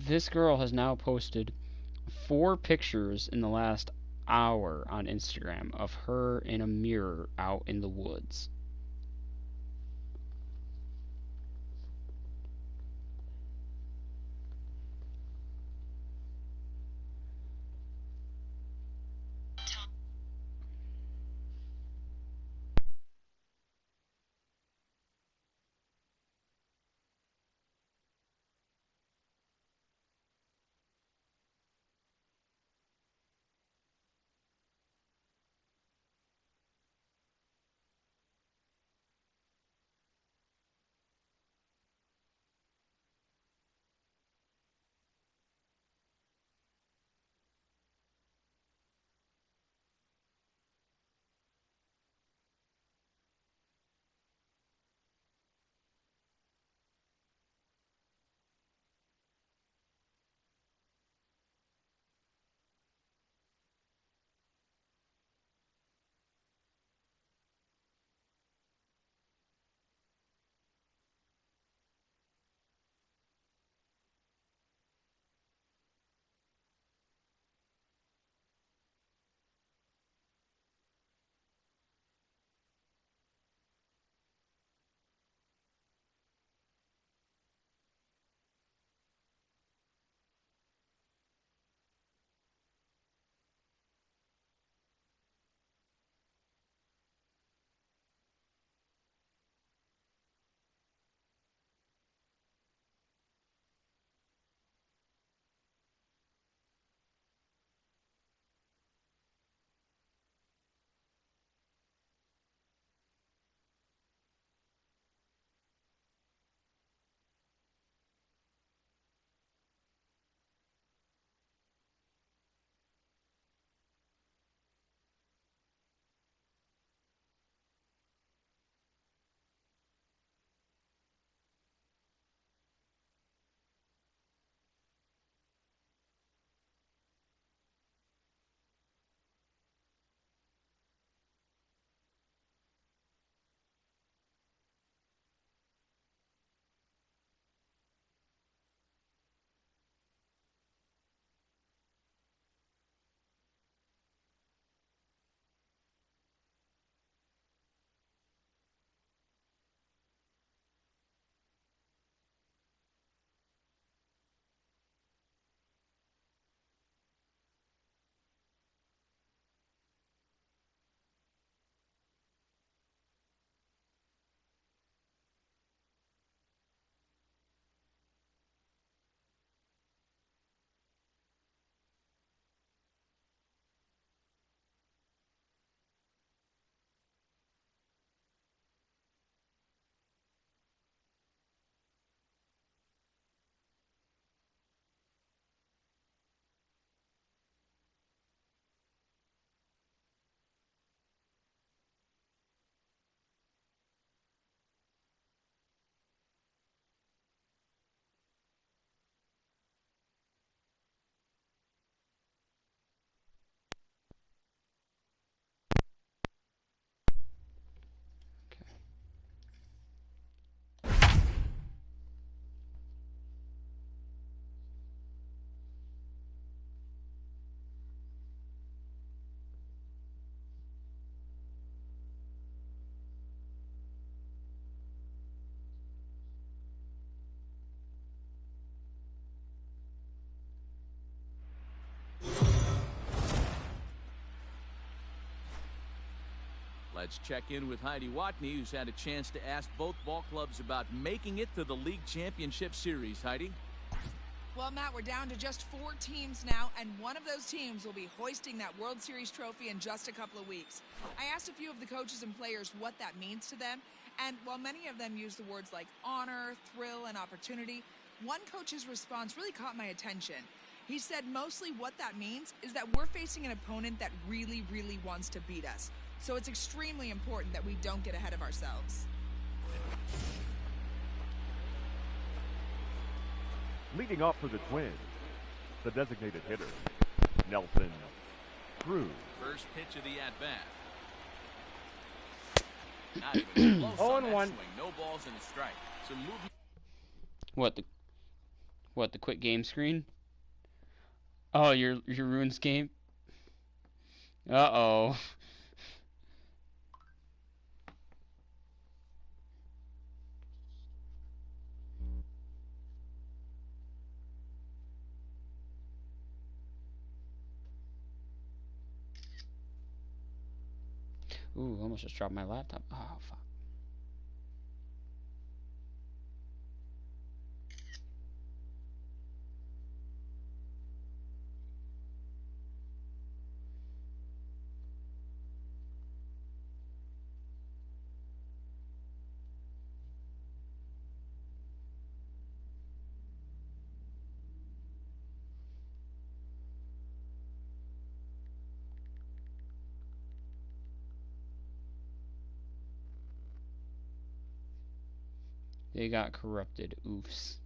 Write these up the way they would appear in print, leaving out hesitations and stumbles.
This girl has now posted 4 pictures in the last hour on Instagram of her in a mirror out in the woods. Let's check in with Heidi Watney, who's had a chance to ask both ball clubs about making it to the league championship series. Heidi? Well, Matt, we're down to just 4 teams now, and one of those teams will be hoisting that World Series trophy in just a couple of weeks. I asked a few of the coaches and players what that means to them, and while many of them use the words like honor, thrill, and opportunity, one coach's response really caught my attention. He said mostly what that means is that we're facing an opponent that really, really wants to beat us. So it's extremely important that we don't get ahead of ourselves. Leading off for the Twins, the designated hitter, Nelson Cruz. First pitch of the at-bat. Not even close on that 0-1. swing. No balls and a strike. Some movement. What What, the quick game screen? Oh, your runes game? Uh-oh. Ooh, almost just dropped my laptop. Oh, fuck. They got corrupted. Oofs.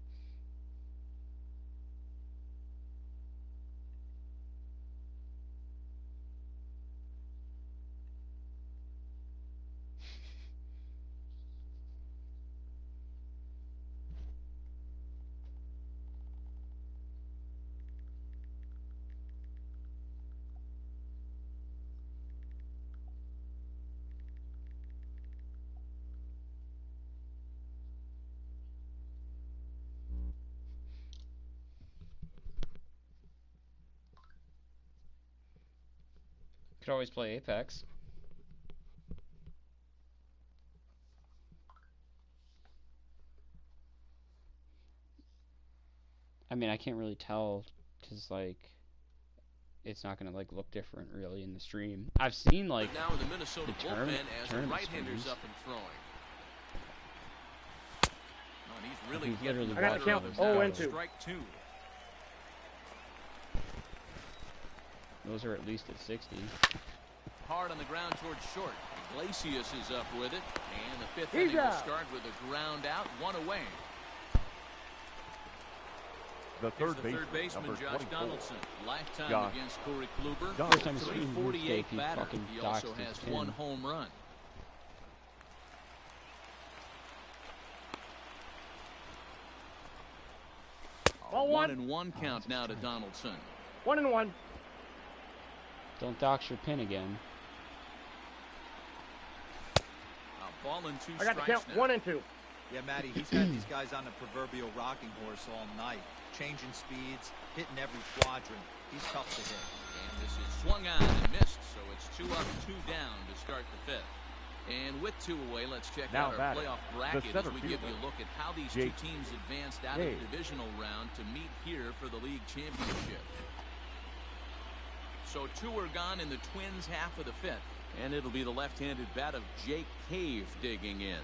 Could always play Apex. I mean, I can't really tell, because, like, it's not gonna, like, look different, really, in the stream. I've seen, like, But now in the Minnesota the bullpen as the tournament right-hander's streams. up and throwing. Oh, and he's really We've getting literally the I got better to of count him now. 0 and 2. Strike two. Those are at least at 60. Hard on the ground towards short. Iglesias is up with it. And the fifth inning will start with a ground out, one away. The Here's third the baseman, third baseman, number Josh 24. Donaldson. Lifetime Josh against Corey Kluber. Donaldson. First time I've seen 348 he batter. fucking He also doxed his has pin. one home run. Ball One one. and one count now to Donaldson. 1 and 1. Don't dox your pin again. A ball and two I got to strikes count now. 1 and 2. Yeah, Matty, he's had these guys on the proverbial rocking horse all night. Changing speeds, hitting every quadrant. He's tough to hit. And this is swung on and missed, so it's 2 up, 2 down to start the fifth. And with 2 away, let's check Now out our batting, playoff the bracket as center we give you fielder, a look at how these Jake two teams advanced out of Hay. the divisional round to meet here for the league championship. So 2 are gone in the Twins' half of the fifth. And it'll be the left-handed bat of Jake Cave digging in.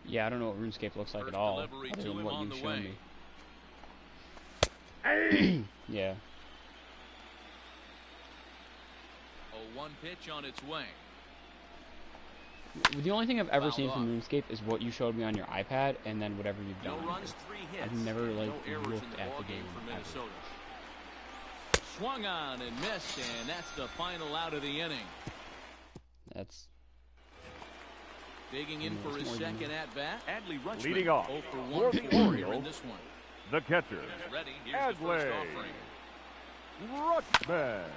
Yeah, I don't know what RuneScape looks like First at all, delivery other to than him what on you the showed way. me. Hey! Yeah. 0-1 pitch on its way. The only thing I've ever Fouled seen from off. RuneScape is what you showed me on your iPad, and then whatever you've No done. runs, 3 hits. I've never, like, no errors in looked the at ball the game game for ever. Minnesota. Swung on and missed, and that's the final out of the inning. That's Digging in Yeah, for it's his more than second at bat. Adley Rutschman. Leading off 0 for 1 for for the 4 here in Orioles, this one. the catcher, Ready. Here's the first Adley offering. Rutschman.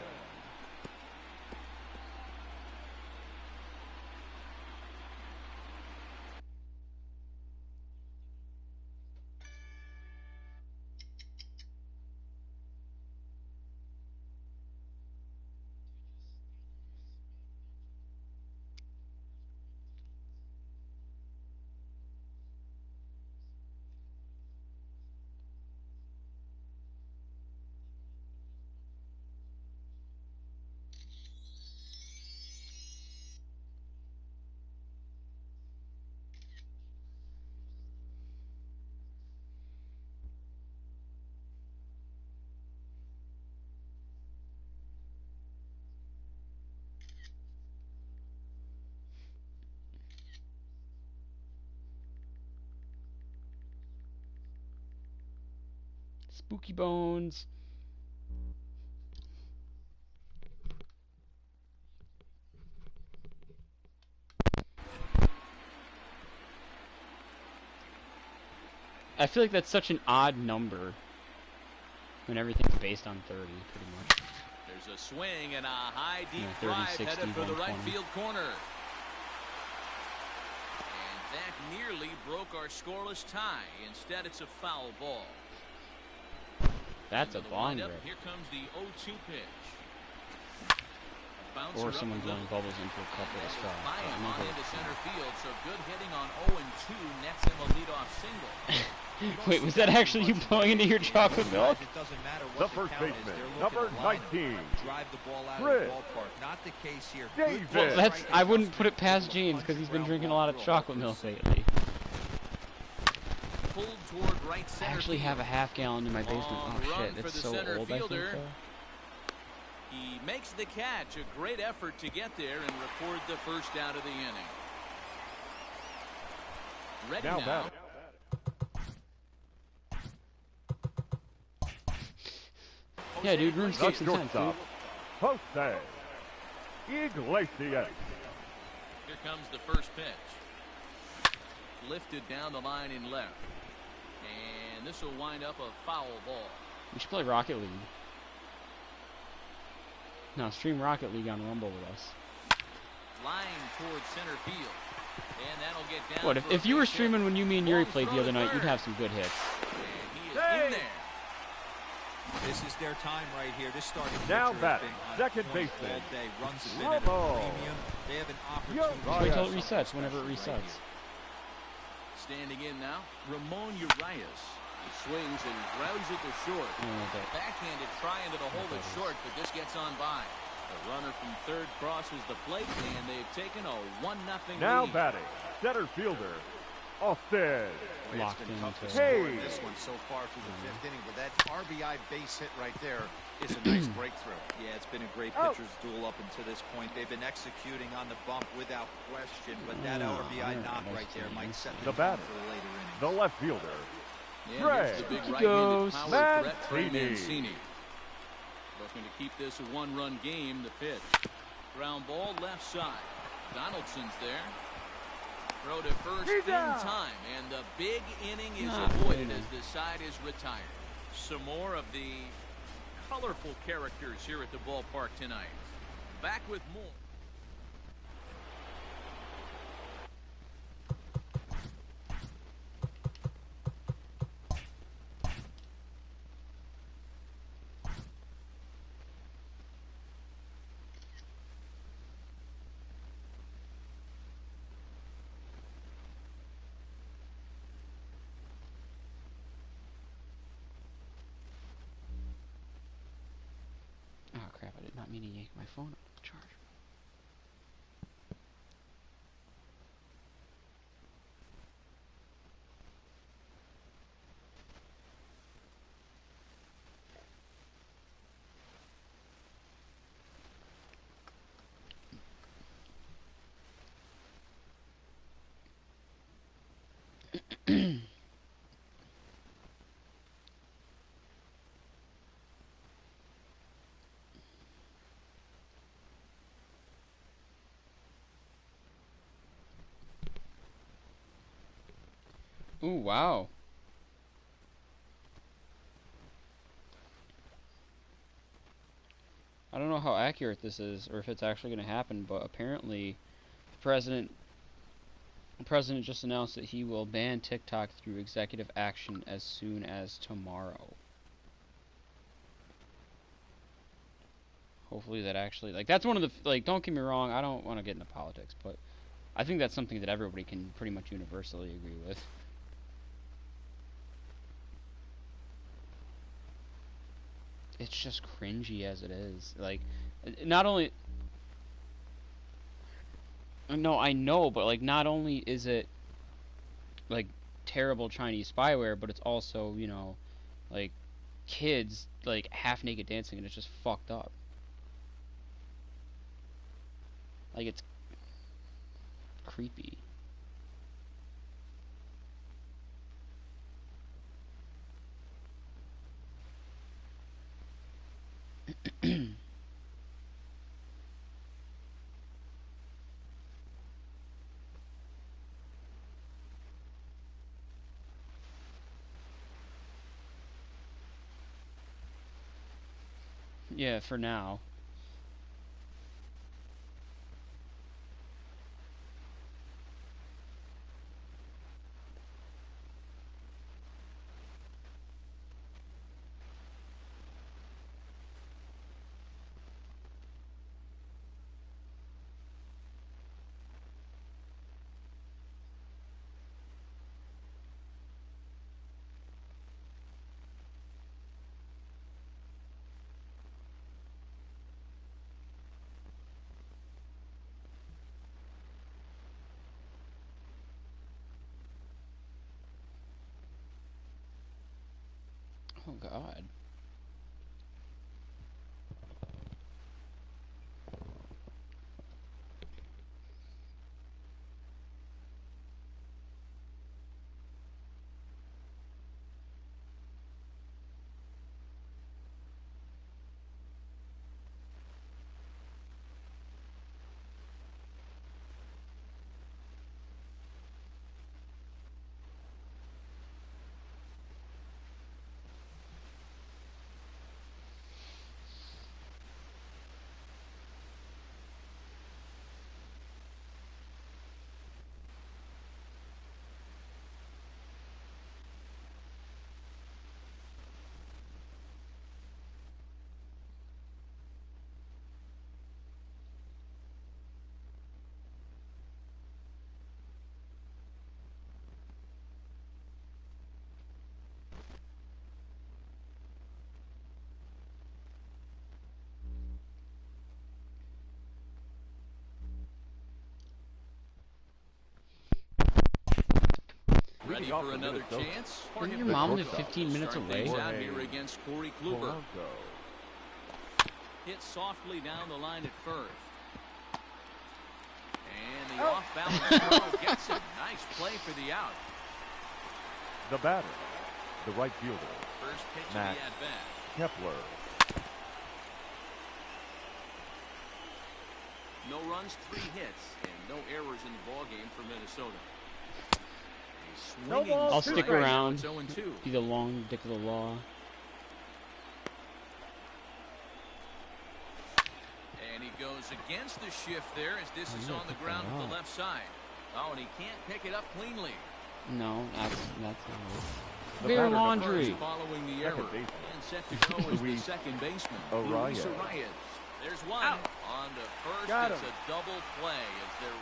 Spooky Bones. I feel like that's such an odd number when everything's based on 30, pretty much. There's a swing and a high deep 30, drive 60, headed for the right 120. field corner. And that nearly broke our scoreless tie. Instead, it's a foul ball. That's a Into the bomb windup. rip. Here comes the 0-2 pitch. Or someone blowing bubbles into a cup with a straw. Fly But I'm him gonna on go into with center field, so good hitting on 0-2 nets him a leadoff single. Wait, was that actually you blowing into your chocolate milk? It doesn't matter The what first count is. baseman, They're number looking to line up, 19, drive the ball out Chris of the ballpark. Not the case here. Davis. Good Well, that's, strike I wouldn't put it adjustment, past James because he's been ground drinking a ball lot of throw. chocolate milk lately. Pulled toward right I center actually have a field. half gallon in my basement. Long Oh run shit, for it's the so center old I think fielder. though. He makes the catch. A great effort to get there and record the first out of the inning. Ready Now now. batting. Yeah, dude, room Jose The 6 and 10, dude. shortstop, Jose Iglesias. Here comes the first pitch. Lifted down the line in left. And this will wind up a foul ball. We should play Rocket League. No, stream Rocket League on Rumble with us. Flying towards center field. And that'll get down. What, for if a you were base hit. streaming when you, me, and Yuri Long played throw the other to night, you'd third. have some good hits. And he is Hey! in there. This is their time right here. This starting Now pitcher has batting, been on second point baseman, all day. Runs have been at a Romo. premium. They have an Yo, opportunity. oh, Wait yeah. till it resets, whenever it Right resets. here. Standing in now, Ramon Urias. He swings and grounds it to short. I don't know what that- Backhanded try into the hole at short, but this gets on by. The runner from third crosses the plate, and they've taken a 1-0 Now lead. batting, center fielder, Austin. Locked It's been tough to into- score Hey. in this one so far through the fifth inning, but that RBI base hit right there is a nice breakthrough. Yeah, it's been a great Oh. pitcher's duel up until this point. They've been executing on the bump without question, but that Oh, RBI alright, knock nice right there to might you. set The the tone batter. for the later innings. The left fielder, Yeah, Trey. here's the big He right-handed goes. power Mancini. threat, Trey Mancini. Looking to keep this a one-run game. The pitch. Ground ball left side. Donaldson's there. Throw to first He's in out. time, and the big inning is Ah, avoided man. as the side is retired. Some more of the colorful characters here at the ballpark tonight. Back with more. Oh crap, I did not mean to yank my phone off the charger. Ooh, wow. I don't know how accurate this is or if it's actually going to happen, but apparently the president just announced that he will ban TikTok through executive action as soon as tomorrow. Hopefully that actually, like, that's one of the, like, don't get me wrong, I don't want to get into politics, but I think that's something that everybody can pretty much universally agree with. It's just cringy as it is. Like, not only... No, I know, but, like, not only is it, like, terrible Chinese spyware, but it's also, you know, like, kids, like, half-naked dancing, and it's just fucked up. Like, it's creepy. Yeah, for now. Oh God. Ready for another chance? Isn't your mom live 15 minutes Start away? things out here against Corey Kluber. Toronto. Hit softly down the line at first. And the off-balance throw gets it. Nice play for the out. The batter, the right fielder, First pitch of the Max at-bat. Kepler. No runs, 3 hits, and no errors in the ballgame for Minnesota. A No swinging balls, I'll two stick strikes. around. It's 0-2. Be the long dick of the law. And he goes against the shift there as this is on the ground to the left side. Oh, and he can't pick it up cleanly. No, that's not The Bear batter, the laundry. First following the error. Second baseman. And set to go is the Luis second baseman, Arias. Luis Arias. There's one. On to first. Got It's him. a double play as they're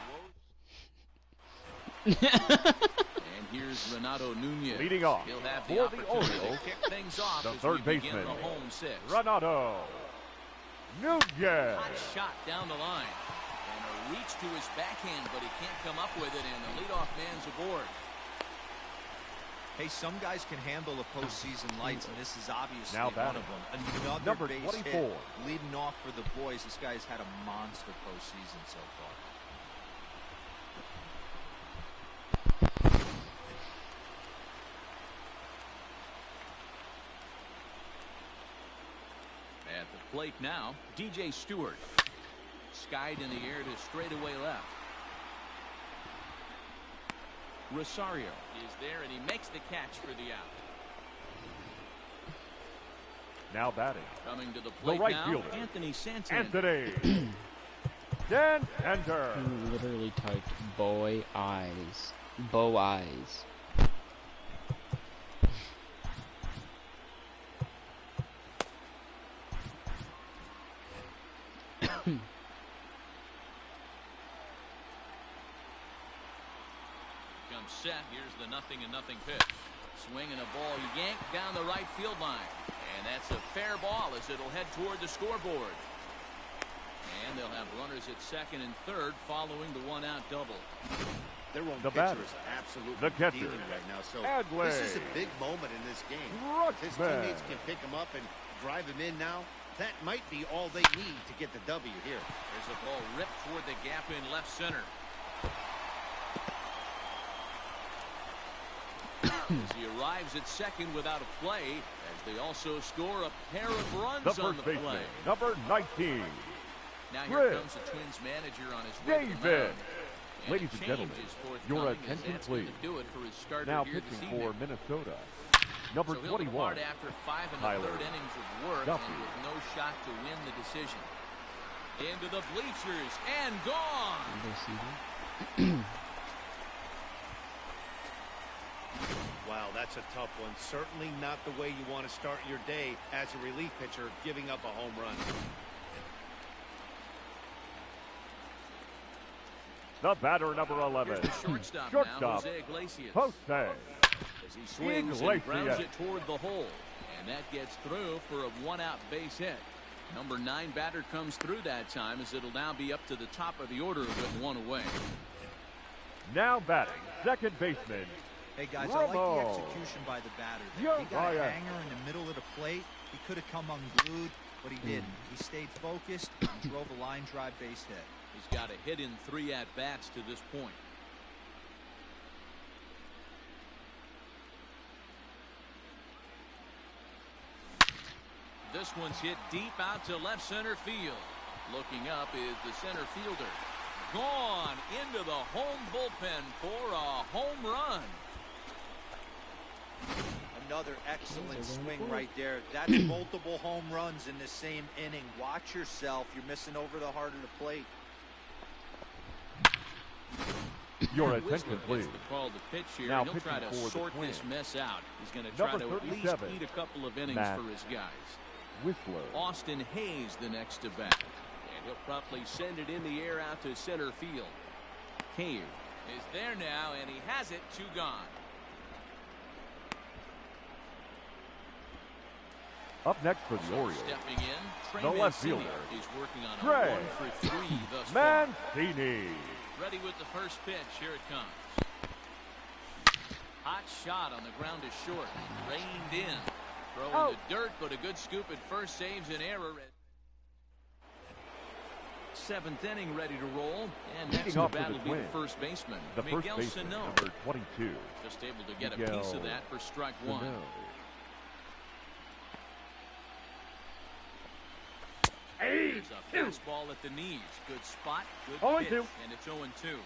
And here's Renato Nunez. Leading off He'll have for the the opportunity Orioles, to kick things off the as third we begin baseman, the home 6. Renato Nunez. Hot shot down the line. And a reach to his backhand, but he can't come up with it, and the leadoff man's aboard. Hey, some guys can handle the postseason lights, and this is obviously Now one batting. of them. Another Number base 24. hit, leading off for the boys. This guy's had a monster postseason so far. At the plate now, DJ Stewart. Skied in the air to straightaway left. Rosario is there, and he makes the catch for the out. Now batting, Coming to the plate right now, fielder, Anthony Santander. Anthony Santander. You literally typed boy eyes. Bow eyes. Comes set. Here's the 0-0 pitch. Swinging a ball yanked down the right field line. And that's a fair ball as it'll head toward the scoreboard. And they'll have runners at second and third following the one-out double. Their own The pitcher batter, is absolutely the catcher, dealing right now. So Adley this is a big moment in this game. If his Rutschman. teammates can pick him up and drive him in now, that might be all they need to get the W here. There's a ball ripped toward the gap in left center. As he arrives at second without a play, as they also score a pair of runs The on first the baseman, play. number 19, Now here Chris comes the Twins manager on his way to the David. mound. And Ladies a and change gentlemen, is forthcoming your as attention that's going please. to do it for his starter Now here this pitching evening. for Minnesota, Number So he'll 21, depart after 5 Tyler innings of work Duffy. and with no shot to win the decision. Into the bleachers and gone. Wow, that's a tough one. Certainly not the way you want to start your day as a relief pitcher, giving up a home run. The batter, number 11. Here's the shortstop, Shortstop, now, Jose Iglesias. Jose As he swings and grounds Iglesias. it toward the hole. And that gets through for a one-out base hit. Number 9 batter comes through that time, as it'll now be up to the top of the order with one away. Now batting, second baseman, Hey, guys, I like the Romo. execution by the batter there. He got a Ryan. hanger in the middle of the plate. He could have come unglued, but he didn't. He stayed focused and drove a line drive base hit. He's got a hit in 3 at-bats to this point. This one's hit deep out to left center field. Looking up is the center fielder. Gone into the home bullpen for a home run. Another excellent swing right there. That's multiple home runs in the same inning. Watch yourself. You're missing over the heart of the plate. Your Whistler attention, gets please. the call to pitch here. Now He'll try to pitching for the sort this Twins. mess out. He's going to try Number to at least 37, eat a couple of innings Matt for his guys. Whistler. Austin Hayes the next to bat. And he'll promptly send it in the air out to center field. Hayes is there now, and he has it. 2 gone. Up next for the Orioles, Stepping in, Trey the left Mancini. fielder, He's working on a Trey 1 for 3 thus far. Mancini. Ready with the first pitch. Here it comes. Hot shot on the ground to short. Reined in. Throw in the dirt, but a good scoop at first saves an error. 7th inning ready to roll. And next Leading to off for bat the will be the Twins, first baseman, the first Miguel baseman, Sano. number 22. Just able to get a Miguel piece of that for strike 1. Sano. There's a fastball at the knees. Good spot, good 0-2. pitch, and it's 0-2.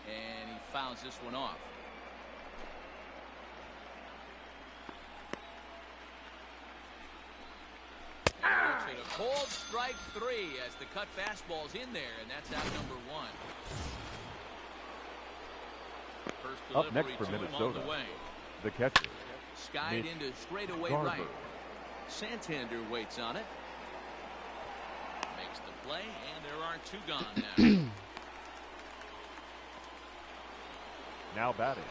And he fouls this one off. And it's a cold strike 3 as the cut fastball's in there, and that's out number 1. First Up next delivery for to him on Minnesota, the way. the catcher, Skied Mitch into straightaway Garver. right. Santander waits on it. Makes the play, and there are 2 gone now. Now batting,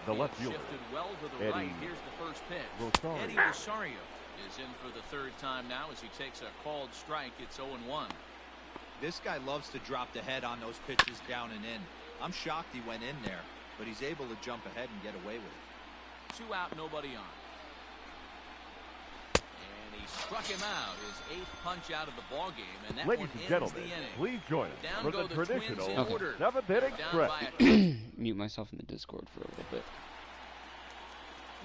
the Infield left fielder, shifted well to the Eddie right. Here's the first pitch. Rosario. Eddie Rosario is in for the 3rd time now as he takes a called strike. It's 0-1. This guy loves to drop the head on those pitches down and in. I'm shocked he went in there, but he's able to jump ahead and get away with it. 2 out, nobody on. And he struck him out. His 8th punch out of the ball game, and that Ladies one and ends gentlemen, the inning. please join us Down for go the the Twins traditional in order. 7th inning Down stretch. by a Mute myself in the Discord for a little bit.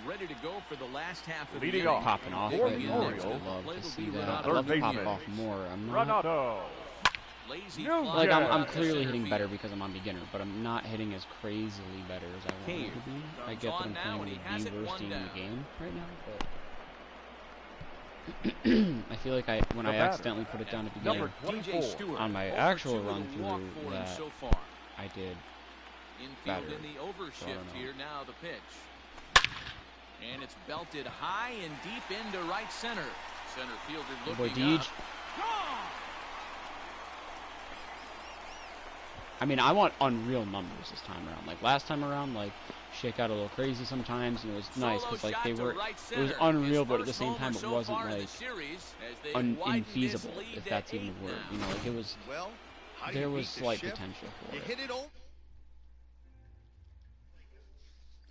ready to go for the last half of Leading the inning. off, Popping off Big right win now. next. I The love play to will see be that. Renato I love to pop baseman, off more. I'm not Renato. Lazy No, fly like Yeah. I'm out to clearly center hitting field. better because I'm on beginner, but I'm not hitting as crazily better as I wanted to be. I Comes get that on I'm now, playing and he with has the it worst one team in the down. game right now, but I feel like when The I batter, accidentally put it down to number beginner DJ 24. Stewart on my 0 for actual 2 run with a walk through for him that so far. I did Infield better. in the So I overshift don't know. here. Now the pitch. And it's belted high and deep into right center. Center fielder Good boy, looking up. Deej. I mean, I want unreal numbers this time around. Like last time around, like shit got a little crazy sometimes, and it was nice Solo because like shot they to were. right It was center. unreal, His but at the first same homer time, it so wasn't far in the like series as they widened this infeasible, lead if to that's even 8 a word. now. You know, like it was. Well, how do There you was beat the slight shift? potential for You it. hit it over.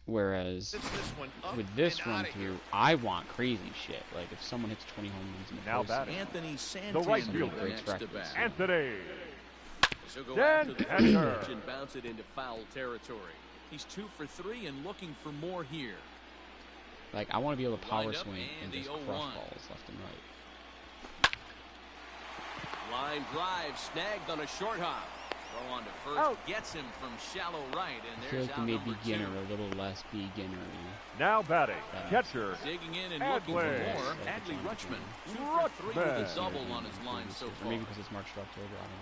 Whereas Sits this one up with this and run outta here. through, I want crazy shit. Like if someone hits 20 home runs in the Now postseason, batting, Anthony right Santander fielder, next to bat. Anthony. So go Dan after the Tanner. pitch and bounce it into foul territory. He's 2 for 3 and looking for more here. like I want to be able to power Lined up swing and and the just 0-1. crush balls left and right. Line drive snagged on a short hop. Throw on to first. Out. Gets him from shallow right. And I feel there's like they out made number beginner 2. a little less beginner. Now batting, catcher, Digging in and looking for Adley. more. Adley Rutschman. 2 for 3 with a Rutschman. double on his line so Or far. maybe because it's March to October. I don't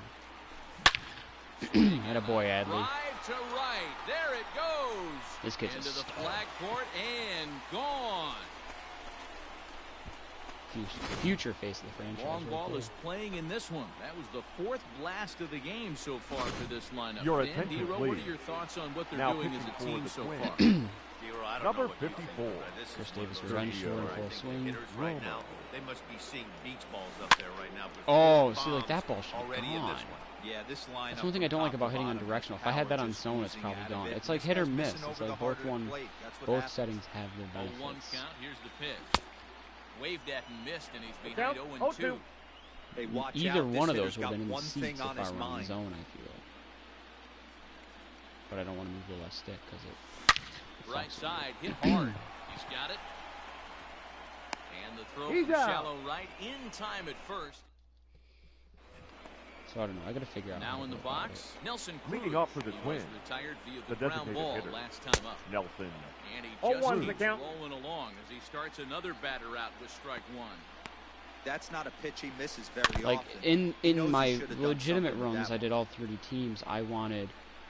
know. Had a boy, Adley. Drive to right. There it goes. This kid's a into the stud. flag court and gone. Future face of the franchise. Long right ball there. is playing in this one. That was the 4th blast of the game so far for this lineup. Your Dan attention, Dero, what are please. your thoughts on what they're Now doing as pitching a for team the so Twins. far? Zero, I don't Number know what you think, 54. but this is Chris one Davis of those revenge games short where and I full think swing. hitters right Romo. now, they must be seeing beach balls up there right now. with Oh, 4 see, like, that bombs ball should be already in this gone. one. Yeah, this lineup. That's one thing I don't like from about top to hitting on bottom, directional. If I power had that on just zone, it's oozing probably out of gone. it. It's like This hit or guy's miss. missing It's over like the both hard plate. That's what both happens. settings have their Oh, 1 benefits. count. Here's the pitch. Waved at and missed, and he's behind Count. 0-2. 0-2. Hey, watch Either out. This one of hitter's those would have got been in the one seats thing if on I his were on mind. zone, I feel. But I don't want to move the left stick because it Right fucks with side, hit hard. He's got it. And the throw He's from out. shallow right in time at first. So I don't know. I got to figure out. how Now to in the go about box, Nelson Cruz. Leading off for the He was Twins, retired via the the ground designated ball hitter. last time up. Nelson. And he Oh, just 1's the keeps count. rolling along as he starts another batter out with strike 1. That's not a pitch he misses very Like often. in He knows he my should've done legitimate something with runs, that I did all 30 teams. I wanted,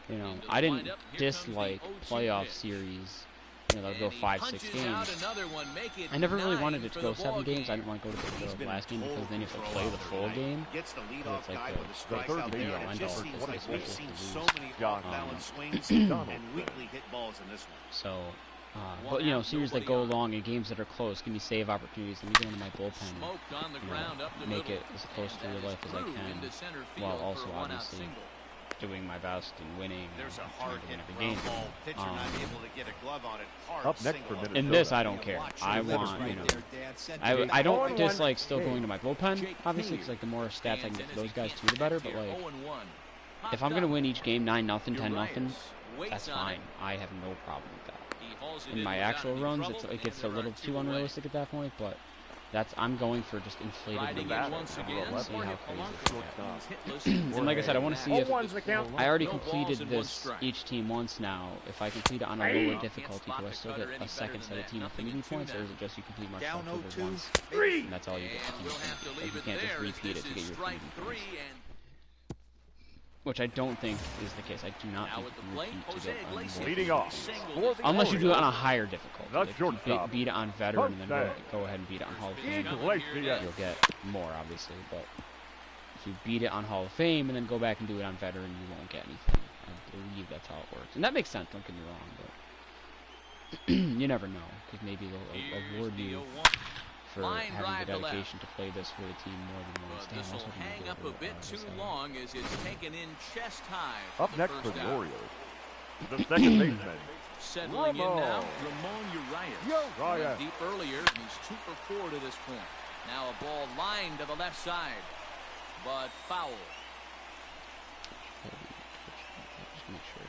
you know, Into the I didn't windup. Here comes the dislike 0-2 playoff pitch. series. You know, that would And go he 5-6 punches out games. another one, make it I never really 9 wanted it to for go the 7 ball games. I game. didn't want to go to He's the been last game in because then you have to total play the control full out there game. tonight. Gets the So leadoff it's like guy the with the strikes third out base there, and end it just all seems for like the we've Twins seen to so lose. many John off-balance swings Donald. and weakly hit balls in this one. So, One but you know, out, series that nobody go on. long and games that are close, give me save opportunities. Let me go into my bullpen. Smoked on the You know, ground up the make middle. it as close to And real that life is as I through can, into center while field also for a one-out obviously single. doing my best and winning. There's a and trying hard to win hit every game. ground ball. Pitcher not Um, able to get a glove on it. Hard Up next for single up Minnesota. In this, I don't care. Watch I your lips want, you right know, there, Dan. Send I Jake don't 0-1. dislike still Jake. going to my bullpen, Jake obviously, Cave. because like the more stats I can Stands get in for as those he guys can't too, the better. connect But here. like, 0-1. if I'm gonna win each game 9-0, 10-0, Urias waits that's on fine. it. I have no problem with that. He hauls it In my without actual any runs, trouble, it gets a and there little are too two away. unrealistic at that point. But I'm going for just inflated Riding numbers in right once now. again, Let's see how Jorge crazy Polanco. it gets. He's hitless. And like I said, I want to see if 0-1's the count. I already No balls completed and one this strike. each team once now. If I complete it on a Hey. lower Can't difficulty, spot do I the still cutter get any a second better set than of that. team Nothing affinity in two points, or now. is it just you complete March Down October 0-2. once? Three. And that's all you get. And we'll have to Like, leave you it can't just there as repeat this it to get is your strike affinity 3 points. and Which I don't think is the case. I do not now think at you the can plate, repeat to Jose get Iglesias. more. Leading off. Single For the Unless you do it on a Orioles. higher difficulty. The Like, if you shortstop. beat it on veteran and then Jose go ahead and beat it on Hall of Fame, Iglesias. you'll get more, obviously. But if you beat it on Hall of Fame and then go back and do it on veteran, you won't get anything. I believe that's how it works. And that makes sense, don't get me wrong. But you never know, because maybe they'll Here's award the you 0-1. for Line having drive the to left. dedication to play this for the team more than once. But Damn, this I was will hoping they'd hang go up to a bit this too side. long as it's taken in chest high. Up the next first for the out. Orioles, the second baseman, Settling in Romo. now, Ramon Urias. Urias. Went deep earlier, and he's 2 for 4 to this point. Now a ball lined to the left side, but foul. Just make sure.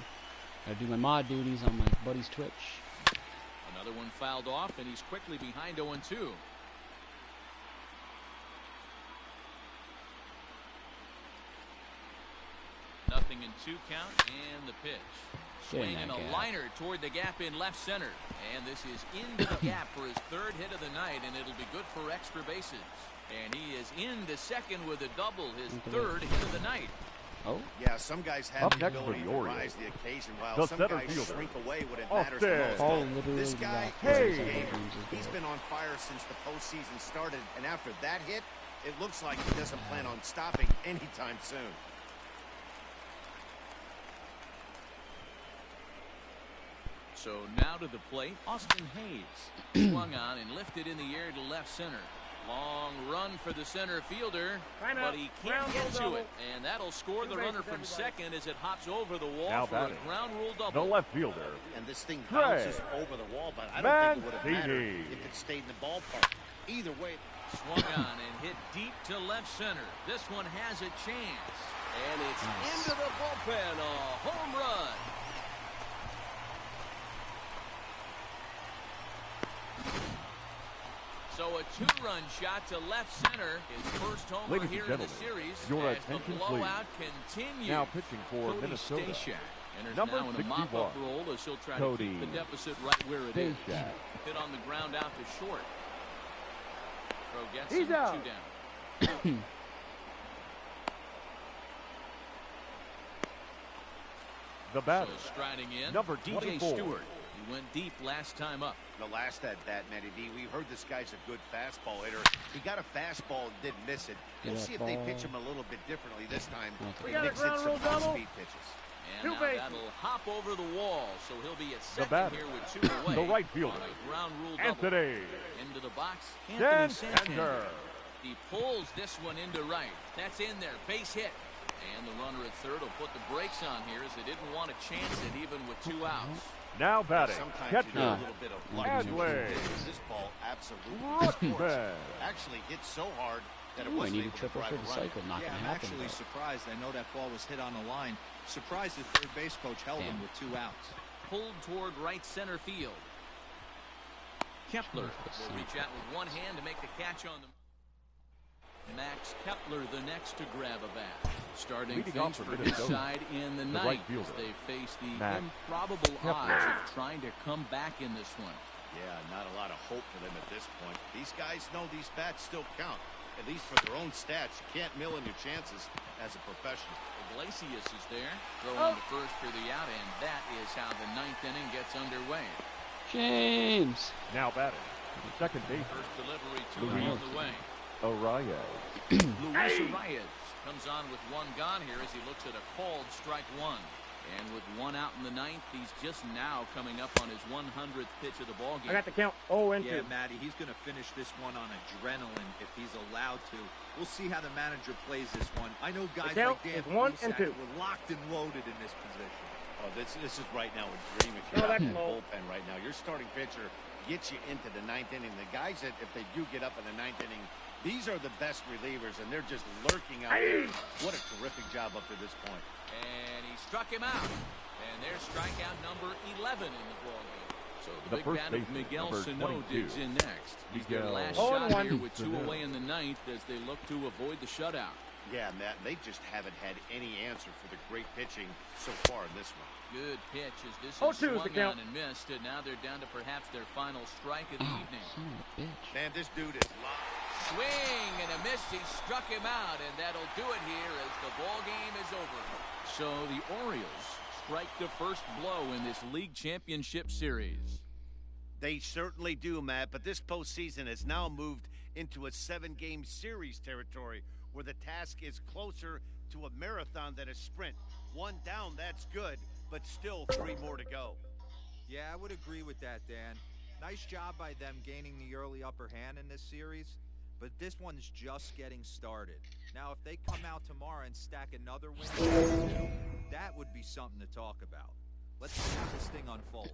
Gotta do my mod duties on my buddy's Twitch. Another one fouled off, and he's quickly behind 0-2. Nothing in 2 count, and the pitch. Get in Swinging that a gap. liner toward the gap in left center. And this is into the gap for his 3rd hit of the night, and it'll be good for extra bases. And he is into second with a double, his 3rd hit of the night. Oh, Yeah, some guys have Up the next for ability the to Orioles, rise the occasion, while the some center guys fielder, shrink away when it off matters the there. most. Paul literally This guy rocked Hey. is his game. dreams as He's well. been on fire since the postseason started, and after that hit, it looks like he doesn't plan on stopping anytime soon. So now to the plate, Austin Hayes. Swung on and lifted in the air to left center. Long run for the center fielder, Line but up. he can't Ground get rule to double. it. And that'll score the Two runner bases, from everybody. second as it hops over the wall Now for batting. a ground rule the double. left fielder, And this thing Trey bounces over the wall, but I don't think it would have mattered Mancini. if it stayed in the ballpark. Either way, Swung on and hit deep to left center. This one has a chance. And it's Nice. into the bullpen. A home run. So a two-run shot to left center. His first homer Ladies here and in the gentlemen, series your as the attention, blowout please. continues. Now pitching for Cody Minnesota, Stashak enters number now in a mop-up 61, role as he'll try Cody to keep the deficit right where it is. Stashak. Hit on the ground out to short. Throw gets He's him, out. 2 down. The batter, So striding in, number DJ 24. Stewart. He went deep last time up. The last at bat, Matty D, we heard this guy's a good fastball hitter. He got a fastball and didn't miss it. We'll see if they pitch him a little bit differently this time. We And got a mix in ground some rule double. high-speed pitches. And Two now bases. that'll hop over the wall, so he'll be at second batter, here with 2 away. the right fielder, on a ground rule double. Anthony Into the box, Anthony Santander. He pulls this one into right. That's in there, base hit. And the runner at third will put the brakes on here as they didn't want to chance it even with 2 outs. Now batting, Sometimes you need catcher, a little bit of luck. Adley. This ball absolutely Ruttenberg. scores. Actually hit so hard that it Ooh, I wasn't need a able to triple drive for a the run. cycle. Not Yeah, gonna I'm happen. actually though. surprised. I know that ball was hit on the line. Surprised the third base coach held him Damn. with 2 outs. Pulled toward right center field. Kepler will reach out with one hand to make the catch on them. Max Kepler the next to grab a bat. Starting Leading things off for for his Minnesota, side in the the ninth right as fielder, they face the Max improbable Kepler. odds of trying to come back in this one. Yeah, not a lot of hope for them at this point. These guys know these bats still count, at least for their own stats. You can't mill in your chances as a professional. Iglesias is there, throwing to first for the out, and that is how the 9th inning gets underway. James. Now batting, second base, First delivery to Luis. him on the way. Arias. Luis Arias comes on with 1 gone here as he looks at a called strike 1. And with 1 out in the 9th, he's just now coming up on his 100th pitch of the ball I game. got the count. Oh, and Yeah, 2. Matty, he's going to finish this one on adrenaline if he's allowed to. We'll see how the manager plays this one. I know guys count like Dan is 1 and Plesac 2. were locked and loaded in this position. Oh, this is right now a dream if No, you're out that's in the low. bullpen right now. Your starting pitcher gets you into the 9th inning. The guys that, if they do get up in the 9th inning, these are the best relievers, and they're just lurking out there. What a terrific job up to this point. And he struck him out. And there's strikeout number 11 in the ball game. So The the big first bat of baseman, Miguel number Sano 22, digs in next. He's their Miguel last Oh, and shot 1. here with 2 Sano. away in the 9th as they look to avoid the shutout. Yeah, Matt, they just haven't had any answer for the great pitching so far in this one. Good pitch as this Oh, is 2 is the swung count. on and missed, and now they're down to perhaps their final strike of the Oh, evening. son of a bitch. Man, this dude is live. Swing and a miss. He struck him out, and that'll do it here as the ball game is over. So the Orioles strike the first blow in this league championship series. They certainly do, Matt, but this postseason has now moved into a 7-game series territory where the task is closer to a marathon than a sprint. 1 down, that's good, but still 3 more to go. Yeah, I would agree with that, Dan. Nice job by them gaining the early upper hand in this series, but this one's just getting started. Now, if they come out tomorrow and stack another win, that would be something to talk about. Let's see how this thing unfolds.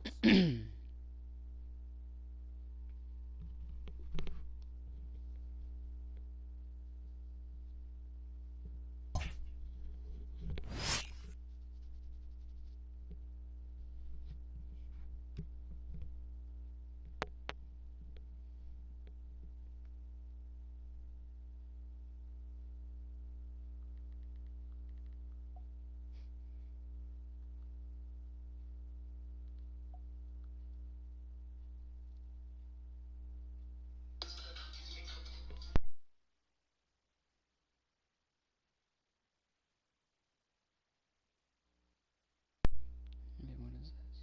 Wait, what is this?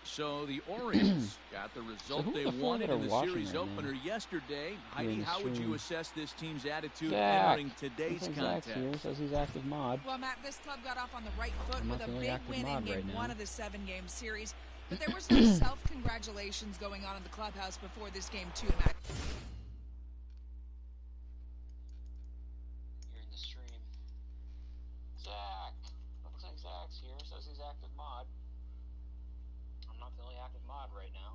So the Orioles got the result who they the fuck wanted are in the watching series right opener now? yesterday. During Heidi, the how would you stream. assess this team's attitude Zach. entering today's Zach's contest? here. Says he's active mod. Well, Matt, this club got off on the right foot I'm with not a the only big active win in mod game right now. 1 of the 7-game series. But there was no self-congratulations going on in the clubhouse before this game 2, Matt. right now.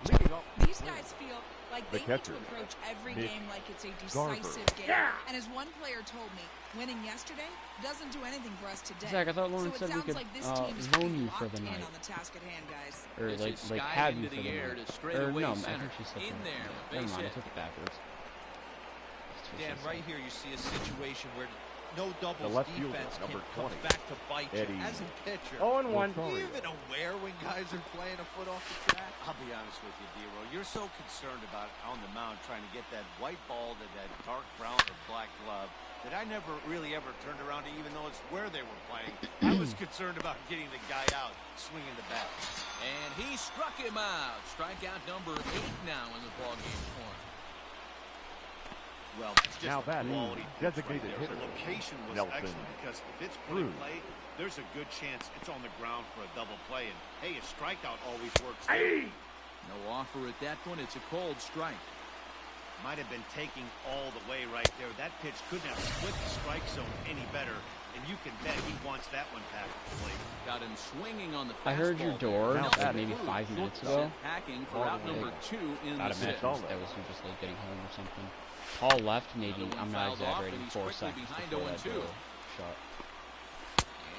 Leading off the These twins, guys feel like The they need to catcher, approach every Mitch game like it's a Garver. decisive game. And as one player told me, winning yesterday doesn't do anything for us today. Zach, I thought So Lauren it said we sounds could like this team is loan pretty you for locked the in night. on the task at hand, guys. Or This like is skied have you into for the the air night. to straightaway Or no, I center. think she said In that. there, Yeah, base never mind, I hit. took it backwards. That's what Dan, she right said. here you see a situation where no The doubles left fielder, defense number comes 20, back to bite you. Eddie. As a pitcher, 0-1. are you even aware when guys are playing a foot off the track? I'll be honest with you, D-Roll. You're so concerned about on the mound trying to get that white ball to that dark brown or black glove that I never really ever turned around to even notice where they were playing. I was concerned about getting the guy out, swinging the bat. And he struck him out. Strikeout number 8 now in the ballgame for him. Well, that's just Now a batting, quality pitch designated right there. hitter, The location was Nelson excellent because if it's put in Cruz. play, there's a good chance it's on the ground for a double play. And hey, a strikeout always works. Hey! No offer at that one. It's a cold strike. Might have been taking all the way right there. That pitch couldn't have split the strike zone any better. And you can bet he wants that one back to the plate. Got him swinging on the I heard your fastball there. door Now Nelson batting. maybe Cruz 5 minutes sent ago. hacking for out number 2 in Got the a message sixth. that was you just like getting home or something. Paul left maybe, Another one I'm not fouled off, exaggerating, and he's 4 quickly seconds behind before that 0-2. door shut.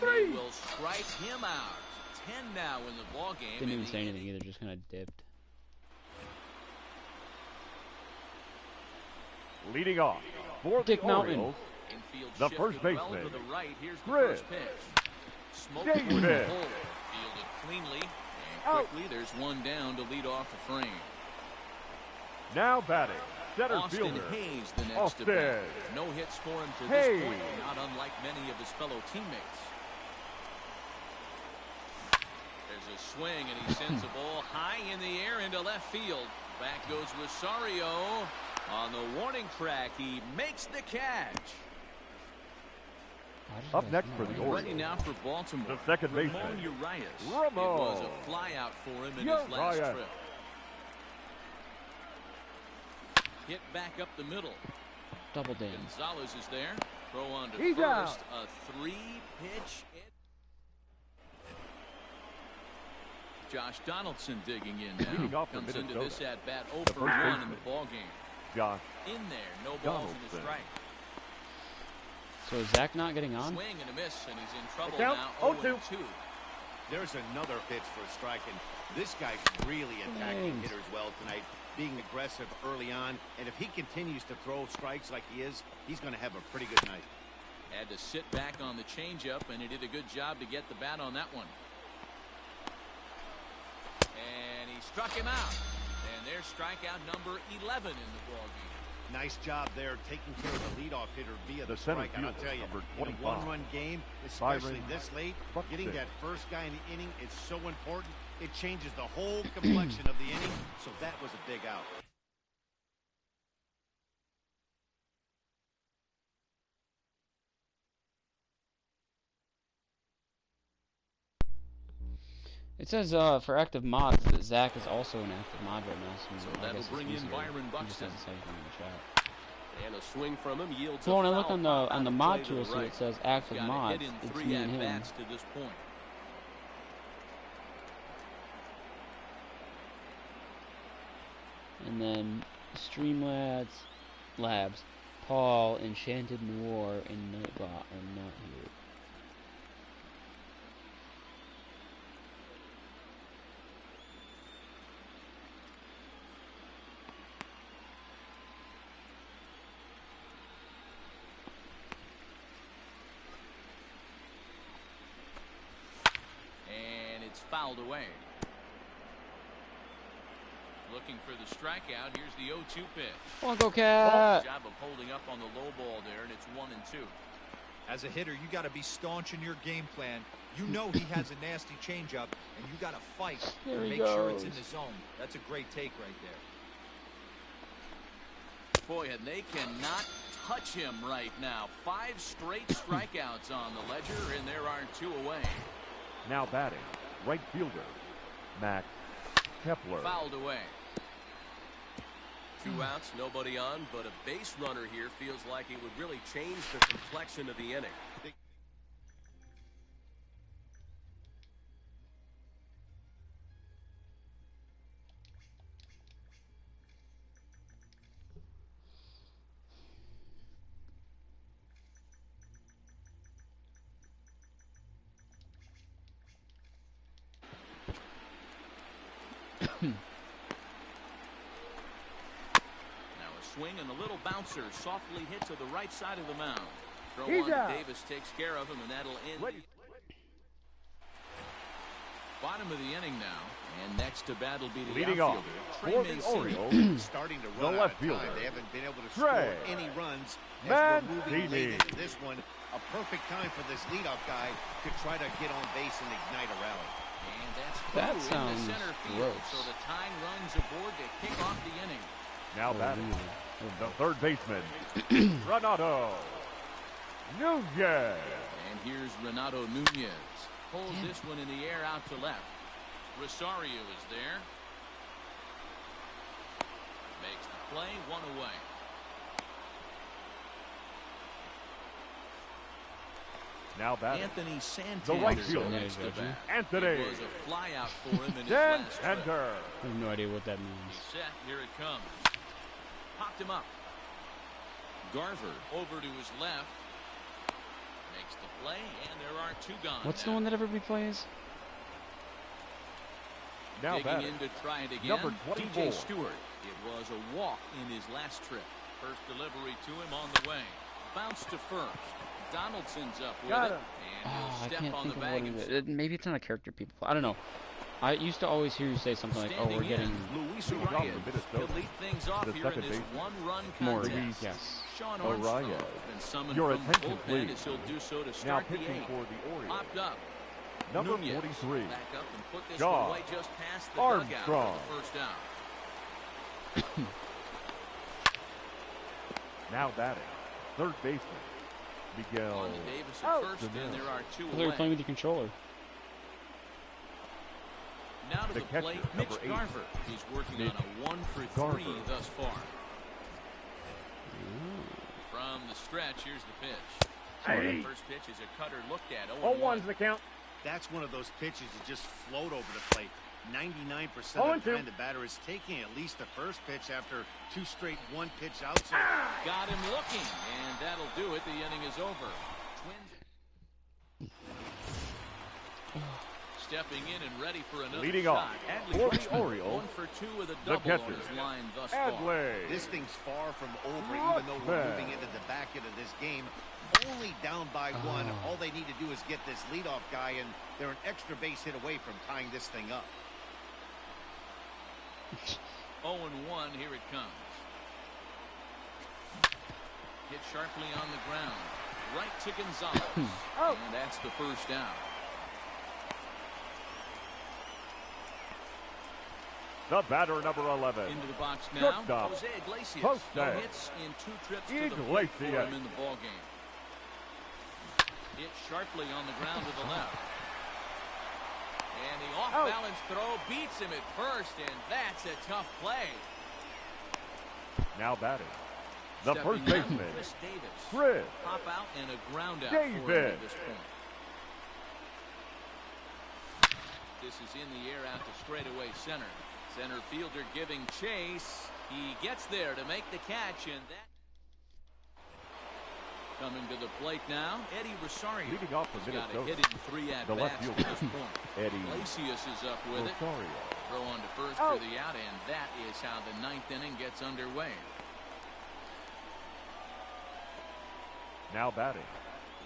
And he will strike him out. 10 now in the ball game. Didn't even say anything either, just kind of dipped. Leading off for Dick the Mountain. Orioles, Infield the shifted first well baseman, to the right. Here's the Chris first pitch. Smoked David. toward the hole. Fielded cleanly. And Out. quickly, there's one down to lead off the frame. now batting, center Austin fielder, Hayes the next Austin to bat. No hits for him to Hayes. this point, not unlike many of his fellow teammates. There's a swing, and he sends the ball high in the air into left field. Back goes Rosario. On the warning track, he makes the catch. Up next for the Ready Orioles, now for Baltimore. the second Ramon baseman, Urias. It Ramon was a flyout for him in his last Urias. trip. Hit back up the middle. Double dance. Gonzalez is there. Throw on to He's first. out. A 3-pitch. Josh Donaldson digging in Leading now. off for Comes into Minnesota, this at bat 0 the for first 1 in baseman, the ball game. Josh In there, no balls in the Donaldson. strike. So is Zach not getting on? Swing and a miss, and he's in trouble Count, now. 0-2. 0-2. There's another pitch for a strike, and this guy's really attacking Thanks. hitters well tonight, being aggressive early on. And if he continues to throw strikes like he is, he's going to have a pretty good night. Had to sit back on the changeup, and he did a good job to get the bat on that one. And he struck him out. And there's strikeout number 11 in the ballgame. Nice job there, taking care of the leadoff hitter via the The center strike. And I'll fielder, tell you, number in a 25, one-run game, especially Byron this late, Buxton. getting that first guy in the inning is so important. It changes the whole complexion of the inning, so that was a big out. It says for active mods that Zach is also an active mod right now, So I that'll guess it's bring in easier. Byron He just Buxton. doesn't say anything in the chat. And a swing from him yields So when a I look foul on pop the out of mod play to tool, the see right. it says He's active got a mods. hit in It's 3 me and him. at-bats to this point. And then Streamlabs, Paul, Enchanted Noir, and Nightbot are not here. And it's fouled away. Looking for the strikeout. Here's the 0-2 pitch. Come on, go Good Cat! job of holding up on the low ball there, and it's 1-2. As a hitter, you got to be staunch in your game plan. You know he has a nasty changeup, and you got to fight There to he make sure it's in goes. the zone. That's a great take right there. Boy, and they cannot touch him right now. 5 straight strikeouts on the ledger, and there are 2 away. now batting, right fielder, Max Kepler. Fouled away. 2 outs, nobody on, but a base runner here feels like it would really change the complexion of the inning. Now a swing and a little bouncer softly hit to the right side of the mound. Throw He's on to out. Davis takes care of him, and that'll end. Bottom of the inning now, and next to bat will be the Leading off outfielder, for Trey the Mancini. Orioles, Starting to the run left out of time. fielder, They haven't been able to Trey score any runs as we're moving late Mancini. into this one. A perfect time for this leadoff guy to try to get on base and ignite a rally. And that's That through sounds into center field. gross. So the tying runs aboard to kick off the inning. Now batting, the third baseman, Renato Nunez. And here's Renato Nunez. Pulls this one in the air out to left. Rosario is there. Makes the play, one away. Now batting, Anthony the right Santander fielder, next to bat. Anthony It was a fly out for him in his last trip. Santander. I have no idea what that means. He's set, here it comes. Popped him up. Garver over to his left. Makes the play, and there are two gone. What's the now. one that everybody plays? Now Digging batting, in to try it again. number 24. DJ Stewart. It was a walk in his last trip. First delivery to him on the way. Bounce to first. Donaldson's up with Got it. him. And Oh, he'll I step can't on think the of what bag it and is. Maybe it's not a character people play. I don't know. I used to always hear you say something like, "Oh, we're standing getting in, Luis Leading off Arias. for Minnesota, He'll lead things off the here in second this baseman, one-run more." contest. Yes. Sean Armstrong Arias. has been summoned Your from the attention, bullpen please. as he'll do so to Now start the pitching eighth. for the Orioles, Popped up. number Nunez 43, back up and put this John one away just past the Armstrong. dugout for the first out. now batting, third baseman, Miguel. On to Davis at Oh. first, and there are two I thought you were playing away. with your controller. Now to The the catcher, plate, number Mitch 8. Garver. He's working Mitch on a 1-for-3 Garver. thus far. From the stretch, here's the pitch. Hey. The first pitch is a cutter looked at. 0-1's the count. That's one of those pitches that just float over the plate. 99% of the 0-2. time the batter is taking at least the first pitch after two straight one-pitch outs. Got him looking, and that'll do it. The inning is over. Twins stepping in and ready for another Leading shot. off Adley for the Rutschman, Orioles, 1 for 2 with a the double on catcher, his line thus far. Adley. This thing's far from over, even though we're Rutschman. moving into the back end of this game. Only down by one. All they need to do is get this leadoff guy, and they're an extra base hit away from tying this thing up. 0-1, here it comes. Hit sharply on the ground. Right to Gonzalez. Oh. And that's the first out. The batter, number 11, Into the box now, Shortstop. Jose Iglesias. Post No down. hits in 2 trips to the plate for Iglesias. him in the ballgame. Hit sharply on the ground to the left. And the off-balance throw beats him at first, and that's a tough play. now batting, the Stepping first in, baseman, Chris Davis. Chris Pop out and a ground out for him Davis. at this point. This is in the air out to straightaway center. Center fielder giving chase. He gets there to make the catch, and that. Coming to the plate now, Eddie Rosario. Leading off for He's got a Minnesota, hit in 3 the left at-bats to fielder, this point. Eddie Iglesias is up with it. Rosario. Throw on to first for the out, and that is how the 9th inning gets underway. Now batting,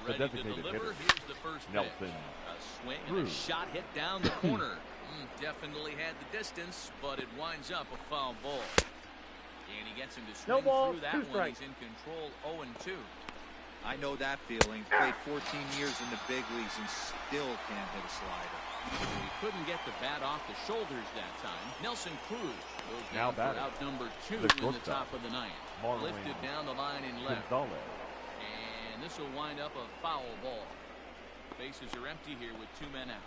the Ready to designated deliver. hitter, Here's the first Nelson pitch. A swing and a Cruz. shot hit down the corner. Definitely had the distance, but it winds up a foul ball. And he gets him to swing No ball, through that 2 one. strikes. He's in control, 0-2. I know that feeling. Played 14 years in the big leagues and still can't hit a slider. He couldn't get the bat off the shoulders that time. Nelson Cruz goes Now down for batting, out number 2 the in the shortstop, top of the 9th. Marlon Lifted down the line in left. Gonzalez. And this will wind up a foul ball. Bases are empty here with 2 men out.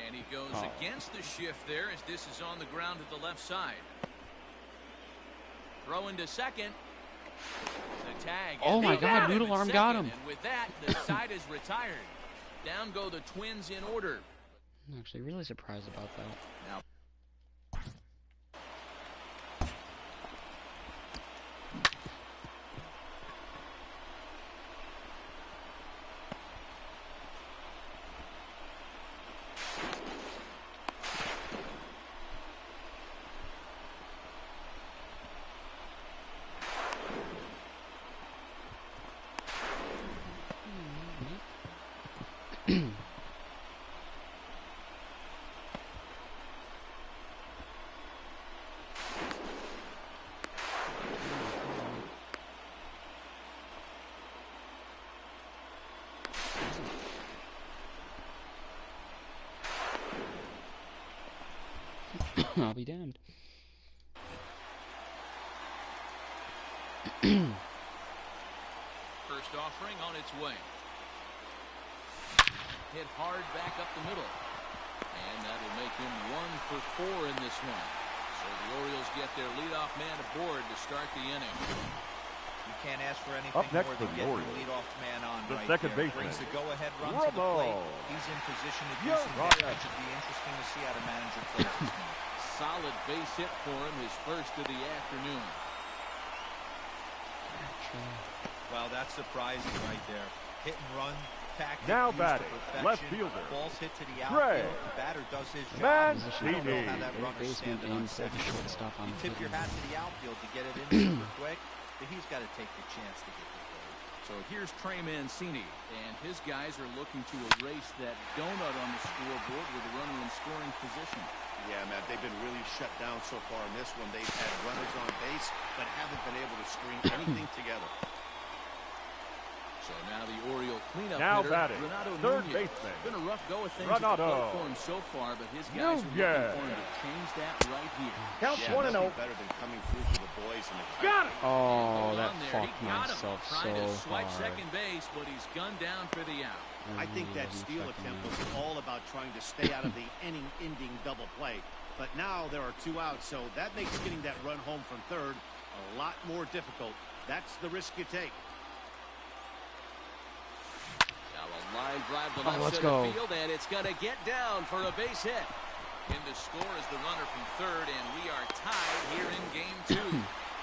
And he goes against the shift there as this is on the ground to the left side. Throw into second. The tag. Oh and my they God, got him Noodle at Arm got second, him. And with that, the side is retired. Down go the Twins in order. I'm actually really surprised about that. Now I'll be damned. First offering on its way. Hit hard back up the middle. And that'll make him 1 for 4 in this one. So the Orioles get their leadoff man aboard to start the inning. You can't ask for anything Up next more for than the getting Orioles, the leadoff man on the right second there. baseman, Brings the go-ahead run to the plate. He's in position to do some Ryan. damage. It should be interesting to see how the manager plays this one. Solid base hit for him, his first of the afternoon. Well, that's surprising right there. Hit and run, tactic Now used to batting, perfection. left fielder, Balls hit to the Gray. outfield. The batter does his job. Mancini. You don't know how that Third runner's baseman standing on and second. shortstop on You the tip your hitting. hat to the outfield to get it in super quick, but he's got to take the chance to get the goal. So here's Trey Mancini, and his guys are looking to erase that donut on the scoreboard with a runner in scoring position. Yeah, Matt, they've been really shut down so far in this one. They've had runners on base, but haven't been able to string anything together. So now the Oriole cleanup Now hitter, batting, Renato third Nunez. baseman, Been a rough go of things at the Renato plate for him so far, but his guys are Nunez. looking for him to change that right here. Count Yeah, 1 and nothing 0. better than coming through for the boys in the Got it. Oh, Hold that on there. fucked He got him. myself Trying to so swipe hard. second base, but he's gunned down for the out. I think that steal attempt was all about trying to stay out of the inning-ending double play. But now there are 2 outs, so that makes getting that run home from third a lot more difficult. That's the risk you take. Now a line drive to left let's center go. field, and it's going to get down for a base hit. In to score is the runner from third, and we are tied here in game 2.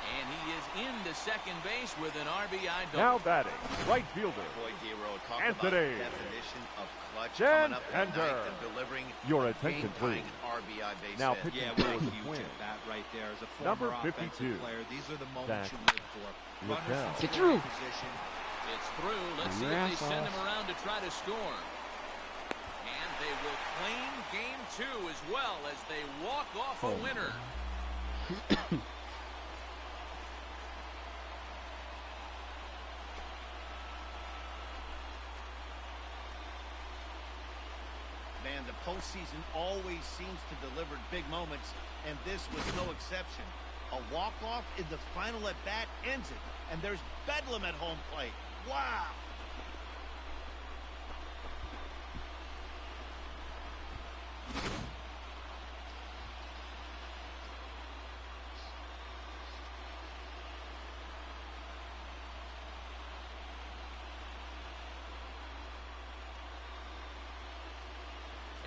And he is into second base with an RBI Now double. batting, right fielder, Boy, Giro, talk Anthony. about the definition of clutch Jan coming up in the Ender. ninth and delivering Your a attention, game-tying please. RBI base Now hit. pitching Yeah, for what a the huge Twins. at bat right there. As a Number former 52, offensive player, these are the moments Zach you live for. Runners Liddell. in Get scoring through. position. It's through. Let's see Your if they ass send off. him around to try to score. And they will claim game 2 as well as they walk off a winner. Man, the postseason always seems to deliver big moments, and this was no exception. A walk-off in the final at-bat ends it, and there's bedlam at home plate. Wow!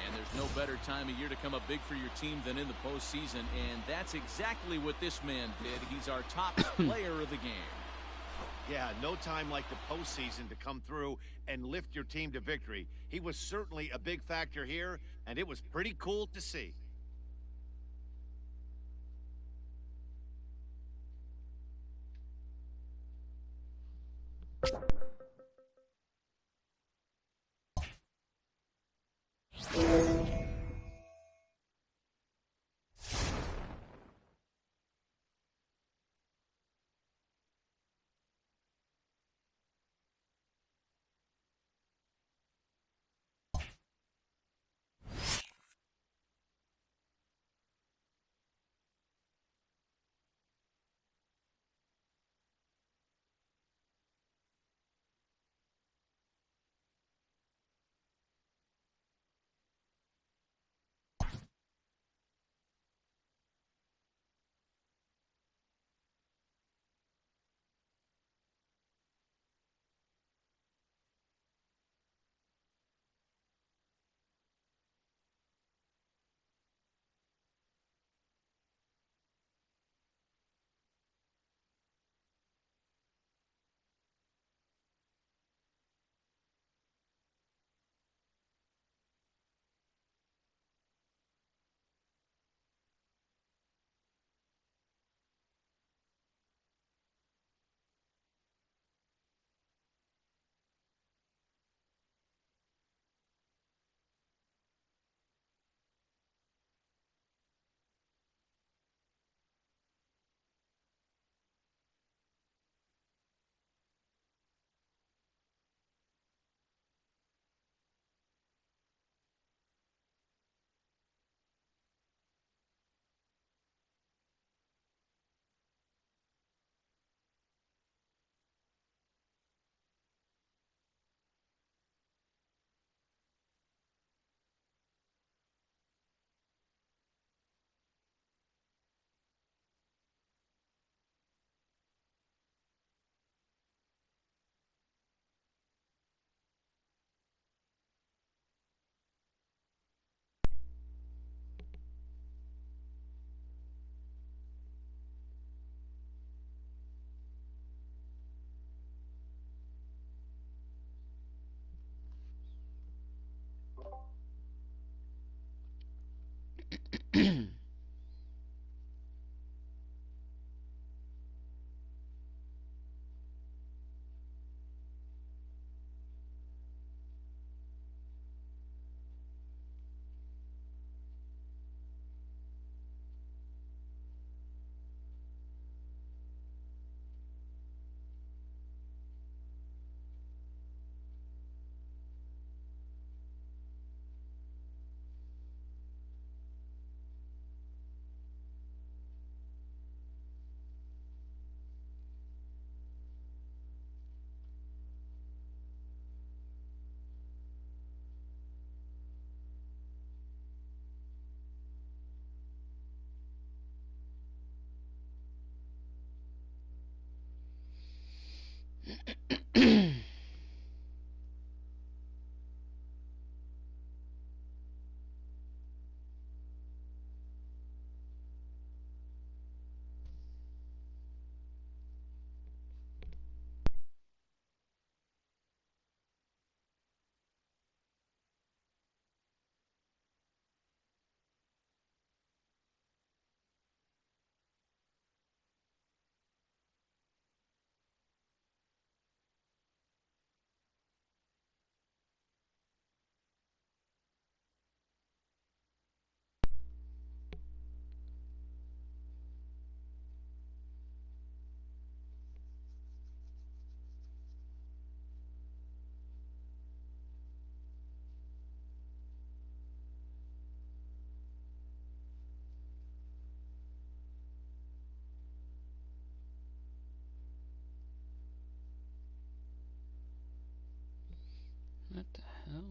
And there's no better time of year to come up big for your team than in the postseason, and that's exactly what this man did. He's our top player of the game. Yeah, no time like the postseason to come through and lift your team to victory. He was certainly a big factor here, and it was pretty cool to see. What the hell?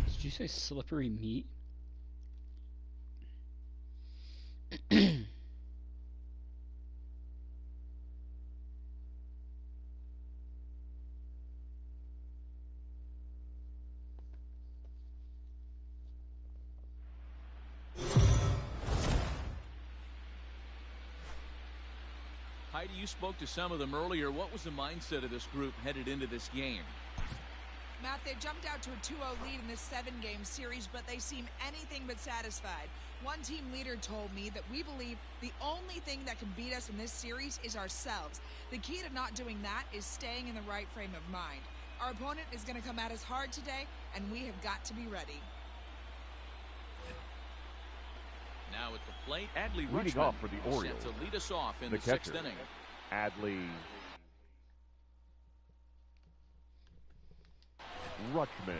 Did you say slippery meat? Heidi, you spoke to some of them earlier. What was the mindset of this group headed into this game? Matt, they jumped out to a 2-0 lead in this 7-game series, but they seem anything but satisfied. One team leader told me that we believe the only thing that can beat us in this series is ourselves. The key to not doing that is staying in the right frame of mind. Our opponent is going to come at us hard today, and we have got to be ready. Now at the plate, Adley Leading Rutschman off for the Orioles, set to lead us off in the the 6th catcher, inning. Adley Rutschman.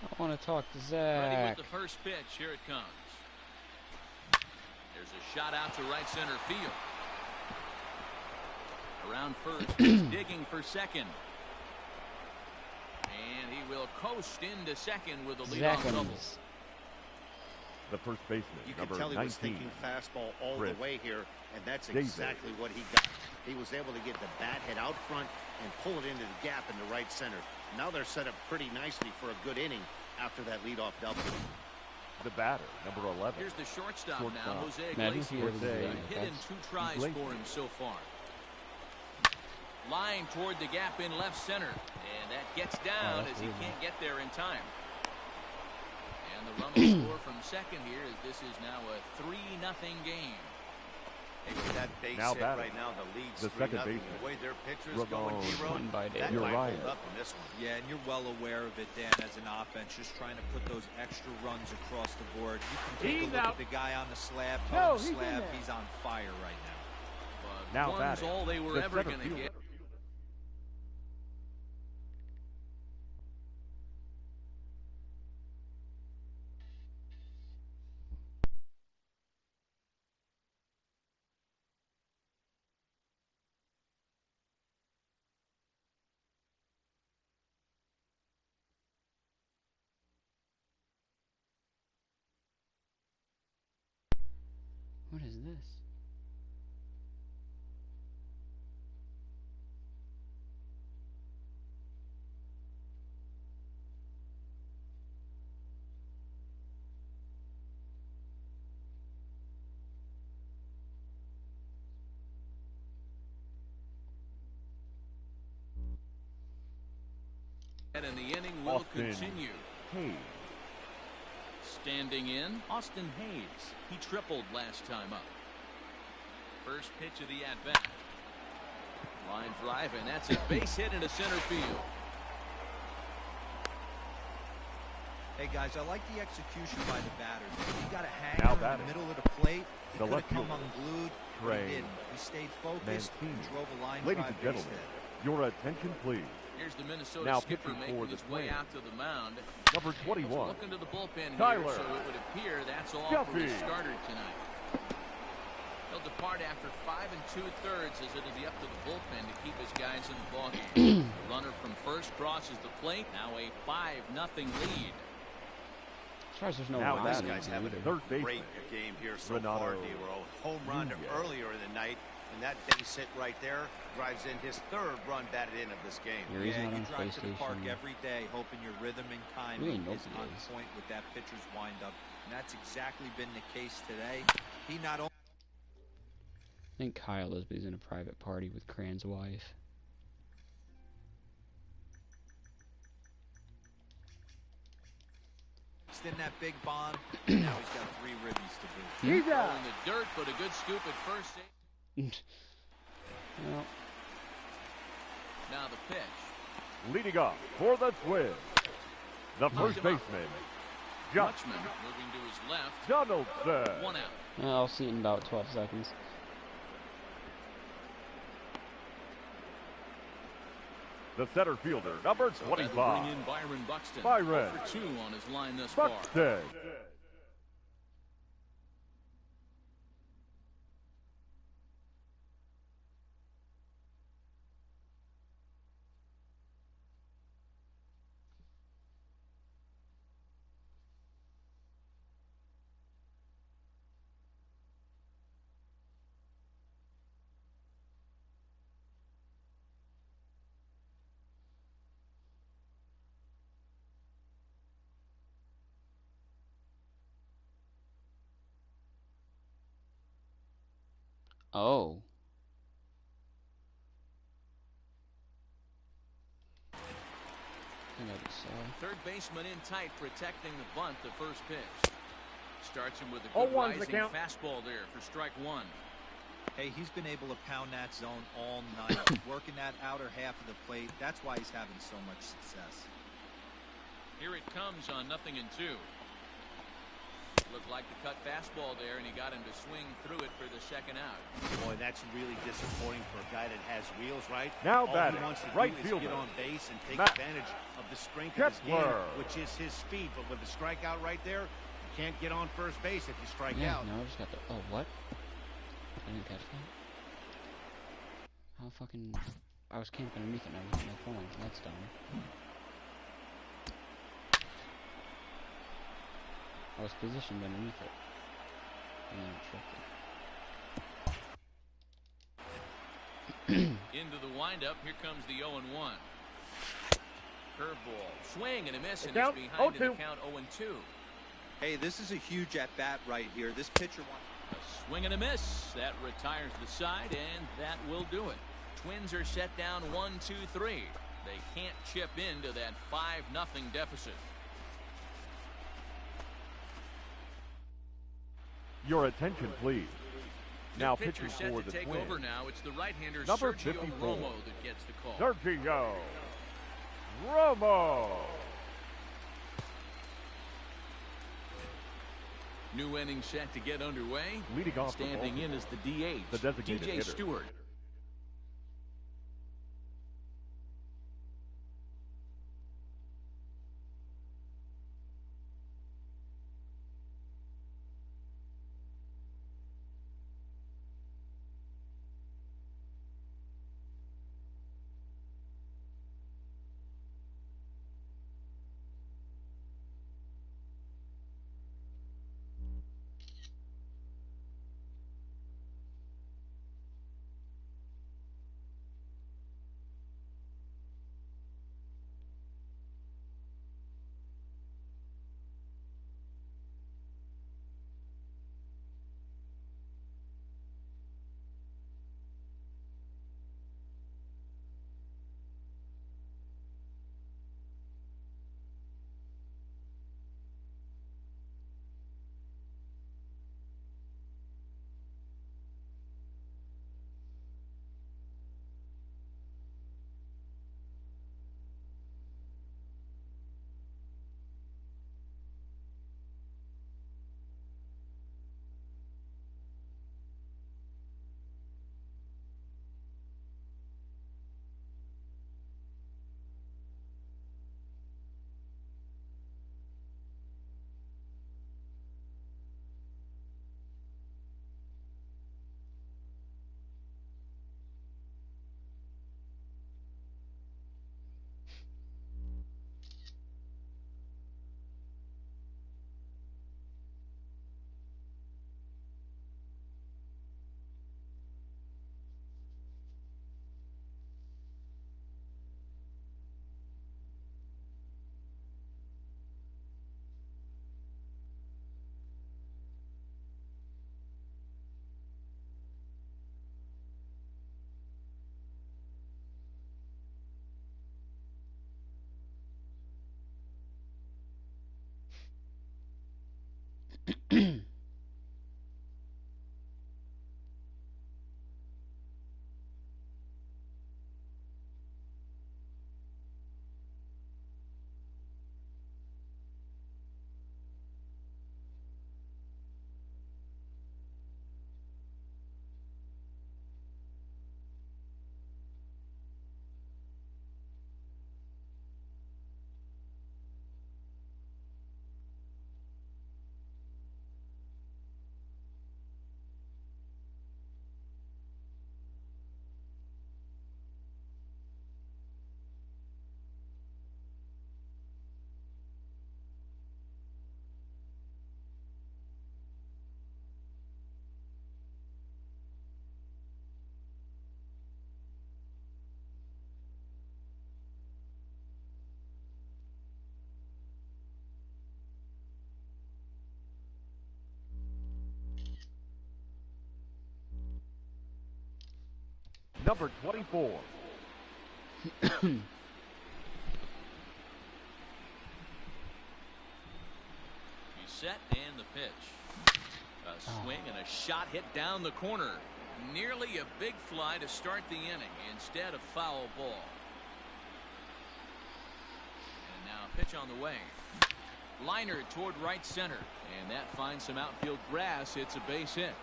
I want to talk to Ready Zach. with the first pitch. Here it comes. There's a shot out to right center field. Around first, he's digging for second. And he will coast into second with a leadoff double. The first baseman, You can number tell he 19. was thinking fastball all Chris the way here, and that's Davis. exactly what he got. He was able to get the bat head out front and pull it into the gap in the right center. Now they're set up pretty nicely for a good inning after that leadoff double. The batter, number 11. Here's the shortstop now, Shortstop. Jose Imagine if he Iglesias. were to do A that. hit in 2 tries Iglesias. for him so far. Line toward the gap in left center. And that gets down as he can't get there in time. And the run will score from second here as this is now a 3-0 game. Hey, with that base Now hit batting, right now, the lead's the 3-0. second baseman, The way their pitcher's Ramon going, Hero, One by that David. might Uriah. hold up in this one. Yeah, and you're well aware of it, Dan, as an offense, just trying to put those extra runs across the board. You can take He's a look out. at the guy on the slab, No, on the he's in slab. there. He's on fire right now. But Now one's batting, all they were the ever center going to fielder. get. What is this? And the inning will Austin continue. Hayes. Standing in, Austin Hayes. He tripled last time up. First pitch of the at-bat. Line drive, and that's a base hit into center field. Hey guys, I like the execution by the batter. He got a Now hanger in batting. the middle of the plate. He The could have left come fielder, unglued, but Trey he didn't. He stayed focused and Mancini. drove a line Ladies drive and base gentlemen, hit. your attention, please. Here's the Minnesota Now skipper pitching making for the his way Twins. out to the mound. Number He's 21, looking to the bullpen here, Tyler so it would appear that's all for the Duffy. starter tonight. He'll depart after 5 2/3 as it'll be up to the bullpen to keep his guys in the ballgame. The runner from first crosses the plate. Now a 5-0 lead. As far as there's no Now rhyme that in These guys it having either. a Third baseman, great game here so Renato far, Nero. Home run Nunez. earlier in the night, and that base hit right there drives in his third run batted in of this game. Here he's Yeah, not you on drive to the park PlayStation. every day hoping your rhythm and timing Really, nobody is on is. point with that pitcher's windup. And that's exactly been the case today. He not only I think Kyle is, but he's in a private party with Cran's wife. in that big bomb, and now he's got 3 ribbies to boot. He's Throw out. in the dirt, but a good scoop at first. Well, Now the pitch. leading off for the Twins, the first him up. baseman, Josh Dutchman moving to his left. Donaldson. 1 out. I'll see it in about 12 seconds. The center fielder, number So that'll 25, bring in Byron Buxton. Byron 0 for 2 on his line thus far. Buxton. Oh. I think I just saw. Third baseman in tight, protecting the bunt. The first pitch starts him with a good 0-1's the rising count. fastball there for strike 1. Hey, he's been able to pound that zone all night, working that outer half of the plate. That's why he's having so much success. Here it comes on 0-2. Looked like the cut fastball there, and he got him to swing through it for the second out. Boy, that's really disappointing for a guy that has wheels, right? Now All batting, he wants to right do is fielder, get on base and take Matt advantage of the strength of his game, Kepler. which is his speed. But with the strikeout right there, you can't get on first base if you strike Yeah, out. no, I just got the. Oh, what? I didn't catch that. How fucking. I was camping underneath it and I was on my phone. That's dumb. I was positioned underneath it. And then it tripped it. Into the windup. Here comes the 0-1. Curveball. Swing and a miss, and count, it's behind in the 0-2. count 0-2. Hey, this is a huge at-bat right here. This pitcher wants... A swing and a miss. That retires the side, and that will do it. Twins are set down 1-2-3. They can't chip into that 5-0 deficit. Your attention, please. Now The pitcher pitching set for to the take Twins, over now. It's the right-hander Number Sergio 54. Romo that gets the call. Sergio Romo. New inning set to get underway. Leading off for Standing in Baltimore, is the DH, the designated DJ hitter. Stewart. Number 24. He's set and the pitch. A swing and a shot hit down the corner. Nearly a big fly to start the inning instead of foul ball. And now a pitch on the way. Liner toward right center. And that finds some outfield grass. It's a base hit.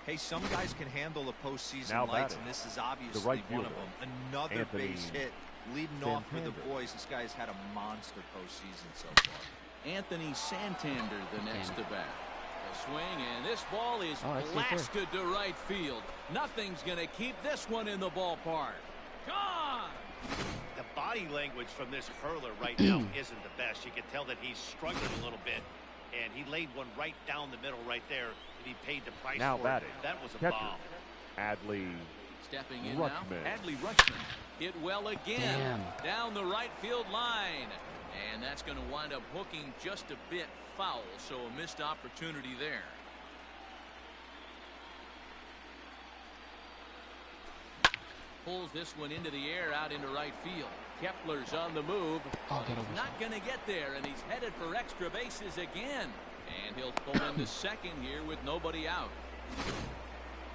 Hey, some guys can handle a postseason Now lights, batting, and this is obviously right one of fielder, them. Another Anthony base hit, leading off for the Santander. boys. This guy's had a monster postseason so far. Anthony Santander the next to bat. A swing, and this ball is that's blasted to right field. Nothing's going to keep this one in the ballpark. Gone! The body language from this hurler right now isn't the best. You can tell that he's struggling a little bit. And he laid one right down the middle right there. And he paid the price Now for batting, it. That was a catcher, bomb. Adley Stepping in Rutschman. now, Adley Rutschman. Hit well again. Damn. Down the right field line. And that's going to wind up hooking just a bit foul. So a missed opportunity there. Pulls this one into the air out into right field. Kepler's on the move. Oh, get over Not going to get there, and he's headed for extra bases again. And he'll pull into second here with nobody out.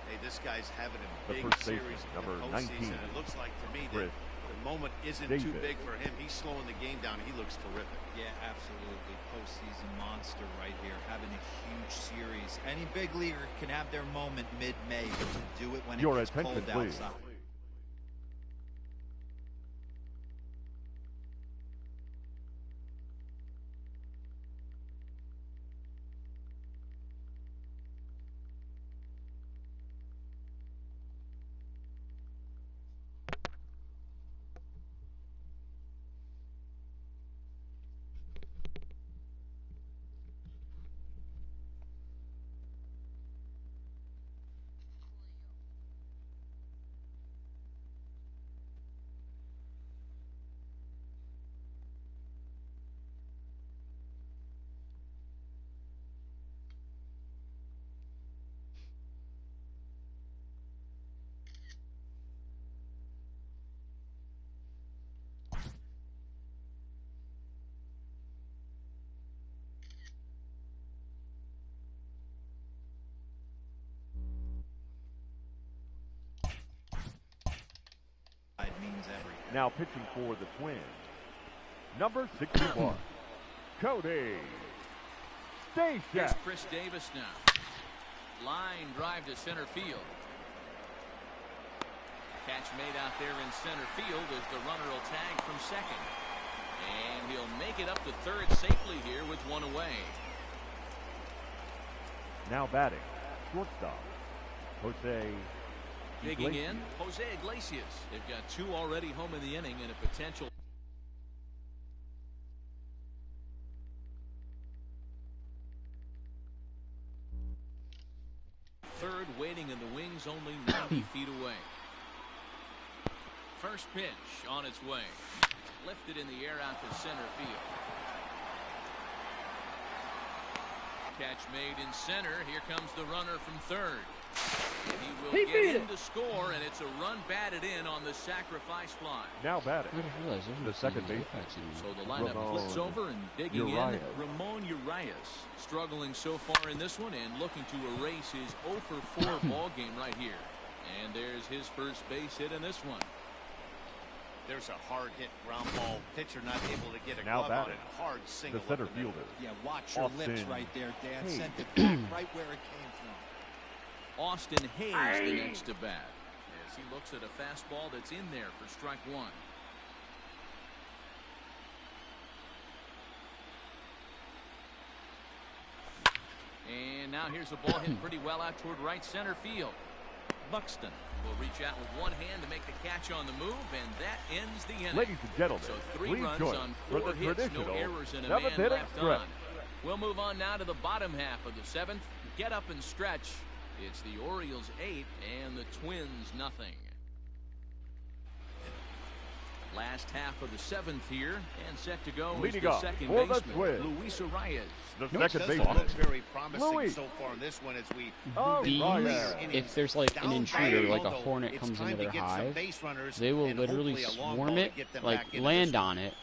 Hey, this guy's having a The big first baseman, series in number the 19, postseason. It looks like to me Chris that the moment isn't too Davis. big for him. He's slowing the game down. He looks terrific. Yeah, absolutely. Postseason monster right here, having a huge series. Any big leaguer can have their moment mid-May, but to do it when Your it gets attention, cold please. outside. It means everything. now pitching for the Twins. Number 61, Cody Here's Stashak. Chris Davis now. Line drive to center field. Catch made out there in center field as the runner will tag from second. And he'll make it up to third safely here with one away. Now batting, shortstop, Jose Digging in, Iglesias. Jose Iglesias. They've got two already home in the inning and a potential. Third waiting in the wings, only 90 feet away. First pitch on its way. Lifted in the air out to center field. Catch made in center. Here comes the runner from third. And he will He get beat in it. to score, and it's a run batted in on the sacrifice fly. Now batting, I just realized there's no the second season baseman. Apex anymore. So the lineup Ramon flips over and digging Urias. in, Ramon Urias. Struggling so far in this one and looking to erase his 0 for 4 ball game right here. And there's his first base hit in this one. There's a hard hit ground ball. Pitcher not able to get a Now glove on batting, it. Hard single. the center up the middle. fielder. Yeah, watch your lips Austin right there, Dan. Hayes. Sent it back right where it came from. Austin Hayes the next to bat as he looks at a fastball that's in there for strike one. And now here's a ball hit pretty well out toward right center field. Buxton will reach out with one hand to make the catch on the move, and that ends the inning. Ladies and gentlemen, So 3 please runs join on for 4 the hits, no traditional errors, and a man seventh inning left stretch. on. We'll move on now to the bottom half of the 7th. Get up and stretch. It's the Orioles 8 and the Twins nothing. Last half of the 7th here, and set to go is Leading the off second for the baseman, Twins. Luis Arias. The Which second doesn't baseman. look very promising Luis. so far in this one as we These, Arias. if there's like an down intruder, by, like a although hornet it's comes time into to their get some hive, base runners they will and literally hopefully a long swarm ball to it, get them like back into land this one. on it,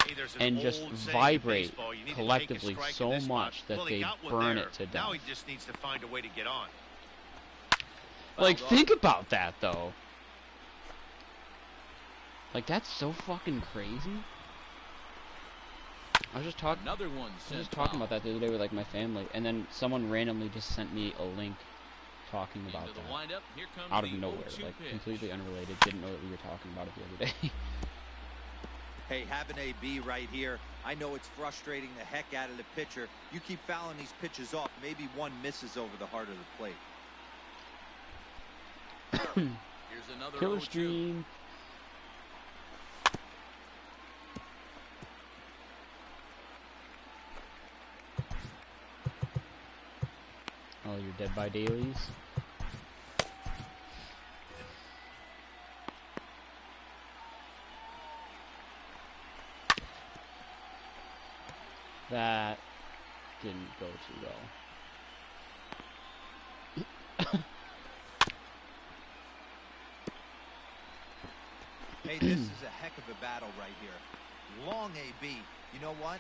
Hey, there's an and old just saying in vibrate baseball, you need to take a collectively strike in so this spot. much that Well, he they got one burn there. it to death. Now he just needs to find a way to get on. Like, Fouled think off. about that, though. Like, that's so fucking crazy. I was just talking. Another one I was sent just talking foul. about that the other day with like my family, and then someone randomly just sent me a link talking about Into the that windup. Here comes out of the nowhere, 0-2 like pitch. completely unrelated. Didn't know that we were talking about it the other day. Hey, have an AB right here. I know it's frustrating the heck out of the pitcher. You keep fouling these pitches off. Maybe one misses over the heart of the plate. Here's another Killer 0-2. stream. Oh, you're dead by dailies. That didn't go too well. Hey, this is a heck of a battle right here. Long AB. You know what?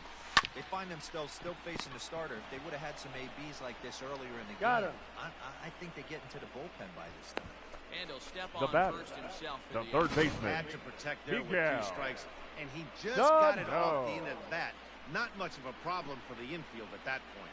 They find themselves still facing the starter. If they would have had some ABs like this earlier in the Got game, him. I think they get into the bullpen by this time. And he'll step The on batter, first himself the for the third inning. baseman. Had to protect there with Miguel. 2 strikes, and he just Done. got it off the end of the bat. Not much of a problem for the infield at that point.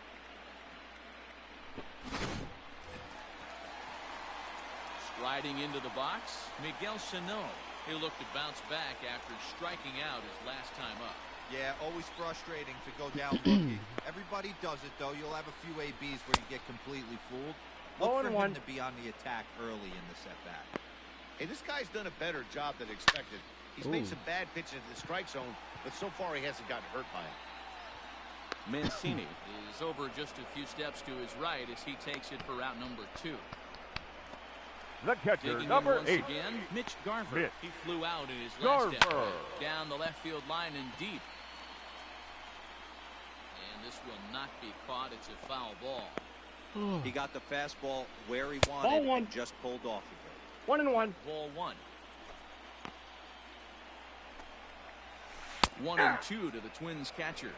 Striding into the box, Miguel Sano. He'll look to bounce back after striking out his last time up. Yeah, always frustrating to go down rookie. Everybody does it, though. You'll have a few ABs where you get completely fooled. Look for him 0-1. to be on the attack early in the set-back. Hey, this guy's done a better job than expected. He's made Ooh. some bad pitches in the strike zone, but so far he hasn't gotten hurt by it. Mancini is over just a few steps to his right as he takes it for route number 2. The catcher, Digging in number once 8. again, Mitch Garver. Mitch He flew out in his last Garver. at-bat. Down the left field line and deep. And this will not be caught. It's a foul ball. He got the fastball where he Ball wanted one. and just pulled off of it. 1-1. Ball 1. 1-2 to the Twins catcher.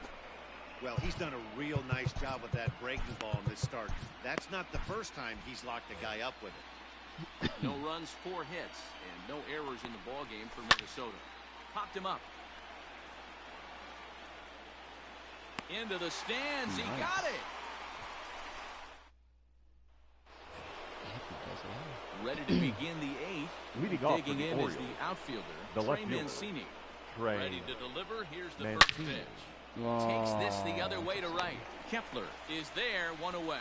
Well, he's done a real nice job with that breaking ball in this start. That's not the first time he's locked a guy up with it. No runs, 4 hits, and no errors in the ball game for Minnesota. Popped him up. Into the stands. He Nice. got it. Ready to begin the 8th. Leading off for Digging the in Orioles, is the outfielder, the left Trey fielder, Mancini. Trey Ready to deliver. Here's the first Mancini. pitch. Takes this the other way to right. Kepler is there, 1 away.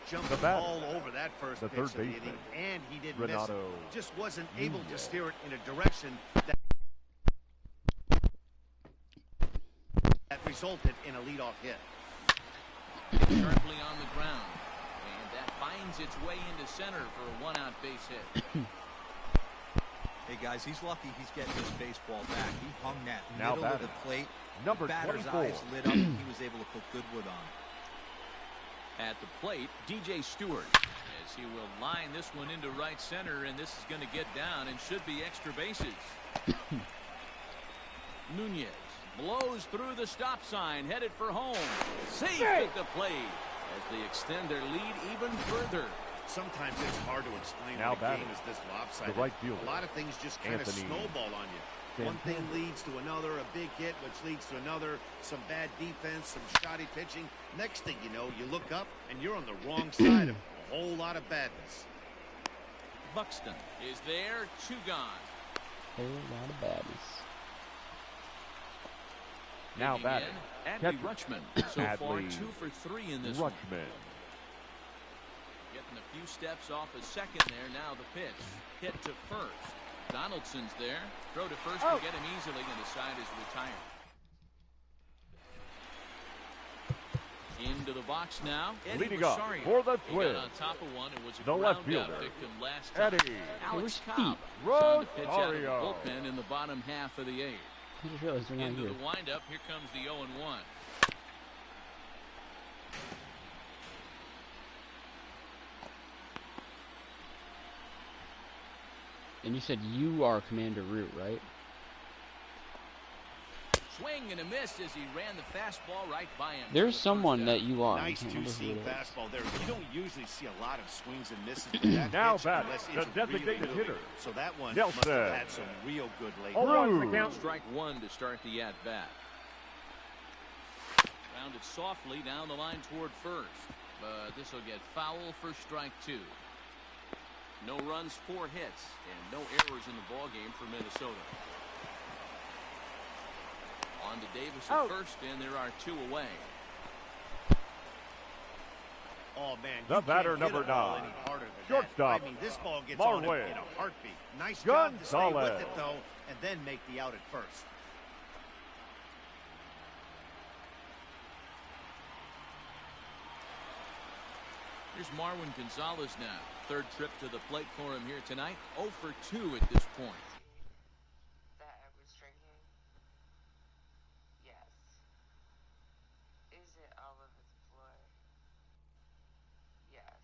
Jumped The batter, all over that first the pitch third of the baseman, inning, and he didn't Renato miss it. Just wasn't able to Nunez. steer it in a direction that resulted in a leadoff hit. Sharply on the ground. And that finds its way into center for a 1-out base hit. Hey, guys, he's lucky he's getting this baseball back. He hung that Now middle of the batting, plate. number The batter's 24. eyes lit up, and he was able to put good wood on. At the plate, DJ Stewart, as he will line this one into right center, and this is going to get down and should be extra bases. Nunez blows through the stop sign, headed for home. Safe at the plate as they extend their lead even further. Sometimes it's hard to explain Now when a batting, game is this lopsided. the right fielder, a lot of things just kind of Anthony snowball on you. One thing leads to another, a big hit, which leads to another, some bad defense, some shoddy pitching. Next thing you know, you look up and you're on the wrong side of a whole lot of badness. Buxton is there, 2 gone. Whole lot of badness. Now Digging batting, in, Adley catcher, Rutschman. So far, Adley 2 for 3 in this one. Rutschman. Getting a few steps off a second there. Now the pitch. Hit to first. Donaldson's there. Throw to first to get him easily, and the side is retired. Into the box now. Eddie Leading up Rosario. for the He Twins, got on top of one and was a the left ground out fielder, victim last time. Eddie Alex Hey, Cobb is on to pitch out of the Rosario. bullpen in the bottom half of the 8th. I just realized they're not Into here. the windup. Here comes the 0-1. And you said you are Commander Root, right? Swing and a miss as he ran the fastball right by him. There's someone that you are. I Nice can't remember who two-seam it is. fastball there. You don't usually see a lot of swings and misses with that Now pitch batting, unless the it's designated really moving. hitter, So that one Nelson. must have had some real good late. Oh, Rude. the count. Strike 1 to start the at-bat. Rounded softly down the line toward first. But this will get foul for strike 2. No runs, 4 hits, and no errors in the ballgame for Minnesota. On to Davis at first, and there are 2 away. Oh, man. The you batter, can't hit number a ball 9, any harder than shortstop, that. I mean, this ball gets on him Marwin in a heartbeat. Nice job to stay with Gonzalez. it, though, and then make the out at first. Here's Marwin Gonzalez now. 3rd trip to the plate for him here tonight. 0 for 2 at this point. That I was drinking? Yes. Is it all of its blood? Yes.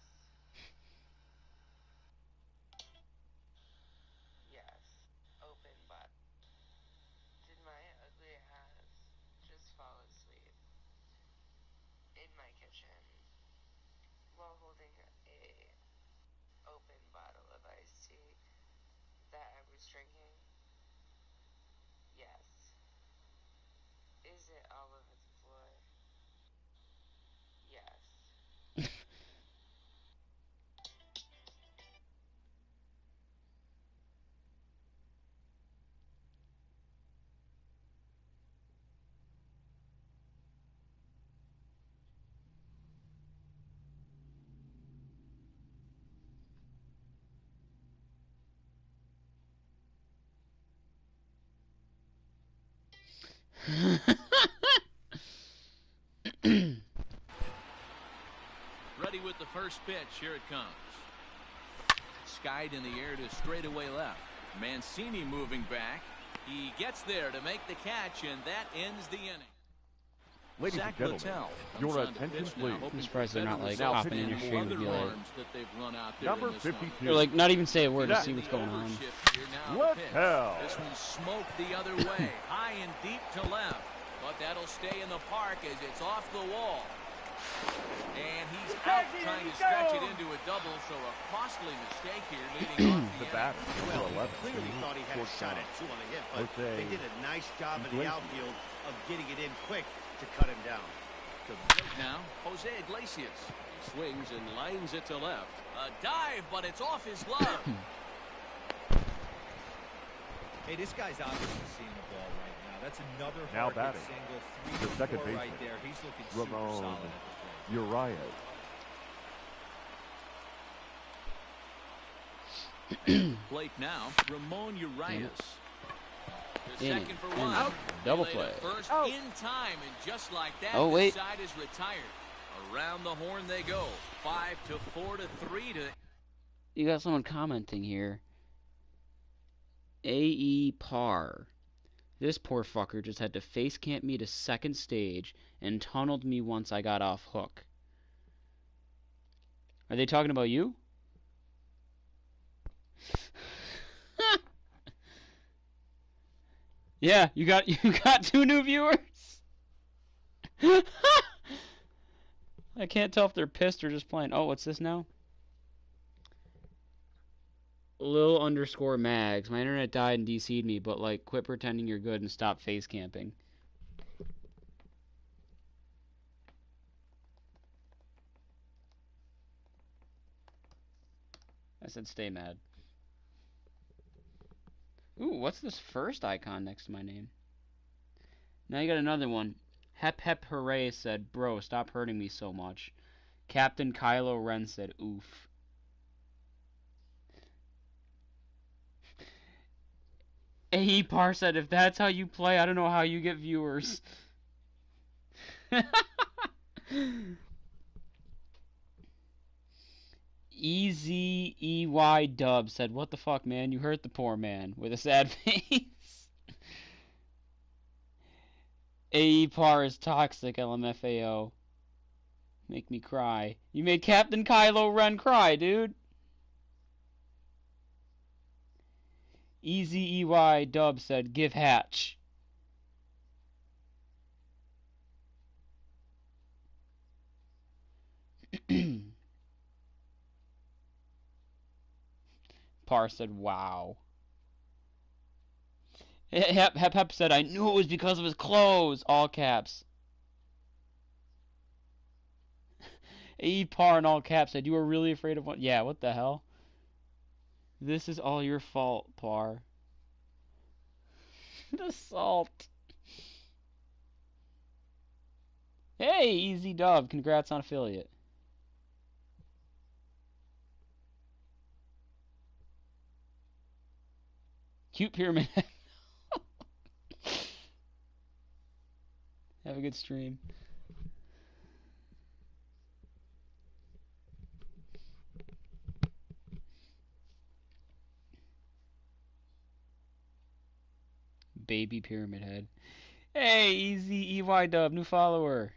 Yes. Open but did my ugly ass just fall asleep in my kitchen while holding a open bottle of iced tea that I was drinking? Yes. Is it all of its blood? Yes. Ready with the first pitch. Here it comes. Skied in the air to straightaway left. Mancini moving back. He gets there to make the catch, and that ends the inning. Ladies Zach and gentlemen, Littell your comes on to attention, pitch now, please. hoping I'm surprised for they're not, better like, results hopping in than your the stream to be other like- arms that they've run out there Number in this one. 52. They're like, not even say a word to Zach see what's going on. Overshift here now to pitch. Littell. This one smoked the other way, high and deep to left. But that'll stay in the park as it's off the wall. And he's out trying to stretch it into a double, so a costly mistake here leading off the The inning. batter, Well, number he 11, clearly thought he had a shot at 2 on the hit, but Jose they did a nice job in the Iglesias. outfield of getting it in quick to cut him down. To the plate now, Jose Iglesias. He swings and lines it to left. A dive, but it's off his glove. Hey, this guy's obviously seeing the ball right now. That's another Now hard hit batting, single. the 3 second for 4 baseman, right there. He's looking super Ramon solid at the plate. Urias. Plate now, Ramon Urias. The Inning. second for Inning. 1. Out. Double He laid it play. First in time, and just like that, Oh, the wait. side is retired. Around the horn they go. 5 to 4 to 3 to. You got someone commenting here. AE Par. This poor fucker just had to face camp me to second stage and tunneled me once I got off hook. Are they talking about you? Yeah, you got 2 new viewers. I can't tell if they're pissed or just playing. Oh, what's this now? Lil underscore mags. My internet died and DC'd me, but like, quit pretending you're good and stop face camping. I said stay mad. Ooh, what's this first icon next to my name? Now you got another one. Hep Hep Hooray said, bro, stop hurting me so much. Captain Kylo Ren said, oof. AE Par said, if that's how you play, I don't know how you get viewers. EZEY Dub said, what the fuck, man? You hurt the poor man. With a sad face. AE Par is toxic, LMFAO. Make me cry. You made Captain Kylo Ren cry, dude. EZEY Dub said, give hatch. Par said, wow. Hep said, I knew it was because of his clothes. All caps. Par in all caps said, you were really afraid of one. Yeah, what the hell? This is all your fault, Par. The salt. Hey, Easy Dub. Congrats on affiliate. Cute pyramid. Have a good stream. Baby pyramid head. Hey, Easy EY Dub, new follower.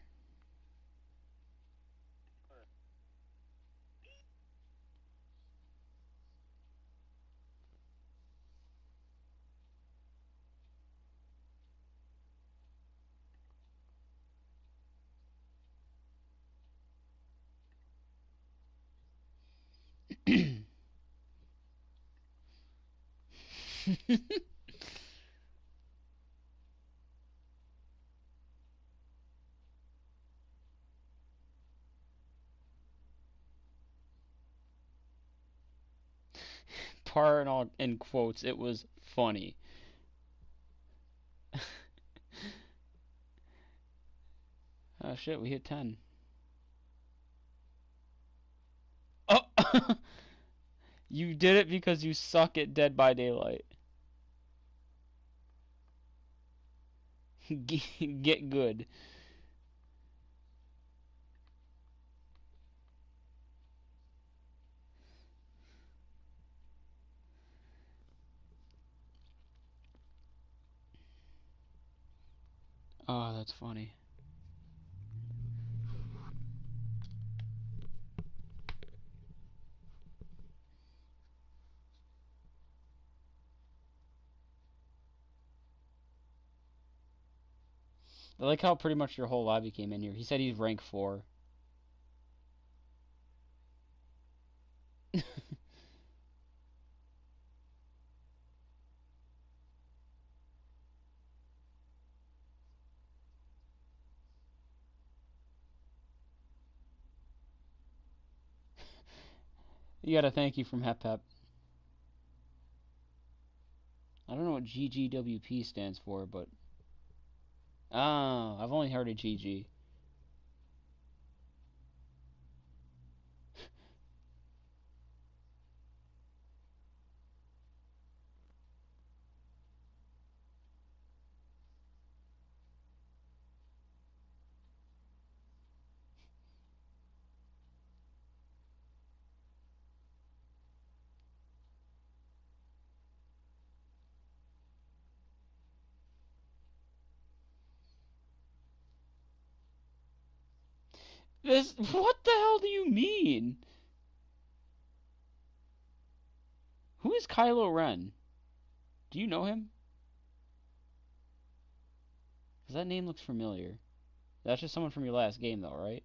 Par and all in quotes, it was funny. Oh shit, we hit 10. Oh! You did it because you suck at Dead by Daylight. Get good. Oh, that's funny. I like how pretty much your whole lobby came in here. He said he's rank 4. You got a thank you from Hep Hep. I don't know what GGWP stands for, but... Oh, I've only heard of GG. This... What the hell do you mean? is Kylo Ren? Do you know him? Because that name looks familiar. That's just someone from your last game, though, right?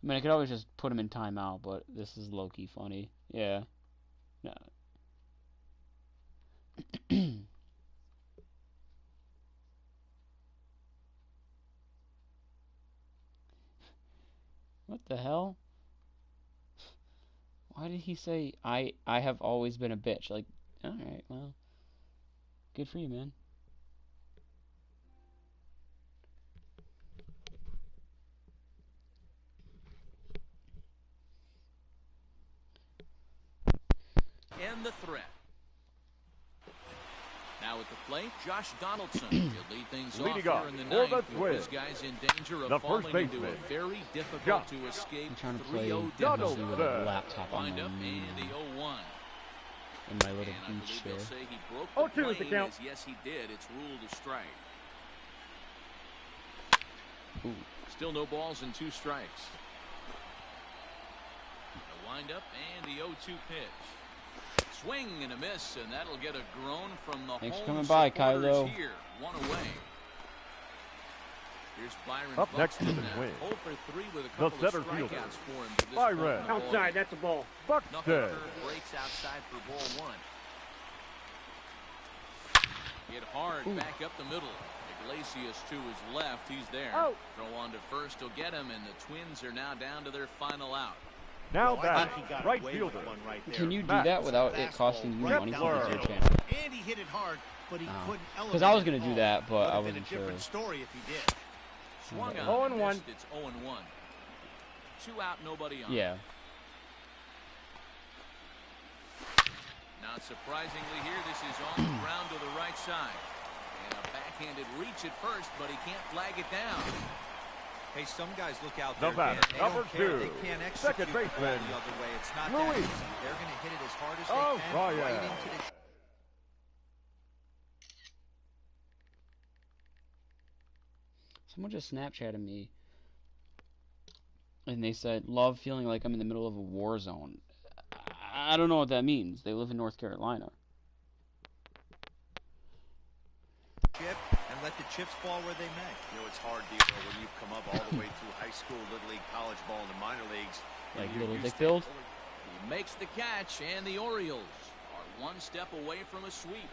I mean, I could always just put him in timeout, but this is low-key funny. Yeah. No. What the hell? Why did he say, I have always been a bitch? Like, alright, well, good for you, man. And the threat. Now at the plate, Josh Donaldson. He'll lead things off Leading here off in the for ninth the with his Twins, guys in danger of the falling first into a baseman, very difficult Josh to escape I'm trying to play 3-0 Donaldson deficit. with a laptop on Wind my up knee and the 0-1. in my little And I beach believe they'll chair. say he broke Oh, the 2 is the plane, count. as yes he did. It's ruled a strike. Ooh. Still no balls and 2 strikes. The wind up and the 0-2 pitch. Swing and a miss, and that'll get a groan from the Thanks for home coming by, supporters Kylo. here. 1 away. Here's Byron Up next to Buxton the now. Twins, 0 for 3 with a the couple center of fielder, strikeouts for him to this Byron. point in the ball Outside, game. that's a ball. Knuckle Buxton. curve breaks outside for ball 1. Hit hard back up the middle. Iglesias to his left. He's there. Oh. Throw on to first will get him, and the Twins are now down to their final out. Now Well, I back, think he got right away with fielder. one right there. Can you do Matt. that without it Fastball costing you right money down for the your middle. channel? And he hit it hard, but he couldn't elevate. Because I was it going to do home. that, but I Would've been wasn't a sure. different story if he did. Swung on. 0-1. Missed. It's 0-1. 2 out, nobody on. Yeah. Not surprisingly here, this is on the ground to the right side. And a backhanded reach at first, but he can't flag it down. Hey, some guys look out The there, batter, Dan, they don't number care. 2, They can't execute second the ball baseman, the other way. It's not Louis. that easy. They're going to hit it as hard as Oh, they can, Ryan. right into the Someone just Snapchatted me, and they said, love feeling like I'm in the middle of a war zone. I don't know what that means. They live in North Carolina. chip and let the chips fall where they may. You know, it's hard, Debo, when you've come up all the way through high school, little league, college ball, and the minor leagues. Like You're little used dick to- build. He makes the catch, and the Orioles are 1 step away from a sweep.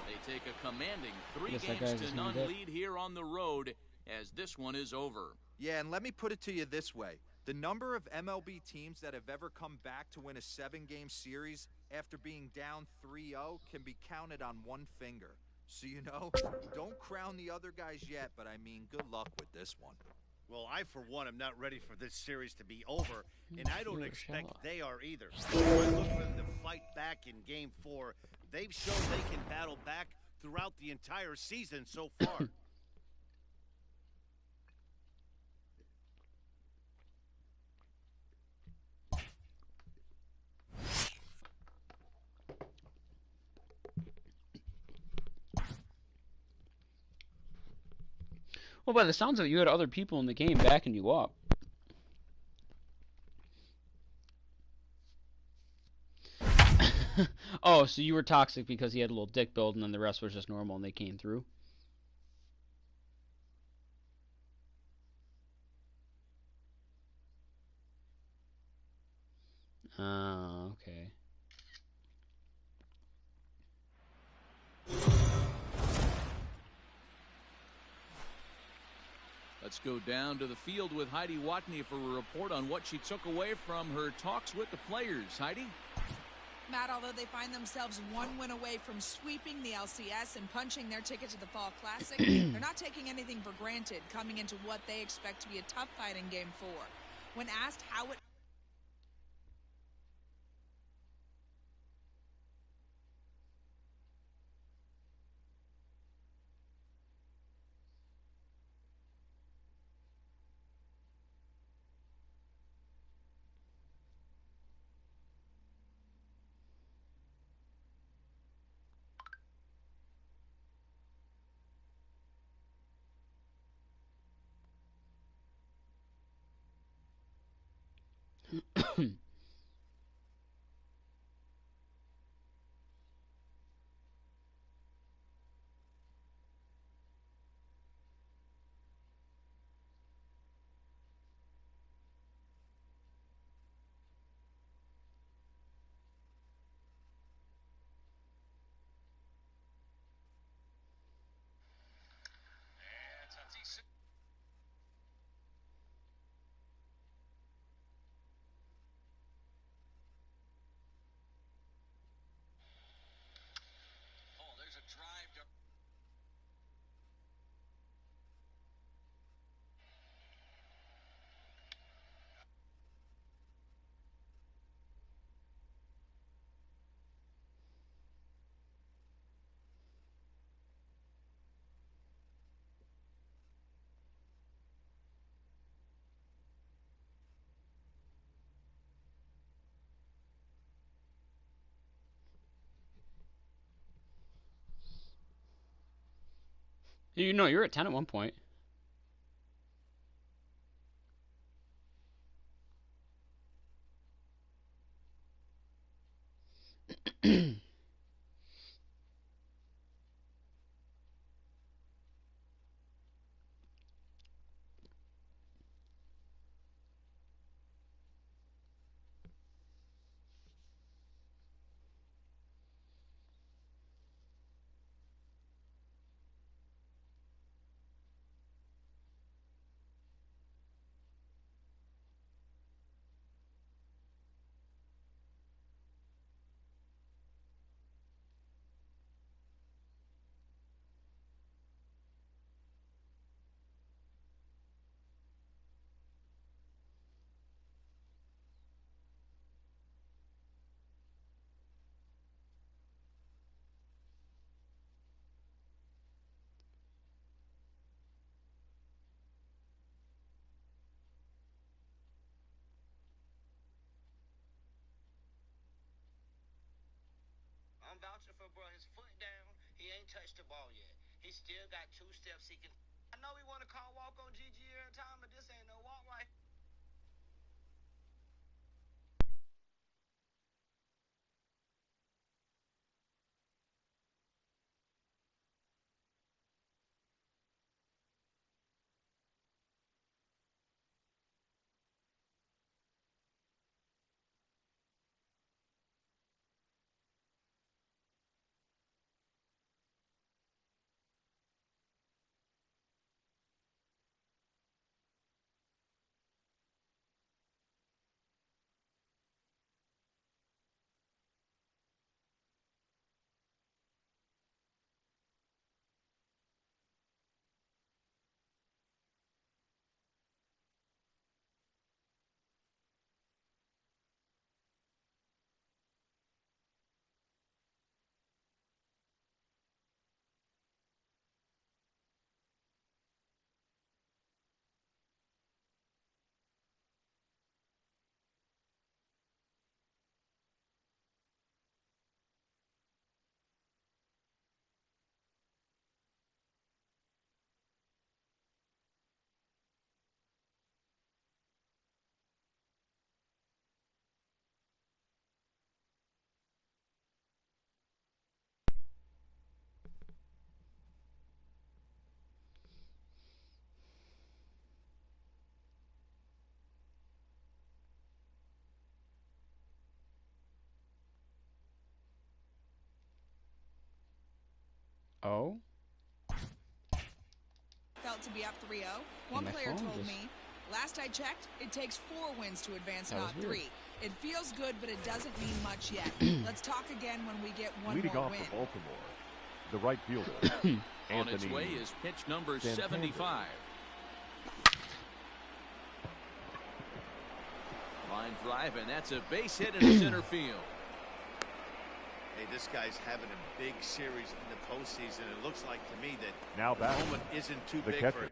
They take a commanding 3 Guess that games guy's to just none gonna lead here on the road as this one is over. Yeah, and let me put it to you this way. The number of MLB teams that have ever come back to win a 7-game series after being down 3-0 can be counted on one finger. So, you know, don't crown the other guys yet, but I mean, good luck with this one. Well, I, for one, am not ready for this series to be over, and I don't Sure, expect shall I? they are either. I look for them to fight back in Game 4. They've shown they can battle back throughout the entire season so far. Well, by the sounds of it, you had other people in the game backing you up. Oh, so you were toxic because he had a little dick build and then the rest was just normal and they came through? Oh, okay. Let's go down to the field with Heidi Watney for a report on what she took away from her talks with the players. Heidi? Matt, although they find themselves 1 win away from sweeping the LCS and punching their ticket to the Fall Classic, they're not taking anything for granted coming into what they expect to be a tough fight in Game 4. When asked how it You know, you're at 10 at one point. I'm vouching for bro. His foot down. He ain't touched the ball yet. He still got 2 steps he can. I know we want to call walk on GG every time, but this ain't no walk right. Oh? Felt to be up 3-0. One My player phone told just- me, last I checked, it takes 4 wins to advance, That was not weird. 3. It feels good, but it doesn't mean much yet. Let's talk again when we get one Leading more off win. for Baltimore, the right fielder, On its Anthony way is pitch number Santander. 75. Line drive, and that's a base hit in center field. Hey, this guy's having a big series in the postseason. It looks like to me that Now the back, moment isn't too the big catcher. for him.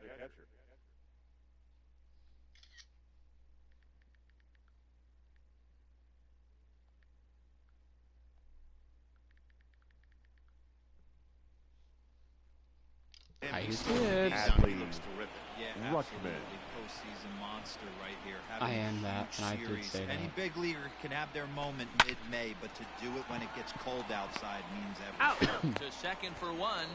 I He's did. He looks terrific. Yeah, Ruckman. absolutely. Postseason monster right here. I Having a am that, huge and I did series. say Any that. big leaguer can have their moment mid-May, but to do it when it gets cold outside means everything. To second for one,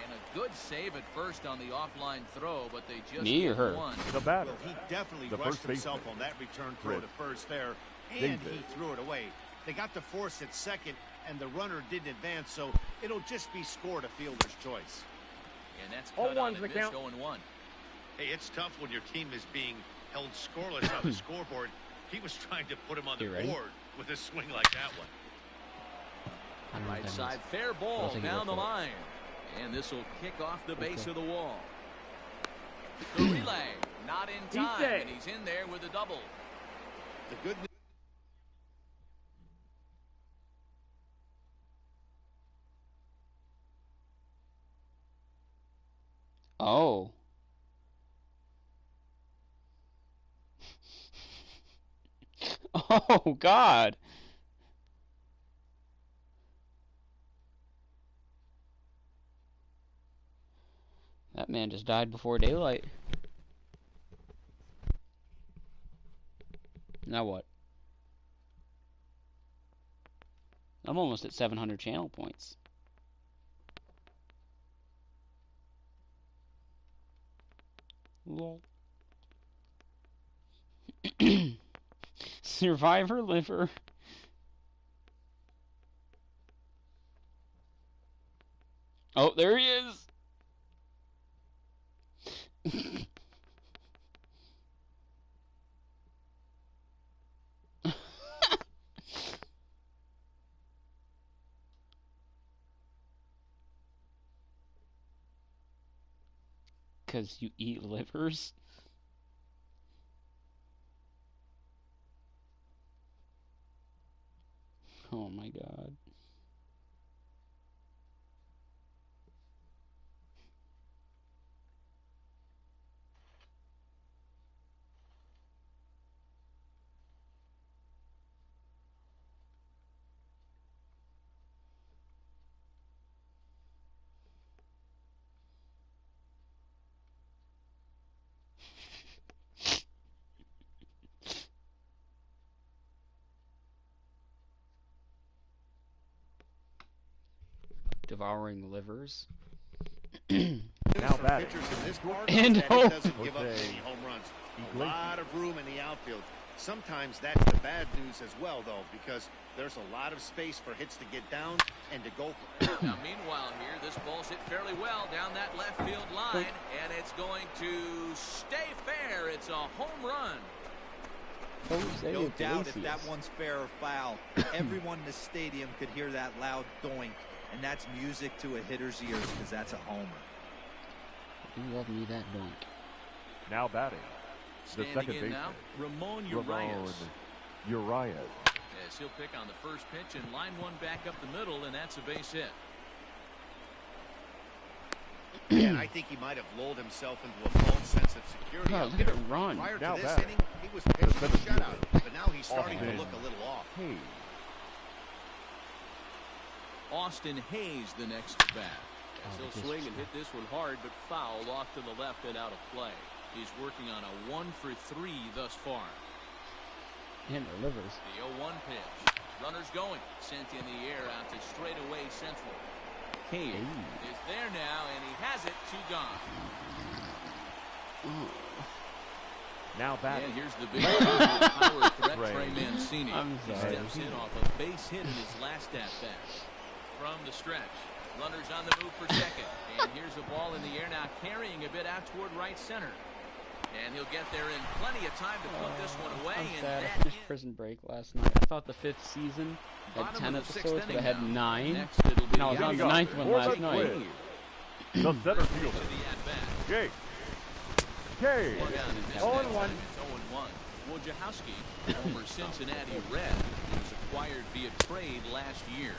and a good save at first on the offline throw, but they just Me or get her? one. The batter. Well, he definitely The rushed first himself baseman. on that return throw Chris to first there, and Davis. he threw it away. They got the force at second, and the runner didn't advance, so it'll just be scored a fielder's choice. And that's Oh, cut on one's and the missed count. 0-1. Hey, it's tough when your team is being held scoreless on the scoreboard. He was trying to put him on the You ready? board with a swing like that one. I don't know what Right that side, means. fair ball take a down look the for it. line. And this will kick off the base Okay. of the wall. The relay, not in He's time, safe. and he's in there with a double. The good news. Oh. Oh, God. That man just died before daylight. Now what? I'm almost at 700 channel points. Lol. Survivor liver. Oh, there he is. Because you eat livers? Oh my God. Devouring livers. Now For batting. pitchers in this park And is that home. it doesn't give up Jose any home runs. A Iglesias. lot of room in the outfield. Sometimes that's the bad news as well, though, because there's a lot of space for hits to get down and to go for it. Now, meanwhile here, this ball's hit fairly well down that left field line, and it's going to stay fair. It's a home run. No doubt if that one's fair or foul, everyone in the stadium could hear that loud doink, and that's music to a hitter's ears because that's a homer. You love me that doink. Now batting. The Standing second in baseman. now, Ramon Ramon Urias. Urias. As he'll pick on the first pitch and line one back up the middle, and that's a base hit. And I think he might have lulled himself into a false sense of security. God, out look at there. it run. Prior Now to this batting. inning, he was pitching a center shutout, fielder. but now he's starting to Austin look a little off. Hayes. Austin Hayes, the next bat. As he'll swing and hit this one hard, but foul off to the left and out of play. He's working on a 1-for-3 thus far. And their livers. The 0-1 pitch. Runners going. Sent in the air out to straightaway central. Hayes is there now, and he has it. 2 gone. Now batting. And here's the big power threat, Trey. Trey Mancini. I'm He sorry. steps in off a base hit in his last at-bat. From the stretch, runners on the move for second. And here's a ball in the air now, carrying a bit out toward right center. And he'll get there in plenty of time to put this one away. I'm And sad. I that finished is Prison Break last night. I thought the 5th season had bottom 10 of the 6th episodes, but inning I had now. 9. Next, it'll be And I was on the Here we 9th go. one For last the night. win. The center to fielder. the at-bat. Jake. Hayes. One down in this 0-1. next time, it's 0-1. Wojciechowski, former Cincinnati Red, who was acquired via trade last year.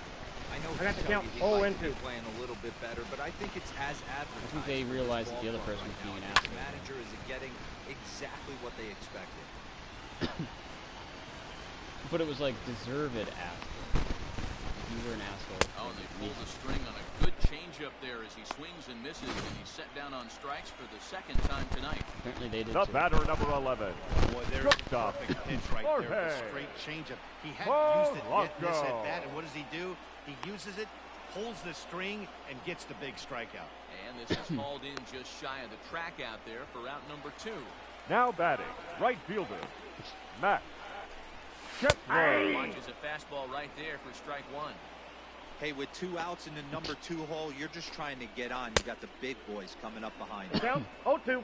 I know I got to Kentucky, count he'd 0 like and to be 2. playing a little bit better, but I think it's as advertised. I think they realized that the other person was being an The asshole. manager is getting exactly what they expected. But it was like deserved after. You were an asshole. Oh, and they pull the string on a good changeup there as he swings and misses, and he's set down on strikes for the second time tonight. Apparently they did The too. batter, number 11. Boy, there's Good a stuff. perfect pitch right there with Jorge. a straight changeup. He hadn't used it yet in this Polanco. at bat, and what does he do? He uses it, pulls the string, and gets the big strikeout. And this is hauled in just shy of the track out there for out number 2. Now batting, right fielder, Matt Shepard. Launches a fastball right there for strike 1. Hey, with 2 outs in the number 2 hole, you're just trying to get on. You got the big boys coming up behind you. Count 0-2.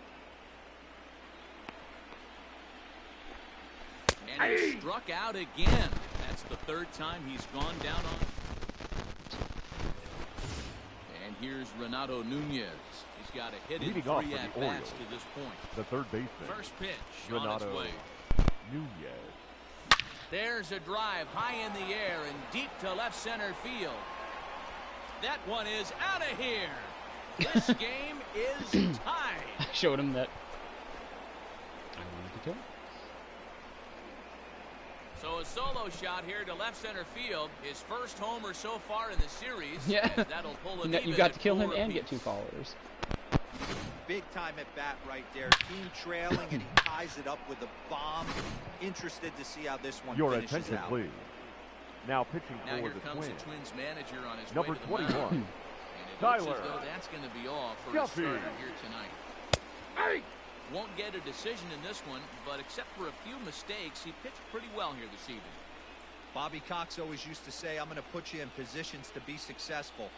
And he struck out again. That's the 3rd time he's gone down on. And here's Renato Nunez. He's got a hit in Leading off 3 for the at-bats Orioles. to this point. The third baseman, First pitch on Renato its way. Nunez. There's a drive high in the air and deep to left center field. That one is out of here. This game is tied. I showed him that I wanted to kill him. So a solo shot here to left center field. His first homer so far in the series. Yeah. And that'll pull him You even got at to kill him 4 and get apiece. 2 followers. Big time at bat right there. Team trailing, and he ties it up with a bomb. Interested to see how this one Your finishes attention, out. please. Now pitching Now for here the comes Twins, the Twins manager on his number way to the mound. 21, And it looks Tyler as though that's going to be all for Duffy. a starter here tonight. Won't get a decision in this one, but except for a few mistakes, he pitched pretty well here this evening. Bobby Cox always used to say, I'm going to put you in positions to be successful.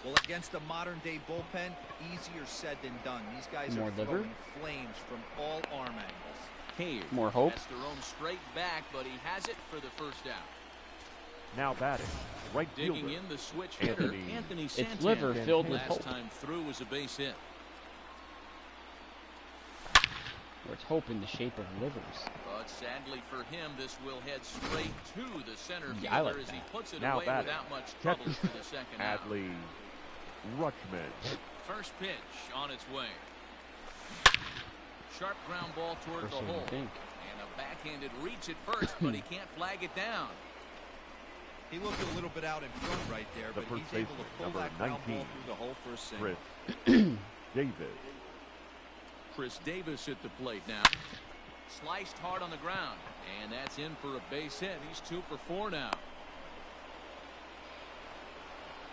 Well, against a modern-day bullpen, easier said than done. These guys More are liver? throwing flames from all arm angles. Cave More hope? has to roam straight back, but he has it for the first out. now batting, right Digging fielder, in the switch hitter, Anthony. Anthony It's Santan. liver filled with Last hope. time through was a base hit. Or it's hope in the shape of livers. But sadly for him, this will head straight to the center fielder Yeah, I like as he that. puts it Now away batting, without much trouble catcher, for the second out. Adley Rutschman. First pitch on its way. Sharp ground ball toward First the thing you hole. think. And a backhanded reach at first, but he can't flag it down. He looked a little bit out in front right there, The but first he's able to baseman, pull number that ground 19, ball through the hole for a single. Chris Davis. Chris Davis at the plate now. Sliced hard on the ground, and that's in for a base hit. He's 2 for 4 now.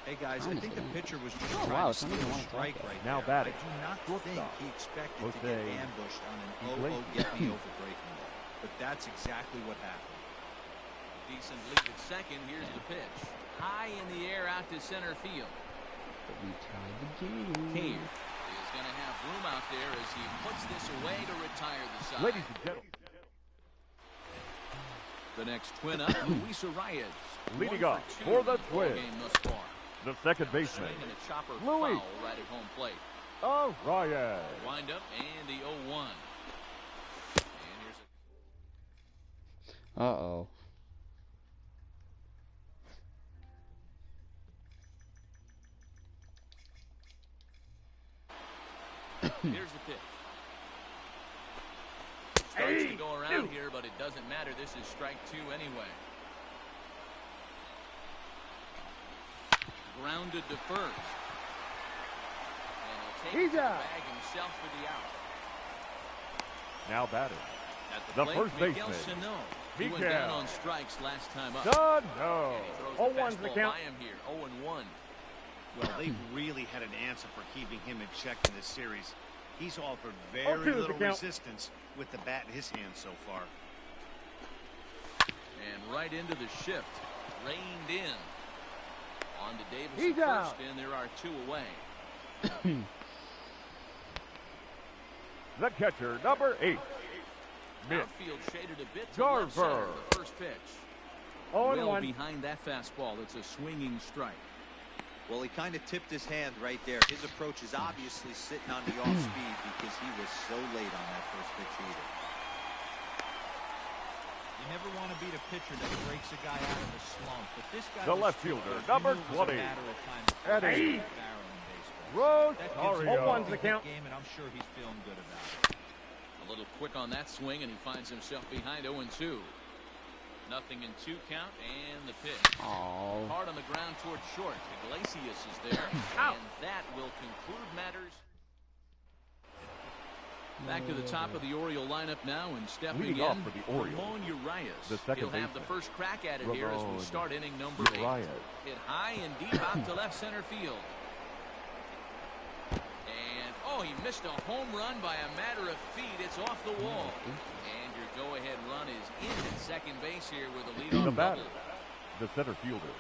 Hey guys, I think the pitcher was just Oh, trying wow, to it's not steal even a one strike o'clock. right Now there. batting, I do not think shortstop, he expected to Jose get ambushed on an Iglesias. get me over breaking ball. But that's exactly what happened. Decent lead at second. Here's the pitch. High in the air out to center field. But we tied the game. Cave is going to have room out there as he puts this away to retire the side. Ladies and gentlemen, The next twin up, Luis Arias. Leading 1 off for 2 for in the ball Twins. game thus far. the second baseman, Swinging a chopper Luis foul right at home plate. Arias. Wind up and the 0-1. And here's a Uh-oh. Here's the pitch. Starts to go around here, but it doesn't matter. This is strike 2 anyway. Grounded to first. And he'll take it to the bag himself for the out. Now batting, At the the plate, first Miguel baseman, Sano. He went Miguel down on strikes last time up. Sano. And he throws the 0-1's the fastball count. by him here. 0-1. Well, they've really had an answer for keeping him in check in this series. He's offered 0-2 very is the little count. resistance with the bat in his hand so far. And right into the shift. Reined in. On to Davis He's at out. first, and there are 2 away. The catcher, number 8, Mitch Outfield shaded a bit to left center. Garver. The first pitch. 0-1. Well behind that fastball. It's a swinging strike. Well, he kind of tipped his hand right there. His approach is obviously sitting on the off speed because he was so late on that first pitch either. You never want to beat a pitcher that breaks a guy out of a slump, but this guy The was left still fielder, good. number We knew it was a 20, matter of time before Eddie he was barreling baseball. That gives him a Rosario. 0-1's the good count. game, and I'm sure he's feeling good about it. A little quick on that swing, and he finds himself behind 0-2. 0-2 count, and the pitch. Oh. Hard on the ground toward short. Iglesias is there, and that will conclude matters. Back to the top of the Oriole lineup now, and stepping Leading in, off for the Orioles, Ramon Urias. the second He'll have the baseman. first crack at it here as we start inning number 8. Urias. Hit high and deep out to left center field. And, oh, he missed a home run by a matter of feet. It's off the wall. And your go-ahead run is in at second base here with a leadoff The batter, double. the center fielder,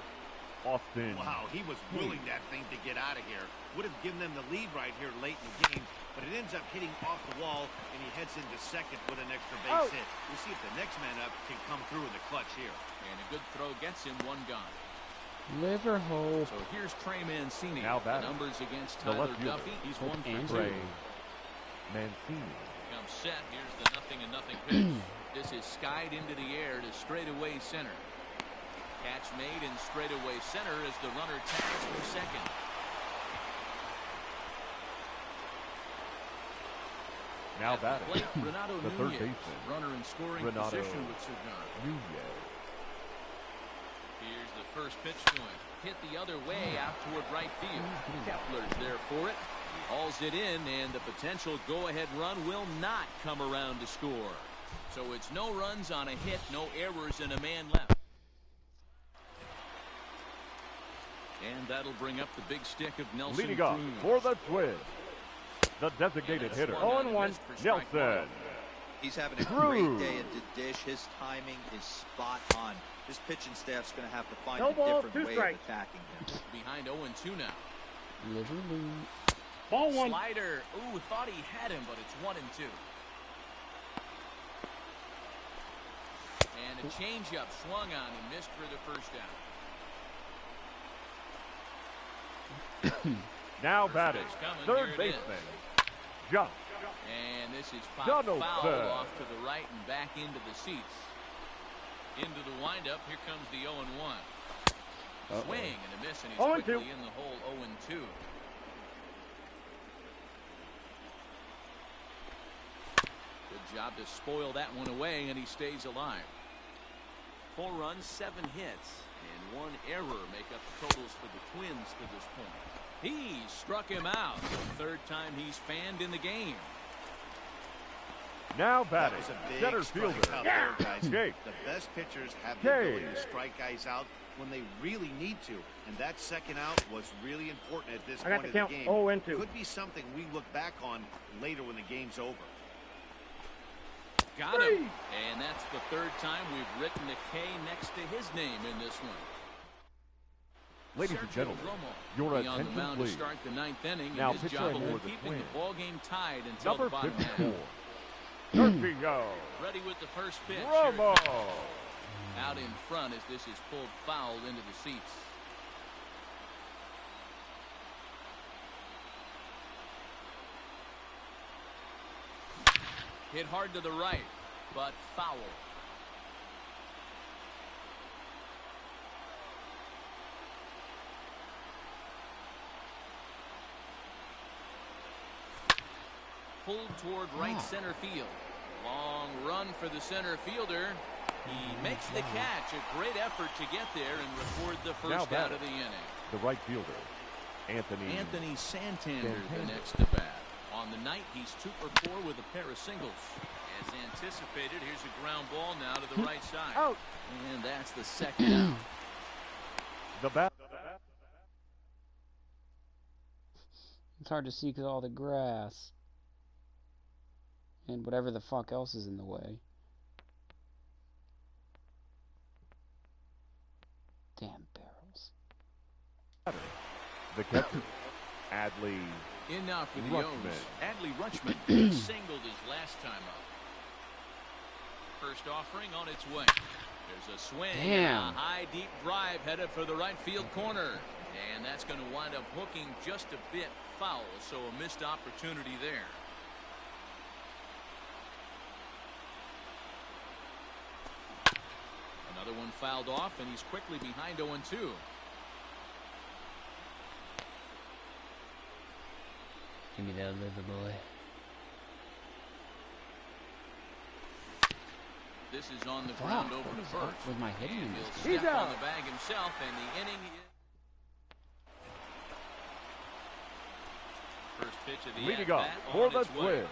Austin. Wow, he was willing that thing to get out of here. Would have given them the lead right here late in the game, but it ends up hitting off the wall, and he heads into second with an extra base hit. We'll see if the next man up can come through in the clutch here. And a good throw gets him one gone. Liver hole. So here's Trey Mancini. Now The batting. numbers against The Tyler left fielder. Duffy. He's Hope 1 for and 2. Trey Mancini. Comes set. Here's the 0-0 pitch. This is skied into the air to straightaway center. Catch made in straightaway center as the runner tags for second. Now At the batting, plate, Renato the third Nunez. baseman, Runner in scoring Renato position with Cigar. Nunez. Here's the first pitch to him. Hit the other way out toward right field. Kepler's there for it. He hauls it in, and the potential go-ahead run will not come around to score. So it's no runs on a hit, no errors, and a man left. And that'll bring up the big stick of Nelson Leading up Cruz. for the Twins, the designated hitter, 0-1. Nelson. He's having a Cruz. great day at the dish. His timing is spot on. This pitching staff's going to have to find No a ball, different 2 way strikes. of attacking him. Behind 0-2 now. Liver hole. Ball 1. Slider. Ooh, thought he had him, but it's 1-2. And a changeup swung on and missed for the first down. Now First batting, pitch coming, third here it is. baseman, Josh. And this is popped Donaldson. foul off to the right and back into the seats. Into the windup. Here comes the 0-1. Swing and a miss, and he's 0-2. quickly in the hole. 0-2. Good job to spoil that one away, and he stays alive. 4 runs, 7 hits, and 1 error make up the totals for the Twins to this point. He struck him out. The 3rd time he's fanned in the game. Now That batting, was a big center strike fielder, out there, guys. Jake. The best pitchers have the Jake. ability to strike guys out when they really need to, and that second out was really important at this I got point the of the count. game. 0-2. Could be something we look back on later when the game's over. Got him. And that's the 3rd time we've written a K next to his name in this one. Ladies and Sergio gentlemen, Romo your will be on the attention mound to please. start the 9th inning, Now and his pitcher job will for be the keeping Twins. the ball game tied until Number the bottom 54, half. Sergio Ready with the first pitch. Romo. Here it comes. Out in front as this is pulled foul into the seats. Hit hard to the right, but foul. Pulled toward right center field. Long run for the center fielder. He makes the catch. A great effort to get there and record the Now first out of batting. the inning. The right fielder, Anthony Santander, the next to bat. On the night, he's 2 for 4 with a pair of singles. As anticipated, here's a ground ball now to the right side. Out. And that's the second out. The bat. It's hard to see because all the grass. And whatever the fuck else is in the way. Damn barrels. The catcher, Adley. In now for the Rutschman. O's. Adley Rutschman singled his last time up. First offering on its way. There's a swing. Damn. And a high, deep drive headed for the right field corner. And that's going to wind up hooking just a bit foul, so a missed opportunity there. Another one fouled off, and he's quickly behind 0-2. Give me that liver boy. This is on the ground over to first. With my hitting in And this he'll game. step on the bag himself, and the inning is... First pitch of the Leading up at-bat for on the its way.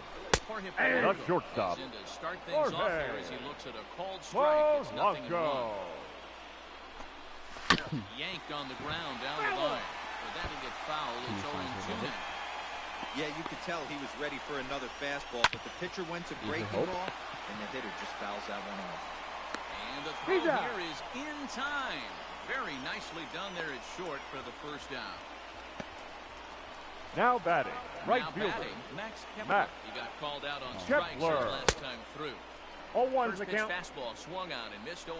Twins. And the shortstop. in to start things off here as he looks at a called strike. It's nothing in Blanco. one. Yanked on the ground down the line. But that'll get fouled. It's 0-2 now. Yeah, you could tell he was ready for another fastball, but the pitcher went to breaking ball, and the hitter just fouls that one off. And the throw here is in time. Very nicely done there at short for the first down. Now batting, right now fielder. batting, Max Kepler. He got called out on strikes his Kepler. last time through. 0-1's First the pitch count. fastball swung on and missed 0-1.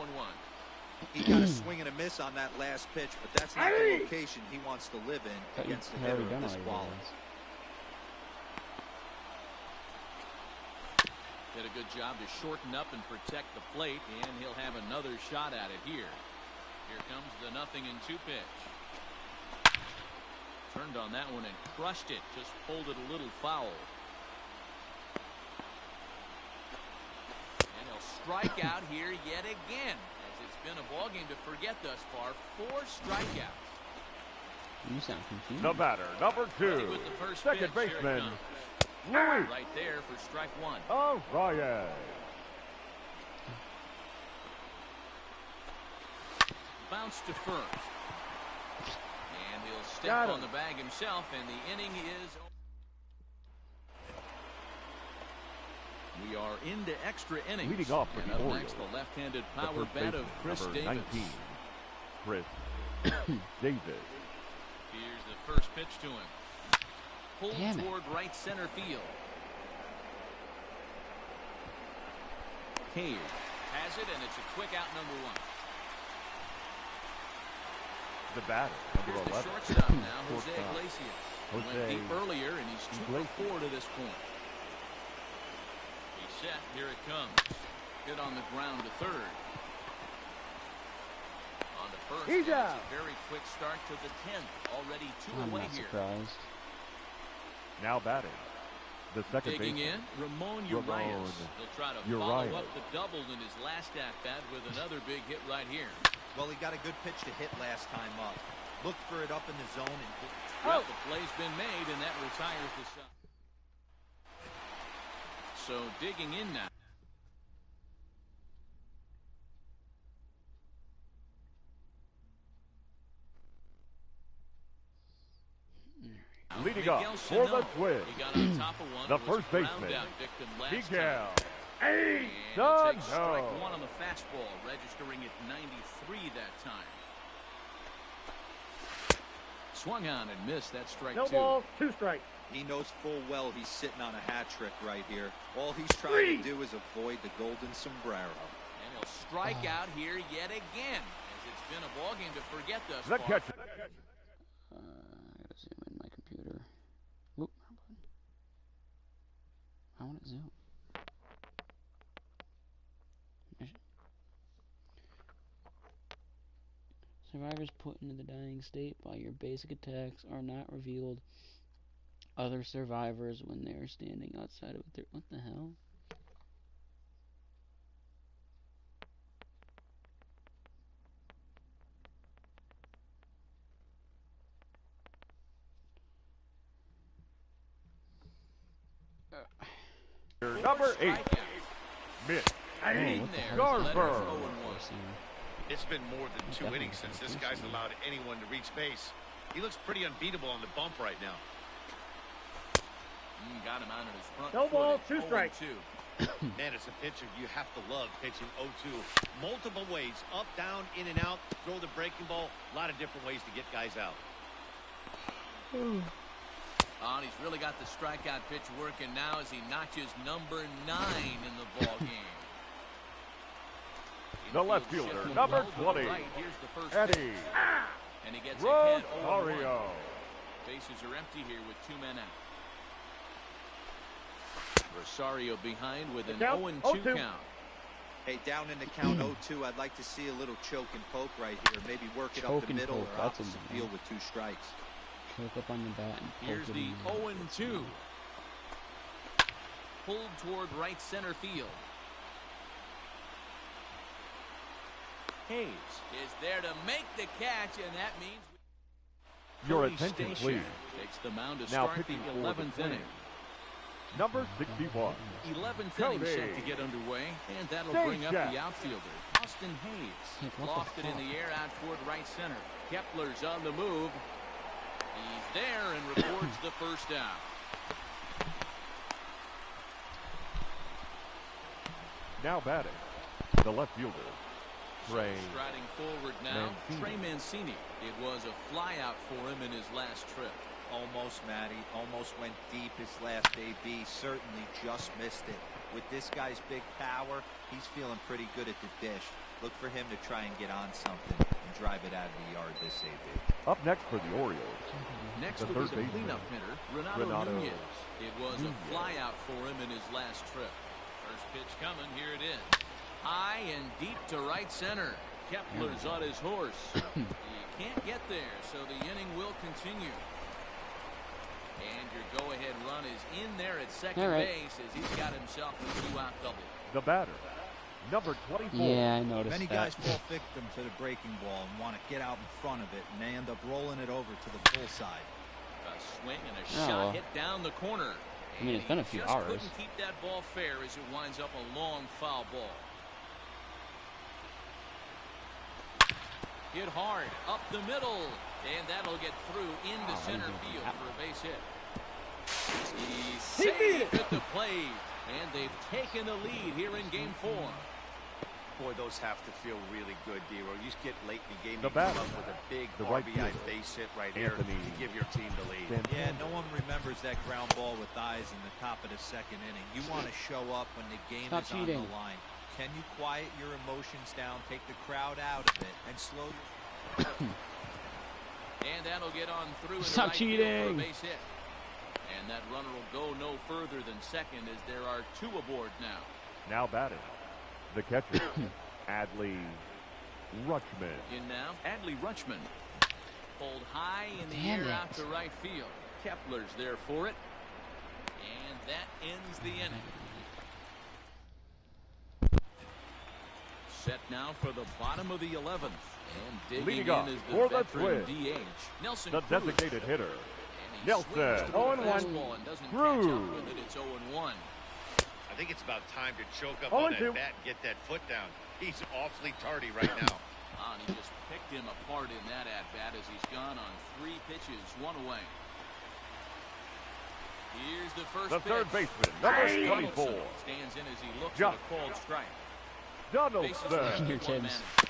He got a swing and a miss on that last pitch, but that's not the location he wants to live in against the hitter of this quality. Did a good job to shorten up and protect the plate, and he'll have another shot at it here. Here comes the 0-2 pitch. Turned on that one and crushed it. Just pulled it a little foul. And he'll strike out here yet again, as it's been a ballgame to forget thus far. 4 strikeouts. You sound confused. The batter, number 2, With the first second pitch, here it baseman, comes. Louis Right there for strike 1. Arias. Bounce to first. And he'll step Got on him. the bag himself, and the inning is... We are into extra innings. Leading off for and the up Orioles, next, the left-handed the power first bat of baseman, Chris number Davis. 19, Chris Davis. Here's the first pitch to him. Pulled Damn it. toward right center field. Cave has it, and it's a quick out, number 1. The batter, Here's number the 11. shortstop now, Jose Shortstop. Iglesias. Jose Went deep earlier, and he's 2 for Iglesias. 4 to this point. He's set. Here it comes. Hit on the ground to third. On to first. He's and out. It's a very quick start to the 10th. Already 2 I'm away not here. surprised. Now batting, the second Digging baseman, in, Ramon Ramon Urias. He'll try to follow Urias. up the double in his last at-bat with another big hit right here. Well, he got a good pitch to hit last time up. Looked for it up in the zone and hit. Well, the play's been made, and that retires the side. So digging in now. leading up Miguel for the Sano. Twins, He got on top of one. the was first a ground baseman, out victim last Miguel time. And he'll take Sano. strike 1 on the fastball, registering at 93 that time. Swung on and missed. That strike No 2. ball, 2 strikes. He knows full well he's sitting on a hat trick right here. All he's trying to do is avoid the golden sombrero. And he'll strike out here yet again, as it's been a ballgame to forget thus The far. catcher. I gotta zoom in my computer. Whoop, wrong button. I want to zoom. Survivors put into the dying state by your basic attacks are not revealed. Other survivors when they are standing outside of their... What the hell? Number 8, Strikeout. Mitch In what the there. hell is Letters Garver. 0-1. It's been more than 2 Definitely innings since this guy's constitutional. allowed anyone to reach base. He looks pretty unbeatable on the bump right now. Got him out of his front No foot ball, at 2 strikes. 0-2. Man, as a pitcher, you have to love pitching 0-2. Multiple ways, up, down, in and out, throw the breaking ball. A lot of different ways to get guys out. And he's really got the strikeout pitch working now as he notches number 9 in the ball game. The left Infield fielder, shifting number well to the 20, right. Here's the first Eddie pitch. And he gets ahead 0-1. Rosario. Bases are empty here with 2 men out. Rosario behind with an Count, 0-2 0-2. count. Hey, down in the count 0-2, I'd like to see a little choke and poke right here. Maybe work it up Choke the and middle poke, or that's a opposite good field one. with 2 strikes. Choke up on the bat and Here's poke it the in. 0-2. Pulled toward right center field. Hayes is there to make the catch, and that means Your Cody attention, Station please. takes the mound to Now start the pitching for the 11th Twins, inning. number 61. 11th inning Cody set to get underway, and that'll bring up Station. the outfielder, Austin Hayes. What the Lofted in fuck? the air out toward right center. Kepler's on the move. He's there and records the first out. Now batting, the left fielder, Trey. Striding forward now, Mancini. Trey Mancini. It was a flyout for him in his last trip. Almost, Matty. Almost went deep his last AB. Certainly just missed it. With this guy's big power, he's feeling pretty good at the dish. Look for him to try and get on something and drive it out of the yard this AB. Up next for the Orioles, Next the will third be the baseman, cleanup hitter, Renato Nunez. It was a flyout for him in his last trip. First pitch coming, here it is. High and deep to right center. Kepler's on his horse. He can't get there, so the inning will continue. And your go-ahead run is in there at second All right. base as he's got himself a two-out double. the batter, number 24. Yeah, I noticed Many that. guys fall victim to the breaking ball and want to get out in front of it, and they end up rolling it over to the pull side. A swing and a Oh, shot well. hit down the corner. I mean, it's been a few just hours. couldn't keep that ball fair as it winds up a long foul ball. Hit hard up the middle, and that'll get through into Oh, center he did field that. for a base hit. He's safe at the plate, and they've taken the lead here in Game 4. Boy, those have to feel really good, D-Row. You just get late in the game, The you come batter, up with a big the right RBI fielder, base hit right there Anthony to give your team the lead. Yeah, no one remembers that ground ball with eyes in the top of the second inning. You want to show up when the game Stop is cheating. on the line. Can you quiet your emotions down, take the crowd out of it, and slow your... And that'll get on through in the Stop right field for a cheating. base hit. And that runner will go no further than second as there are two aboard now. Now batting, the catcher, Adley Rutschman. In now, Adley Rutschman. Pulled high in the Damn air it. out to right field. Kepler's there for it. And that ends the inning. Set now for the bottom of the 11th. And digging Leading in up is for the the veteran Twins, DH, Nelson the Cruz. designated hitter, And he Nelson. swings to the 0-1. fastball and doesn't catch Cruz. up with it. It's 0-1. I think it's about time to choke up Oh, on and two. that bat and get that foot down. He's awfully tardy right now. And he just picked him apart in that at-bat as he's gone on 3 pitches, 1 away. Here's the first The pitch. third baseman, number Donaldson 24, stands in as he looks Josh at a called strike. Donaldson. Bases loaded, Your one Tim's. man.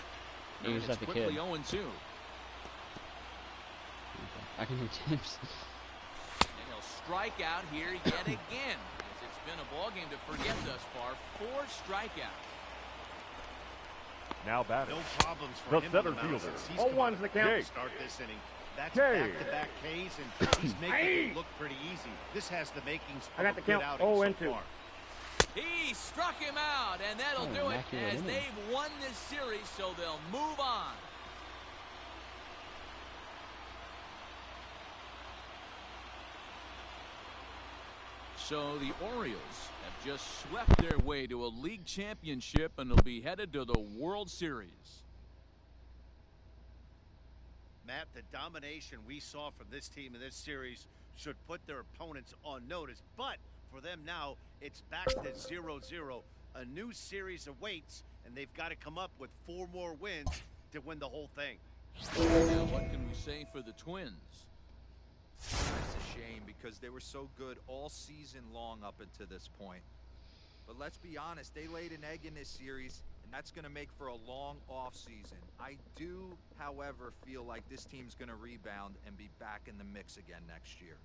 He was And at it's the quickly kid. 0-2. I can hear Tim's. And he'll strike out here yet again. As it's been a ball game to forget thus far. 4 strikeouts. Now batting, No problems for the him center on the mound fielder, since he's 0-1's come out the count. to start this inning. That's K. back-to-back Ks, and he's making it look pretty easy. This has the makings I of got a the good count. outing 0 so and 2. far. He struck him out, and that'll Oh, do it immaculate as inning. they've won this series, so they'll move on. So the Orioles have just swept their way to a league championship and will be headed to the World Series. Matt, the domination we saw from this team in this series should put their opponents on notice. But for them now, it's back to 0-0. A new series awaits, and they've got to come up with 4 more wins to win the whole thing. Now, what can we say for the Twins? It's a shame because they were so good all season long up until this point. But let's be honest, they laid an egg in this series, and that's going to make for a long off season. I do, however, feel like this team's going to rebound and be back in the mix again next year.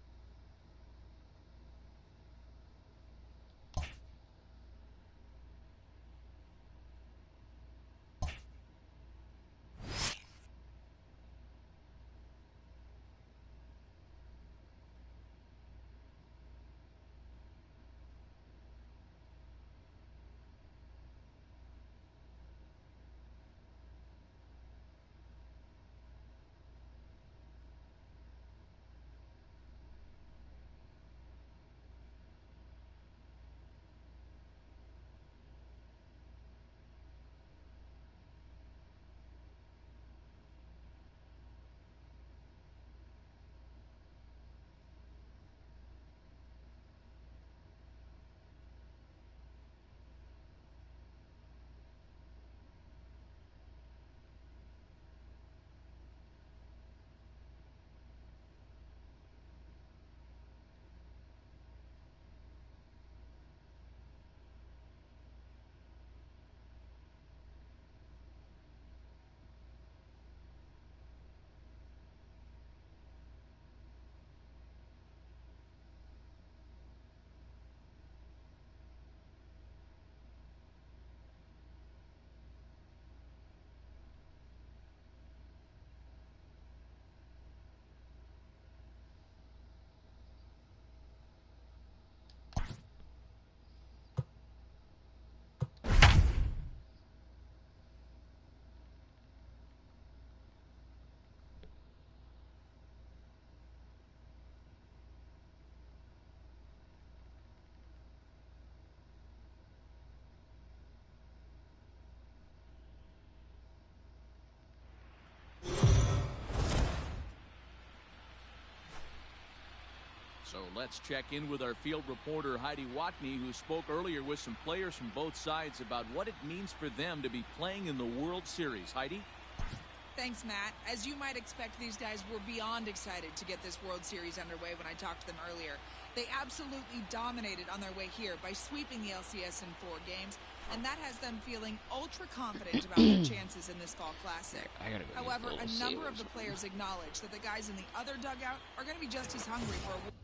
So let's check in with our field reporter Heidi Watney, who spoke earlier with some players from both sides about what it means for them to be playing in the World Series. Heidi? Thanks, Matt. As you might expect, these guys were beyond excited to get this World Series underway when I talked to them earlier. They absolutely dominated on their way here by sweeping the LCS in 4 games, and that has them feeling ultra confident about their chances in this fall classic. However, a number of the players acknowledge that the guys in the other dugout are going to be just as hungry for a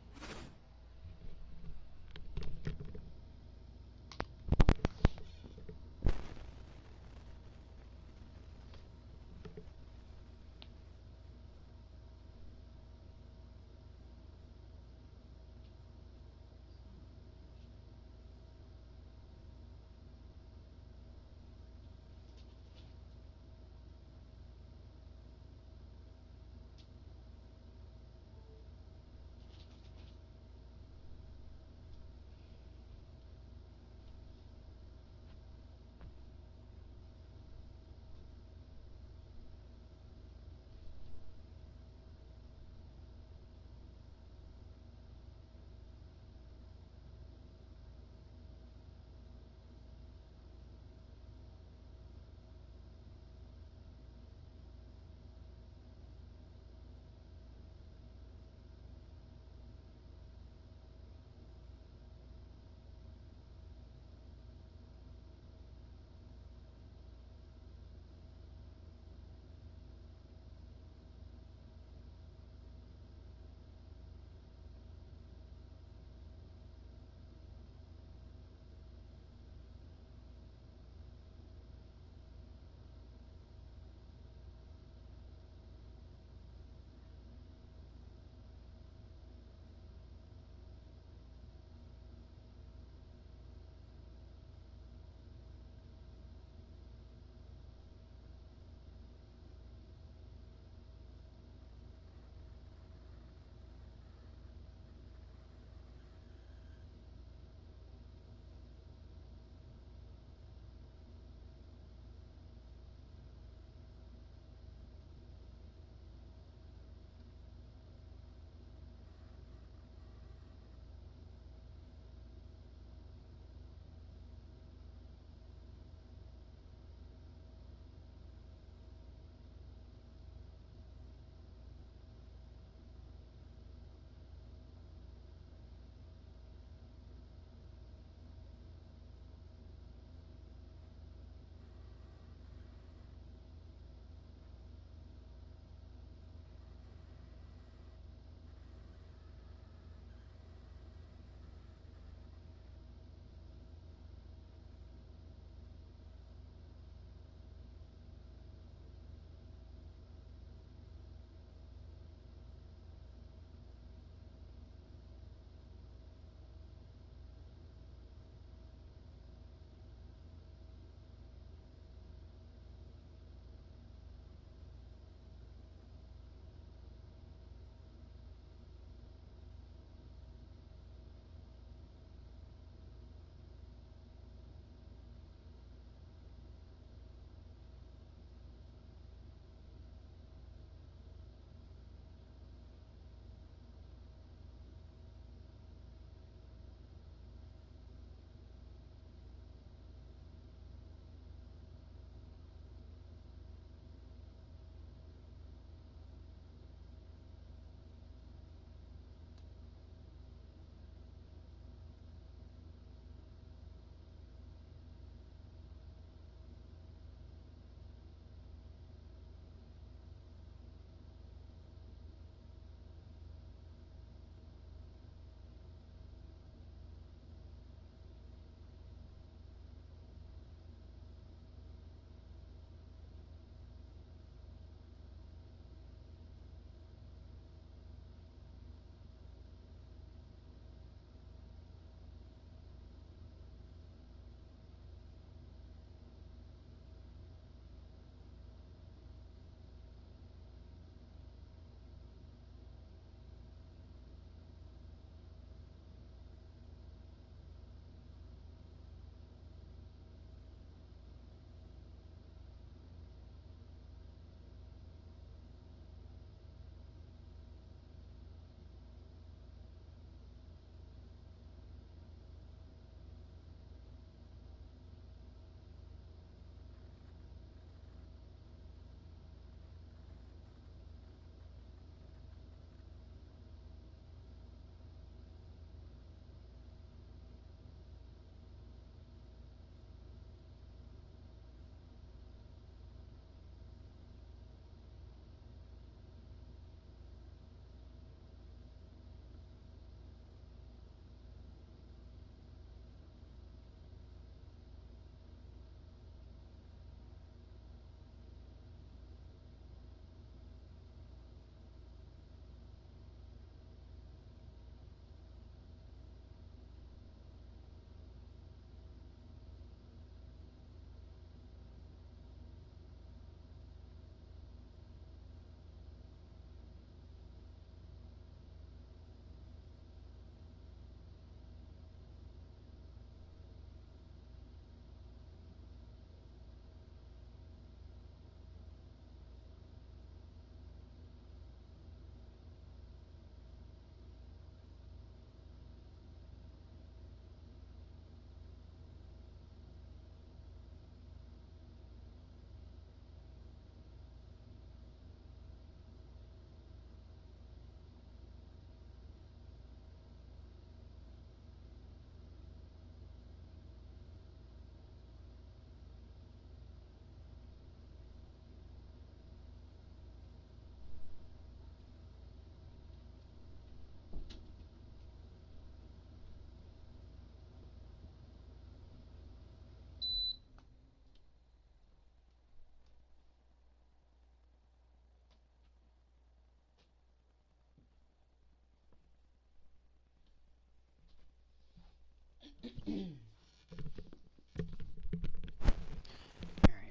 Alright,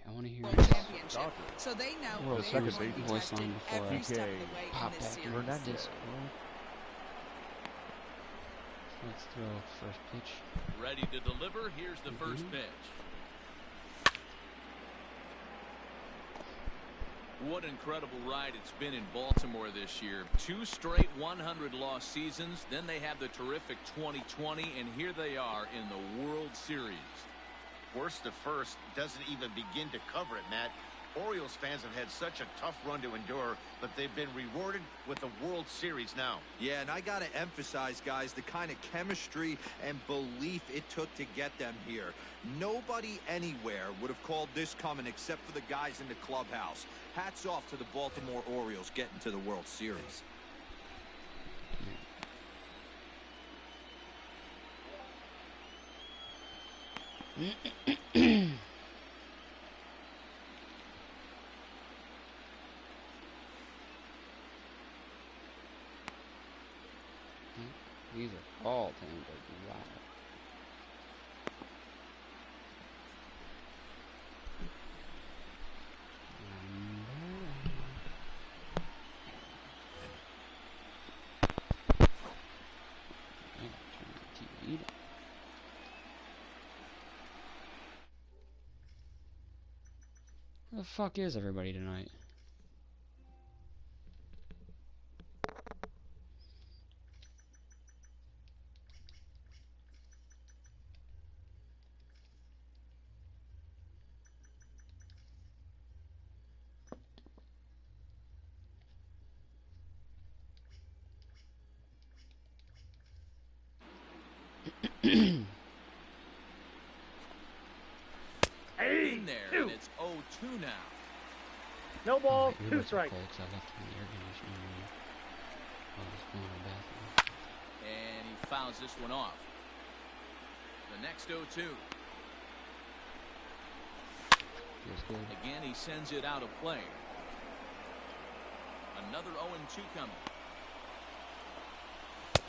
I want to hear World this. Championship. So they know World they're Series going to be voice tested line before every I step of the way in pop this back series. in Hernandez. Discord. Let's throw first pitch. Ready to deliver. Here's the first pitch. What an incredible ride it's been in Baltimore this year. 2 straight 100-loss seasons. Then they have the terrific 2020, and here they are in the World Series. Worst to first doesn't even begin to cover it, Matt. Orioles fans have had such a tough run to endure, but they've been rewarded with the World Series now. Yeah, and I got to emphasize, guys, the kind of chemistry and belief it took to get them here. Nobody anywhere would have called this coming except for the guys in the clubhouse. Hats off to the Baltimore Orioles getting to the World Series. These are all tangled. Wow. Where the fuck is everybody tonight? In there, and it's 0-2 now. No ball, My 2 earbuds are strikes. cold 'cause I left them in the air conditioning room while I was going to the bathroom. And he fouls this one off. The next 0-2. Feels good. Again, he sends it out of play. Another 0-2 coming.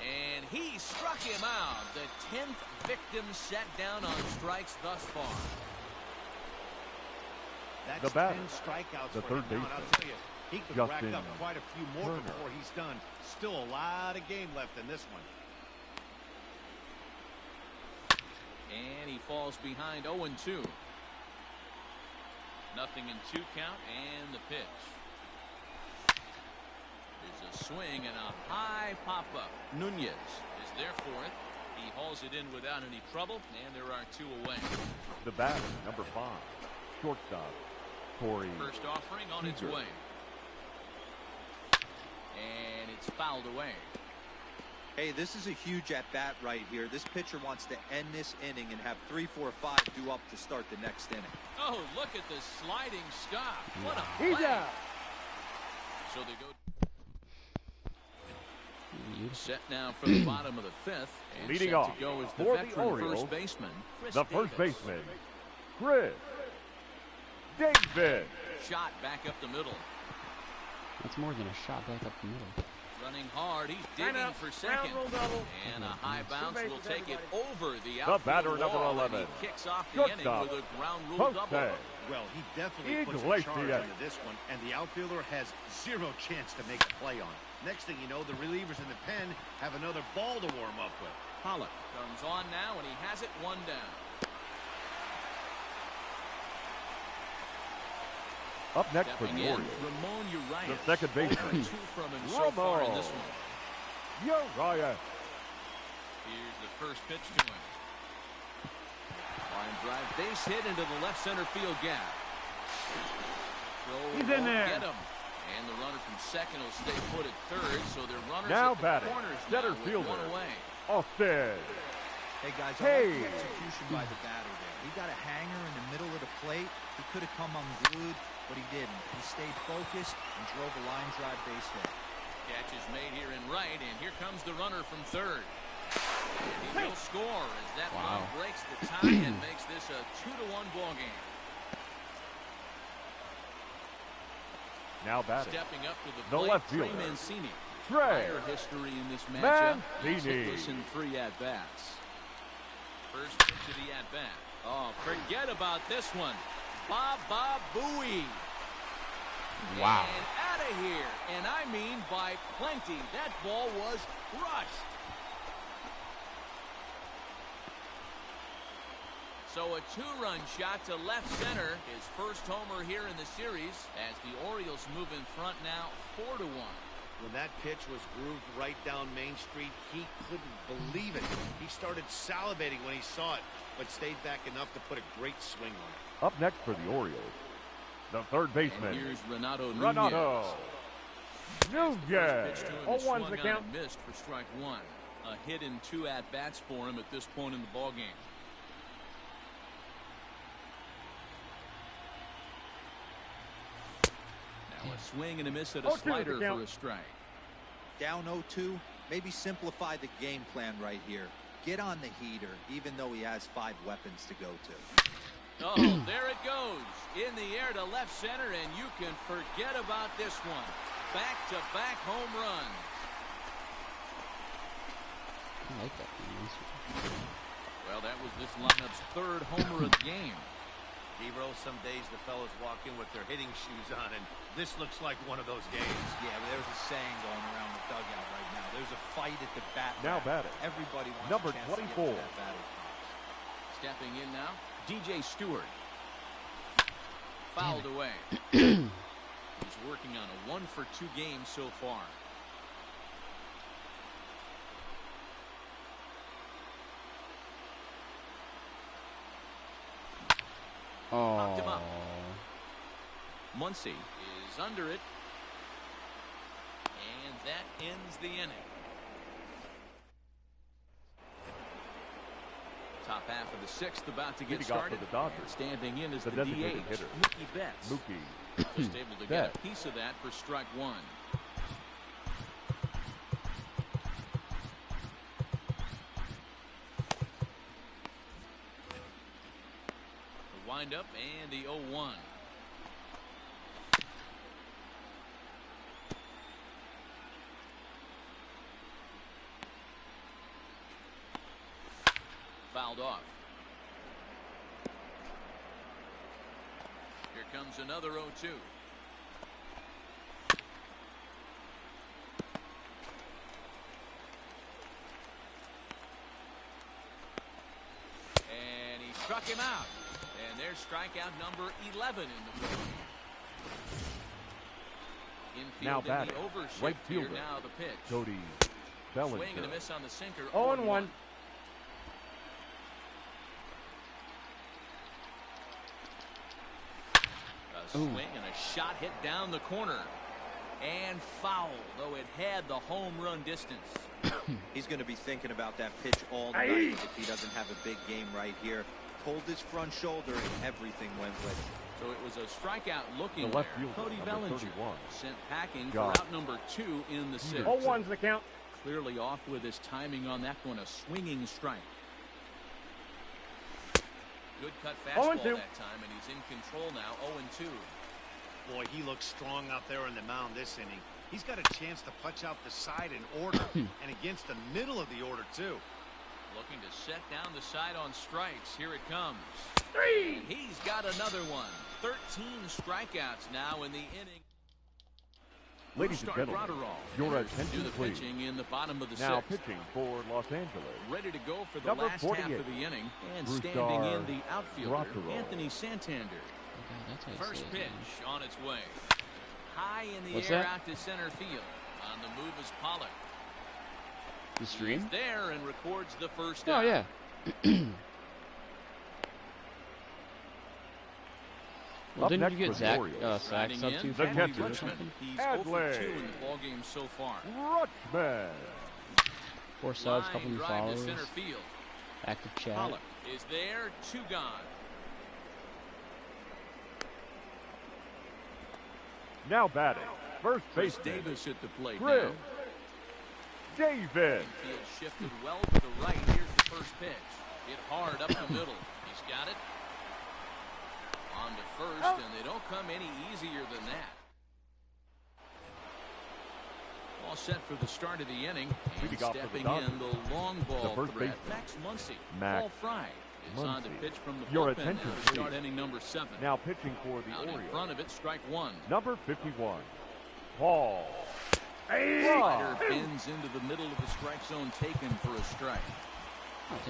And he struck him out. The 10th victim set down on strikes thus far. That's The batter, 10 strikeouts the for him third now, and I'll baseman, tell you, he could rack Justin up quite a few more Turner. before he's done. Still a lot of game left in this one. And he falls behind 0-2. Nothing in 2 count, and the pitch. There's a swing and a high pop-up. Nunez is there for it. He hauls it in without any trouble, and there are 2 away. The batter, number 5, shortstop, Corey. First offering on its Seager. way. And it's fouled away. Hey, this is a huge at-bat right here. This pitcher wants to end this inning and have 3, 4, 5 due up to start the next inning. Oh, look at the sliding stop. What a He's play. out. So they go Beautiful. set now for the bottom of the 5th. And Leading set off to go is the for the veteran Orioles, first baseman, Chris The first Davis. baseman, Chris Davis. Shot back up the middle. That's more than a shot back up the middle. Running hard. He's Line digging up, for ground second. rule double. And a high bounce bases, will take it everybody. over the The outfield batter, number wall, and 11, he kicks off the inning shortstop, with a ground rule Jose double. Well, he definitely puts a Iglesias. charge into this one, and the outfielder has 0 chance to make a play on. Next thing you know, the relievers in the pen have another ball to warm up with. Pollock comes on now, and he has it 1 down. Up next for Stepping the in, Orioles, Ramon Urias. the second baseman, 2 from him so far in this Romo. one. Urias. Here's the first pitch to him. Line drive, base hit into the left center field gap. Throw He's in won't there. Get him. And the runner from second will stay put at third, so they're runners Now at the batting, corners center now with fielder. 1 away. Austin. Hey, guys, I Hey. like the execution by the batter there. He got a hanger in the middle of the plate. He could have come unglued, but he didn't. He stayed focused and drove a line drive base hit. Catch is made here in right, and here comes the runner from third. And he will score as that Wow. run breaks the tie and makes this a 2-1 ball game. Now batting, Stepping up to the the plate, left Trey fielder, Mancini. Trey Prior history in this matchup. He's Mancini. hitless in 3 at-bats. First pitch of the at-bat. Oh, forget about this one. Baba Booey. Wow. And out of here. And I mean by plenty. That ball was crushed. So a two-run shot to left center. His first homer here in the series as the Orioles move in front now 4-1. When that pitch was grooved right down Main Street, he couldn't believe it. He started salivating when he saw it, but stayed back enough to put a great swing on it. Up next for the Orioles, the third baseman. And here's Renato Nunez. Renato Nunez. Pitch to him, 0-1's the count. and missed for strike one. A hit in 2 at-bats for him at this point in the ballgame. Now a swing and a miss at a 0-2 slider the count. for a strike. Down 0-2, maybe simplify the game plan right here. Get on the heater, even though he has 5 weapons to go to. Oh, there it goes. In the air to left center, and you can forget about this one. Back-to-back home runs. I like that. Well, that was this lineup's 3rd homer of the game. Hero, some days the fellas walk in with their hitting shoes on, and this looks like one of those games. Yeah, but there's a saying going around the dugout right now. There's a fight at the bat. Now batting. Everybody wants Number a chance 24. to get to that batter's box. Stepping in now, DJ Stewart. Fouled away. He's working on a 1-for-2 game so far. Popped him up. Muncy is under it. And that ends the inning. Top half of the 6th about to get Leading off for started. the Dodgers, And standing in is the the designated DH, hitter. Mookie Betts. Mookie Just able to get a piece of that for strike one. The windup and the 0-1. Fouled off. Here comes another 0-2. And he struck him out. And there's strikeout number 11 in the ball. Infield Now in batting, the overshift right here fielder, now the pitch. Cody Swing and a Bellinger. miss on the sinker. 0-1. A swing and a shot hit down the corner. And foul, though it had the home run distance. He's going to be thinking about that pitch all night if he doesn't have a big game right here. Pulled his front shoulder and everything went with it. So it was a strikeout looking The left there. fielder, Cody number Bellinger 31. sent packing Got for out number 2 in the 6th. 0-1's the count. Clearly off with his timing on that one, a swinging strike. Good cut fastball 0-2. that time, and he's in control now, 0-2. Boy, he looks strong out there on the mound this inning. He's got a chance to punch out the side in order, and against the middle of the order, too. Looking to set down the side on strikes. Here it comes. 3. And he's got another one. 13 strikeouts now in the inning. Ladies and Start gentlemen, Graterol. your Do attention the please. pitching in the bottom of the Now 6th. pitching for Los Angeles, Ready to go for the number last half 48, of the inning. And Brusdar standing in the outfielder, Graterol. Anthony Santander. Okay, that's how you First say his pitch on its way. High in the What's air that? out to center field. On the move is Pollock. name. The stream? He's there and records the first Oh, out. yeah. Well, Up didn't next you get for the Zach Orioles. Zach Riding in, substitute The for Henry him, or catcher. Rutschman. something? He's 0 for Adley. 2 in the ballgame so far. Rutschman. 4 subs, couple Line new drive to followers, center field. active chat. Pollock is there, 2 gone. Now batting, first Chris baseman, Davis at the plate Chris now. Davis. Infield shifted well to the right. Here's the first pitch. Hit hard up the middle. He's got it. On to first, and they don't come any easier than that. All set for the start of the inning. And Leading off for the stepping Dodgers, in the long ball first threat, baseman, Max Muncy. Max Paul Fry is on to Muncy. pitch from the Your bullpen attention, now to start please. inning number 7. Now pitching for the Out in Orioles, front of it, strike 1. number 51, Paul. Slider bends into the middle of the strike zone, taken for a strike. Oh, it's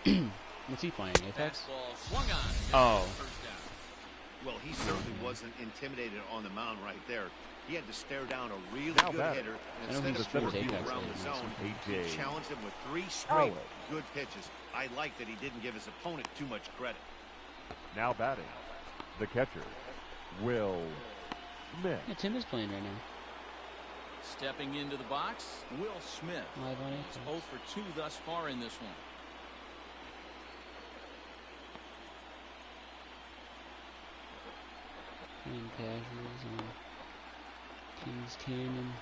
interesting. What's he playing? Apex? Fastball swung on. Oh. First down. Well, he certainly wasn't intimidated on the mound right there. He had to stare down a really Now good batting. hitter, I and know he instead of was better forcing him Apex around than the he zone, was. he challenged him with 3 straight Howard. good pitches. I like that he didn't give his opponent too much credit. Now batting, the catcher, Will Smith. Yeah, Tim is playing right now. Stepping into the box, Will Smith. Live on He's Apex. 0 for 2 thus far in this one. Playing casuals on Kings Canyon.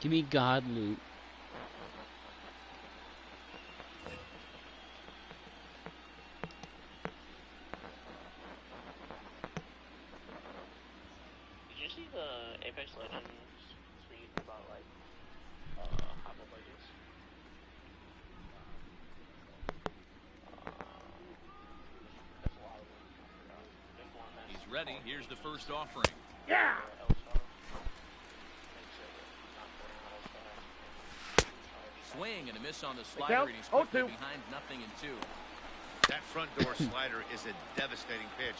Give me God loot. Did you see the Apex Legends tweet about like hobble budgets? That's a lot of them. Just one that's He's ready. Here's the first offering. Yeah. Swing and a miss on the slider, and he's quickly behind 0-2. That front door slider is a devastating pitch.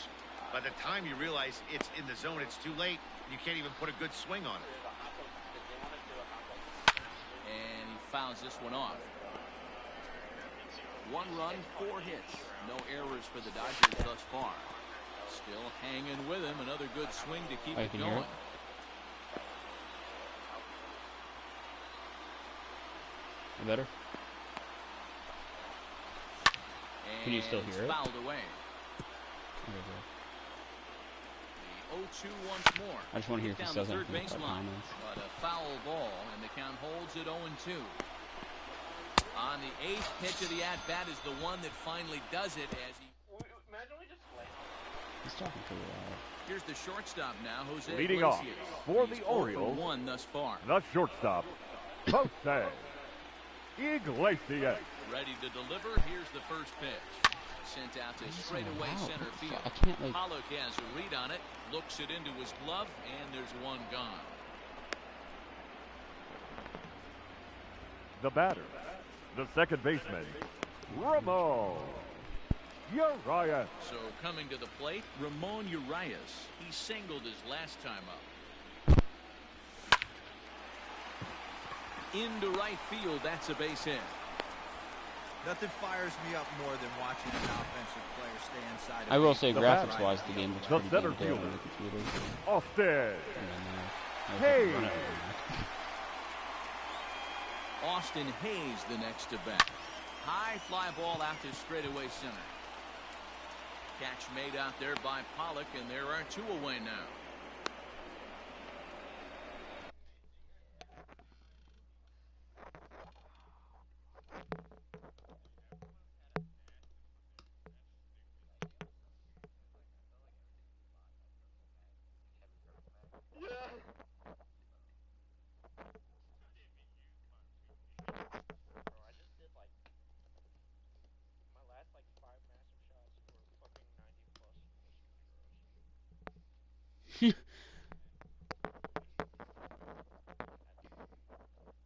By the time you realize it's in the zone, it's too late. You can't even put a good swing on it. And he fouls this one off. 1 run, 4 hits. No errors for the Dodgers thus far. Still hanging with him. Another good swing to keep it can hear going. it. Better? Can you still And hear it? Fouled away. Okay, The 0-2 once more. I just want to hear if he Down says the third anything about baseline. comments. But a foul ball, and the count holds at 0-2. On the 8th pitch of the at-bat is the one that finally does it as he... Imagine we just play. He's talking pretty loud. Here's the shortstop now, Jose Leading off Iglesias. for He's the 0 for Orioles, 1 thus far. the shortstop, Jose Iglesias. Ready to deliver. Here's the first pitch. Sent out to so straightaway loud. center field. I can't, like- Pollock has a read on it. Looks it into his glove, and there's one gone. The batter, the second baseman, Ramon Urias. So coming to the plate, Ramon Urias. He singled his last time up. Into right field, that's a base hit. Nothing fires me up more than watching an offensive player stay inside. I will say, The graphics-wise, the game looks The pretty center good on fielder. the computer. Austin I Hayes. run it over that. Austin Hayes the next to bat. High fly ball out to straightaway center. Catch made out there by Pollock, and there are 2 away now. Bro, I just did like my last like 5 massive shots were fucking 90 plus free throws.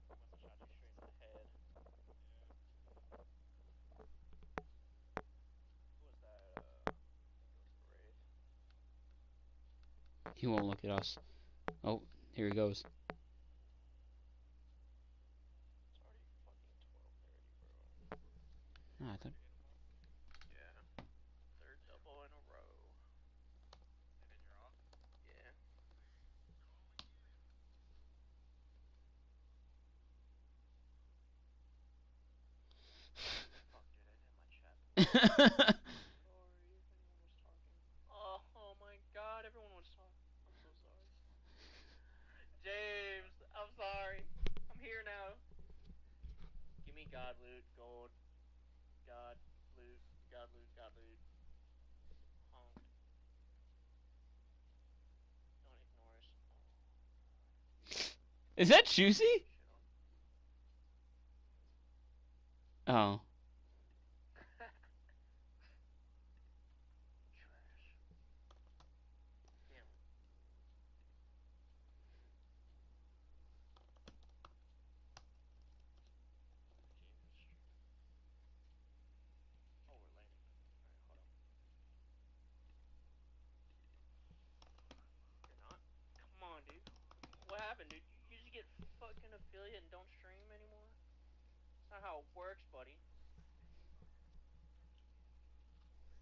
Must have shot you straight in the head. Who was that? I think it was the Wraith. He won't look at us. Oh, here he goes. It's already fucking 12:30, bro. Ah, I thought. Yeah. 3rd double in a row. And then you're off? Yeah. Fuck, dude, I did my chat. Sorry if anyone was talking. Oh my god, everyone was talking. I'm so sorry. James! God, loot, gold, God, loot, God, loot, God, loot. Honk. Don't ignore us. Is that Juicy? Oh. Damn. Oh, we're landing. Alright, hold on. You're not? Come on, dude. What happened, dude? You just get fucking affiliate and don't stream anymore? That's not how it works, buddy.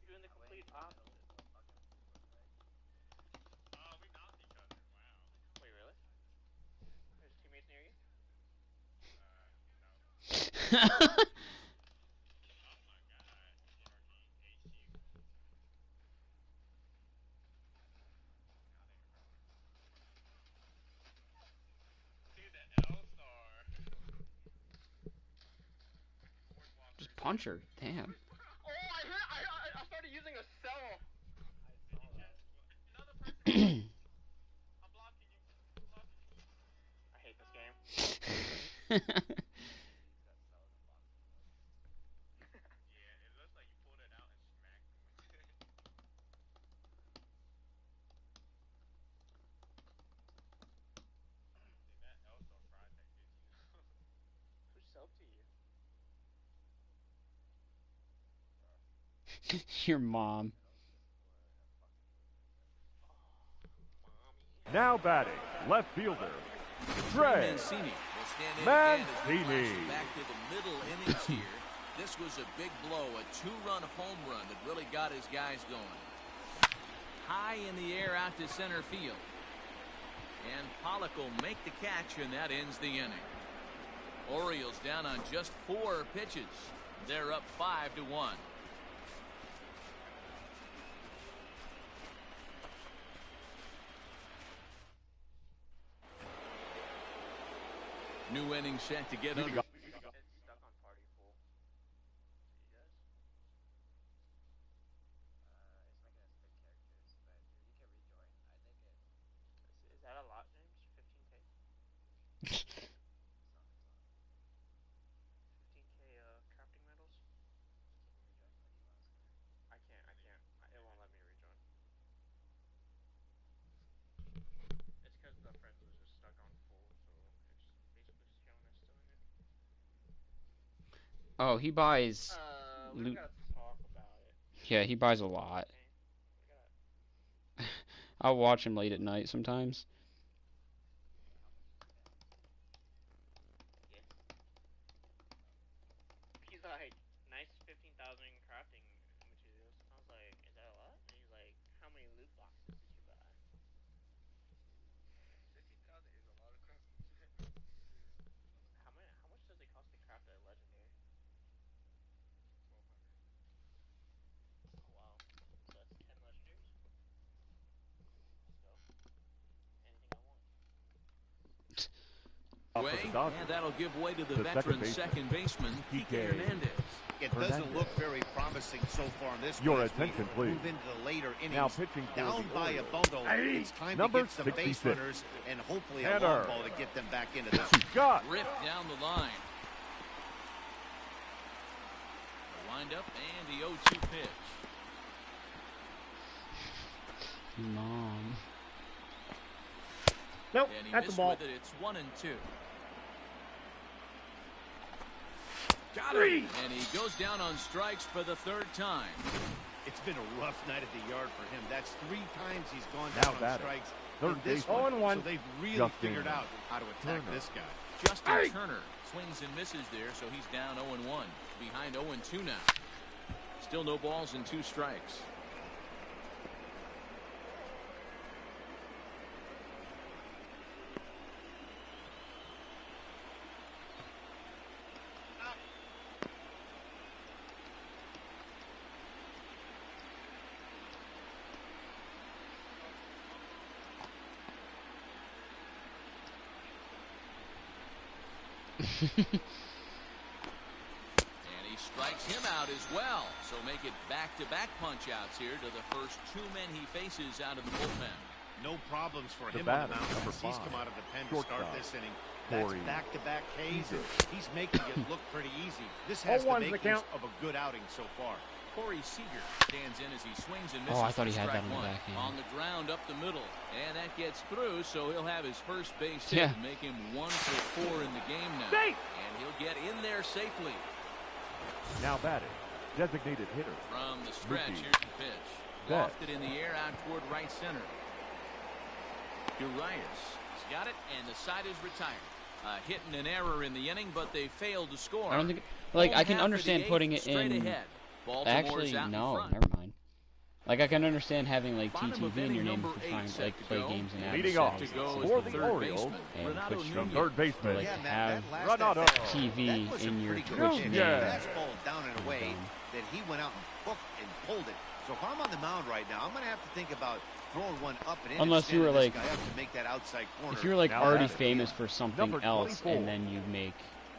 You're doing the complete opposite. We knocked each other. Wow. Wait, really? There's teammates near you? No. Just punch her. Damn. Oh, I started using a cell. Another person. I'm blocking you. I hate this game. Yeah, it looks like you pulled it out and smacked him with it. That Elsa fried that bitch, Who sold to you? Your mom. Now batting, left fielder, Trey Mancini will stand in again as we Mancini. flash it back to the middle innings here. This was a big blow, a two-run home run that really got his guys going. High in the air out to center field. And Pollock will make the catch, and that ends the inning. Orioles down on just 4 pitches. They're up 5-1. New inning set to get under. It's stuck on party full. See you guys? It's making us big characters, but you can rejoin. I think it. Is that a lot, James? 15K? 15K crafting medals? I can't. It won't let me rejoin. It's because the friends was just stuck on full, so it's basically showing us still in it. Oh, he buys We loot. gotta talk about it. Yeah, he buys a lot. I'll watch him late at night sometimes. Yes. He's like, nice 15,000 crafting materials. I was like, is that a lot? And he's like, how many loot boxes did you buy? 15,000 is a lot of crafting materials. How much does it cost to craft a legendary? 1,200. Oh wow. So that's 10 legendaries? Let's go. Anything I want. And that'll give way to the veteran second baseman, Kike Hernandez. It doesn't look very promising so far in this Your one as we attention, please. move into the later innings. Now pitching for down the by a Orioles. bundle. It's time to Number get some 66. base runners and hopefully a Tanner. long ball to get them back into this. Scott. Ripped down the line. The windup and the 0-2 pitch. Mom. Nope, And he that's a missed ball. with it. It's 1-2. Got him. And he goes down on strikes for the 3rd time. It's been a rough night at the yard for him. That's 3 times he's gone Now down on batting. strikes. Third in this baseman. one. So they've really Justin figured out how to attack Turner. this guy. Justin Turner swings and misses there, so he's down 0-1. Behind 0-2 now. Still no balls and 2 strikes. Strikes him out as well. So make it back-to-back punch-outs here to the first two men he faces out of the bullpen. No problems for The him on batter, the mound number since he's 5, come out of the pen to start shortstop, this inning. That's Corey back-to-back Ks, and Seager. he's making it look pretty easy. This has the 0-1's the makings count. of a good outing so far. Corey Seager stands in as he swings and misses. Oh, I thought he for had that strike on the one. backhand. On the ground up the middle. And that gets through, so he'll have his first base Yeah. hit, make him 1 for 4 in the game now. Safe. And he'll get in there safely. Now batting, designated hitter. From the stretch, Mookie here's the pitch. Betts. Lofted in the air out toward right center. Urias. He's got it, and the side is retired. Hitting an error in the inning, but they failed to score. I don't think, like, I can Home half of understand the putting eighth, it straight in. ahead. Baltimore's Actually, out in no, front. never mind. Like, I can understand having like Bottom of TTV in inning your name number if you're trying 8 to like set to play go. games and Leading have off To it go is for the the third Orioles, baseman, and Renato put the Nunez. third baseman, like, Yeah, have that last Renato. at-bat, TV that was a in your pretty good Twitch pitch. game. Fastball down and away that he went out and hooked and pulled it. So if I'm on the mound right now, I'm going to have to think about throwing one up and in. Unless you were instead of like, this guy up to make that outside corner. if you're like Now already batting. famous for something Number else, 24. and then you make,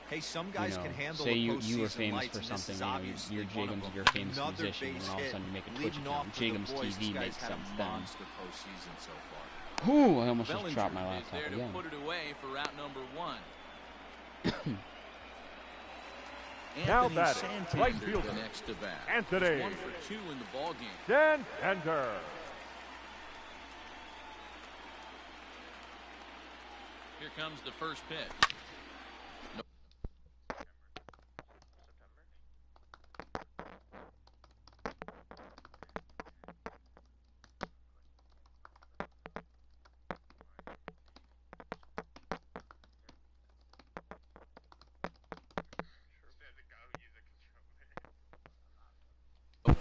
Hey, some you guys know, can handle say the you were postseason famous lights, for and something, this is you know, obviously you're one of Jacobs, them. you're a famous Another musician, and base all of a hit, sudden you make a Twitch leading account. off for the Jacobs boys. TV These makes guys had sense a then. monster postseason so far. Whew, I almost just Bellinger dropped my is laptop there to again. put it away for route number 1. Now Anthony batting, Santander right fielder, the next to bat. Anthony. He's 1 for 2 in the ball game. Santander. Here comes the first pitch. No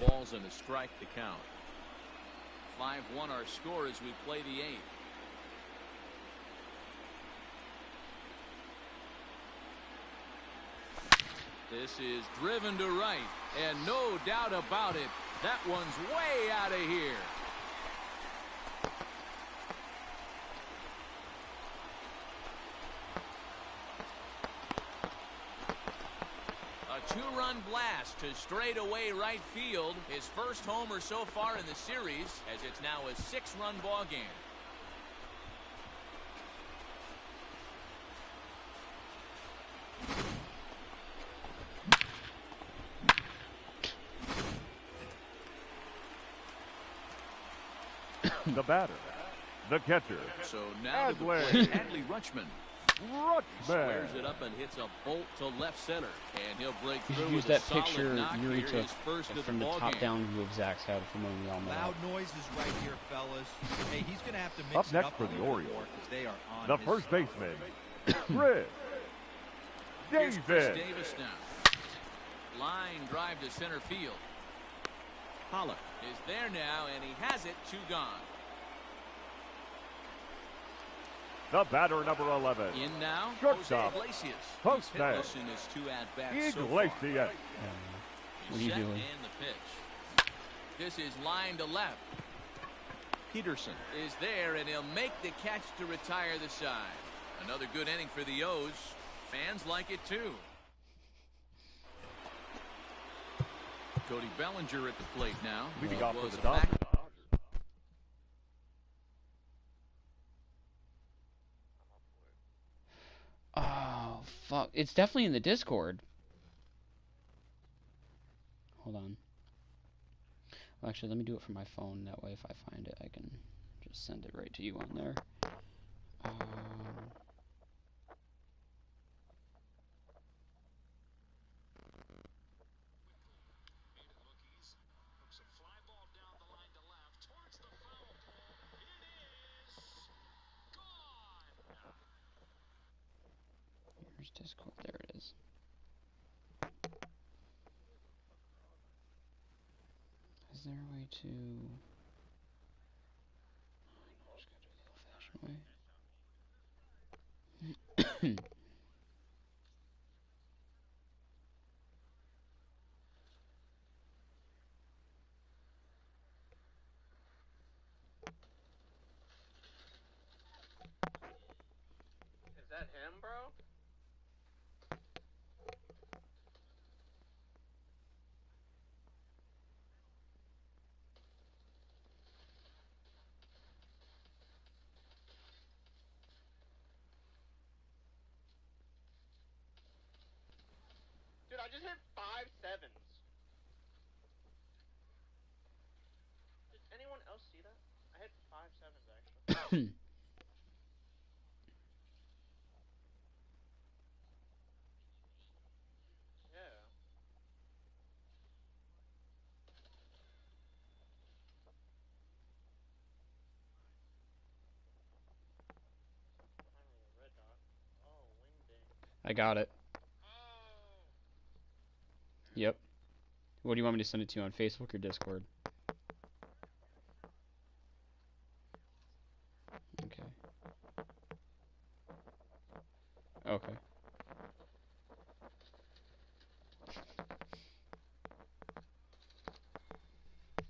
balls and a strike to count. 5-1 our score as we play the 8th. This is driven to right, and no doubt about it, that one's way out of here. A 2-run blast to straightaway right field. His first homer so far in the series, as it's now a 6-run ball game. The batter, the catcher, So now to the Adley. plate, Adley Rutschman. Rutschman. Squares it up and hits a bolt to left center. And he'll break You through should use with a that solid picture knock Yuri here, took his first of from the the ball top game. down view of Zach's head from when we all met Loud up. noise is right here, fellas. Hey, he's going to have to mix Up it next up for a the little bit Orioles, more 'cause they are on the his first side. baseman, Chris Here's Chris Davis. Davis now. Line drive to center field. Pollock is there now, and he has it. 2 gone. The batter, number 11, In now, Shortstop, Jose Iglesias. He's Postman. hitless in his 2 at-bats so far. Iglesias. What are you Set doing? and the pitch. This is line to left. Peterson is there, and he'll make the catch to retire the side. Another good inning for the O's. Fans like it too. Cody Bellinger at the plate now. Leading It off for was the a back- Dodgers. Oh, fuck. It's definitely in the Discord. Hold on. Well, actually, let me do it from my phone. That way, if I find it, I can just send it right to you on there. Here's Discord. There it is. Is there a way to... I'm just gonna do the old-fashioned way. Is that him, bro? just hit 5 sevens. Did anyone else see that? I hit 5 sevens actually. Yeah. Finally a red dot. Oh, wing ding. I got it. Oh. Yep. What do you want me to send it to you on Facebook or Discord? Okay. Okay.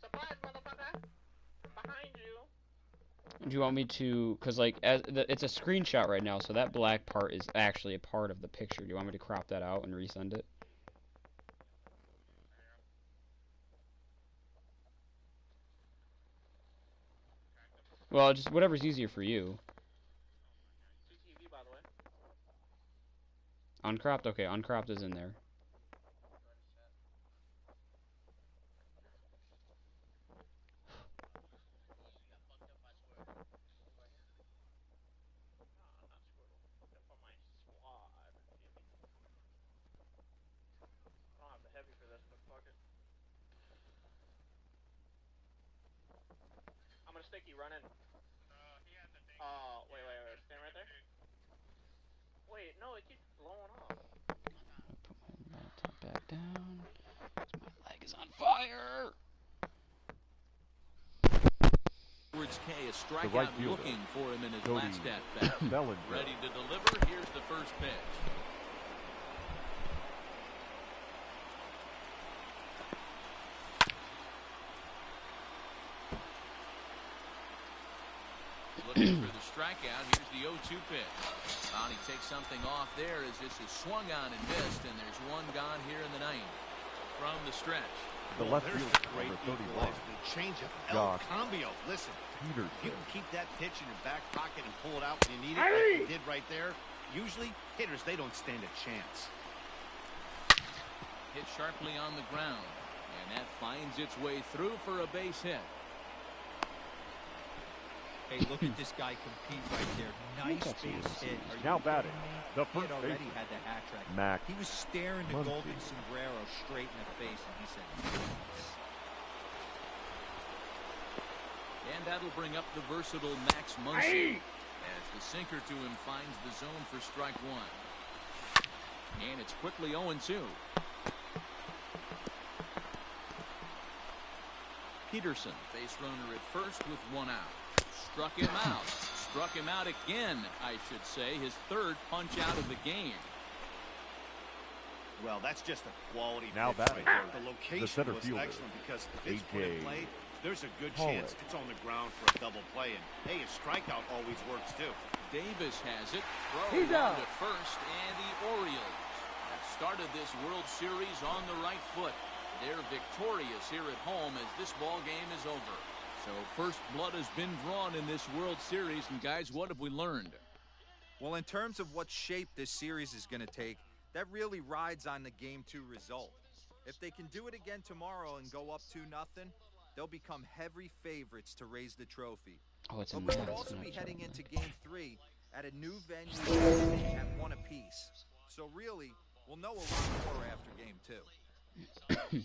Surprise, motherfucker! Behind you. Do you want me to? Cause like, it's a screenshot right now, so that black part is actually a part of the picture. Do you want me to crop that out and resend it? Well, just whatever's easier for you. CTV, by the way. Uncropped? Okay, uncropped is in there. I don't have the heavy for this, but fuck it. I'm gonna stick you, run in. Wait. Stand right there. Wait, no, it keeps blowing off. Put my laptop back down. My leg is on fire. Edwards K, a The strikeout right fielder, looking for him in his Cody last at-bat. Bellinger. Ready to deliver. Here's the first pitch. Looking for the strikeout. Here's the 0-2 pitch. He takes something off there as this is swung on and missed, and there's one gone here in the ninth from the stretch. The left fielder, Great number 31. equalizer. The changeup. El Josh Cambio. Listen, Peterson. you can keep that pitch in your back pocket and pull it out when you need it, like you did right there. Usually, hitters, they don't stand a chance. Hit sharply on the ground, and that finds its way through for a base hit. Hey, look at this guy compete right there. Nice base hit. Now batting, the He first had already baseman, had the hat trick. Max He was staring the Muncy. golden sombrero straight in the face, and he said, And that'll bring up the versatile Max Muncy as the sinker to him finds the zone for strike one. And it's quickly 0-2. Peterson, base runner at first with one out. Struck him out. Struck him out again, I should say. His third punch out of the game. Well, that's just a quality Now pitch batting, right there. The location center was fielder, excellent because if it's put in A.J. play, there's a good Pollock. chance it's on the ground for a double play. And, hey, a strikeout always works, too. Davis has it. Throw down to first, and the Orioles have started this World Series on the right foot. They're victorious here at home as this ball game is over. So first blood has been drawn in this World Series, and guys, what have we learned? well, in terms of what shape this series is going to take, that really rides on the Game 2 result. If they can do it again tomorrow and go up 2-0, they'll become heavy favorites to raise the trophy. Oh, it's in But we there. could It's also not be showing heading there. into Game 3 at a new venue at one apiece. So really, we'll know a lot more after Game 2.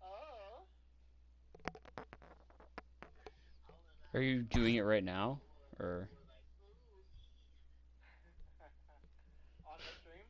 Oh. Are you doing it right now, or? On the stream?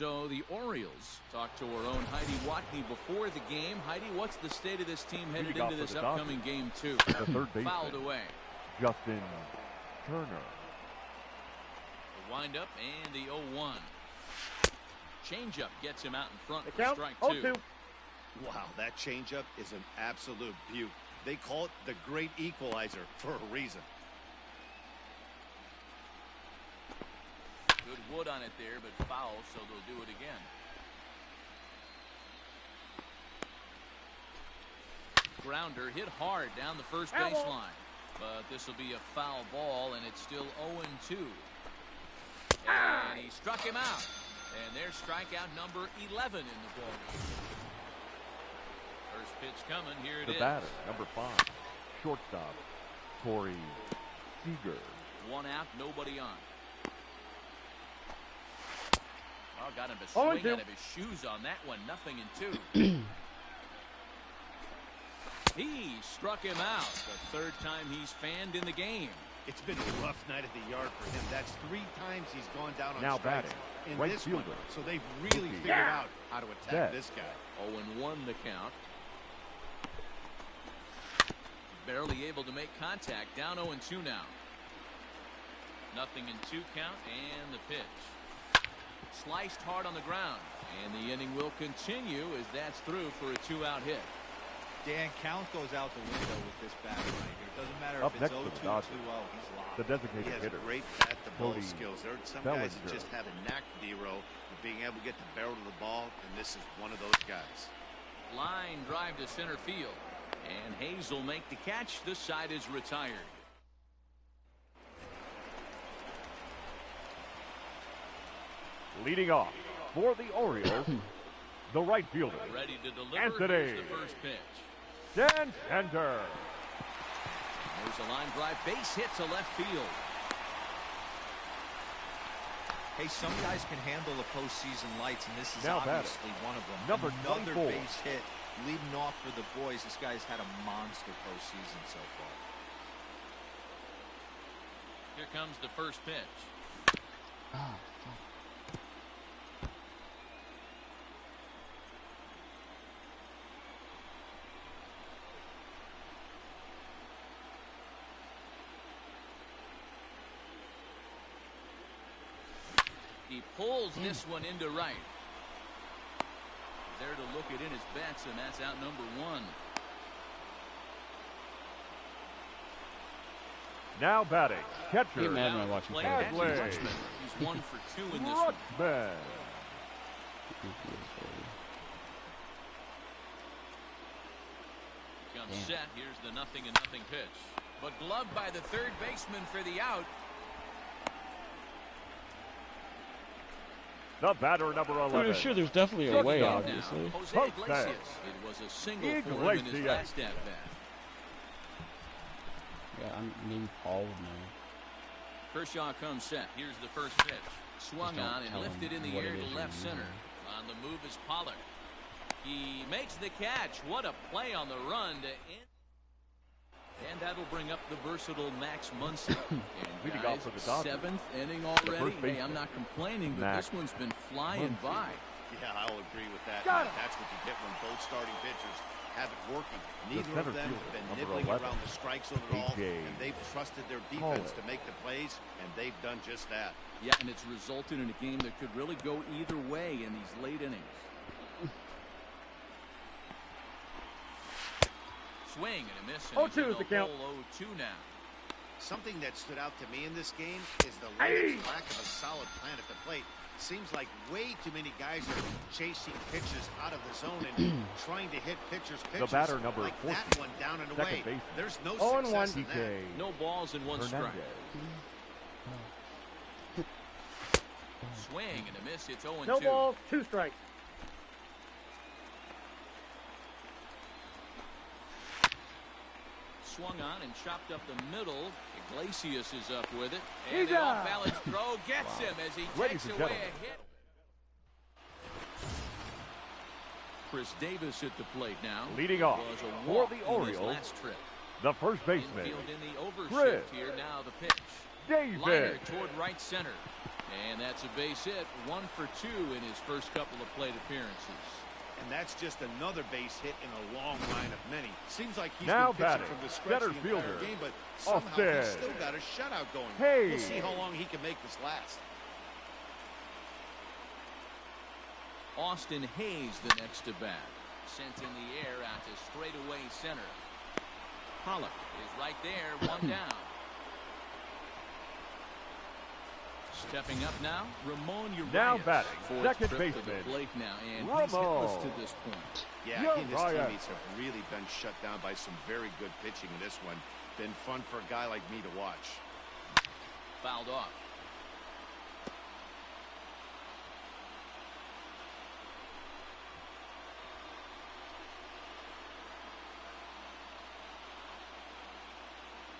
So the Orioles talked to our own Heidi Watney before the game. Heidi, what's the state of this team headed into this upcoming game 2? The third baseman, fouled away. Justin Turner. The windup and the 0-1. Changeup gets him out in front The for count, strike 2. 0-2. Wow, that changeup is an absolute beaut. They call it the great equalizer for a reason. Good wood on it there, but foul, so they'll do it again. Grounder hit hard down the first baseline. But this will be a foul ball, and it's still 0-2. And he struck him out. And there's strikeout number 11 in the ballgame. First pitch coming. Here it is. The batter, number 5, shortstop, Corey Seager. One out, nobody on. Oh, got him to swing out of his shoes on that one. 0-2. He struck him out. The third time he's fanned in the game. It's been a rough night at the yard for him. That's 3 times he's gone down on Now strikes batting, in right this fielder, one. So they've really figured out how to attack this guy. 0-1 the count. Barely able to make contact. Down 0-2 now. 0-2 count and the pitch. Sliced hard on the ground. And the inning will continue as that's through for a 2-out hit. Dan, count goes out the window with this batter right here. It doesn't matter Up if it's next 0-2 for the or 2-0. Dodgers, He's locked. the designated He has hitter, great bat-to-ball Cody skills. There are some Bellinger. guys that just have a knack, D-Row, of being able to get the barrel to the ball, and this is one of those guys. Line drive to center field. And Hayes will make the catch. This side is retired. Leading off for the Orioles, the right fielder, Ready to deliver. Anthony. Here's the first pitch. Dan Center. There's a line drive. Base hit to left field. Hey, some guys can handle the postseason lights, and this is Now obviously one of them. Number Another 24. base hit leading off for the boys. This guy's had a monster postseason so far. Here comes the first pitch. Oh, He pulls this one into right. There to look it in his bets, and that's out number 1. Now batting, catcher, Get mad when I watch him Play play. catching Hadley. Rutschman. He's 1 for 2 in this one. Rutschman. Comes Damn. set. Here's the 0-0 pitch. But gloved by the third baseman for the out. The batter, number 11. Sure, there's definitely a way, obviously. Now, Jose Post Iglesias. back. It was a single for him in his Iglesias. last at-bat. Yeah, maybe Paul would know. Kershaw comes set. Here's the first pitch. Swung Just don't on and tell lifted him in the what air it is to you left need. center. On the move is Pollard. He makes the catch. What a play on the run to end. And that'll bring up the versatile Max Muncy. And Leading guys, off for the Dodgers, 7th inning already. first Hey, baseman, I'm not complaining, but Max this one's been flying Muncy. by. Yeah, I'll agree with that. Got him. That's what you get when both starting pitchers have it working. Neither center of them fielder, have been number nibbling 11, around the strike zone at all, A.J. and they've trusted their defense Pollard. to make the plays, and they've done just that. Yeah, and it's resulted in a game that could really go either way in these late innings. Swing and a miss. And 0-2 is the count. 0-2 now. Something that stood out to me in this game is the lack of a solid plan at the plate. Seems like way too many guys are chasing pitches out of the zone and trying to hit pitchers. The batter, number like 14, that one down and second away. baseman. There's no 0-1. success in that. PK No balls and 1 strike. Hernandez. Swing and a miss. It's 0-2. No balls, 2 strikes. Swung on and chopped up the middle. Iglesias is up with it. And He's the out. off-balance throw gets him as he Ladies takes and away gentlemen. a hit. Chris Davis at the plate now. Leading off Was a for walk the in his Orioles, last trip. the first baseman, Infield in the Chris overshift here. Now the pitch. Davis. Liner toward right center. And that's a base hit, 1 for 2 in his first couple of plate appearances. And that's just another base hit in a long line of many. Seems like he's Now been pitching batting, from the stretch the center entire fielder, game, but somehow Austin. he's still got a shutout going. Hey. We'll see how long he can make this last. Austin Hayes the next to bat. Sent in the air out to straightaway center. Pollock is right there, 1 down. Stepping up now, Ramon Urias. Now batting, fourth second trip baseman, to the plate now, and Ramon. he's hitless to this point. Yeah, he and his Urias. teammates have really been shut down by some very good pitching in this one. Been fun for a guy like me to watch. Fouled off.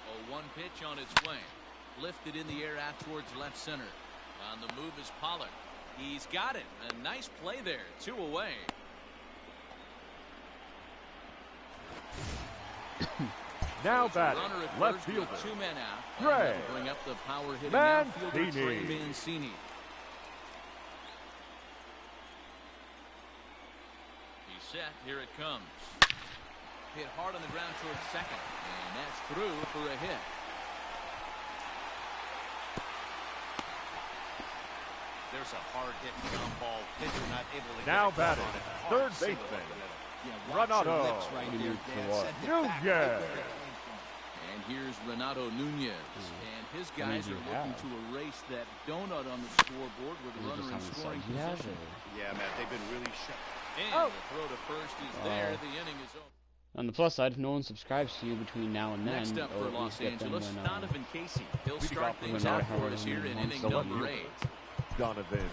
Oh, 1 pitch on its way. Lifted in the air out towards left center. On the move is Pollock. He's got it. A nice play there. 2 away. Now It's a batting, runner at left first fielder, with 2 men out. And Gray. that'll bring up the power hitting Mancini. outfielder Trey Mancini. He's set. Here it comes. Hit hard on the ground towards second. And that's through for a hit. There's a hard-hit ground ball. Pitcher not able to now get a batting, on it. Hard third single baseman, up the middle. Renato Nunez. And here's Renato Nunez. And his guys are looking to erase that donut on the scoreboard with a runner in scoring position. Yeah, Matt, they've been really shut. And the throw to first is there. The inning is over. On the plus side, if no one subscribes to you between now and then, Next up for or at Los least get them Angeles, when, Donovan Casey. He'll we start got things when out I for heard us him here in once inning a number week. 8. Donovan.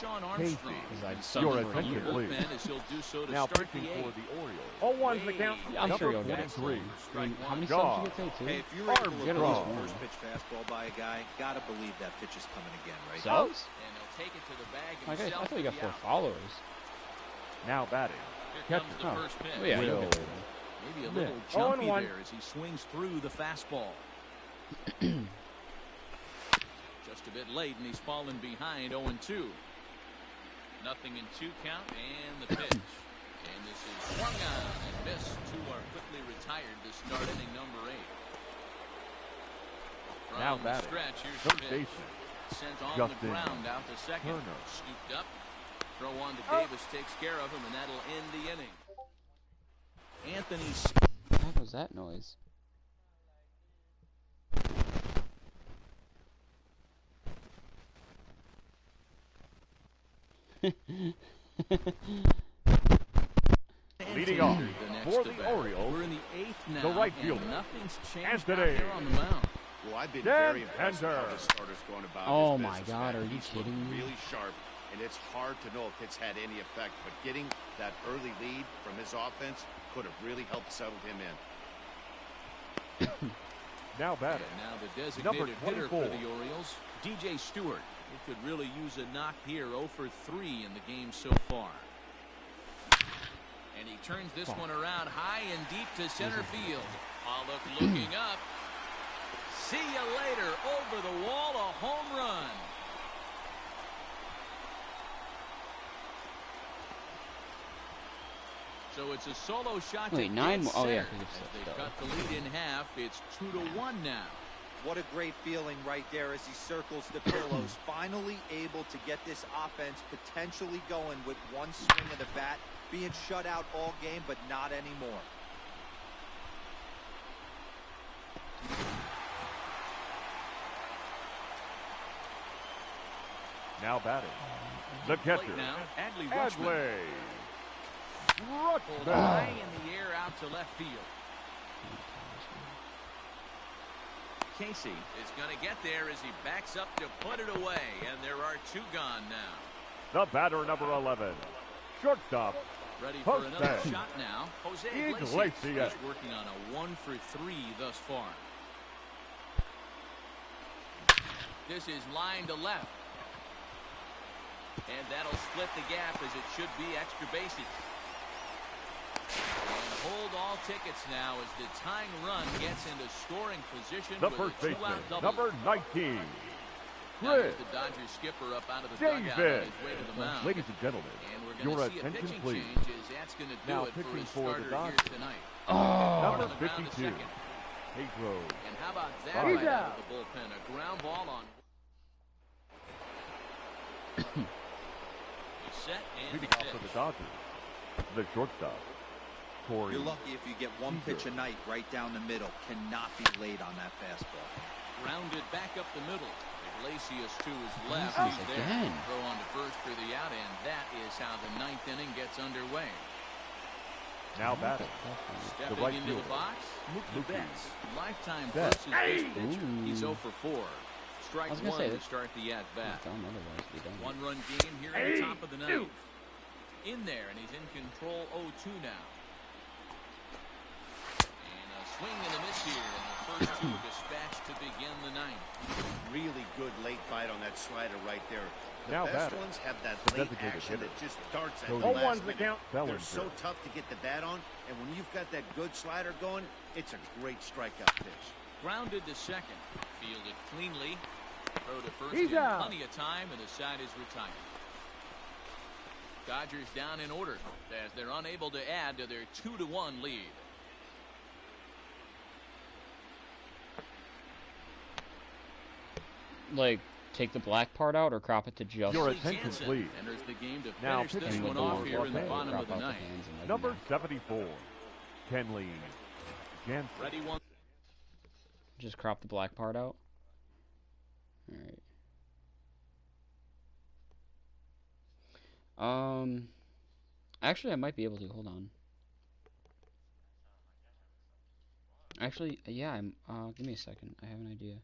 Sean Armstrong. Casey. Your From the attention, please. bullpen as he'll do so to Now start pitching the for 8th. the Orioles. 0-1's the count. Yeah, I'm sure Number you'll get it. 23. I mean, how many Shaw. subs you get paid, Hey, too? if you're able to Get at throw least a one. first pitch fastball by a guy, gotta believe that pitch is coming again, right? Subs? And they'll take it to the bag I himself. thought you got for 4 the out. followers. Now batting, Here comes catcher. the first pitch. Oh, yeah, Will. you'll get it. Maybe a Yeah. little jumpy 0-1. there as he swings through the fastball. Just a bit late, and he's fallen behind 0-2. Nothing in 2 count, and the pitch. And this is swung on and missed. 2 are quickly retired to start inning number 8. From Now the batting, stretch, here's third the pitch. baseman, Sent on Justin the ground out to second. Turner. Scooped up. Throw on to Davis takes care of him, and that'll end the inning. Anthony. What was that noise? Leading off The next for to the bat. Orioles, We're in the 8th now, the right and fielder, nothing's changed Anthony. out there on the mound. Well, I've been Dan very impressed with how Pender. the starter's going about Oh his my business, God, man. are you He's looked kidding me? really sharp, and it's hard to know if it's had any effect, but getting that early lead from his offense could have really helped settle him in. now And batting, now the Number designated hitter for 24. the Orioles, DJ Stewart. He could really use a knock here, 0 for 3 in the game so far. And he turns this one around high and deep to center field. Pollock looking up. See you later. Over the wall, a home run. So it's a solo shot Wait, to 9 dead more. Oh, yeah, center. 'cause it's As they still- cut the lead in half. It's 2-1 now. What a great feeling right there as he circles the pillows. Finally able to get this offense potentially going with one swing of the bat. Being shut out all game, but not anymore. now batting, the catcher, Plate now, Adley Rutschman. Adley Pulled high in the air out to left field. Casey is going to get there as he backs up to put it away, and there are 2 gone now. The batter, number 11, shortstop, Ready for Jose another shot now. Jose Iglesias Iglesias. is working on a 1 for 3 thus far. This is line to left. And that'll split the gap as it should be extra bases. And hold all tickets now as the tying run gets into scoring position the with first a 2-out baseman, double. number 19, Now here's the Dodgers skipper up out of the dugout on his way to the mound. Ladies and gentlemen, And we're your going to see a attention pitching please. change as that's going to do Now it for pitching his for the starter here Dodgers. tonight. Number On the ground to 52, second. Pedro. And how about that He's right out out. of the bullpen? A ground ball on. He's set and Leading he off for the pitch. Dodgers, the shortstop, Corey. You're lucky if you get one pitch a night right down the middle. Cannot be late on that fastball. Rounded back up the middle. Iglesias to his left. Jesus, He's there. again. Throw on to first for the out, and that is how the ninth inning gets underway. Now batting, Stepping the right into the fielder, box, Mookie Mookie Betts. Lifetime Betts. versus this pitcher. Ooh. He's 0 for 4. Strike I was gonna one say to that- start the at-bat. Done otherwise, we don't. One-run game here at the top of the ninth. In there, and he's in control 0-2 now. And a swing and a miss here, and the first two dispatched to begin the ninth. Really good late bite on that slider right there. The Now best batting, ones have that the late designated action hitter. that just starts at Cody the last minute. They're Bellinger. so tough to get the bat on, and when you've got that good slider going, it's a great strikeout pitch. Grounded to second. Fielded cleanly. Throw to first He's in out. plenty of time, and the side is retired. Dodgers down in order as they're unable to add to their 2-1 lead. Like, take the black part out or crop it to just Your Billy attention, Jansen please. enters the game to Now finish this pitching one for off here in the Los bottom of crop the out ninth. hands and let Number them 74, Kenley Jansen. Ready one. just crop the black part out. All right. Actually, I might be able to. Hold on. Actually, yeah. Give me a second. I have an idea.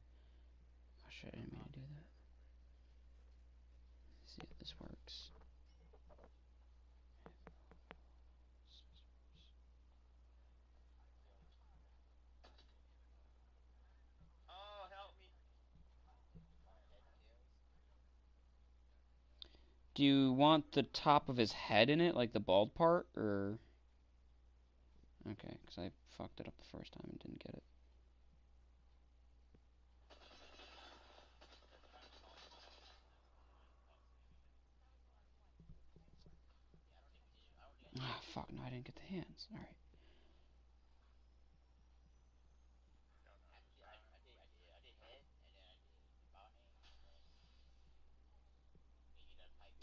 Oh shit! I didn't mean to do that. Let's see if this works. Oh, help me. Do you want the top of his head in it, like the bald part, or? Okay, because I fucked it up the first time and didn't get it. Ah, fuck, no, I didn't get the hands. Alright.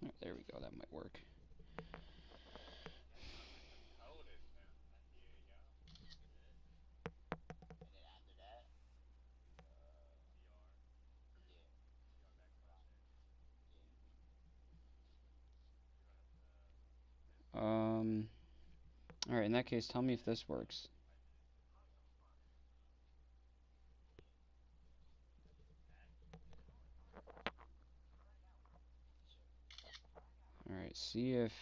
Alright, there we go, that might work. Alright, in that case, tell me if this works. Alright, see if...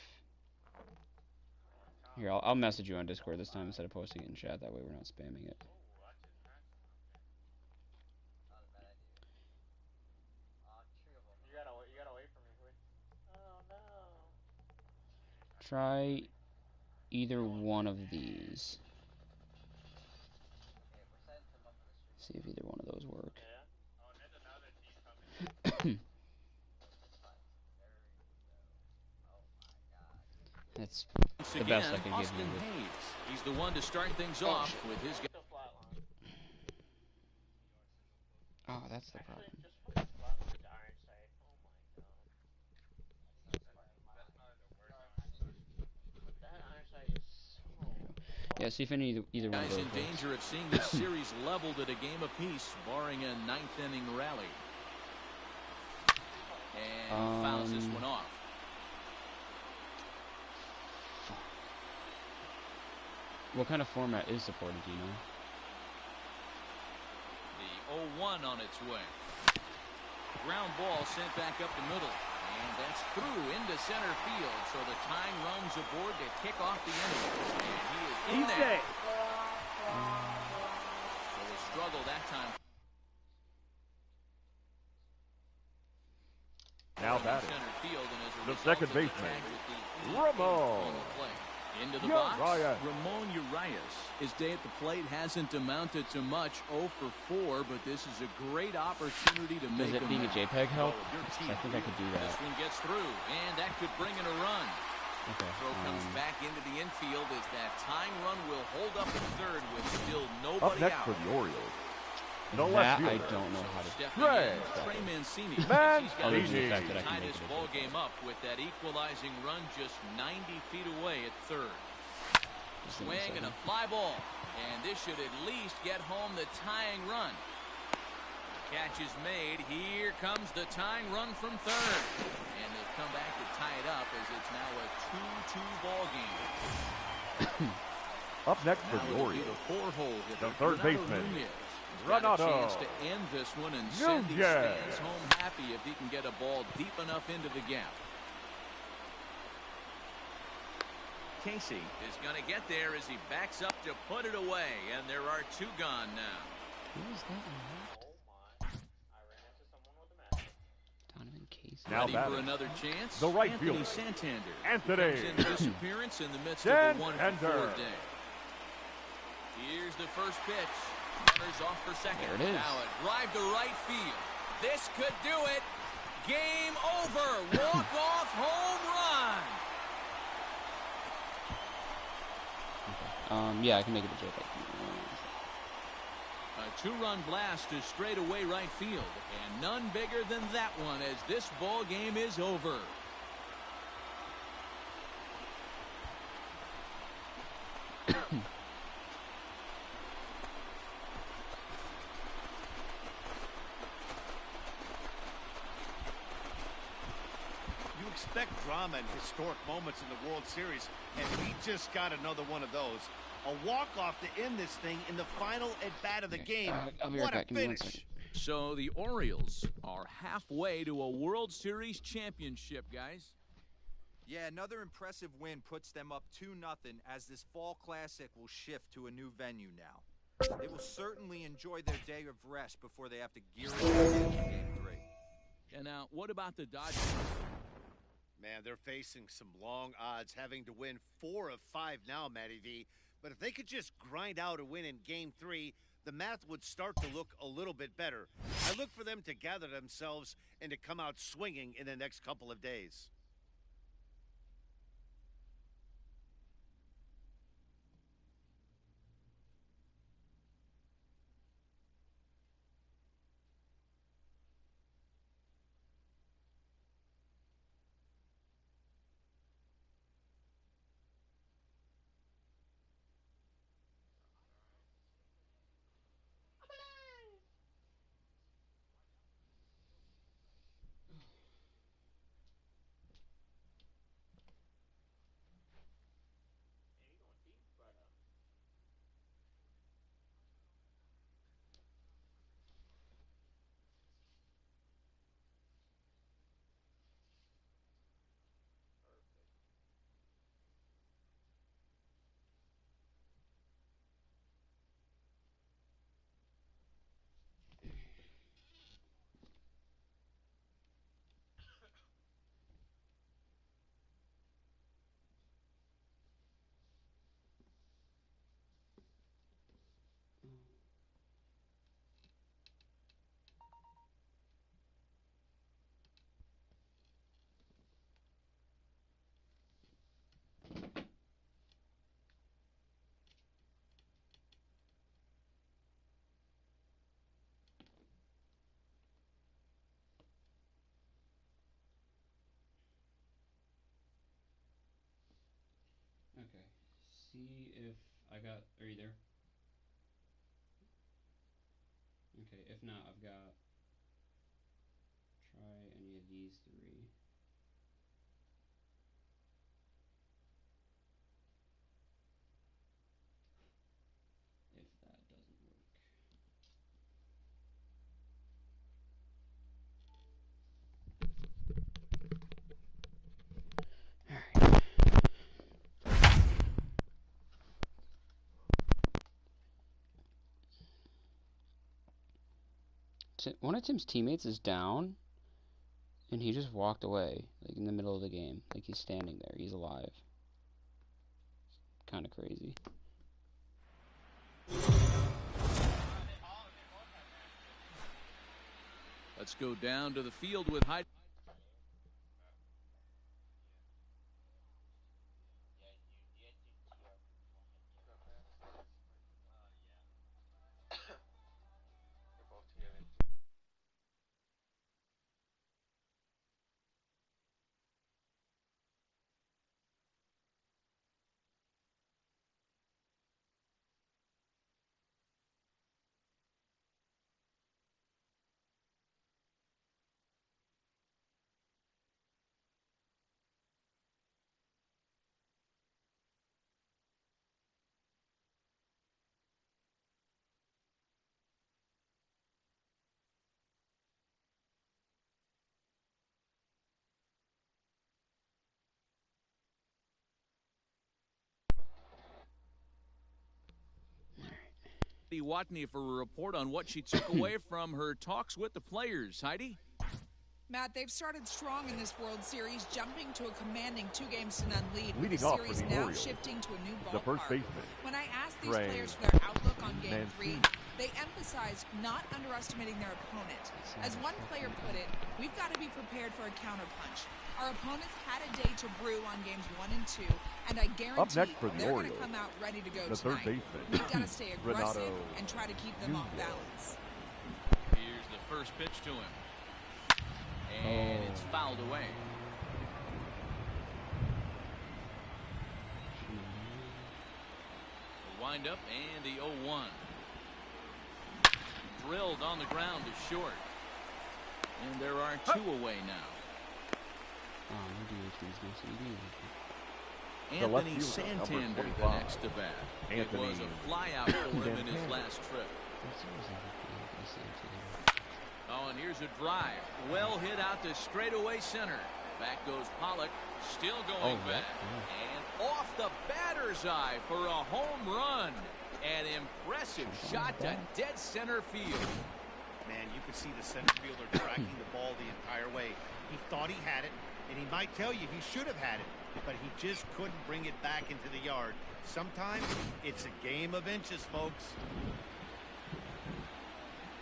Here, I'll message you on Discord this time instead of posting it in chat, that way we're not spamming it. You gotta wait for me, please. Oh no. Try either one of these. See if either one of those work. That's the best I can give Austin you. Hayes. He's the one to start things off with his. Still flatline. Oh, that's the problem. Actually, just fucking flatline to iron sight. Oh my god. That iron sight is so... Yeah, see if any either one of Guys those in works. danger of seeing this series leveled at a game apiece, barring a ninth inning rally. And fouls this one off. What kind of format is supported, do you know? The 0-1 on its way. Ground ball sent back up the middle. And that's through into center field. So the tying runs aboard to kick off the inning. And he is in there. So a struggle that time. Now batting, Center field, and as a the result second of the baseman, tag with the Romo. on the play. Into the box, Urias. Ramon Urias. His day at the plate hasn't amounted to much, 0 for 4, but this is a great opportunity to make Does it being a JPEG help? I think I could do that. This one gets through, and that could bring in a run. Okay. Throw comes back into the infield as that tying run will hold up at third with still Up nobody next out. for the Orioles, the That left I fielder. don't know how to do. Trey Mancini. Man, He's got other than the to fact that I can tie make this it a ball JPEG. game up with that equalizing run just 90 feet away at third. Just give me a Swing and a second. fly ball. And this should at least get home the tying run. Catch is made. Here comes the tying run from third. And they've come back to tie it up as it's now a 2-2 ball game. Up next for Now the it'll be Orioles, the four-hole hitter, the third Renato baseman, Nunez. He's got a Renato chance to end this one and send these Nunez. fans home happy if he can get a ball deep enough into the gap. Casey is going to get there as he backs up to put it away, and there are two gone now. Who is that in left? Oh my. I ran into someone with a match. Donovan Casey. Now Ready for batting, another chance? the right Anthony fielder, Santander. Anthony Comes into this appearance in the midst of a 1-for-4 Santander. day. Here's the first pitch. Runners off for second. There it is. Now a drive to right field. This could do it. Game over. Walk-off home run. Yeah, I can make it a JPEG. A two-run blast to straightaway right field, and none bigger than that one as this ball game is over. You expect drama and historic moments in the World Series, and we just got another one of those. A walk-off to end this thing in the final at-bat of the game. I'll be right What a back. Give me one finish. second. So the Orioles are halfway to a World Series championship, guys. Yeah, another impressive win puts them up 2-0 as this fall classic will shift to a new venue now. They will certainly enjoy their day of rest before they have to gear up for Game 3. And now, what about the Dodgers? Man, they're facing some long odds, having to win 4 of 5 now, Matty V. But if they could just grind out a win in Game 3, the math would start to look a little bit better. I look for them to gather themselves and to come out swinging in the next couple of days. Okay. See if I got. Are you there? Okay. If not, I've got. Try any of these three. If that doesn't work. One of Tim's teammates is down, and he just walked away, like in the middle of the game. Like he's standing there. He's alive. kind of crazy. Let's go down to the field with Hyde. Watney for a report on what she took away from her talks with the players. Heidi? Matt, they've started strong in this World Series, jumping to a commanding 2-0 lead. Leading with the off for series the now Orioles, shifting to a new the first ballpark. baseman, When I asked these Trey players for their outlook on Game 3, Mancini. they emphasized not underestimating their opponent. As one player put it, we've got to be prepared for a counterpunch. Our opponents had a day to brew on games 1 and 2, and I guarantee next for the they're going to Orioles, come out ready to go the third tonight. baseman, We've got to stay aggressive Renato and try to keep them off balance. Here's the first pitch to him. And it's fouled away. The windup and the 0-1. Drilled on the ground to short. And there are 2 away now. Anthony Santander the next to bat. It was a flyout for him in his last trip. Oh, and here's a drive. Well hit out to straightaway center. Back goes Pollock. Still going back. And off the batter's eye for a home run. An impressive shot to dead center field. Man, you could see the center fielder tracking the ball the entire way. He thought he had it, and he might tell you he should have had it, but he just couldn't bring it back into the yard. Sometimes it's a game of inches, folks.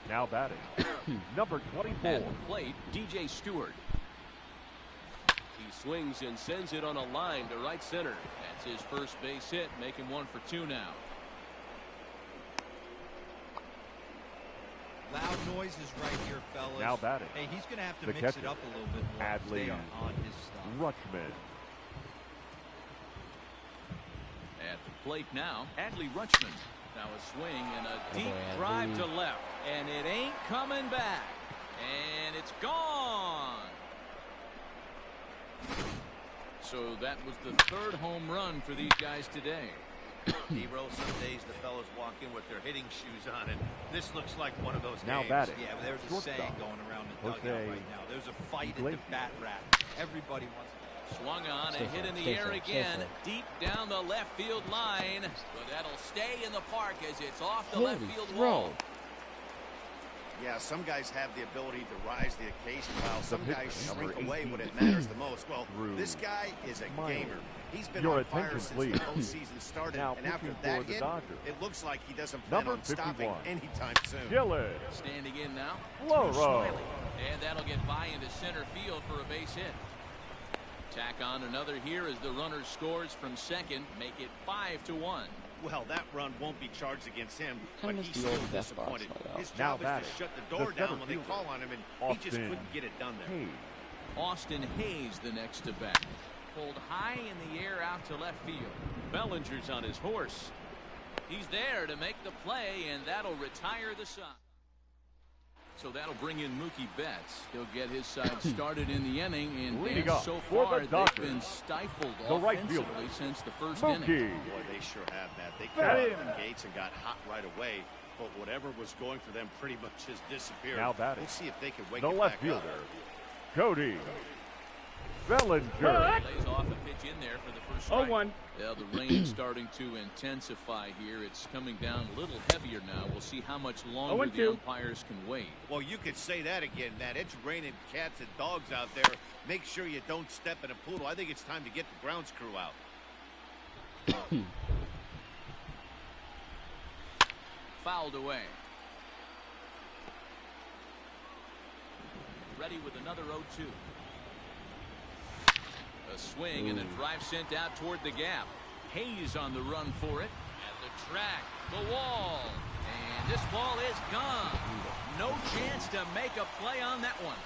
Now batting, number 24. At the plate, DJ Stewart. He swings and sends it on a line to right center. That's his first base hit, making 1 for 2 now. Loud noises right here, fellas. Now batting. Hey, he's going to have to The mix catcher, it up a little bit more. Adley Stay on his stuff. Rutschman. At the plate now, Adley Rutschman. Now a swing and a deep drive to left. And it ain't coming back. And it's gone. So that was the 3rd home run for these guys today. Nero, some days the fellas walk in with their hitting shoes on, and this looks like one of those Now games. batting. Yeah, but there's a Shortstop, saying going around the dugout Jose right now. There's a fight at the bat rack. Everybody wants to. Swung on and hit in the air again, deep down the left field line. But that'll stay in the park as it's off the left field wall. Yeah, some guys have the ability to rise the occasion, while some guys number shrink away 18. when it matters the most. Well, Drew this guy is a Myers. gamer. He's been Your on fire attention, since please. the postseason started, Now and after pitching that for the hit, Dodgers, it looks like he doesn't plan number on stopping 51. anytime soon. Gillis. Standing in now. Loro. And that'll get by into center field for a base hit. Tack on another here as the runner scores from second, make it 5-1. Well, that run won't be charged against him, Kind but of he's the still old death box disappointed. dugout. His Now job is batting, to shut the the door down center when they fielder, call on him, and he just Austin couldn't get it done there. Hayes. Austin Hayes the next to bat. Pulled high in the air out to left field. Bellinger's on his horse. He's there to make the play, and that'll retire the side. So that'll bring in Mookie Betts. He'll get his side started in the inning, and Leading Dan, up so for far the they've Dodgers, been stifled the right offensively fielder, since the first Mookie. inning. Boy, they sure have, Matt. They came Bat out him. of the gates and got hot right away, but whatever was going for them pretty much has disappeared. Now batting, We'll see if they can wake the it left back up. fielder, Cody Bellinger. Lays off a pitch in there for the first strike. 0-1. Yeah, the rain's starting to intensify here. It's coming down a little heavier now. We'll see how much longer the 0-2. umpires can wait. Well, you could say that again, Matt. It's raining cats and dogs out there. Make sure you don't step in a poodle. I think it's time to get the grounds crew out. fouled away. Ready with another 0-2. A swing and a drive sent out toward the gap. Hayes on the run for it. At the track, the wall. And this ball is gone. No chance to make a play on that one.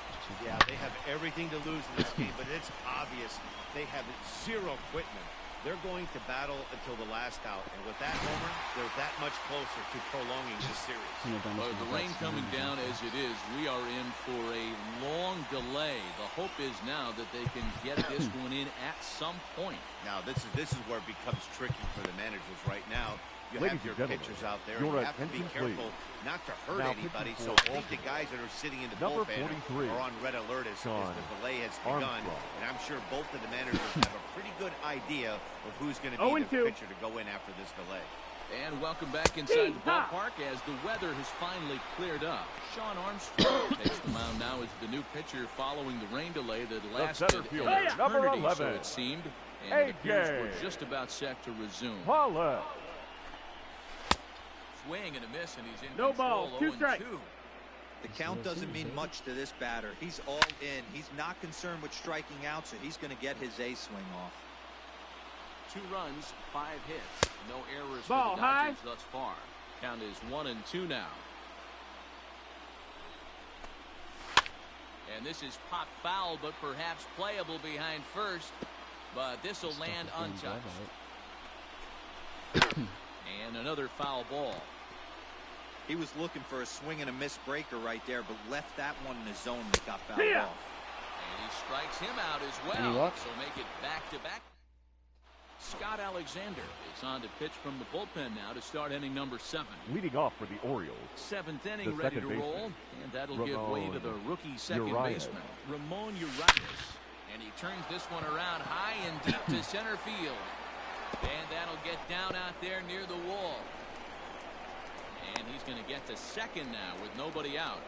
Yeah, they have everything to lose in this game, but it's obvious they have zero quitman. They're going to battle until the last out, and with that homer, they're that much closer to prolonging this series. With the rain coming down as it is, we are in for a long delay. The hope is now that they can get this one in at some point. Now, this is where it becomes tricky for the managers right now. You Ladies have your and gentlemen, pitchers out there. your You have to be attention, careful please. not to hurt Now anybody. pitching So for I think the Baltimore. guys that are sitting in the Number bullpen 43, are on red alert as the delay has begun. Armstrong. And I'm sure both of the managers have a pretty good idea of who's going to be the pitcher to go in after this delay. And welcome back inside the ballpark as the weather has finally cleared up. Sean Armstrong takes the mound now as the new pitcher following the rain delay that lasted an eternity, so it seemed. And it appears we're just about set to resume. Swing and a miss, and he's in No control. ball, 2 strikes. The count doesn't mean much to this batter. He's all in. He's not concerned with striking out, so he's going to get his A swing off. 2 runs, 5 hits. No errors Ball for the high. Dodgers thus far. Count is 1-2 now. And this is pop foul, but perhaps playable behind first. But this will land untouched. And another foul ball. He was looking for a swing and a miss breaker right there, but left that one in the zone that got fouled off. And he strikes him out as Any well. luck? So make it back-to-back. Scott Alexander is on to pitch from the bullpen now to start inning number 7. Leading off for the Orioles, 7th inning the ready to second roll. baseman, And that'll give way to the rookie second Urias. baseman, Ramon Urias. And he turns this one around high and deep to center field. And that'll get down out there near the wall. And he's going to get to second now with nobody out.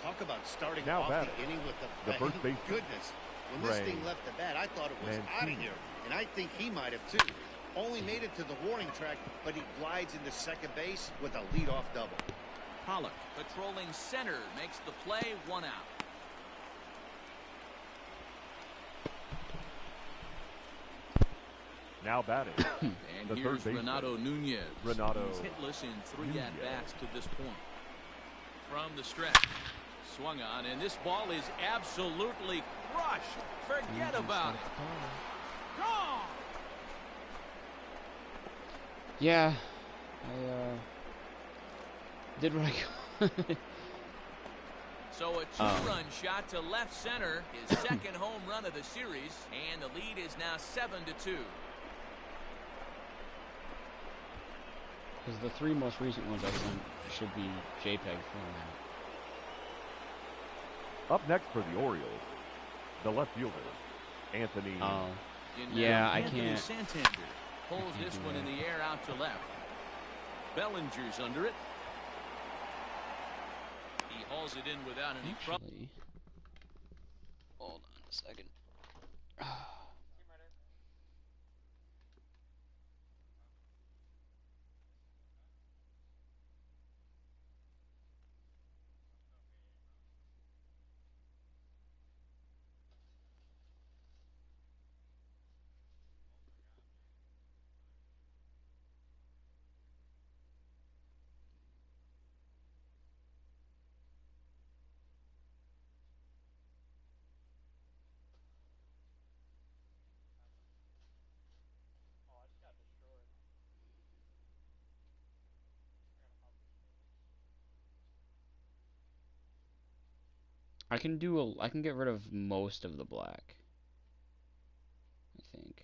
Talk about starting Now off batting, the inning with the first baseman, goodness. When this Ray thing left the bat, I thought it was out of Mancini. here. And I think he might have too. Only made it to the warning track, but he glides into second base with a leadoff double. Pollock patrolling center makes the play, 1 out. now batting. And The here's third baseman, Renato Nunez. Renato He's hitless in 3 Nunez. at-bats to this point. From the stretch. Swung on, and this ball is absolutely crushed. Forget about it. Gone! Yeah, I did what I could. So a 2-run shot to left center, his second home run of the series, and the lead is now 7-2. Because the 3 most recent ones I sent should be JPEG format. Up next for the Orioles, the left fielder, Anthony. Oh, In yeah, now, I Anthony can't. Santander pulls can't this do one in that. the air out to left. Bellinger's under it. He hauls it in without any trouble. Actually, hold on a second. I can I can get rid of most of the black, I think.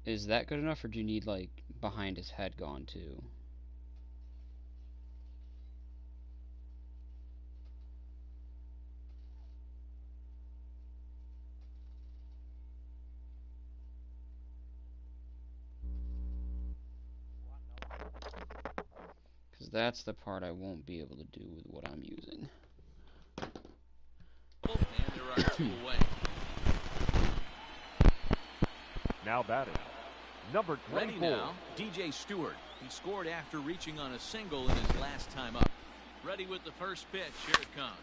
Is that good enough, or do you need, like, behind his head gone, too? Because that's the part I won't be able to do with what I'm using. And there are 2 away. Now batting, number 24. Ready now, DJ Stewart. He scored after reaching on a single in his last time up. Ready with the first pitch. Here it comes.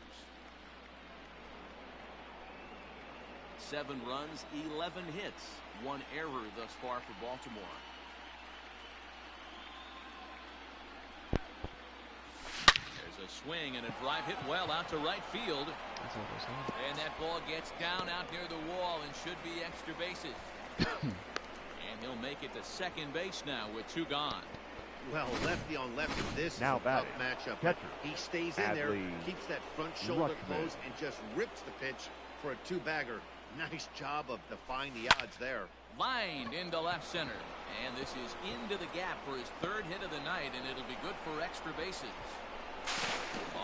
7 runs, 11 hits, 1 error thus far for Baltimore. There's a swing and a drive hit well out to right field. And that ball gets down out near the wall and should be extra bases. And he'll make it to second base now with 2 gone. Well, lefty on lefty, this Now is a tough batting, matchup. catcher, He stays in there, Adley keeps that front shoulder Rushman. closed, and just rips the pitch for a 2-bagger. Nice job of defying the odds there. Lined into left center. And this is into the gap for his 3rd hit of the night, and it'll be good for extra bases.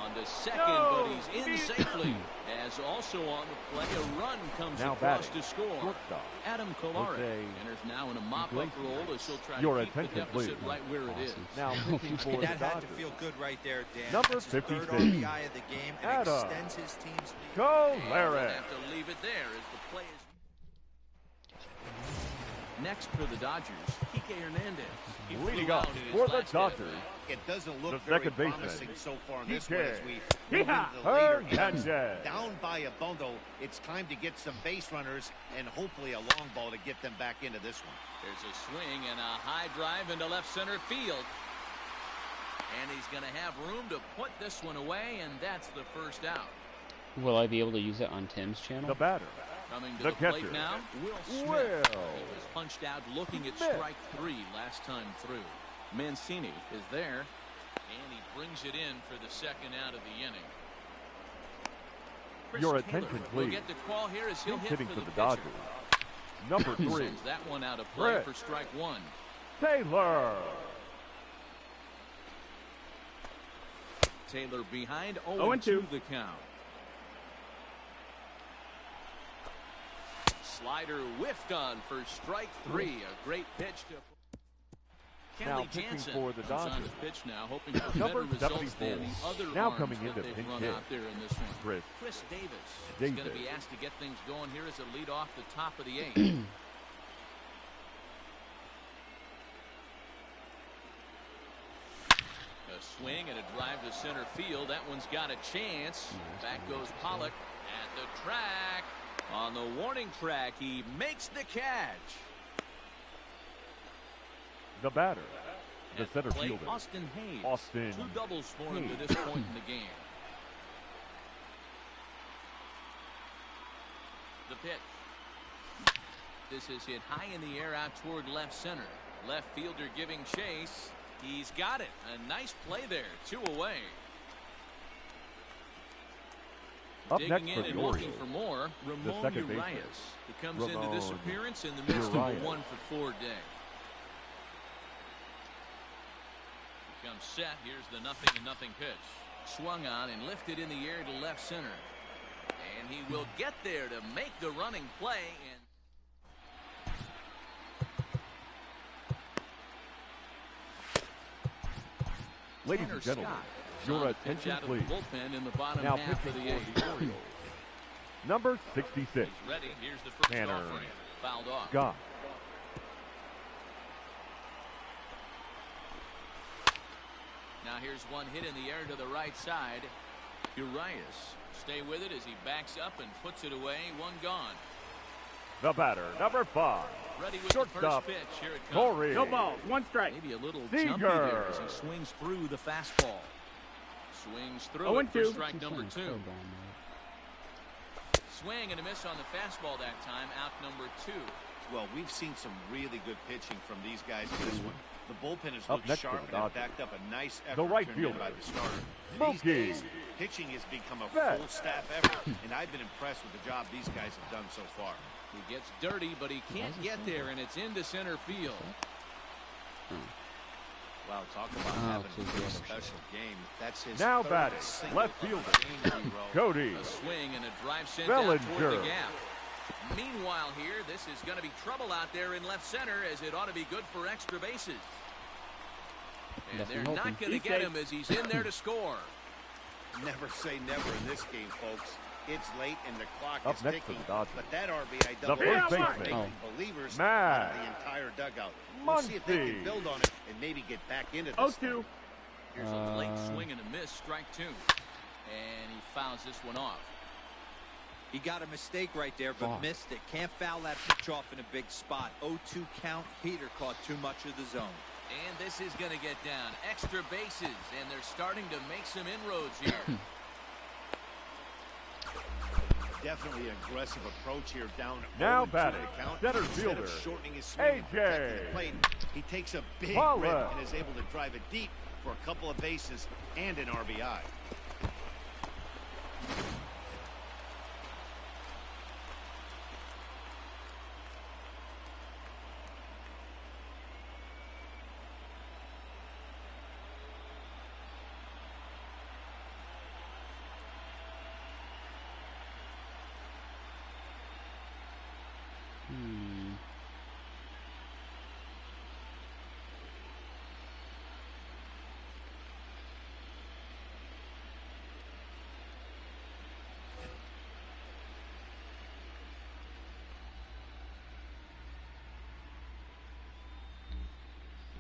On to second, but he's in safely. As also on the play, a run comes Now across batting, to score. shortstop, Adam Kolarek Jose enters now in a mop-up role as he'll try Your to keep the attention, deficit please. right where it is. Now pitching for the That had to Dodgers, feel good right there, Dan. number That's his 3rd 56. RBI of the game and Adam extends his team's lead. And Kolarek. have to leave it there as the play is. Next for the Dodgers, Kike Hernandez. He Leading flew up out in his for the last Dodgers, It doesn't look the very second baseman, promising so far in this Kike one as we move into the later innings. Hernandez. Down by a bundle, it's time to get some base runners and hopefully a long ball to get them back into this one. There's a swing and a high drive into left center field. And he's going to have room to put this one away, and that's the first out. Will I be able to use it on Tim's channel? The batter, Coming to the the plate catcher, now, Will Smith. Will He was punched out looking at Smith. strike 3 last time through. Mancini is there, and he brings it in for the second out of the inning. Chris Your Taylor attention, will please. get the call here as he'll He's hit hitting for for the pitcher. Dodgers, number 3, Sends that one out of play Chris for strike 1. Taylor. Taylor behind 0-2 the count. Slider whiffed on for strike 3. A great pitch to Now Kenley pitching Jansen for the comes on Dodgers, his pitch now, hoping for number better results 74. than the other Now arms coming that in to they've pinch run hit, out there in this one. Chris Davis is going to be asked to get things going here as a lead off the top of the 8th. A swing and a drive to center field. That one's got a chance. Back goes Pollock at the track. On the warning track, he makes the catch. The batter, the At center plate, fielder, Austin Hayes. Austin 2 doubles for him to Hayes. this point in the game. The pitch. This is hit high in the air out toward left center. Left fielder giving chase. He's got it. A nice play there. 2 away. Up Digging next in for the and looking Orioles, for more, the Ramon second baseman, Urias. He comes into this Ramon appearance in the midst of a Urias. 1-for-4 day. He comes set. Here's the 0-0 pitch. Swung on and lifted in the air to left center. And he will get there to make the running play. And Ladies Tanner and gentlemen, Scott your on the pitch attention, out of please. the bullpen in the bottom Now half of pitching the 8th. for the Orioles, number 66, He's ready. Here's the first Tanner offering. Fouled off. Scott. Now here's one hit in the air to the right side. Urias stay with it as he backs up and puts it away. 1 gone. The batter, number 5, Ready with the shortstop, first pitch. Here it comes. Corey. No ball. 1 strike. Maybe a little Seager. jumpy there as he swings through the fastball. Swings through it for 0-2. strike number 2. Swing and a miss on the fastball that time. Out number 2. Well, we've seen some really good pitching from these guys in this one. The bullpen has Up looked next for sharp the and have Dodgers, backed up a nice the effort right turned in fielder, by the starter. These Mookie days, pitching has become a Betts. full staff effort, and I've been impressed with the job these guys have done so far. He gets dirty, but he can't get there, and it's into center field. Wow, talk about having a pretty special game. That's his now third batting, single left of the fielder, game in a row. Cody A swing and a drive sent out toward the Bellinger. gap. Meanwhile here, this is going to be trouble out there in left center, as it ought to be good for extra bases. And they're not going to get him as he's in there to score. Never say never in this game, folks. It's late and the clock Up is next for ticking. the Dodgers. But that RBI The double first is baseman. making believers Matt out of the entire dugout. We'll see if they Muncy. can build on it and maybe get back into this. 0-2. Here's a late swing and a miss, strike two. And he fouls this one off. He got a mistake right there, but missed it. Can't foul that pitch off in a big spot. 0-2 count. Heater caught too much of the zone. And this is going to get down. Extra bases, and they're starting to make some inroads here. Definitely aggressive approach here down. Now 0-2 batting, to count. center Instead of fielder, shortening his swing and AJ. protecting the plate, he takes a big Paula. rip and is able to drive it deep for a couple of bases and an RBI.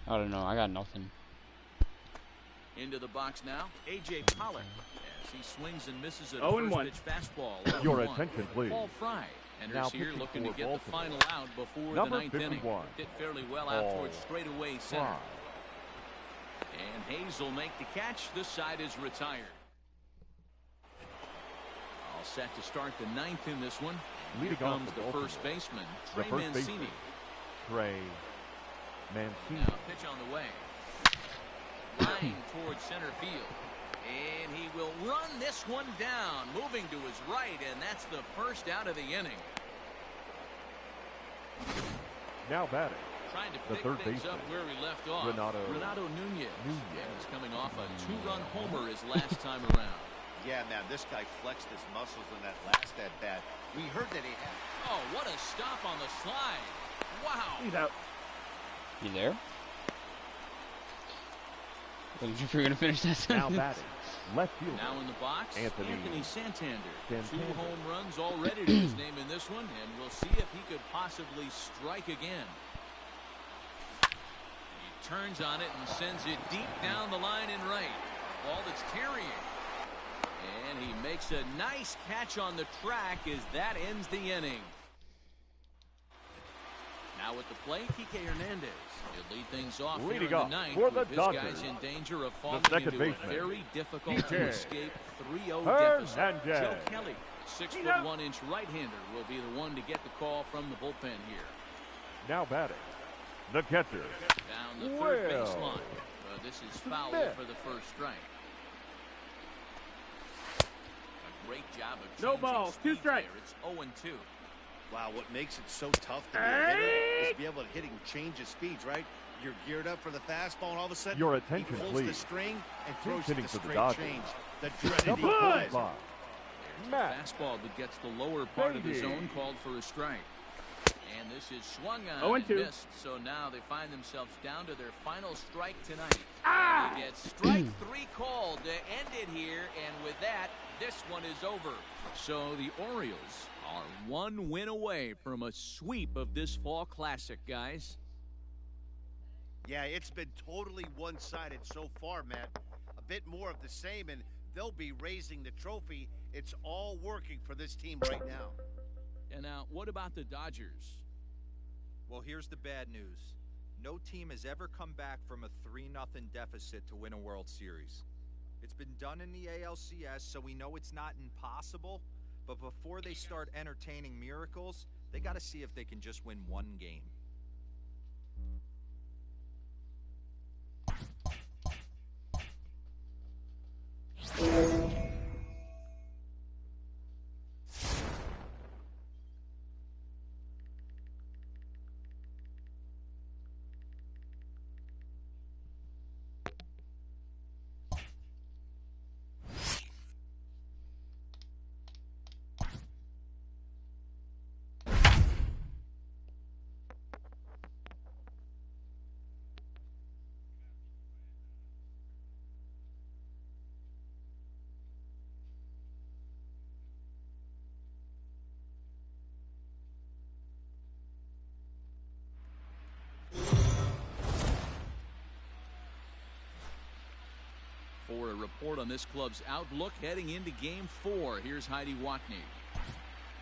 I don't know. I got nothing. Into the box now, A.J. Pollock, as he swings and misses a 0-1. first pitch fastball. Your 0-1. attention, please. Paul Fry enters Now here pitching looking to for get the Baltimore. final out before Number the ninth inning. 51. Hit fairly well out Paul towards straightaway center. Fry. And Hayes will make the catch. This side is retired. All set to start the ninth in this one. Leading Here off comes for the Baltimore. first baseman, The Trey first Mancini. baseman, Trey Mancini. Now pitch on the way. Line towards center field. And he will run this one down, moving to his right, and that's the first out of the inning. Now batting, Trying to the pick third things baseman, up where he left off. Renato Nunez. Nunez. And he's coming off a two-run homer his last time around. Yeah, man, this guy flexed his muscles in that last at-bat. We heard that he had. Oh, what a stop on the slide. Wow. He's out. You there? Wasn't sure if you were going to finish that now sentence. batting, left fielder, Now in the box, Anthony Santander. Santander. 2 home runs already to his name in this one, and we'll see if he could possibly strike again. He turns on it and sends it deep down the line in right. A ball that's carrying. And he makes a nice catch on the track as that ends the inning. Now at the plate, Kike Hernandez. He'll lead things off Leading here in off the ninth for the with his Dodgers, guys in danger of falling second into baseman, a very difficult Kike to escape 3-0 deficit. Hernandez. Joe Kelly, 6'1" right-hander, will be the one to get the call from the bullpen here. now batting, the catcher, Down the third Will baseline. This is foul Smith. for the first strike. A great job of No changing balls, 2 speeds strikes. there. It's 0-2. Wow, what makes it so tough to be a hitter is to be able to hit and change his speeds, right? You're geared up for the fastball, and all of a sudden, Your he attention, pulls the please. string and Who's throws you hitting the for the straight Dodgers? change. The dreaded Number equalizer. 5, There's Matt the fastball that gets the lower part of the Beatty. zone called for a strike. And this is swung on 0-2. and missed, so now they find themselves down to their final strike tonight. Ah! They get strike 3 called to end it here, and with that, this one is over. So the Orioles are 1 win away from a sweep of this fall classic, guys. Yeah, it's been totally one-sided so far, Matt. A bit more of the same, and they'll be raising the trophy. It's all working for this team right now. And now, what about the Dodgers? Well, here's the bad news. No team has ever come back from a 3-0 deficit to win a World Series. It's been done in the ALCS, so we know it's not impossible. But before they start entertaining miracles, they got to see if they can just win one game. report on this club's outlook heading into Game 4. Here's Heidi Watney.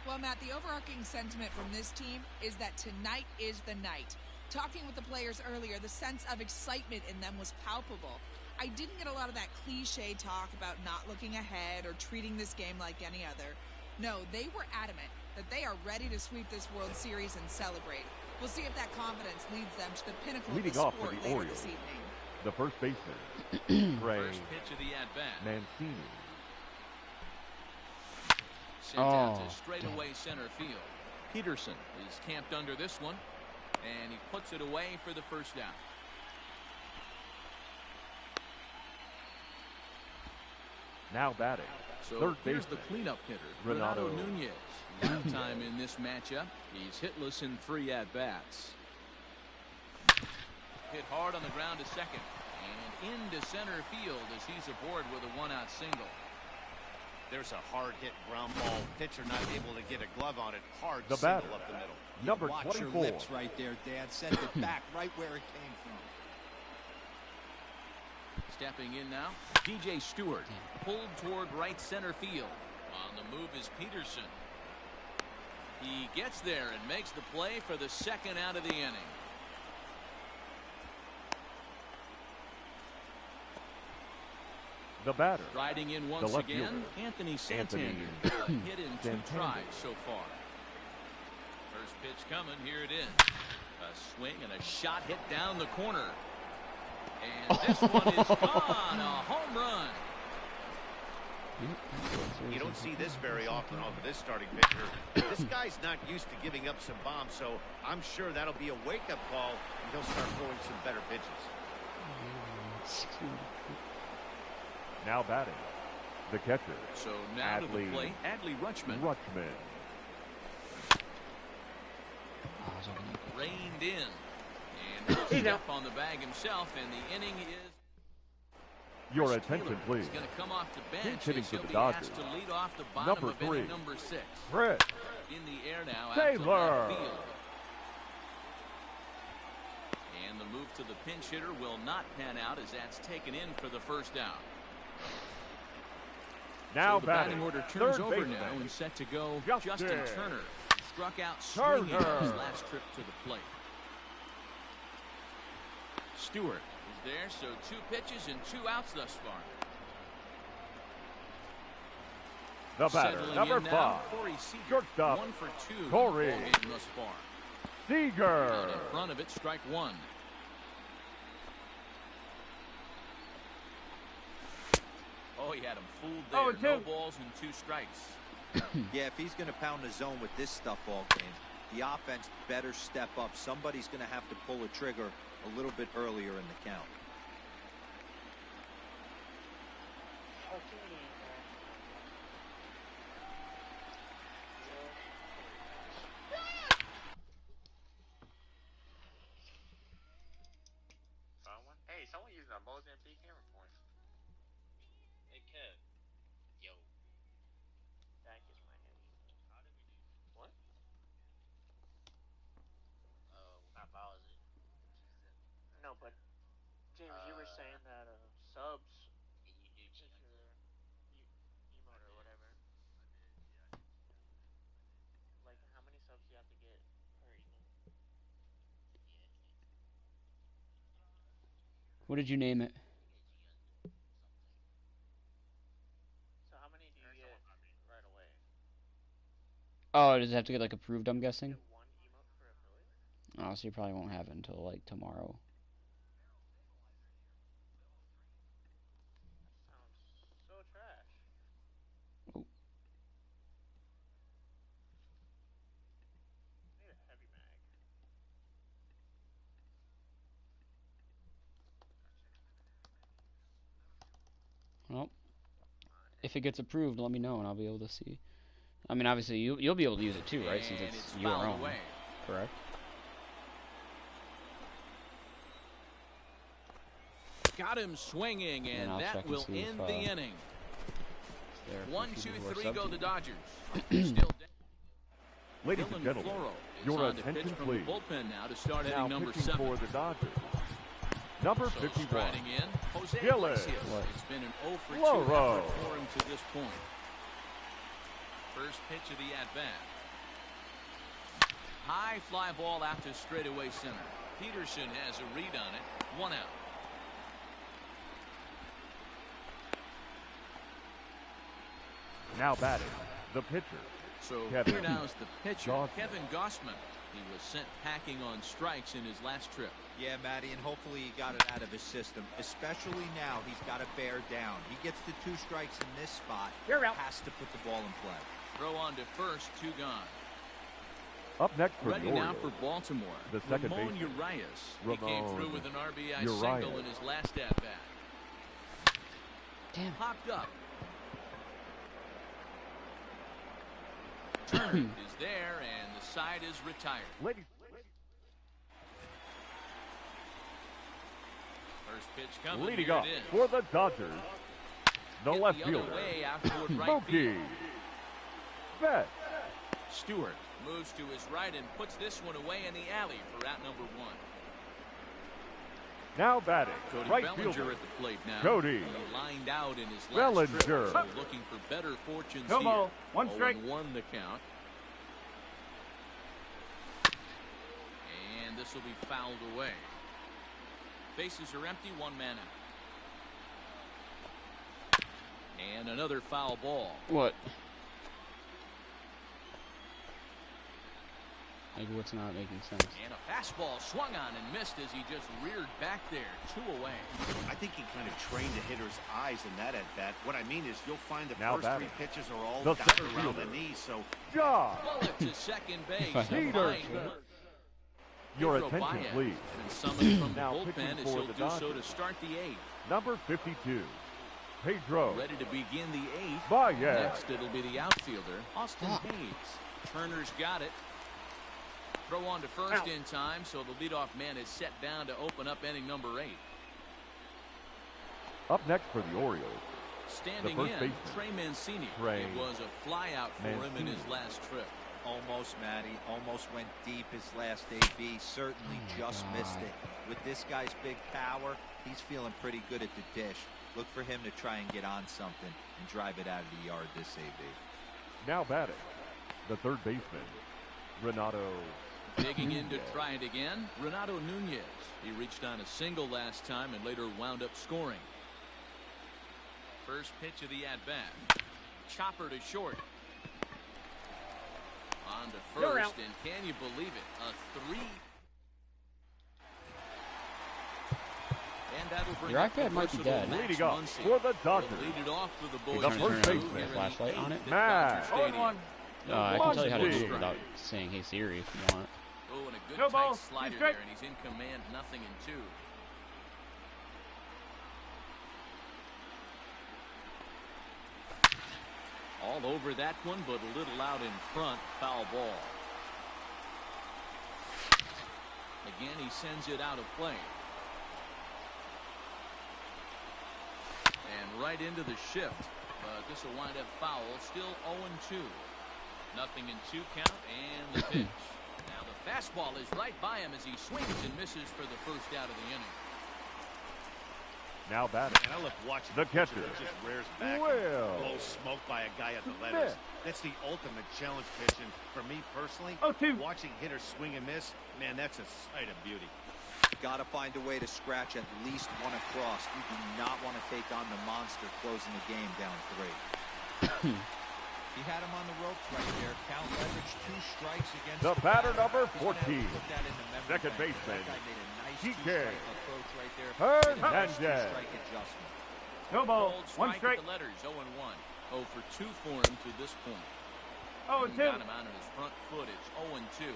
Well, Matt, the overarching sentiment from this team is that tonight is the night. Talking with the players earlier, the sense of excitement in them was palpable. I didn't get a lot of that cliche talk about not looking ahead or treating this game like any other. No, they were adamant that they are ready to sweep this World Series and celebrate. We'll see if that confidence leads them to the pinnacle Leading of the off sport for the later Orioles, this evening. the first baseman, First pitch of the at-bat. Mancini. Sent out to straightaway center field. Peterson is camped under this one, and he puts it away for the first out. Now batting, So third here's the baseman, cleanup hitter, Renato Renato Nunez. Last time in this matchup, he's hitless in 3 at-bats. Hit hard on the ground to second, and into center field as he's aboard with a 1-out single. There's a hard hit ground ball. Pitcher not able to get a glove on it. Hard The single batter, up the middle. number Watch 24. your lips right there, Dad. Send it back right where it came from. Stepping in now, DJ Stewart pulled toward right center field. On the move is Peterson. He gets there and makes the play for the second out of the inning. The batter, Riding in the once left again, fielder, Anthony Santander. Hit in 2 tries so far. First pitch coming, here it is. A swing and a shot hit down the corner. And this one is gone, a home run. You don't see this very often off of this starting pitcher. This guy's not used to giving up some bombs, so I'm sure that'll be a wake-up call, and he'll start throwing some better pitches. now batting, the catcher, So now to the Adley plate, Adley Rutschman. Reined in. And he'll step on the bag himself, and the inning is... Your Chris attention, Taylor please. is going to come off the bench Pinch hitting as for he'll the be Dodgers. asked to lead off the bottom Number of inning 3, number 6. Chris In the air now out Taylor. to left field. And the move to the pinch hitter will not pan out as that's taken in for the first out. Now So the batting batting, order turns third over baseman, now and set to go Justin Justin Turner. Struck out swinging on his last trip to the plate. Stewart is there, so 2 pitches and 2 outs thus far. the batter, Settling number in now, 5, Corey Seager. shortstop, 1 for 2 in the Corey ballgame thus far. Seager. Out in front of it, strike 1. Oh, he had him fooled there. No balls and 2 strikes. Yeah, if he's going to pound the zone with this stuff all game, the offense better step up. Somebody's going to have to pull a trigger a little bit earlier in the count. Hey, someone using a Mozambique camera point. Hey, Kev. Yo. That is my name. How did we do? What? How far is it? No, but James, you were saying that subs. You do check your emote or whatever. I did, yeah. Like, how many subs do you have to get per emote? What did you name it? So how many do you get right away? Oh, does it have to get like approved, I'm guessing? Get 1 emote per affiliate? Oh, so you probably won't have it until like tomorrow. That sounds so trash. Oh. I need a heavy mag. Well, if it gets approved, let me know and I'll be able to see. I mean, obviously you'll be able to use it too, right? Since And it's it's your fouled own, away. correct? Got him swinging, and I'll check that and will see if, end the inning. There are 1, 2, people who are 3 go sub the to. Dodgers. Still down. Ladies Dylan and gentlemen, Floro is your on to pitch attention, from please. the bullpen now to start Now inning number pitching 7. for the Dodgers, Number So 51. striding in, Jose Gillis. Iglesias. What? It's been an 0 for 2 Loro. effort for him to this point. First pitch of the at-bat. High fly ball out to straightaway center. Peterson has a read on it. 1 out. Now batting, the pitcher. So Kevin here now's the pitcher, Gossman. Kevin Gossman. He was sent packing on strikes in his last trip. Yeah, Matty, and hopefully he got it out of his system. Especially now, he's got to bear down. He gets the 2 strikes in this spot. You're out. Has to put the ball in play. Throw on to first, 2 gone. Up next for Ready the now Orioles. for Baltimore. The second Ramon baseman. Urias. He came Ramon through with an RBI Urias. single in his last at-bat. Damn. Popped up. Turner is there, and the side is retired. Ladies, First pitch coming. leading Here up it is. for the Dodgers, the Hit left the other fielder, way out toward right Mookie field. Betts. Stewart moves to his right and puts this one away in the alley for out number 1. Now batting, Cody right Bellinger fielder, at the plate now. Cody He lined out in his last Bellinger. trip, so looking for better fortunes No here. ball, 1 strike. 0-1 the count. And this will be fouled away. Bases are empty, 1 man out. And another foul ball. What? Like, what's not making sense? And a fastball swung on and missed as he just reared back there. 2 away. I think he kind of trained the hitter's eyes in that at-bat. What I mean is you'll find the Now first batting. 3 pitches are all The dotted center around the fielder. knee, so Josh. Bullet to second base. Peterson. Your Pedro attention, Baez please. been summoned from the Now bullpen pitching as for he'll the do so Dodgers. to start the 8th. Number 52, Pedro Ready to begin the 8th. Baez. Next it'll be the outfielder, Austin Hayes. Turner's got it. Throw on to first in time, so the leadoff man is set down to open up inning number 8. Up next for the Orioles, Standing first in, baseman, Trey Mancini. Trey It was a flyout for him in his Mancini. last trip. Almost, Matty. Almost went deep his last AB. Certainly just missed it. With this guy's big power, he's feeling pretty good at the dish. Look for him to try and get on something and drive it out of the yard this AB. Now batting, the third baseman, Renato. Digging in to try it again, Renato Nunez. He reached on a single last time and later wound up scoring. First pitch of the at-bat. Chopper to short. On to You're first, out. and can you believe it? A 3. And that'll bring Your up the iPad might be versatile dead. Max Leading up Muncy. for the He'll Dodgers, lead it off for the boys. The Turn first it baseman. with a flashlight on it? Matt. Oh, and 1. I can tell you how to do Muncy. it without saying, "Hey Siri," if you want. Oh, and a good No tight ball, slider 2 there, strike. and he's in command, 0-2. All over that one, but a little out in front. Foul ball. Again, he sends it out of play. And right into the shift. But this will wind up foul. Still 0-2. 0-2 count, and the pitch. Now the fastball is right by him as he swings and misses for the first out of the inning. Now batting, And I love watching the pitcher catcher, that just rears back Will and blows smoke by a guy at the letters. Smith. That's the ultimate challenge pitching. For me personally, 0-2. watching hitters swing and miss, man, that's a sight of beauty. Got to find a way to scratch at least one across. You do not want to take on the monster closing the game down 3. He had him on the ropes right there. Count leverage, 2 strikes against the batter number He's gonna have to 14, put that in the memory second bank. baseman, That guy made a nice TK 2-strike approach right there. Hernandez. Made a nice 2-strike adjustment. No ball, Cold 1 strike strike. at the letters, 0-1. 0 for 2 for him to this point. Oh, And 2. got him out of his front foot. It's 0-2.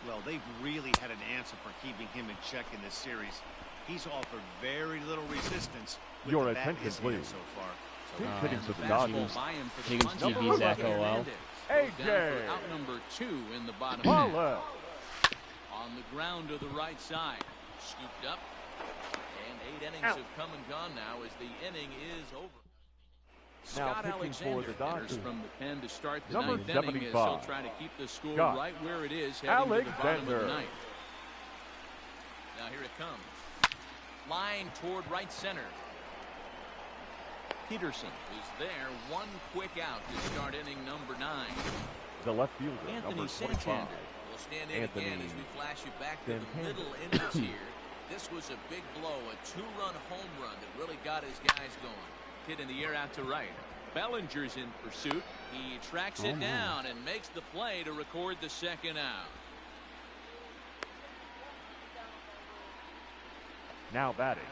Well, they've really had an answer for keeping him in check in this series. He's offered very little resistance with Your the bat in attention, his hand please. so far. Who's Uh, hitting for the Fastball Dodgers? by him for the Higgins bunch. TV, Zach Hernandez OL. goes down AJ. for out number 2 in the bottom Paula. half. On the ground to the right side. Scooped up. And 8 innings Out. have come and gone now as the inning is over. Now Scott pitching for Alexander the Dodgers. enters from the pen to start the Number 9th inning as he'll 75. try to keep the score Scott right where it is heading to the bottom of the Alexander. 9th. Now here it comes. flying toward right center. Peterson is there. One quick out to start inning number 9. The left fielder, Anthony number 25. Santander will stand in again as we flash you back to the middle innings here. This was a big blow, a 2-run home run that really got his guys going. Hit in the air out to right. Bellinger's in pursuit. He tracks it down and makes the play to record the second out. Now batting.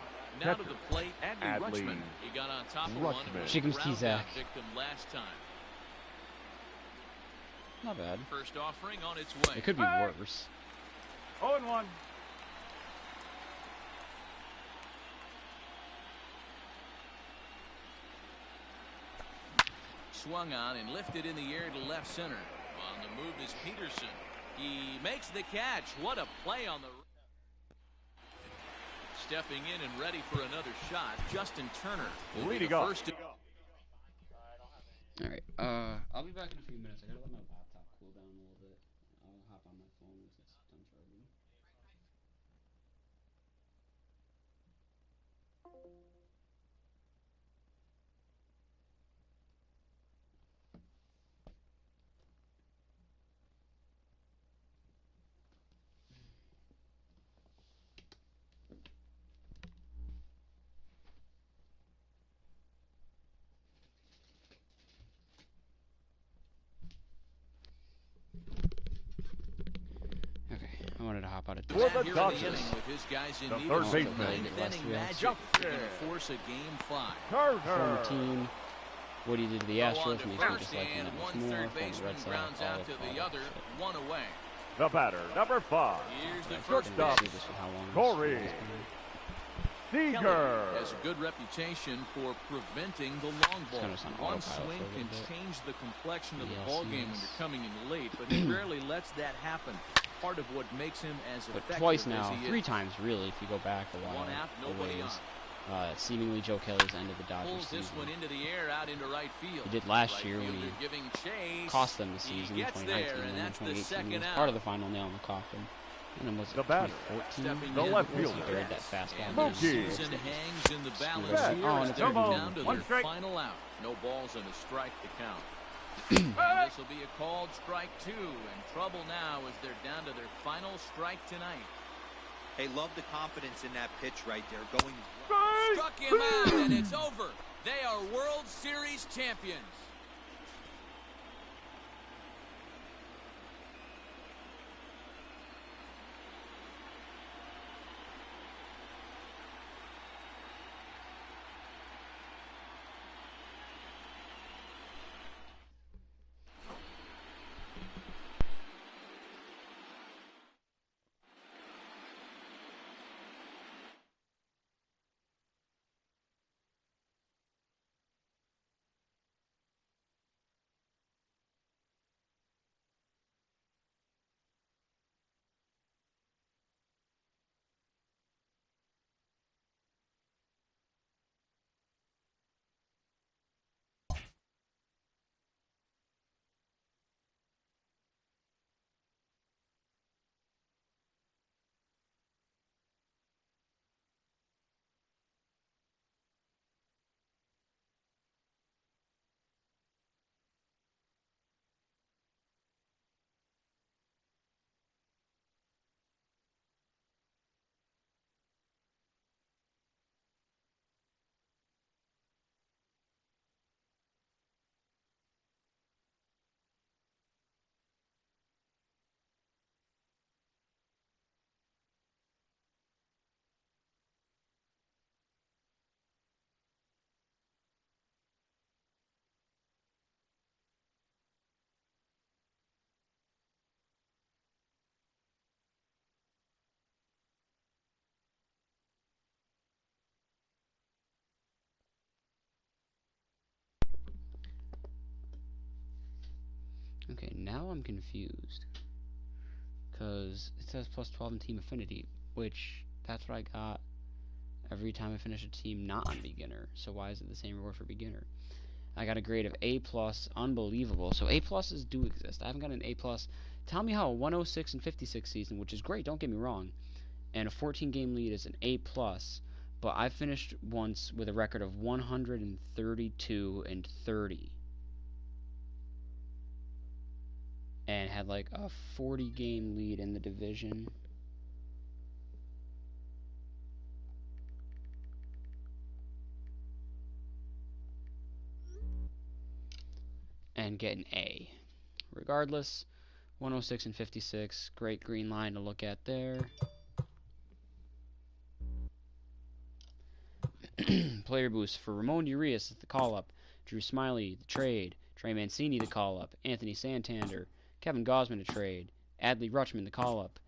Now to the plate, Adley Rutschman. He got on top of one and was a ground-out victim last time. Not bad. First offering on its way. It could be worse. 0-1. Swung on and lifted in the air to left center. On the move is Peterson. He makes the catch. What a play on the... Stepping in and ready for another shot, Justin Turner. Leading off. All right. I'll be back in a few minutes. I gotta let my laptop cool down a little bit. I'll hop on my phone once it's done charging. I wanted to hop out of For the Dodgers, with his guys in the need third of baseman, ninth-inning magic to force a game 5. Former team. What he did to the Astros makes me First dislike him and that much one more. third From the baseman Red Sox, grounds out to the other, shit. one away. the batter, number 5. Here's the first Shortstop, pitch. Corey Seager. Has a good reputation for preventing the long ball. One swing can change the complexion of the ball game when you're coming in late, but he rarely lets that happen. Part of what makes him as effective But twice now, as he 3 is. times really, if you go back a while. One out, nobody on. Seemingly Joe Kelly's end of the Dodgers Pulls this season. one into the air out into right field. He did last Right year when fielder he giving chase. cost them the season in Gets 2019, there, and and then in that's the 2018 he second was out. part of the final nail in the coffin. And then was The it batter, 2014? the left He fielder, buried that fastball. And the Mookie. season hangs in the balance Set. here Oh, as and they're it's over. down to One their strike. final out. No balls and a strike to count. And this will be a called strike 2, and trouble now as they're down to their final strike tonight. Hey, love the confidence in that pitch right there. Going Struck him out, and it's over. They are World Series champions. Okay, now I'm confused. Because it says plus 12 in team affinity, which that's what I got every time I finish a team not on beginner. So why is it the same reward for beginner? I got a grade of A+, unbelievable. So A pluses do exist. I haven't got an A+. Tell me how a 106 and 56 season, which is great, don't get me wrong, and a 14-game lead is an A+, but I finished once with a record of 132-30, and had like a 40-game lead in the division. And get an A. Regardless, 106-56, great green line to look at there. Player boost for Ramon Urias, the call-up. Drew Smiley, the trade. Trey Mancini, the call-up. Anthony Santander. Kevin Gausman, the trade. Adley Rutschman, the call-up.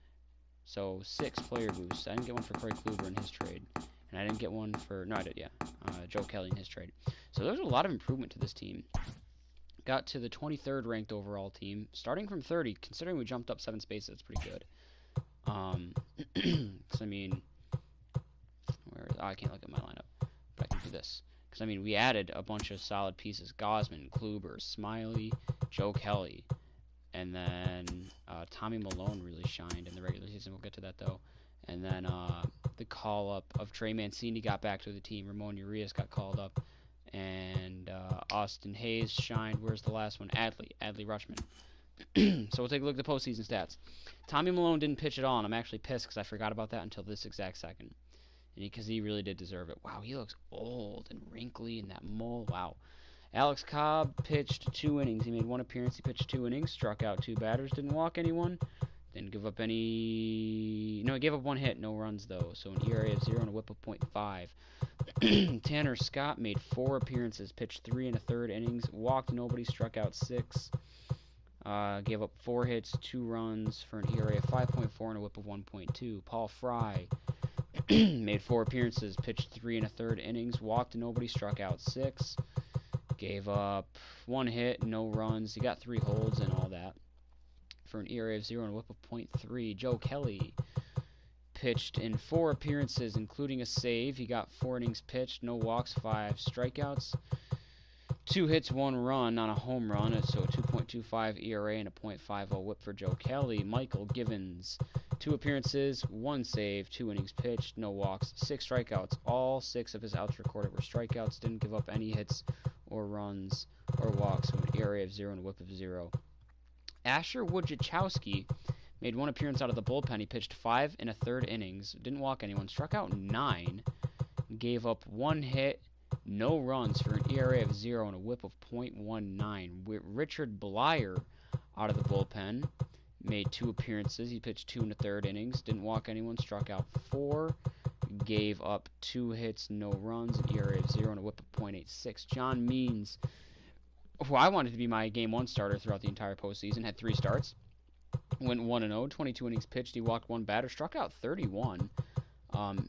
So 6 player boosts. I didn't get one for Corey Kluber in his trade. And I didn't get one for... No, I did, yeah. Joe Kelly in his trade. So there's a lot of improvement to this team. Got to the 23rd ranked overall team. Starting from 30, considering we jumped up 7 spaces, it's pretty good. Because, I mean... I can't look at my lineup. But I can do this. Because, I mean, we added a bunch of solid pieces. Gausman, Kluber, Smiley, Joe Kelly. And then Tommy Malone really shined in the regular season. We'll get to that, though. And then the call-up of Trey Mancini got back to the team. Ramon Urias got called up. And Austin Hayes shined. Where's the last one? Adley Rutschman. So we'll take a look at the postseason stats. Tommy Malone didn't pitch at all, and I'm actually pissed because I forgot about that until this exact second. Because he really did deserve it. Wow, he looks old and wrinkly in that mole. Wow. Alex Cobb pitched 2 innings. He made 1 appearance. He pitched 2 innings. Struck out 2 batters. Didn't walk anyone. Didn't give up any... No, he gave up 1 hit. No runs, though. So an ERA of 0 and a whip of .5. Tanner Scott made 4 appearances. Pitched 3 1/3 innings. Walked nobody. Struck out 6. Gave up 4 hits, 2 runs for an ERA of 5.4 and a whip of 1.2. Paul Fry made 4 appearances, pitched 3 1/3 innings, walked nobody, struck out 6, gave up 1 hit, no runs. He got 3 holds and all that for an ERA of 0 and a whip of .3. Joe Kelly pitched in 4 appearances, including a save. He got 4 innings pitched, no walks, 5 strikeouts, 2 hits, 1 run on a home run, so a 2.25 ERA and a .50 whip for Joe Kelly. Michael Givens, 2 appearances, 1 save, 2 innings pitched, no walks, 6 strikeouts. All 6 of his outs recorded were strikeouts. Didn't give up any hits or runs or walks, so an ERA of 0 and a whip of 0. Asher Wojciechowski made 1 appearance out of the bullpen. He pitched 5 1/3 innings, didn't walk anyone, struck out 9, gave up 1 hit, no runs for an ERA of 0 and a whip of .19. Richard Blyer out of the bullpen made 2 appearances. He pitched 2 1/3 innings, didn't walk anyone, struck out 4, gave up 2 hits, no runs, an ERA of 0 and a whip of .86. John Means, who I wanted to be my Game 1 starter throughout the entire postseason, had 3 starts. Went 1-0, 22 innings pitched. He walked 1 batter, struck out 31.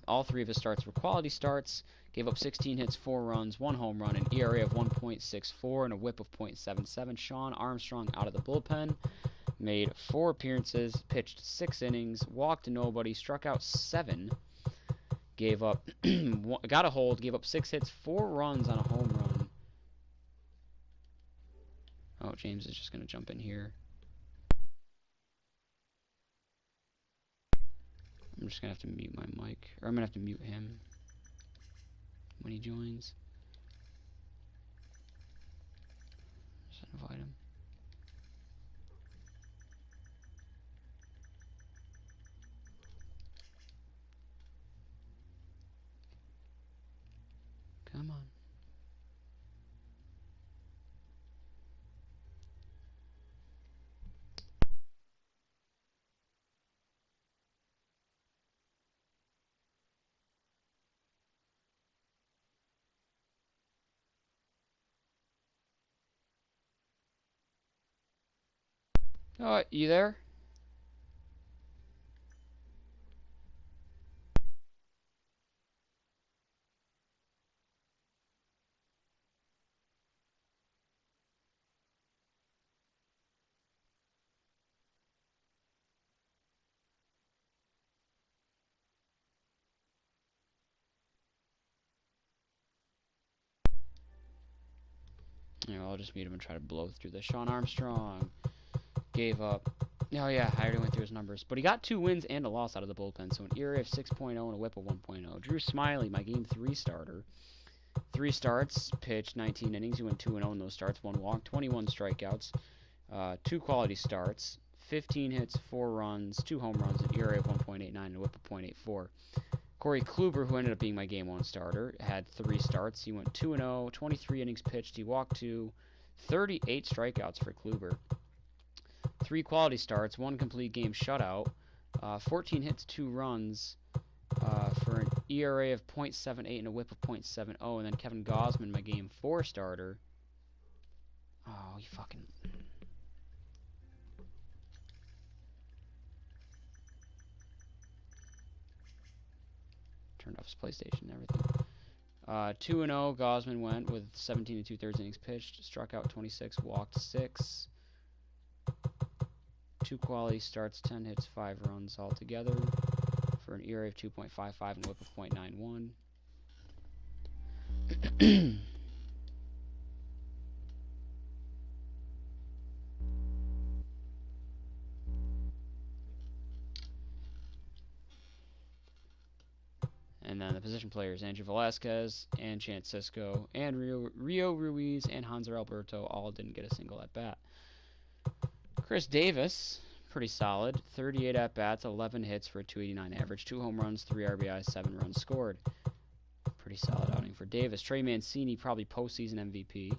All 3 of his starts were quality starts. Gave up 16 hits, 4 runs, 1 home run, an ERA of 1.64, and a whip of .77. Sean Armstrong out of the bullpen made 4 appearances, pitched 6 innings, walked nobody, struck out 7, gave up, got a hold, gave up 6 hits, 4 runs on a home run. Oh, James is just going to jump in here. I'm just going to have to mute my mic, or I'm going to have to mute him when he joins. Just invite him. Come on. Oh, you there? Yeah, I'll just mute him and try to blow through this. Sean Armstrong gave up Oh, yeah, I already went through his numbers. But he got 2 wins and a loss out of the bullpen, so an ERA of 6.0 and a whip of 1.0. Drew Smiley, my Game 3 starter. 3 starts, pitched 19 innings. He went 2-0 in those starts, 1 walk, 21 strikeouts, 2 quality starts, 15 hits, 4 runs, 2 home runs, an ERA of 1.89 and a whip of .84. Corey Kluber, who ended up being my Game 1 starter, had 3 starts. He went 2-0, 23 innings pitched. He walked 2, 38 strikeouts for Kluber. 3 quality starts, 1 complete game shutout, 14 hits, 2 runs, for an ERA of .78 and a whip of .70. And then Kevin Gausman, my Game 4 starter. Oh, he fucking... turned off his PlayStation and everything. 2-0, Gausman went with 17 2/3 innings pitched, struck out 26, walked 6. 2 quality starts, 10 hits, 5 runs altogether for an ERA of 2.55 and a whip of .91. And then the position players, Andrew Velasquez and Chance Sisco and Rio Ruiz and Hanser Alberto all didn't get a single at-bat. Chris Davis, pretty solid. 38 at-bats, 11 hits for a .289 average, 2 home runs, 3 RBIs, 7 runs scored. Pretty solid outing for Davis. Trey Mancini, probably postseason MVP.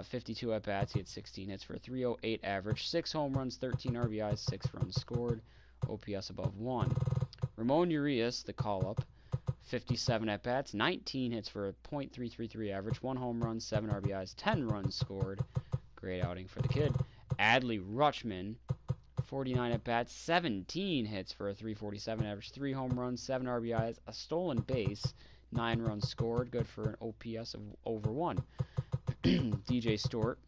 52 at-bats, he had 16 hits for a .308 average, 6 home runs, 13 RBIs, 6 runs scored, OPS above 1. Ramon Urias, the call-up, 57 at-bats, 19 hits for a .333 average, 1 home run, 7 RBIs, 10 runs scored. Great outing for the kid. Adley Rutschman, 49 at-bats, 17 hits for a .347 average, 3 home runs, 7 RBIs, a stolen base, 9 runs scored. Good for an OPS of over 1. DJ Stewart,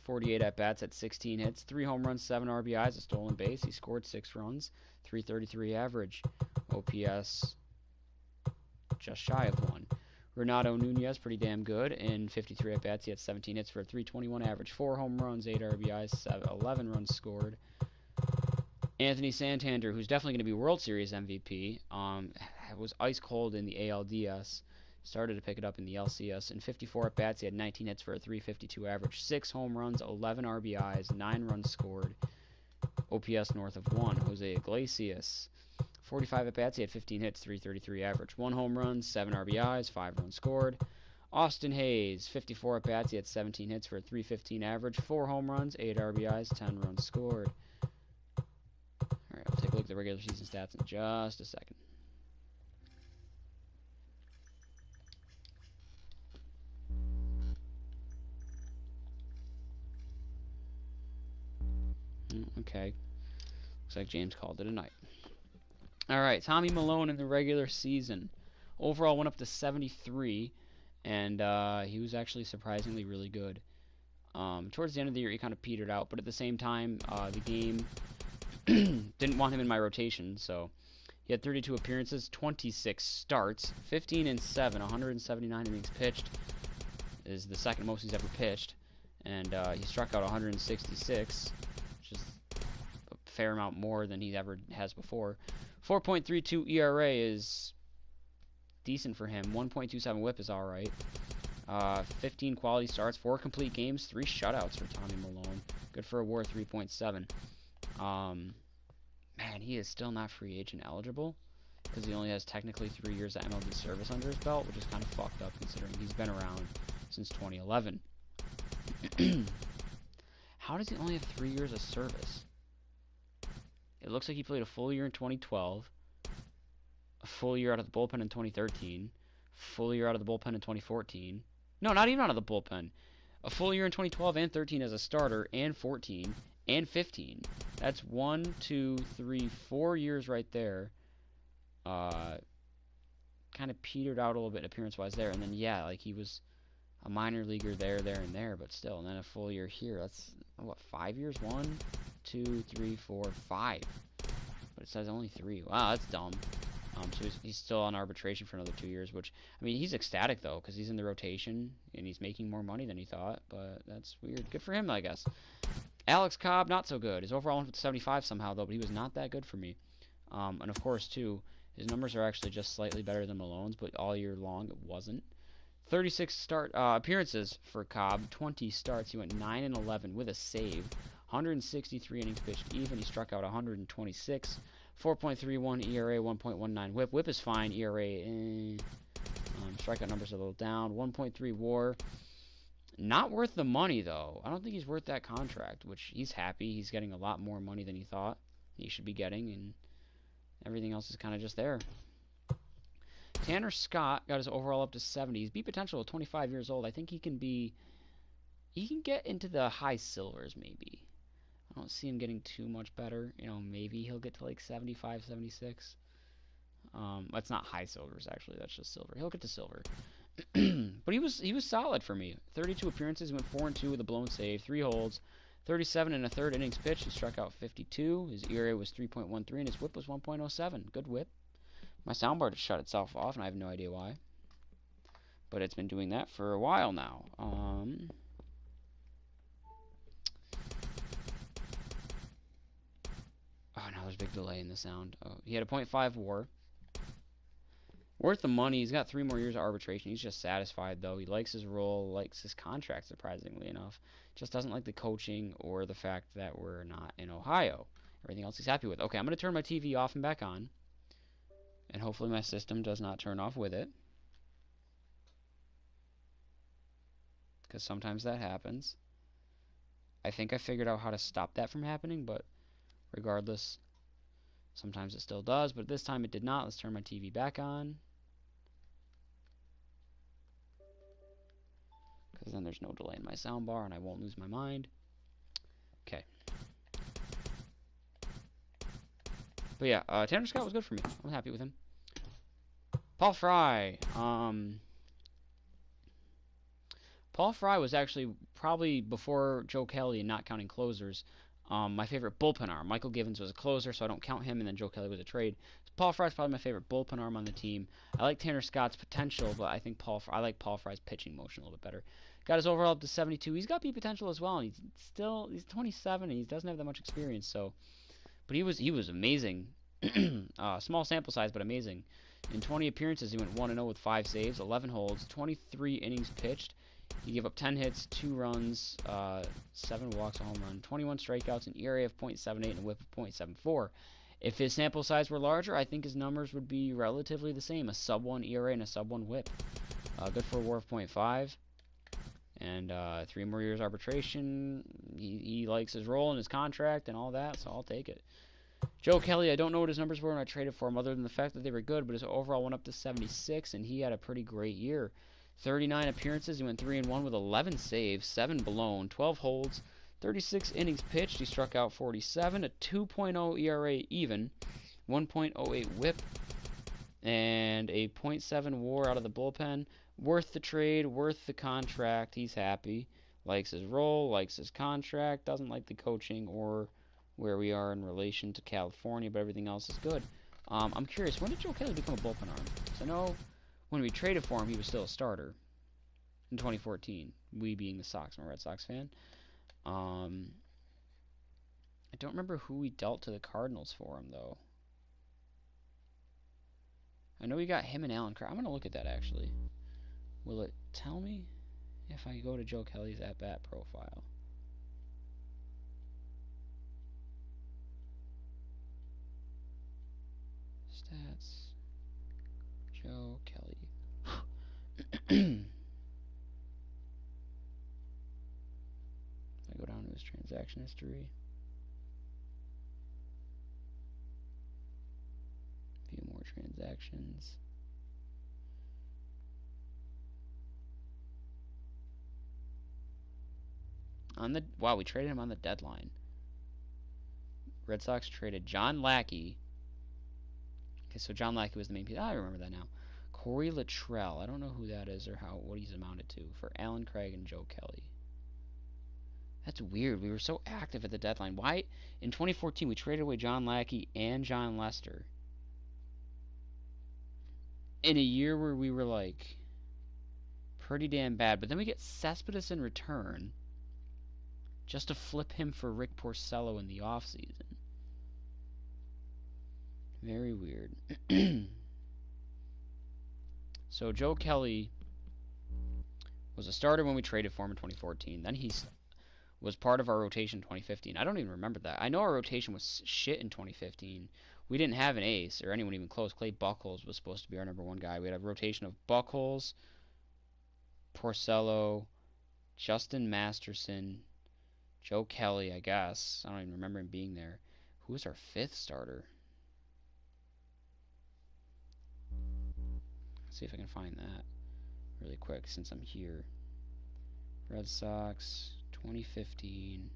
48 at-bats at 16 hits, 3 home runs, 7 RBIs, a stolen base. He scored 6 runs, .333 average, OPS just shy of 1. Renato Nunez, pretty damn good. In 53 at-bats, he had 17 hits for a .321 average, 4 home runs, 8 RBIs, 11 runs scored. Anthony Santander, who's definitely going to be World Series MVP, was ice cold in the ALDS. Started to pick it up in the LCS. In 54 at-bats, he had 19 hits for a .352 average, 6 home runs, 11 RBIs, 9 runs scored. OPS north of 1. Jose Iglesias, 45 at-bats, he had 15 hits, .333 average, 1 home run, 7 RBIs, 5 runs scored. Austin Hayes, 54 at-bats, he had 17 hits for a .315 average, 4 home runs, 8 RBIs, 10 runs scored. Alright, we'll take a look at the regular season stats in just a second. Okay. Looks like James called it a night. Alright, Tommy Malone in the regular season. Overall went up to 73, and he was actually surprisingly really good. Towards the end of the year, he kind of petered out, but at the same time, the game didn't want him in my rotation, so he had 32 appearances, 26 starts, 15-7, 179 innings pitched. Is the second most he's ever pitched, and he struck out 166, which is a fair amount more than he ever has before. 4.32 ERA is decent for him. 1.27 WHIP is all right. 15 quality starts, 4 complete games, 3 shutouts for Tommy Malone. Good for a WAR 3.7. Man, he is still not free agent eligible because he only has technically 3 years of MLB service under his belt, which is kind of fucked up considering he's been around since 2011. How does he only have 3 years of service? It looks like he played a full year in 2012, a full year out of the bullpen in 2013, full year out of the bullpen in 2014. No, not even out of the bullpen. A full year in 2012 and 13 as a starter, and 14, and 15. That's 1, 2, 3, 4 years right there. Kind of petered out a little bit appearance-wise there. And then, yeah, like he was a minor leaguer there, and there, but still. And then a full year here. That's, what, 5 years? 1, 2, 3, 4, 5. But it says only 3. Wow, that's dumb. So he's still on arbitration for another 2 years, which, I mean, he's ecstatic, though, because he's in the rotation, and he's making more money than he thought, but that's weird. Good for him, I guess. Alex Cobb, not so good. His overall 175 somehow, though, but he was not that good for me. And of course, too, his numbers are actually just slightly better than Malone's, but all year long it wasn't. 36 appearances for Cobb, 20 starts. He went 9 and 11 with a save. 163 innings pitched even. He struck out 126. 4.31 ERA, 1.19 WHIP. WHIP is fine. ERA, strikeout numbers a little down. 1.3 WAR. Not worth the money, though. I don't think he's worth that contract, which he's happy. He's getting a lot more money than he thought he should be getting, and everything else is kind of just there. Tanner Scott got his overall up to 70. He's beat potential at 25 years old. I think he can get into the high silvers, maybe. I don't see him getting too much better. Maybe he'll get to like 75, 76. That's not high silvers, actually. That's just silver. He'll get to silver. But he was solid for me. 32 appearances, he went 4-2 with a blown save, 3 holds, 37 and a third innings pitched. He struck out 52. His ERA was 3.13, and his WHIP was 1.07. Good WHIP. My soundbar just shut itself off, and I have no idea why. But it's been doing that for a while now. Oh, now there's a big delay in the sound. Oh, he had a .5 WAR. Worth the money. He's got 3 more years of arbitration. He's just satisfied, though. He likes his role, likes his contract, surprisingly enough. Just doesn't like the coaching or the fact that we're not in Ohio. Everything else he's happy with. Okay, I'm going to turn my TV off and back on. And hopefully my system does not turn off with it. Because sometimes that happens. I think I figured out how to stop that from happening, but regardless, sometimes it still does. But this time it did not. Let's turn my TV back on. Because then there's no delay in my soundbar and I won't lose my mind. Okay. But yeah, Tanner Scott was good for me. I'm happy with him. Paul Fry. Paul Fry was actually probably before Joe Kelly, and not counting closers, my favorite bullpen arm. Michael Givens was a closer, so I don't count him, and then Joe Kelly was a trade. So Paul Fry's probably my favorite bullpen arm on the team. I like Tanner Scott's potential, but I think I like Paul Fry's pitching motion a little bit better. Got his overall up to 72. He's got peak potential as well, and he's 27, and he doesn't have that much experience. So, but he was amazing. Small sample size, but amazing. In 20 appearances, he went 1-0 with 5 saves, 11 holds, 23 innings pitched. He gave up 10 hits, 2 runs, 7 walks, a home run, 21 strikeouts, an ERA of .78, and a WHIP of .74. If his sample size were larger, I think his numbers would be relatively the same, a sub-1 ERA and a sub-1 WHIP. Good for a WAR of .5. And 3 more years arbitration. He likes his role in his contract and all that, so I'll take it. Joe Kelly, I don't know what his numbers were when I traded for him, other than the fact that they were good, but his overall went up to 76, and he had a pretty great year. 39 appearances, he went 3-1 with 11 saves, 7 blown, 12 holds, 36 innings pitched. He struck out 47, a 2.0 ERA even, 1.08 WHIP, and a .7 WAR out of the bullpen. Worth the trade, worth the contract. He's happy, likes his role, likes his contract, doesn't like the coaching or where we are in relation to California, but everything else is good. I'm curious, when did Joe Kelly become a bullpen arm? Because I know when we traded for him, he was still a starter in 2014. We being the Sox. I'm a Red Sox fan. I don't remember who we dealt to the Cardinals for him, though. I know we got him and Alan Craig. I'm going to look at that, actually. Will it tell me if I go to Joe Kelly's at-bat profile? Stats. Joe Kelly. I go down to his transaction history. View more transactions. Wow, we traded him on the deadline. Red Sox traded John Lackey. Okay, so John Lackey was the main piece. I remember that now. Corey Luttrell. I don't know who that is or what he's amounted to. For Alan Craig and Joe Kelly. That's weird. We were so active at the deadline. Why? In 2014, we traded away John Lackey and John Lester. In a year where we were, like, pretty damn bad. But then we get Cespedes in return. just to flip him for Rick Porcello in the offseason. Very weird. So Joe Kelly was a starter when we traded for him in 2014. Then he was part of our rotation in 2015. I don't even remember that. I know our rotation was shit in 2015. We didn't have an ace or anyone even close. Clay Buchholz was supposed to be our number one guy. We had a rotation of Buchholz, Porcello, Justin Masterson, Joe Kelly, I guess. I don't even remember him being there. Who was our fifth starter? Let's see if I can find that really quick since I'm here. Red Sox, 2015.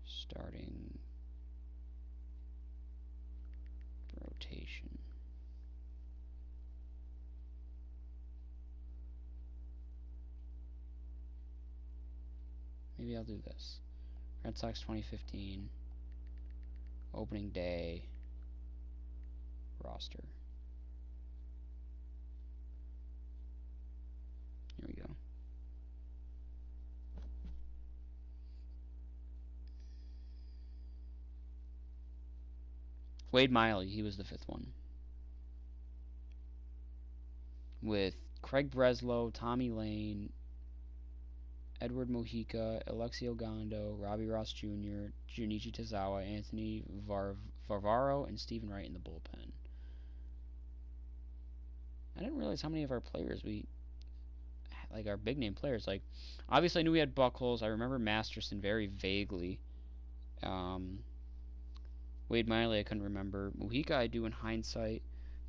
Starting rotation. Maybe I'll do this. Red Sox 2015. Opening day. Roster. Here we go. Wade Miley, he was the fifth one. With Craig Breslow, Tommy Lane, Edward Mojica, Alexi Ogando, Robbie Ross Jr., Junichi Tazawa, Anthony Varvaro, and Stephen Wright in the bullpen. I didn't realize how many of our players like our big name players. Like, obviously I knew we had Buchholz. I remember Masterson very vaguely. Wade Miley I couldn't remember. Mojica I do in hindsight.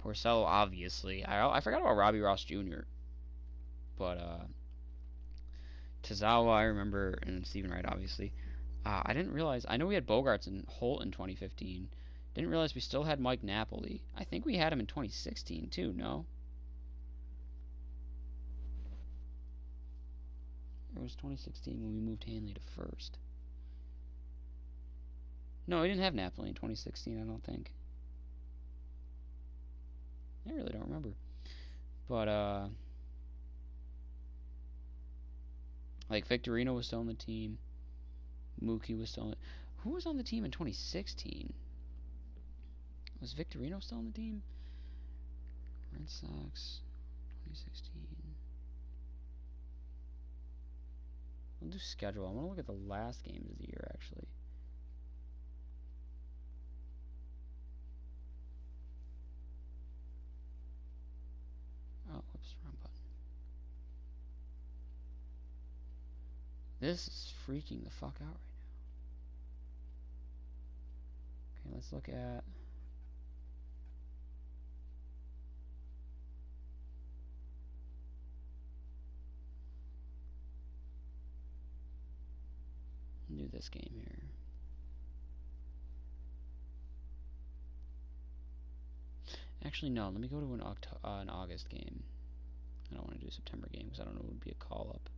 Porcello obviously. I forgot about Robbie Ross Jr. But Tazawa I remember, and Stephen Wright obviously. I didn't realize. I know we had Bogarts and Holt in 2015. Didn't realize we still had Mike Napoli. I think we had him in 2016 too. No. It was 2016 when we moved Hanley to first. No, we didn't have Napoli in 2016, I don't think. I really don't remember. But, like, Victorino was still on the team. Mookie was still on the... Who was on the team in 2016? Was Victorino still on the team? Red Sox, 2016. We'll do schedule. I want to look at the last games of the year, actually. Oh, whoops, wrong button. This is freaking the fuck out right now. Okay, let's look at... do this game here. Actually, no. Let me go to an August game. I don't want to do a September game because I don't know what would be a call-up.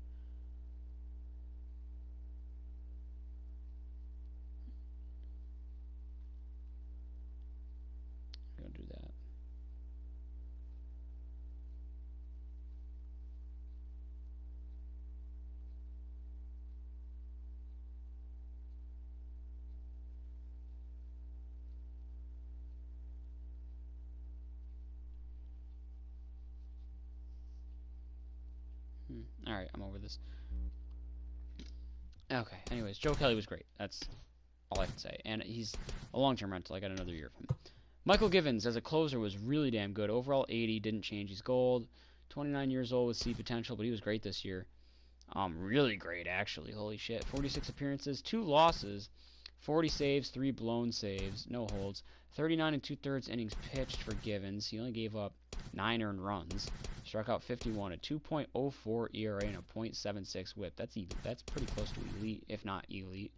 Go do that. Alright, I'm over this. Okay, anyways, Joe Kelly was great. That's all I can say. And he's a long-term rental. I got another year of him. Michael Givens, as a closer, was really damn good. Overall 80, didn't change. He's gold. 29 years old with C potential, but he was great this year. Really great, actually. Holy shit. 46 appearances, 2 losses, 40 saves, 3 blown saves, no holds. 39 and 2/3 innings pitched for Givens. He only gave up 9 earned runs. Struck out 51, a 2.04 ERA, and a .76 whip. That's pretty close to elite, if not elite.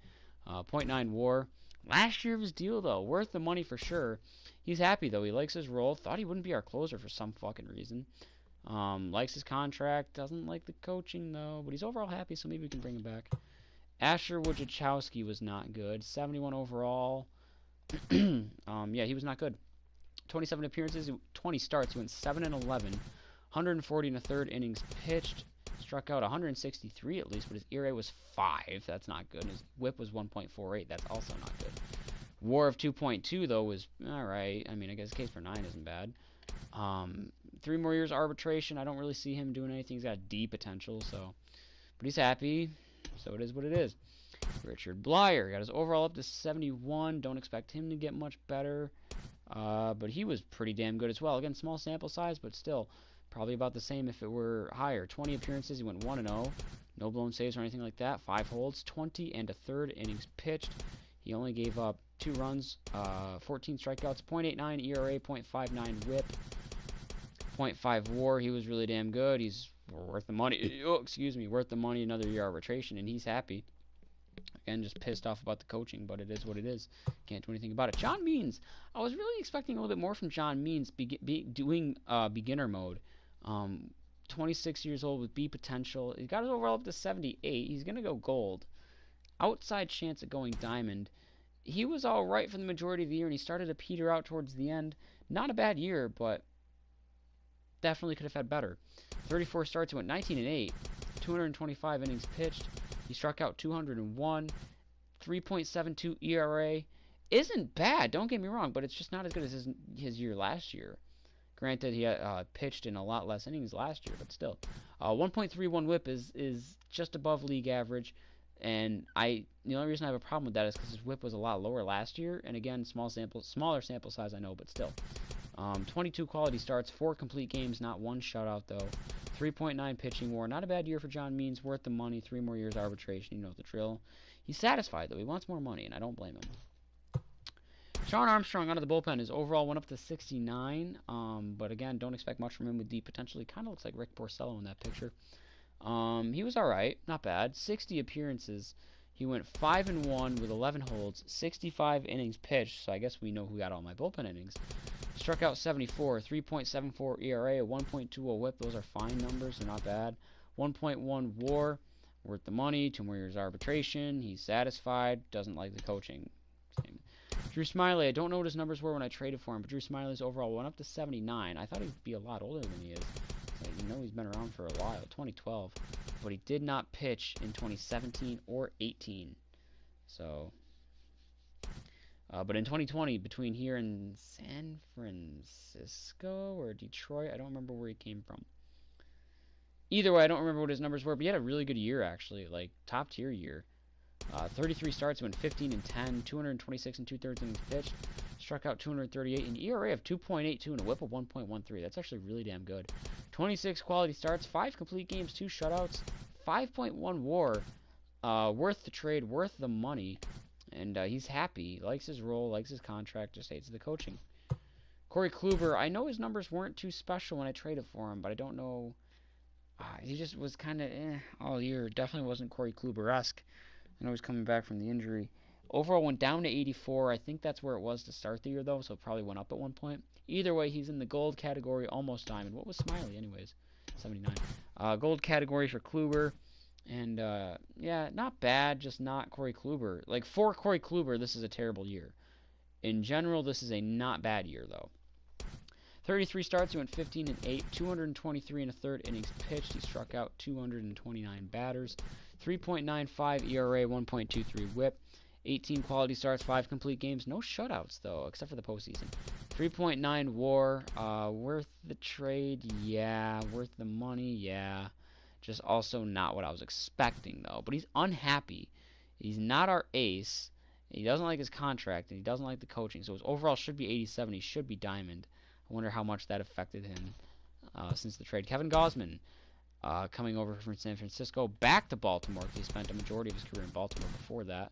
.9 WAR. Last year of his deal, though. Worth the money for sure. He's happy, though. He likes his role. Thought he wouldn't be our closer for some fucking reason. Likes his contract. Doesn't like the coaching, though. But he's overall happy, so maybe we can bring him back. Asher Wojciechowski was not good. 71 overall. Yeah, he was not good. 27 appearances, 20 starts. He went 7 and 11. 140 and a third innings pitched. Struck out 163 at least, but his ERA was 5. That's not good. His WHIP was 1.48. That's also not good. WAR of 2.2 though was all right. I mean, I guess Ks per 9 isn't bad. 3 more years arbitration. I don't really see him doing anything. He's got D potential, so, but he's happy. So it is what it is. Richard Blyer got his overall up to 71. Don't expect him to get much better, but he was pretty damn good as well. Again, small sample size, but still probably about the same if it were higher. 20 appearances. He went 1-0. No blown saves or anything like that. 5 holds, 20 and a third innings pitched. He only gave up 2 runs, 14 strikeouts, .89 ERA, .59 WHIP, .5 WAR. He was really damn good. He's worth the money. Oh, excuse me, worth the money. Another year arbitration, and he's happy. Again, just pissed off about the coaching, but it is what it is. Can't do anything about it. John Means. I was really expecting a little bit more from John Means doing beginner mode. 26 years old with B potential. He got his overall up to 78. He's going to go gold. Outside chance at going diamond. He was all right for the majority of the year, and he started to peter out towards the end. Not a bad year, but definitely could have had better. 34 starts, he went 19-8, 225 innings pitched. He struck out 201, 3.72 ERA. Isn't bad, don't get me wrong, but it's just not as good as his year last year. Granted, he pitched in a lot less innings last year, but still. 1.31 WHIP is just above league average. And the only reason I have a problem with that is because his WHIP was a lot lower last year. And again, smaller sample size, I know, but still. 22 quality starts, 4 complete games, not 1 shutout though. 3.9 pitching WAR. Not a bad year for John Means. Worth the money. 3 more years arbitration. You know the drill. He's satisfied though. He wants more money, and I don't blame him. Sean Armstrong out of the bullpen. His overall went up to 69. But again, don't expect much from him with deep potential. He kind of looks like Rick Porcello in that picture. He was alright, not bad. 60 appearances. He went 5-1 with 11 holds, 65 innings pitched, so I guess we know who got all my bullpen innings. Struck out 74, 3.74 ERA, 1.20 WHIP. Those are fine numbers, they're not bad. 1.1 WAR, worth the money. 2 more years arbitration. He's satisfied, doesn't like the coaching. Same. Drew Smiley, I don't know what his numbers were when I traded for him, but Drew Smiley's overall went up to 79. I thought he'd be a lot older than he is. You know he's been around for a while, 2012, but he did not pitch in 2017 or 18. So, but in 2020, between here and San Francisco or Detroit, I don't remember where he came from. Either way, I don't remember what his numbers were, but he had a really good year actually, like top tier year. 33 starts, went 15-10, 226 and 2/3 innings pitched. Struck out 238, an ERA of 2.82 and a WHIP of 1.13. That's actually really damn good. 26 quality starts, 5 complete games, 2 shutouts, 5.1 WAR. Worth the trade, worth the money, and he's happy. Likes his role, likes his contract, just hates the coaching. Corey Kluber, I know his numbers weren't too special when I traded for him, but I don't know. He just was kind of all year. Definitely wasn't Corey Kluber-esque. I know he's coming back from the injury. Overall went down to 84. I think that's where it was to start the year, though, so it probably went up at one point. Either way, he's in the gold category, almost diamond. What was Smiley, anyways? 79. Gold category for Kluber. And, yeah, not bad, just not Corey Kluber. Like, for Corey Kluber, this is a terrible year. In general, this is a not bad year, though. 33 starts, he went 15-8, 223 and a third innings pitched. He struck out 229 batters. 3.95 ERA, 1.23 WHIP. 18 quality starts, 5 complete games. No shutouts, though, except for the postseason. 3.9 WAR. Worth the trade? Yeah. Worth the money? Yeah. Just also not what I was expecting, though. But he's unhappy. He's not our ace. He doesn't like his contract, and he doesn't like the coaching. So his overall should be 87. He should be diamond. I wonder how much that affected him since the trade. Kevin Gausman. Coming over from San Francisco, back to Baltimore, because he spent a majority of his career in Baltimore before that.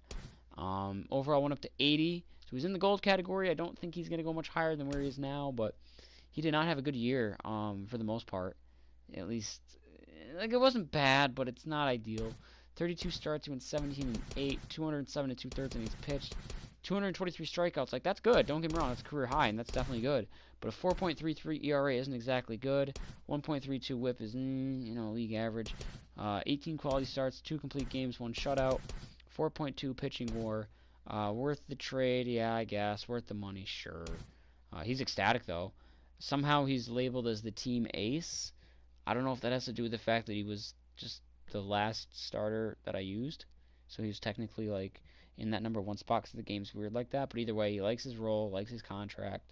Overall went up to 80, so he's in the gold category. I don't think he's going to go much higher than where he is now, but he did not have a good year for the most part. At least, like, it wasn't bad, but it's not ideal. 32 starts, he went 17-8, 207 and 2/3 innings pitched. 223 strikeouts, like, that's good. Don't get me wrong, that's career high, and that's definitely good. But a 4.33 ERA isn't exactly good. 1.32 WHIP is, league average. 18 quality starts, 2 complete games, 1 shutout. 4.2 pitching WAR. Worth the trade, yeah, I guess. Worth the money, sure. He's ecstatic, though. Somehow he's labeled as the team ace. I don't know if that has to do with the fact that he was just the last starter that I used. So he's technically like in that number 1 spot because the game's weird like that. But either way, he likes his role, likes his contract,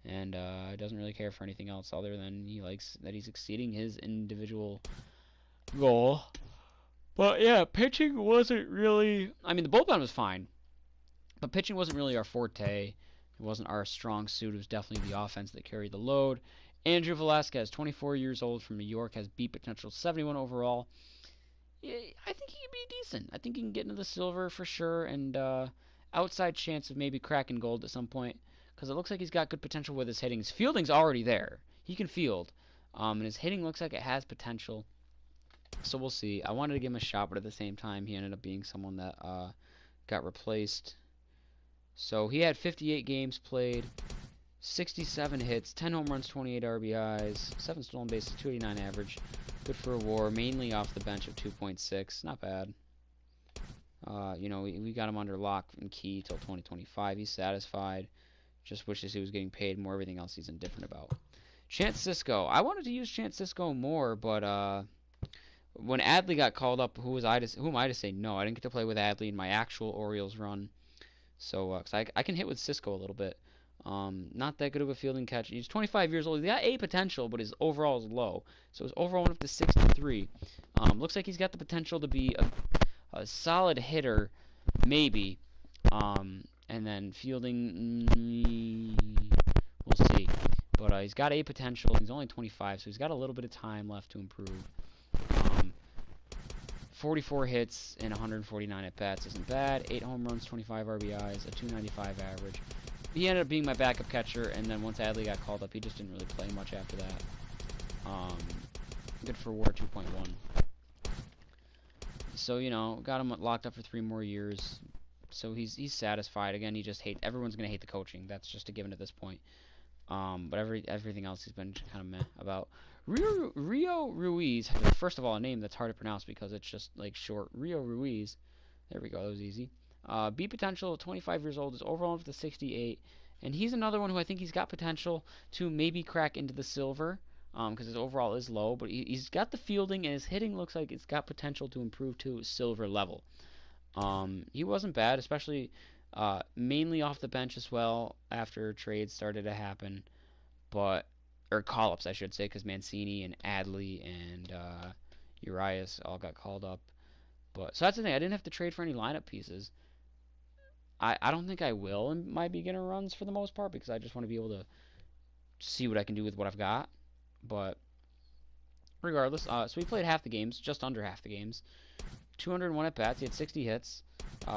and doesn't really care for anything else other than he likes that he's exceeding his individual goal. But yeah, pitching wasn't really. I mean, the bullpen was fine, but pitching wasn't really our forte. It wasn't our strong suit. It was definitely the offense that carried the load. Andrew Velasquez, 24 years old from New York, has beat potential, 71 overall. Yeah, I think he can be decent. I think he can get into the silver for sure, and outside chance of maybe cracking gold at some point, because it looks like he's got good potential with his hitting. His fielding's already there. He can field, and his hitting looks like it has potential. So we'll see. I wanted to give him a shot, but at the same time, he ended up being someone that got replaced. So he had 58 games played, 67 hits, 10 home runs, 28 RBIs, 7 stolen bases, 289 average. Good for a WAR, mainly off the bench of 2.6. Not bad. We got him under lock and key till 2025. He's satisfied. Just wishes he was getting paid more. Everything else he's indifferent about. Chance Sisco. I wanted to use Chance Sisco more, but when Adley got called up, who am I to say no? I didn't get to play with Adley in my actual Orioles run. So 'cause I can hit with Sisco a little bit. Not that good of a fielding catch. He's 25 years old. He's got a potential, but his overall is low. So his overall went up to 63. Looks like he's got the potential to be a solid hitter, maybe. And then fielding, we'll see. But he's got a potential. He's only 25, so he's got a little bit of time left to improve. 44 hits and 149 at-bats isn't bad. 8 home runs, 25 RBIs, a 295 average. He ended up being my backup catcher, and then once Adley got called up, he just didn't really play much after that. Good for WAR 2.1. So, got him locked up for 3 more years. So he's satisfied. Again, he just hates. Everyone's gonna hate the coaching. That's just a given at this point. But everything else he's been kind of meh about. Rio Ruiz. First of all, a name that's hard to pronounce because it's just like short. Rio Ruiz. There we go. That was easy. B potential. 25 years old. Is overall up to 68. And he's another one who I think he's got potential to maybe crack into the silver. Because his overall is low, but he's got the fielding and his hitting looks like it's got potential to improve to silver level. He wasn't bad, especially mainly off the bench as well after trades started to happen, or call-ups I should say, because Mancini and Adley and Urias all got called up. But so that's the thing. I didn't have to trade for any lineup pieces. I don't think I will in my beginner runs for the most part because I just want to be able to see what I can do with what I've got. But regardless, so we played half the games, just under half the games. 201 at-bats. He had 60 hits.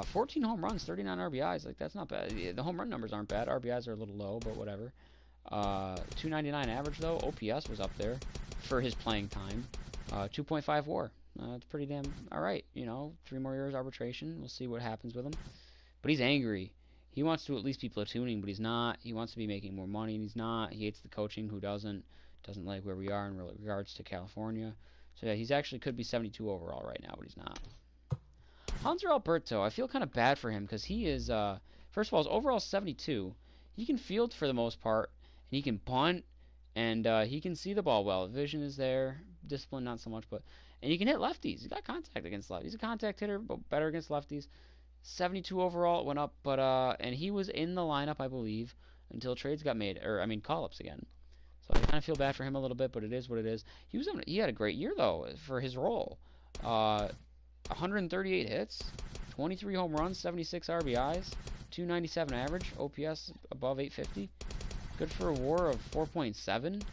14 home runs, 39 RBIs. Like, that's not bad. The home run numbers aren't bad. RBIs are a little low, but whatever. 299 average, though. OPS was up there for his playing time. 2.5 WAR. That's pretty damn alright. 3 more years arbitration. We'll see what happens with him. But he's angry. He wants to at least be platooning, but he's not. He wants to be making more money, and he's not. He hates the coaching. Who doesn't? Doesn't like where we are in regards to California. So yeah, he's actually could be 72 overall right now, but he's not. Hanser Alberto, I feel kind of bad for him because he is, first of all, his overall 72. He can field for the most part, and he can bunt, and he can see the ball well. Vision is there, discipline not so much, and he can hit lefties. He's got contact against lefties. He's a contact hitter, but better against lefties. 72 overall, it went up, but and he was in the lineup, I believe, until trades got made, call-ups again. So I kind of feel bad for him a little bit, but it is what it is. He had a great year though for his role. 138 hits, 23 home runs, 76 RBIs, 297 average, OPS above 850. Good for a WAR of 4.7.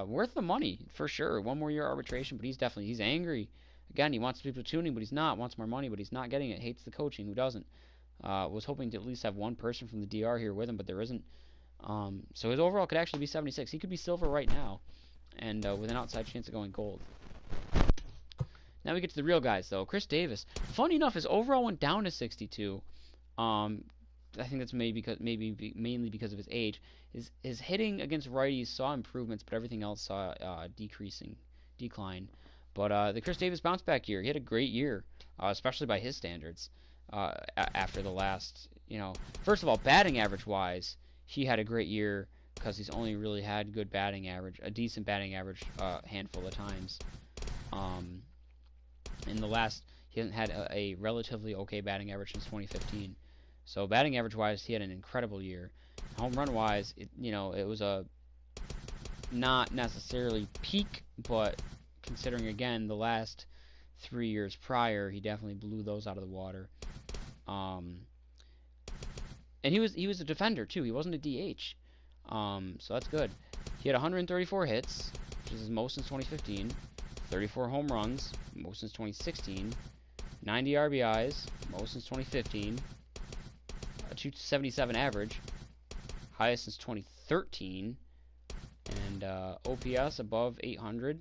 Worth the money for sure. 1 more year arbitration, but he's angry. Again, he wants to be platooning, but he's not. Wants more money, but he's not getting it. Hates the coaching. Who doesn't? Was hoping to at least have one person from the DR here with him, but there isn't. So his overall could actually be 76. He could be silver right now, and with an outside chance of going gold. Now we get to the real guys, though. Chris Davis. Funny enough, his overall went down to 62. I think that's mainly because of his age. His hitting against righties saw improvements, but everything else saw decline. But the Chris Davis bounce back year, he had a great year, especially by his standards. After the last, first of all, batting average wise, he had a great year because he's only really had good batting average, a decent batting average, handful of times. In the last, he hasn't had a relatively okay batting average since 2015. So batting average wise, he had an incredible year. Home run wise, it was a not necessarily peak, but considering again the last 3 years prior, he definitely blew those out of the water. And he was a defender too. He wasn't a DH. So that's good. He had 134 hits, which is his most since 2015. 34 home runs, most since 2016. 90 RBIs, most since 2015. A 277 average, highest since 2013. And OPS above 800,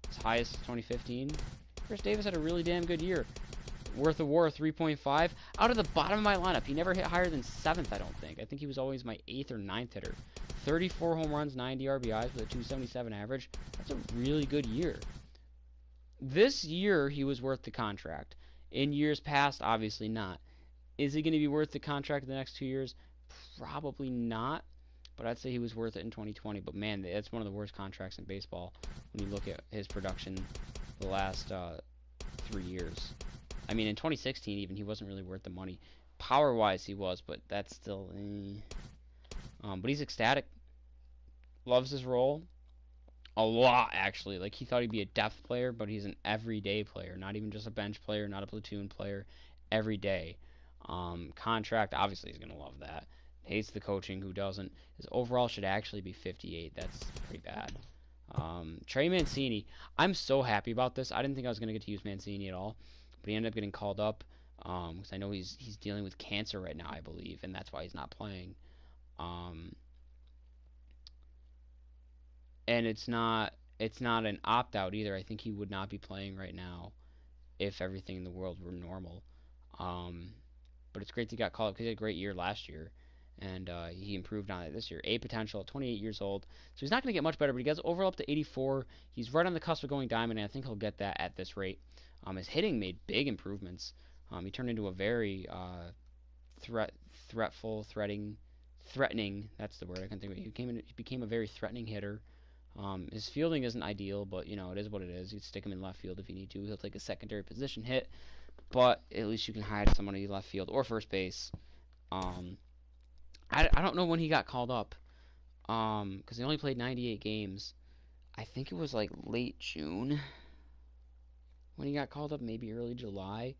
its highest since 2015. Chris Davis had a really damn good year. Worth of WAR 3.5. Out of the bottom of my lineup, he never hit higher than 7th, I don't think. I think he was always my 8th or 9th hitter. 34 home runs, 90 RBIs with a 277 average. That's a really good year. This year, he was worth the contract. In years past, obviously not. Is he going to be worth the contract the next 2 years? Probably not. But I'd say he was worth it in 2020. But man, that's one of the worst contracts in baseball when you look at his production the last 3 years. I mean, in 2016, even, he wasn't really worth the money. Power-wise, he was, but that's still... but he's ecstatic. Loves his role. A lot, actually. Like, he thought he'd be a depth player, but he's an everyday player. Not even just a bench player, not a platoon player. Every day. Contract, obviously, he's going to love that. Hates the coaching. Who doesn't? His overall should actually be 58. That's pretty bad. Trey Mancini. I'm so happy about this. I didn't think I was going to get to use Mancini at all. But he ended up getting called up because I know he's dealing with cancer right now, I believe, and that's why he's not playing. And it's not an opt-out either. I think he would not be playing right now if everything in the world were normal. But it's great that he got called up because he had a great year last year, and he improved on it this year. A potential at 28 years old. So he's not going to get much better, but he gets overall up to 84. He's right on the cusp of going diamond, and I think he'll get that at this rate. His hitting made big improvements. He turned into a very threatening. That's the word I can think of. He became a very threatening hitter. His fielding isn't ideal, but it is what it is. You stick him in left field if you need to. He'll take a secondary position hit, but at least you can hide somebody left field or first base. I don't know when he got called up, because he only played 98 games. I think it was like late June when he got called up, maybe early July.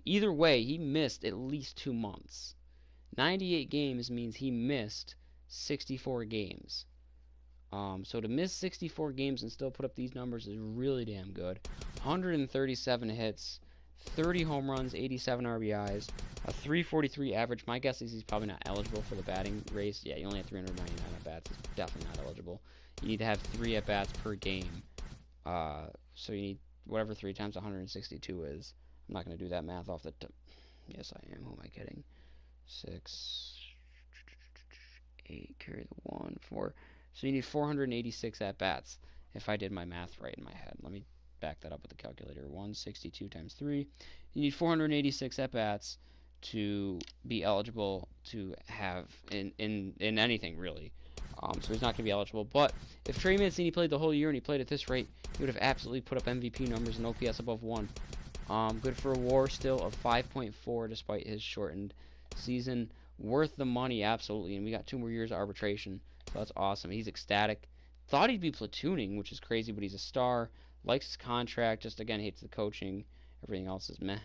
Either way, he missed at least 2 months. 98 games means he missed 64 games. So to miss 64 games and still put up these numbers is really damn good. 137 hits, 30 home runs, 87 RBIs, a 343 average. My guess is he's probably not eligible for the batting race. Yeah, you only have 399 at-bats. He's definitely not eligible. You need to have 3 at-bats per game. So you need whatever 3 times 162 is. I'm not going to do that math off the top. Yes, I am. Who am I kidding? 6, 8, carry the 1, 4. So you need 486 at-bats if I did my math right in my head. Let me back that up with the calculator. 162 times 3. You need 486 at-bats to be eligible to have in anything, really. So he's not going to be eligible. But if Trey Mancini played the whole year and he played at this rate, he would have absolutely put up MVP numbers and OPS above 1. Good for a WAR still of 5.4 despite his shortened season. Worth the money, absolutely. And we got 2 more years of arbitration. So that's awesome. He's ecstatic. Thought he'd be platooning, which is crazy, but he's a star. Likes his contract. Just, again, hates the coaching. Everything else is meh.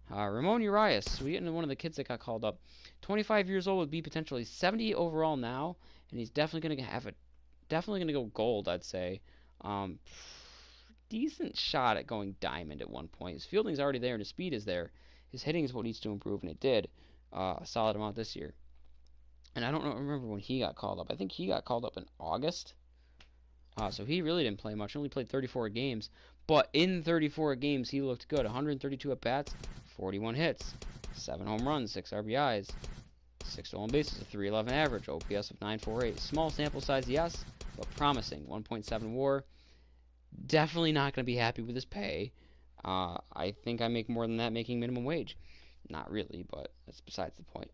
Ramon Urias. We get into one of the kids that got called up. 25 years old, would be potentially 70 overall now. And he's definitely going to definitely going to go gold, I'd say. Decent shot at going diamond at one point. His fielding's already there and his speed is there. His hitting is what needs to improve, and it did a solid amount this year. And I don't remember when he got called up. I think he got called up in August. So he really didn't play much. He only played 34 games. But in 34 games, he looked good. 132 at-bats, 41 hits, 7 home runs, 6 RBIs, 6 stolen bases, a 311 average, OPS of 948. Small sample size, yes, but promising. 1.7 WAR. Definitely not going to be happy with his pay. I think I make more than that making minimum wage. Not really, but that's besides the point.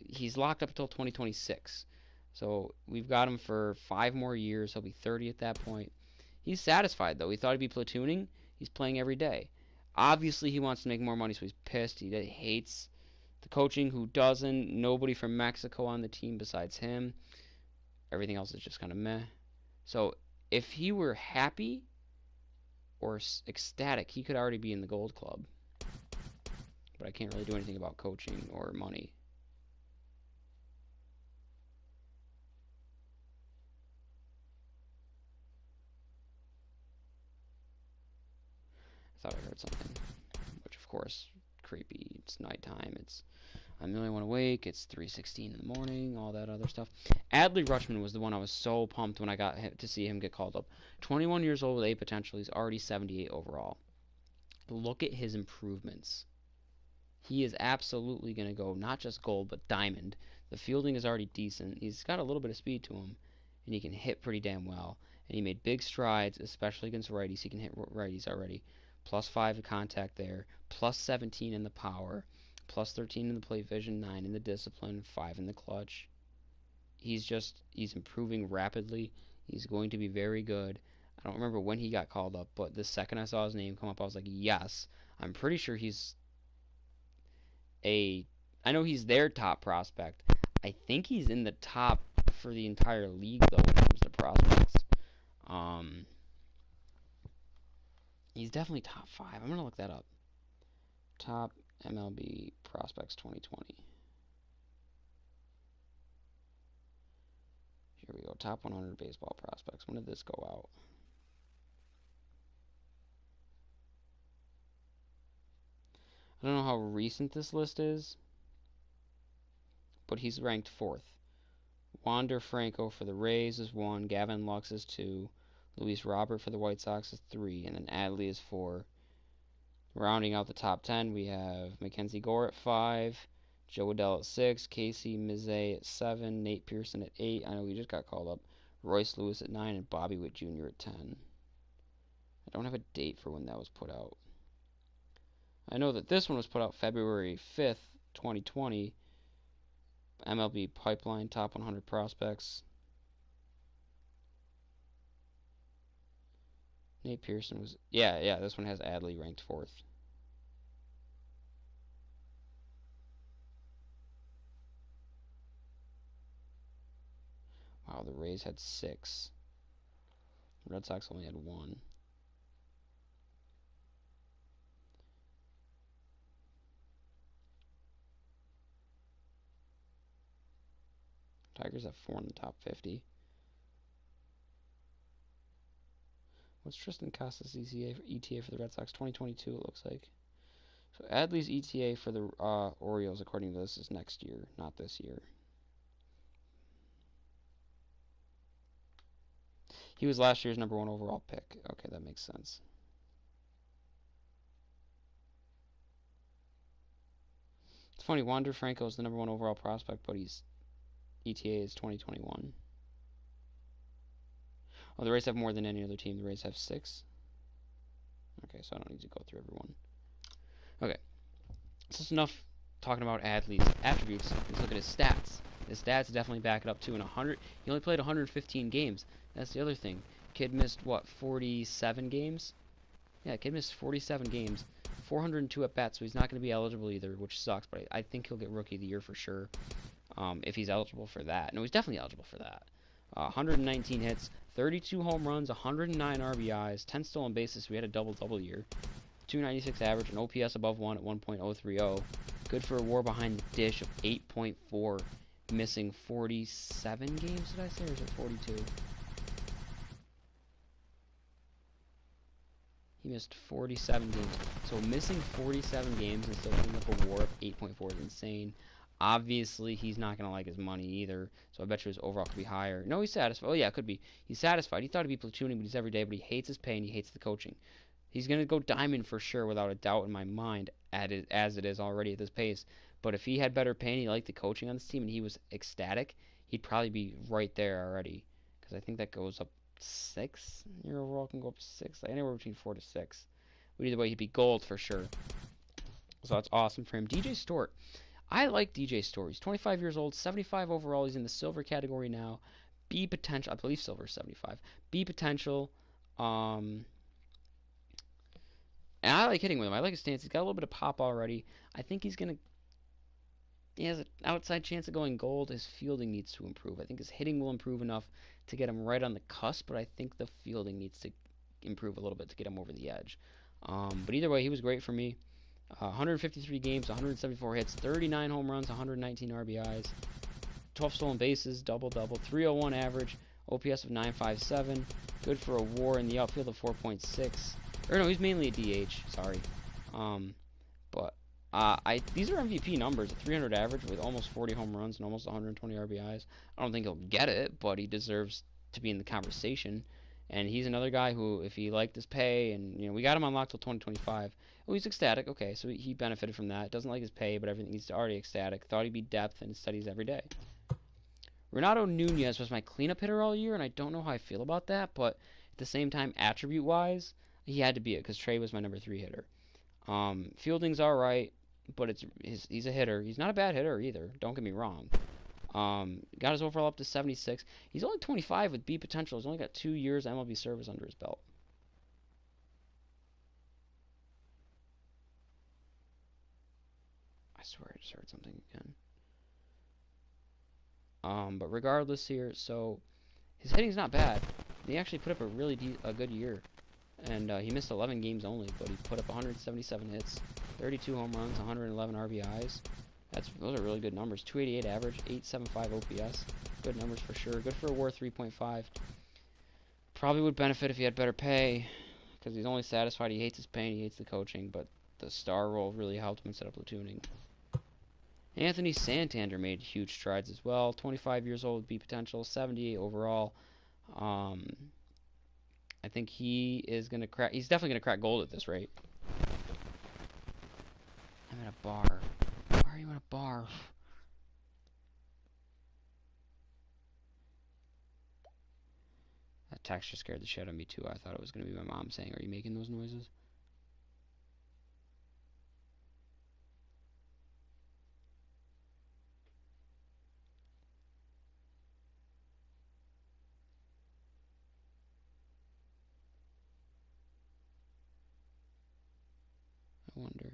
He's locked up until 2026. So we've got him for 5 more years. He'll be 30 at that point. He's satisfied, though. He thought he'd be platooning. He's playing every day. Obviously, he wants to make more money, so he's pissed. He hates the coaching. Who doesn't? Nobody from Mexico on the team besides him. Everything else is just kind of meh. So if he were happy or ecstatic, he could already be in the Gold Club. But I can't really do anything about coaching or money. I thought I heard something, which of course, creepy. It's nighttime. I'm the only one awake. It's 3:16 in the morning. All that other stuff. Adley Rutschman was the one I was so pumped when I got to see him get called up. 21 years old with A potential. He's already 78 overall. Look at his improvements. He is absolutely going to go not just gold, but diamond. The fielding is already decent. He's got a little bit of speed to him, and he can hit pretty damn well. And he made big strides, especially against righties. He can hit righties already. +5 of contact there, +17 in the power, +13 in the plate vision, 9 in the discipline, 5 in the clutch. He's improving rapidly. He's going to be very good. I don't remember when he got called up, but the second I saw his name come up, I was like, yes. I'm pretty sure I know he's their top prospect. I think he's in the top for the entire league, though, when it comes to prospects. He's definitely top 5. I'm going to look that up. Top MLB prospects 2020. Here we go. Top 100 baseball prospects. When did this go out? I don't know how recent this list is, but he's ranked 4th. Wander Franco for the Rays is 1. Gavin Lux is 2. Luis Robert for the White Sox is 3. And then Adley is 4. Rounding out the top 10, we have Mackenzie Gore at 5. Joe Adell at 6. Casey Mize at 7. Nate Pearson at 8. I know he just got called up. Royce Lewis at 9. And Bobby Witt Jr. at 10. I don't have a date for when that was put out. I know that this one was put out February 5th, 2020. MLB Pipeline Top 100 Prospects. Nate Pearson was... Yeah, this one has Adley ranked 4th. Wow, the Rays had 6. The Red Sox only had 1. Tigers have 4 in the top 50. What's Tristan Casas' ETA for the Red Sox? 2022, it looks like. So Adley's ETA for the Orioles, according to this, is next year, not this year. He was last year's number 1 overall pick. Okay, that makes sense. It's funny, Wander Franco is the number 1 overall prospect, but his ETA is 2021. Oh, the Rays have more than any other team. The Rays have 6. Okay, so I don't need to go through everyone. Okay, so that's enough talking about Adley's attributes. Let's look at his stats. His stats definitely back it up too. He only played 115 games. That's the other thing. Kid missed, what, 47 games? Yeah, kid missed 47 games. 402 at bats, so he's not going to be eligible either, which sucks, but I think he'll get Rookie of the Year for sure, if he's eligible for that. No, he's definitely eligible for that. 119 hits, 32 home runs, 109 RBIs, 10 stolen bases, so we had a double-double year. 296 average, an OPS above 1 at 1.030. Good for a WAR behind the dish of 8.4. Missing 47 games, did I say, or is it 42? He missed 47 games. So missing 47 games and still putting up a WAR of 8.4 is insane. Obviously, he's not going to like his money either, so I bet you his overall could be higher. No, he's satisfied. Oh, yeah, it could be. He's satisfied. He thought he'd be platooning, but he's every day, but he hates his pay and he hates the coaching. He's going to go diamond for sure, without a doubt in my mind, as it is already at this pace. But if he had better pay and he liked the coaching on this team and he was ecstatic, he'd probably be right there already. Because I think that goes up 6. Your overall can go up 6. Like anywhere between 4 to 6. But either way, he'd be gold for sure. So that's awesome for him. DJ Stewart. I like DJ Stewart. He's 25 years old, 75 overall. He's in the silver category now. B potential. I believe silver is 75. B potential. And I like hitting with him. I like his stance. He's got a little bit of pop already. I think he has an outside chance of going gold. His fielding needs to improve. I think his hitting will improve enough to get him right on the cusp, but I think the fielding needs to improve a little bit to get him over the edge. But either way, he was great for me. 153 games, 174 hits, 39 home runs, 119 RBIs, 12 stolen bases, double-double, 301 average, OPS of 957, good for a WAR in the outfield of 4.6. Or no, he's mainly a DH, sorry. But these are MVP numbers, a 300 average with almost 40 home runs and almost 120 RBIs. I don't think he'll get it, but he deserves to be in the conversation. And he's another guy who, if he liked his pay, and we got him unlocked till 2025. Oh, he's ecstatic. Okay, so he benefited from that. Doesn't like his pay, but everything he's already ecstatic. Thought he'd be depth and studies every day. Renato Nunez was my cleanup hitter all year, and I don't know how I feel about that, but at the same time, attribute-wise, he had to be it because Trey was my number 3 hitter. Fielding's all right, but he's a hitter. He's not a bad hitter either. Don't get me wrong. Got his overall up to 76. He's only 25 with B potential. He's only got 2 years MLB service under his belt. I swear I just heard something again. But regardless here, so his hitting's not bad. He actually put up a good year. And he missed 11 games only, but he put up 177 hits, 32 home runs, 111 RBIs. Those are really good numbers. 288 average, 875 OPS. Good numbers for sure. Good for a WAR 3.5. Probably would benefit if he had better pay, because he's only satisfied. He hates his pay and he hates the coaching, but the star role really helped him instead of platooning. Anthony Santander made huge strides as well. 25 years old with B potential, 78 overall. I think he is going to crack... He's definitely going to crack gold at this rate. I'm in a bar. Why are you in a bar? That text just scared the shit out of me, too. I thought it was going to be my mom saying, "Are you making those noises?" I wonder.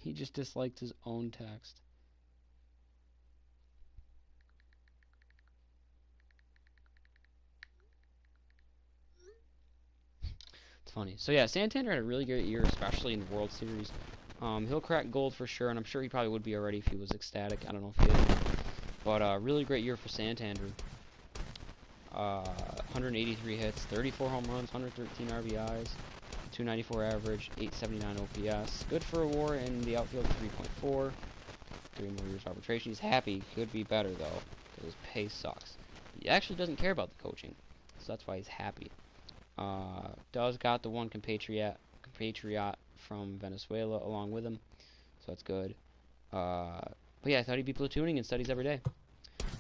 He just disliked his own text. It's funny. So yeah, Santander had a really great year, especially in the World Series. He'll crack gold for sure, and I'm sure he probably would be already if he was ecstatic. I don't know if he is. But really great year for Santander. 183 hits, 34 home runs, 113 RBIs, 294 average, 879 OPS. Good for a WAR in the outfield, 3.4. 3 more years arbitration. He's happy. Could be better though, because his pay sucks. He actually doesn't care about the coaching, so that's why he's happy. Does got the one compatriot from Venezuela along with him, so that's good. But yeah, I thought he'd be platooning and studies every day.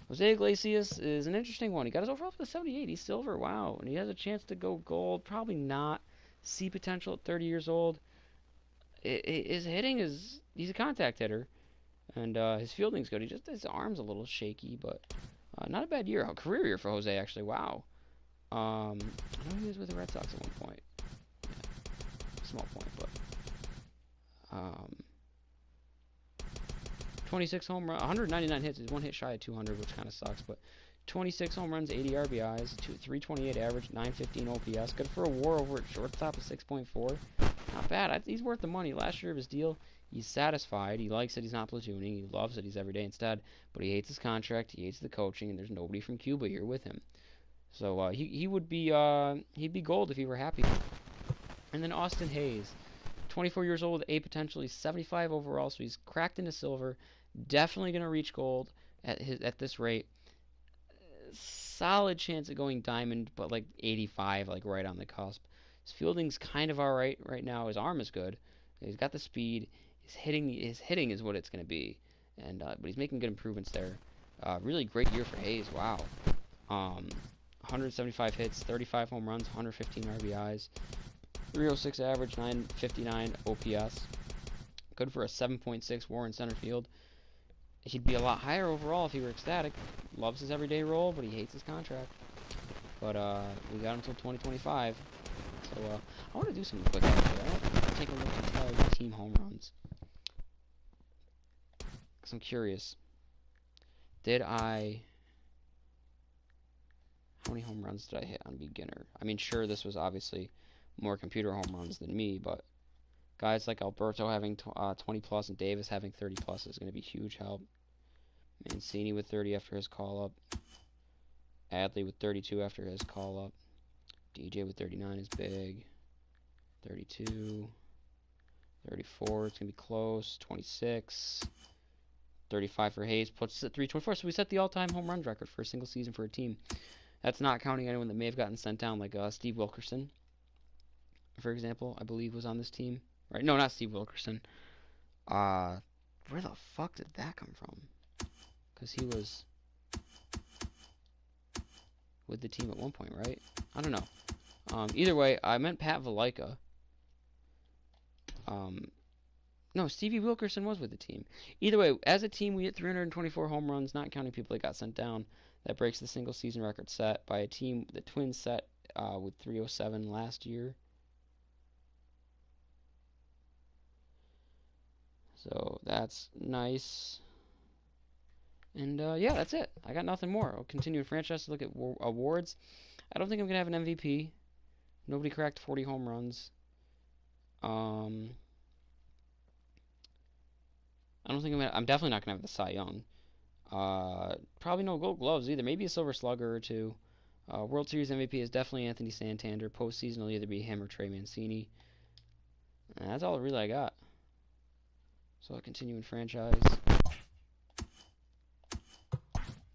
Jose Iglesias is an interesting one. He got his overall up to 78. He's silver, wow, and he has a chance to go gold. Probably not. C potential at 30 years old. His hitting he's a contact hitter, and his fielding's good. His arm's a little shaky, but not a bad year. A career year for Jose, actually. Wow. I know he was with the Red Sox at one point. Yeah. Small point, but 26 home runs, 199 hits. He's 1 hit shy of 200, which kind of sucks, but 26 home runs, 80 RBIs, 328 average, 915 OPS. Good for a WAR over at shortstop of 6.4. Not bad. He's worth the money. Last year of his deal, he's satisfied. He likes that he's not platooning. He loves that he's every day instead, but he hates his contract. He hates the coaching, and there's nobody from Cuba here with him. So he would be he'd be gold if he were happy. And then Austin Hayes, 24 years old, A potential. He's 75 overall, so he's cracked into silver. Definitely gonna reach gold at this rate. Solid chance of going diamond, but like 85, like right on the cusp. His fielding's kind of alright right now. His arm is good. He's got the speed. His hitting is what it's gonna be, and but he's making good improvements there. Really great year for Hayes. Wow. 175 hits, 35 home runs, 115 RBIs, 306 average, 959 OPS. Good for a 7.6 WAR in center field. He'd be a lot higher overall if he were ecstatic. Loves his everyday role, but he hates his contract. But we got him until 2025. So I want to do something quick actually. I want to take a look at team home runs. Because I'm curious. How many home runs did I hit on beginner? I mean, sure, this was obviously more computer home runs than me, but guys like Alberto having 20 plus and Davis having 30 plus is going to be huge help. Mancini with 30 after his call up. Adley with 32 after his call up. DJ with 39 is big. 32. 34, it's going to be close. 26. 35 for Hayes puts us at 324. So we set the all-time home run record for a single season for a team. That's not counting anyone that may have gotten sent down, like Steve Wilkerson, for example, I believe was on this team. Right? No, not Steve Wilkerson. Where the fuck did that come from? Because he was with the team at one point, right? I don't know. Either way, I meant Pat Valaika. No, Stevie Wilkerson was with the team. Either way, as a team, we hit 324 home runs, not counting people that got sent down. That breaks the single season record set by a team the Twins set with 307 last year. So that's nice. And yeah, that's it. I got nothing more. I'll continue in franchise to look at awards. I don't think I'm going to have an MVP. Nobody cracked 40 home runs. I'm definitely not going to have the Cy Young. Probably no Gold Gloves either. Maybe a Silver Slugger or two. World Series MVP is definitely Anthony Santander. Postseason will either be him or Trey Mancini. And that's all really I got. So I'll continue in franchise.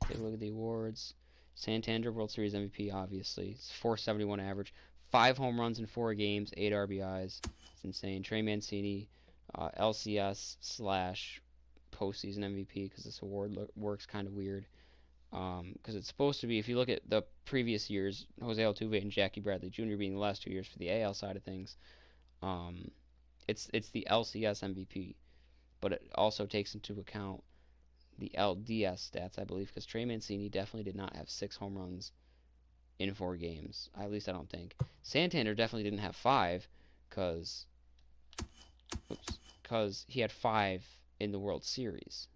Take a look at the awards. Santander, World Series MVP, obviously. It's 471 average. 5 home runs in 4 games, 8 RBIs. It's insane. Trey Mancini, LCS / postseason MVP, because this award works kind of weird. Because it's supposed to be, if you look at the previous years, Jose Altuve and Jackie Bradley Jr. being the last 2 years for the AL side of things, it's the LCS MVP, but it also takes into account the LDS stats, I believe, because Trey Mancini definitely did not have 6 home runs in 4 games. At least I don't think. Santander definitely didn't have 5, because he had 5 in the World Series.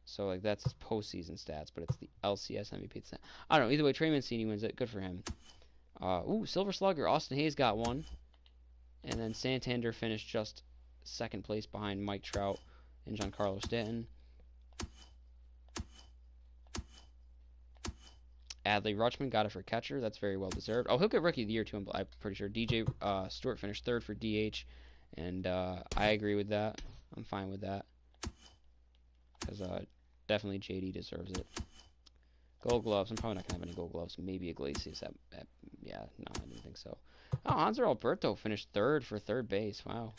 So, like, that's his postseason stats, but it's the LCS MVP. I don't know. Either way, Trey Mancini wins it. Good for him. Silver Slugger. Austin Hayes got one. And then Santander finished just second place behind Mike Trout and Giancarlo Stanton. Adley Rutschman got it for catcher. That's very well deserved. Oh, he'll get Rookie of the Year, too, I'm pretty sure. DJ Stewart finished third for DH. And I agree with that. I'm fine with that. Because definitely JD deserves it. Gold Gloves. I'm probably not going to have any Gold Gloves. Maybe Iglesias. Yeah, no, I didn't think so. Oh, Hanser Alberto finished third for third base. Wow.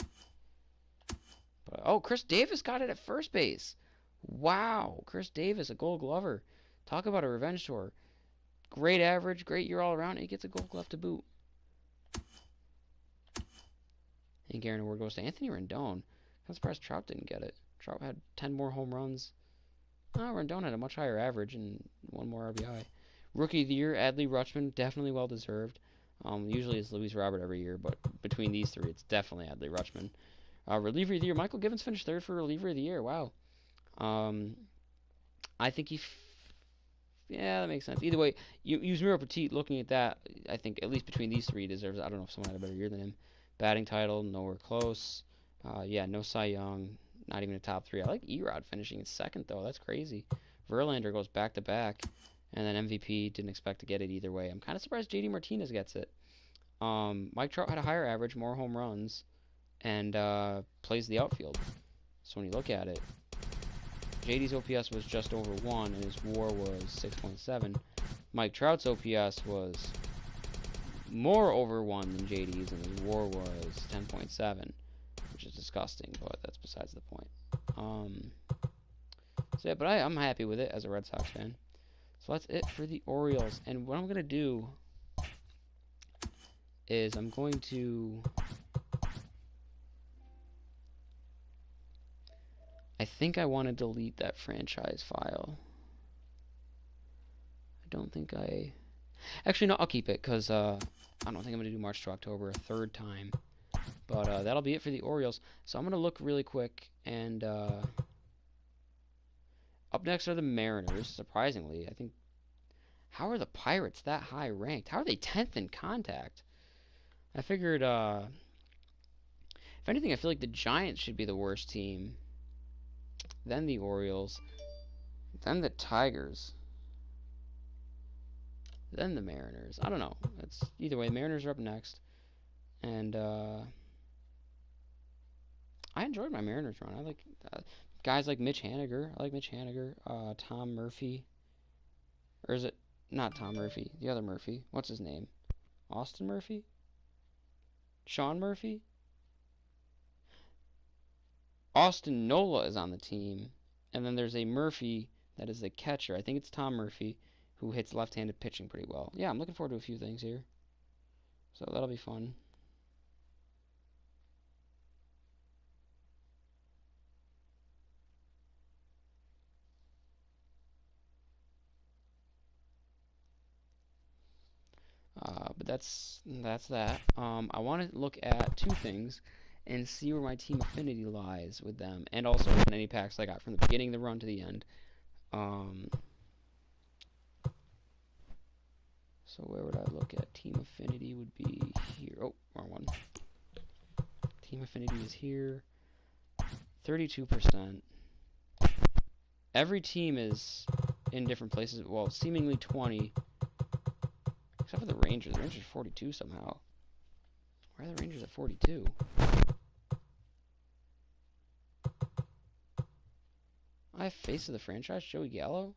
But, Chris Davis got it at first base. Wow. Chris Davis, a Gold Glover. Talk about a revenge tour. Great average, great year all around, and he gets a Gold Glove to boot. And Garen Award goes to Anthony Rendon. I'm surprised Trout didn't get it. Trout had 10 more home runs. Rendon had a much higher average and 1 more RBI. Rookie of the Year, Adley Rutschman, definitely well deserved. Usually it's Luis Robert every year, but between these 3, it's definitely Adley Rutschman. Reliever of the Year, Michael Givens finished third for Reliever of the Year. Wow. I think yeah, that makes sense. Either way, Yusmeiro Petit, looking at that, I think at least between these 3 deserves. I don't know if someone had a better year than him. Batting title, nowhere close. Yeah, no Cy Young, not even a top 3. I like Erod finishing in second though. That's crazy. Verlander goes back to back, and then MVP didn't expect to get it either way. I'm kind of surprised JD Martinez gets it. Mike Trout had a higher average, more home runs, and plays the outfield. So when you look at it, JD's OPS was just over 1, and his WAR was 6.7. Mike Trout's OPS was more over 1 than JD's, and his WAR was 10.7, which is disgusting, but that's besides the point. So yeah, but I'm happy with it as a Red Sox fan. So that's it for the Orioles. And what I'm going to do is I'm going to... I think I want to delete that franchise file. I don't think I... Actually, no, I'll keep it, because I don't think I'm going to do March to October a third time. But that'll be it for the Orioles. So I'm going to look really quick, and up next are the Mariners, surprisingly. I think... How are the Pirates that high ranked? How are they 10th in contact? I figured, if anything, I feel like the Giants should be the worst team. Then the Orioles. Then the Tigers. Then the Mariners. I don't know. It's either way, the Mariners are up next. And I enjoyed my Mariners run. I like guys like Mitch Haniger. I like Mitch Haniger. Tom Murphy. Or is it not Tom Murphy? The other Murphy. What's his name? Austin Murphy? Sean Murphy? Austin Nola is on the team. And then there's a Murphy that is the catcher. I think it's Tom Murphy, who hits left-handed pitching pretty well. Yeah, I'm looking forward to a few things here. So that'll be fun. But that's that. I want to look at two things and see where my team affinity lies with them, and also open any packs I got from the beginning of the run to the end. So where would I look at? Team affinity would be here. Oh, wrong one. Team affinity is here. 32%. Every team is in different places. Well, seemingly 20. Except for the Rangers. The Rangers are 42 somehow. Why are the Rangers at 42? I have face of the franchise, Joey Gallo?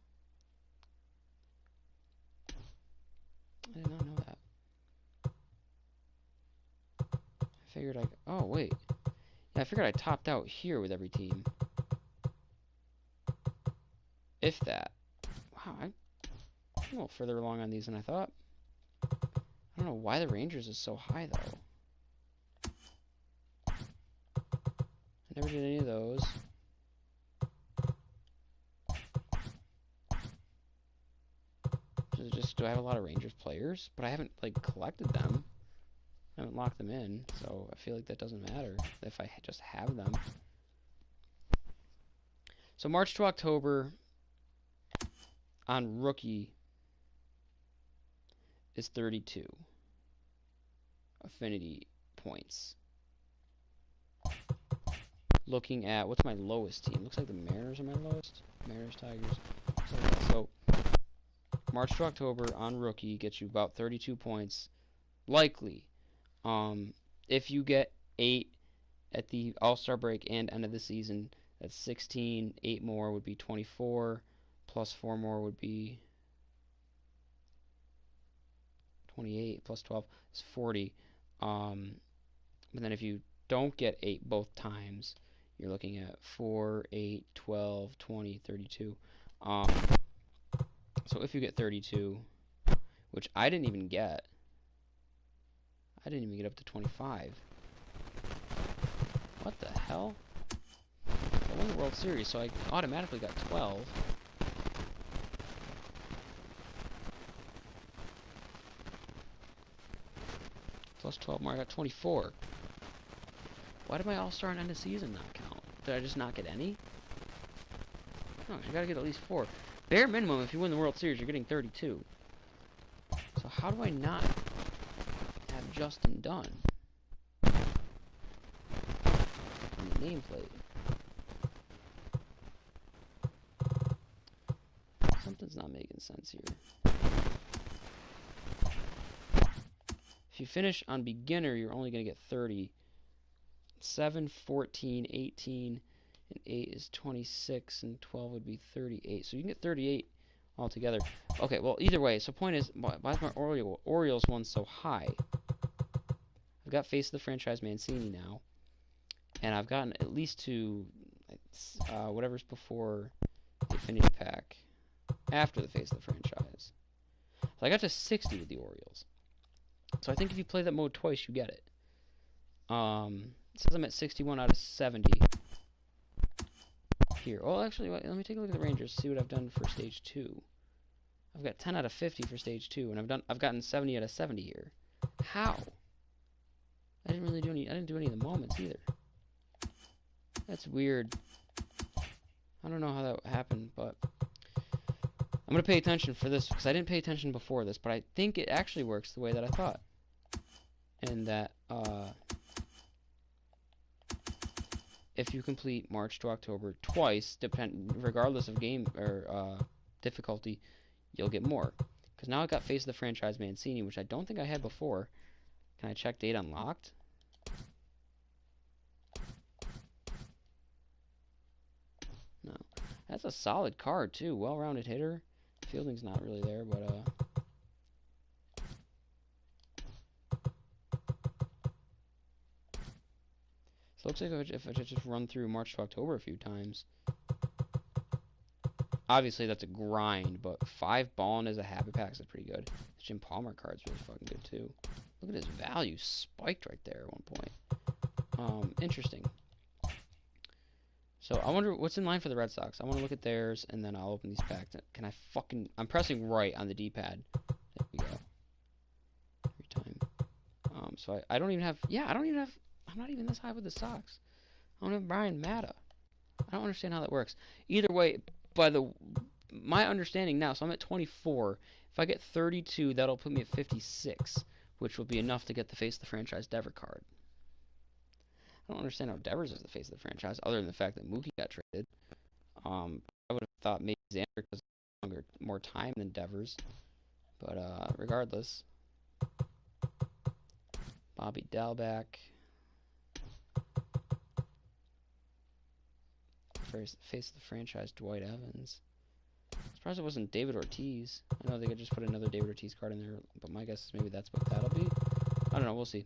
I did not know that. I figured oh, wait. Yeah, I figured I topped out here with every team. If that. Wow, I'm a little further along on these than I thought. I don't know why the Rangers is so high, though. I never did any of those. Do I have a lot of Rangers players? But I haven't, like, collected them. I haven't locked them in, so I feel like that doesn't matter if I just have them. So March to October on rookie is 32 affinity points. Looking at what's my lowest team? Looks like the Mariners are my lowest. Mariners, Tigers. So March to October on rookie gets you about 32 points. Likely. If you get 8 at the All-Star break and end of the season, that's 16. 8 more would be 24. Plus 4 more would be 28. Plus 12 is 40. But then if you don't get 8 both times, you're looking at 4, 8, 12, 20, 32. So if you get 32, which I didn't even get. I didn't even get up to 25. What the hell? I won the World Series, so I automatically got 12. Plus 12 more, I got 24. Why did my All-Star and end of season not count? Did I just not get any? No, you gotta get at least 4. Bare minimum, if you win the World Series, you're getting 32. So how do I not have Justin Dunn on the nameplate? Something's not making sense here. If you finish on beginner, you're only going to get 30. 7, 14, 18, and 8 is 26, and 12 would be 38. So you can get 38 altogether. Okay, well, either way, so point is, why is my Orioles one so high? I've got face of the franchise Mancini now, and I've gotten at least to whatever's before affinity pack after the face of the franchise. So I got to 60 with the Orioles. So I think if you play that mode twice, you get it. It says I'm at 61 out of 70 here. Oh, actually, let me take a look at the Rangers, see what I've done for stage 2. I've got 10 out of 50 for stage 2, and I've gotten 70 out of 70 here. How? I didn't really do any. I didn't do any of the moments either. That's weird. I don't know how that happened, but I'm gonna pay attention for this because I didn't pay attention before this, but I think it actually works the way that I thought, and that if you complete March to October twice, regardless of game or difficulty, you'll get more. Because now I got Face of the Franchise Mancini, which I don't think I had before. Can I check date unlocked? No. That's a solid card, too. Well-rounded hitter. Fielding's not really there, but so it looks like if I just run through March to October a few times. Obviously, that's a grind, but 5 balling as a habit packs is pretty good. The Jim Palmer card's really fucking good, too. Look at his value spiked right there at one point. Interesting. So, I wonder what's in line for the Red Sox. I want to look at theirs, and then I'll open these packs. Can I fucking... I'm pressing right on the D-pad. There we go. Every time. So, I don't even have... Yeah, I don't even have... I'm not even this high with the Sox. I don't have Brian Matta. I don't understand how that works. Either way, by my understanding now, so I'm at 24. If I get 32, that'll put me at 56, which will be enough to get the Face of the Franchise Dever card. I don't understand how Devers is the face of the franchise, other than the fact that Mookie got traded. I would have thought maybe Xander has more time than Devers, but regardless, Bobby Dalbec. Face of the franchise, Dwight Evans. Surprised it wasn't David Ortiz. I know they could just put another David Ortiz card in there, but my guess is maybe that's what that'll be. I don't know. We'll see.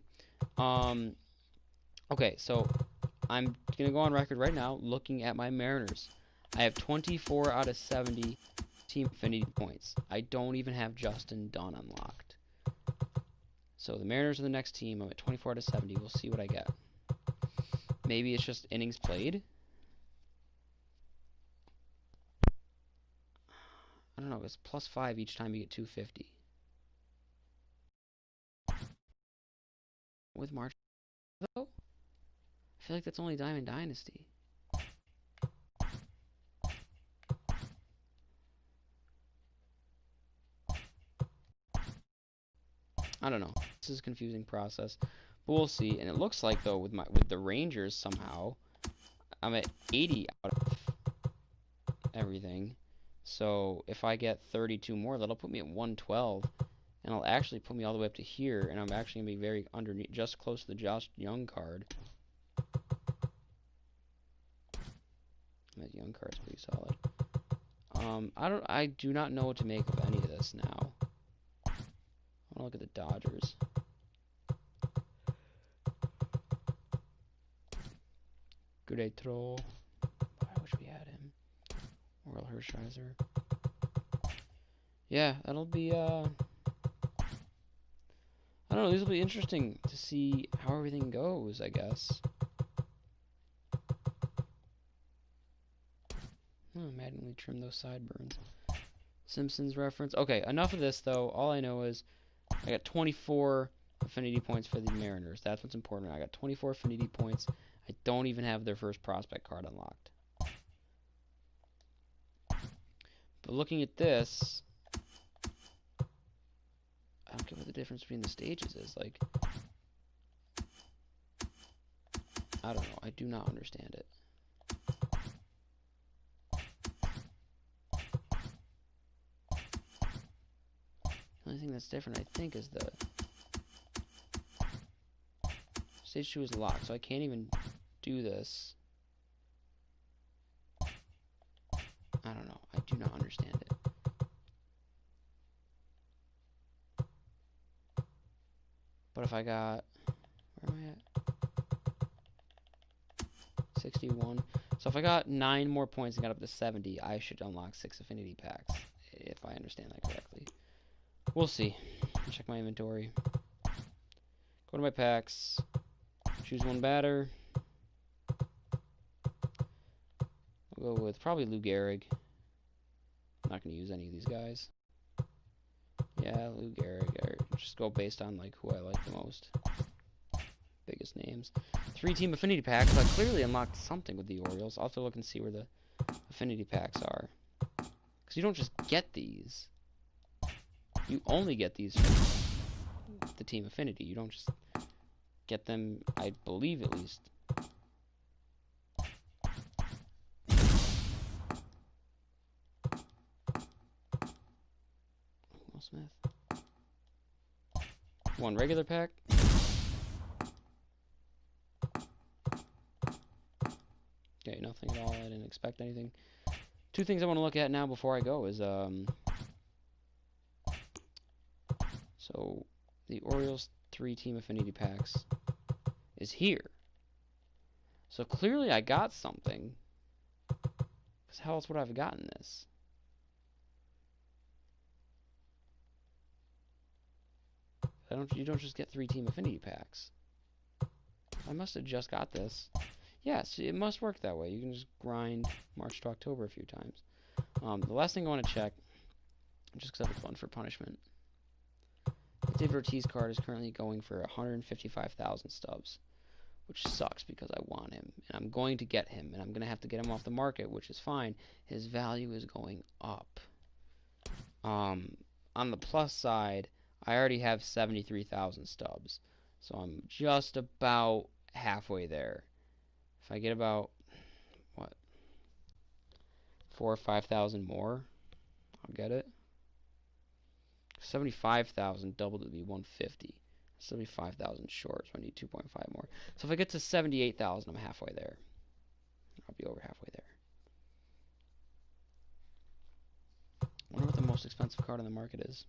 Okay, so I'm going to go on record right now looking at my Mariners. I have 24 out of 70 team affinity points. I don't even have Justin Dunn unlocked. So the Mariners are the next team. I'm at 24 out of 70. We'll see what I get. Maybe it's just innings played. I don't know. It's +5 each time you get 250. With March, though? I feel like that's only Diamond Dynasty. I don't know. This is a confusing process, but we'll see. And it looks like though with the Rangers somehow, I'm at 80 out of everything. So if I get 32 more, that'll put me at 112, and it'll actually put me all the way up to here. And I'm actually gonna be very underneath, just close to the Josh Young card. That Young card's pretty solid. I do not know what to make of any of this now. I want to look at the Dodgers. Good Troll. I wish we had him. Oral Hershiser. Yeah, that'll be I don't know, this will be interesting to see how everything goes, I guess. Manually trim those sideburns. Simpsons reference. Okay, enough of this, though. All I know is I got 24 affinity points for the Mariners. That's what's important. I got 24 affinity points. I don't even have their first prospect card unlocked. But looking at this, I don't get what the difference between the stages is. Like, I don't know. I do not understand it. The only thing that's different, I think, is the stage 2 is locked, so I can't even do this. I don't know. I do not understand it. But if I got... Where am I at? 61. So if I got 9 more points and got up to 70, I should unlock 6 affinity packs, if I understand that correctly. We'll see. Check my inventory. Go to my packs. Choose one batter. I'll go with probably Lou Gehrig. I'm not going to use any of these guys. Yeah, Lou Gehrig. Or just go based on like who I like the most. Biggest names. 3-team affinity packs. I clearly unlocked something with the Orioles. I'll have to look and see where the affinity packs are. Because you don't just get these. You only get these from the team affinity. You don't just get them, I believe at least. Will Smith. 1 regular pack. Okay, nothing at all. I didn't expect anything. 2 things I want to look at now before I go is, so the Orioles 3-team affinity packs is here. So clearly I got something. Because how else would I have gotten this? You don't just get 3-team affinity packs. I must have just got this. Yes, it must work that way. You can just grind March to October a few times. The last thing I want to check, just because I have a fun for punishment. The David Ortiz card is currently going for 155,000 stubs, which sucks because I want him, and I'm going to get him, and I'm going to have to get him off the market, which is fine. His value is going up. On the plus side, I already have 73,000 stubs, so I'm just about halfway there. If I get about, what, 4,000 or 5,000 more, I'll get it. 75,000 doubled to be 150. 75,000 short, so I need 2.5 more. So if I get to 78,000, I'm halfway there. I'll be over halfway there. I wonder what the most expensive card on the market is.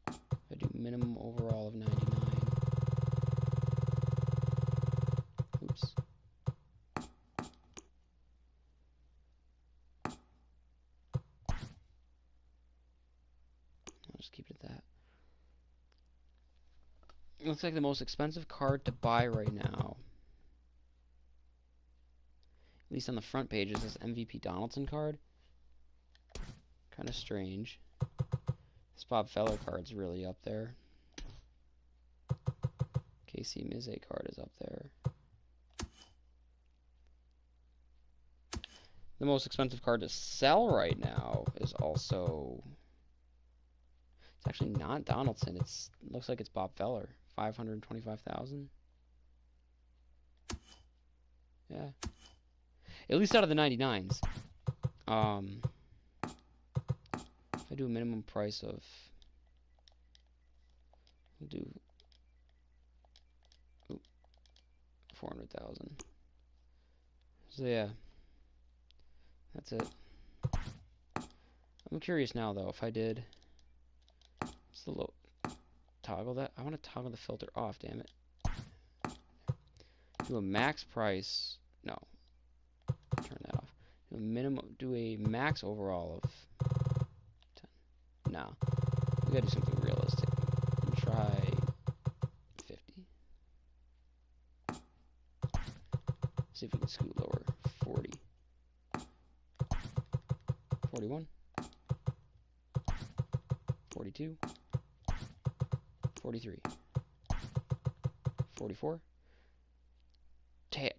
If I do minimum overall of 99. Oops. I'll just keep it at that. It looks like the most expensive card to buy right now, at least on the front page, is this MVP Donaldson card. Kind of strange. This Bob Feller card's really up there. KC Mize card is up there. The most expensive card to sell right now is also... It's actually not Donaldson. It looks like it's Bob Feller. 525,000. Yeah. At least out of the 99s. If I do a minimum price of... We'll do... 400,000. So yeah. That's it. I'm curious now though, if I did... What's the low... Toggle that? I want to toggle the filter off, damn it. Do a max price... No. Turn that off. Do a minimum... Do a max overall of... 10. No. We gotta do something realistic. And try... 50. See if we can scoot lower. 40. 41. 42. 43. 44.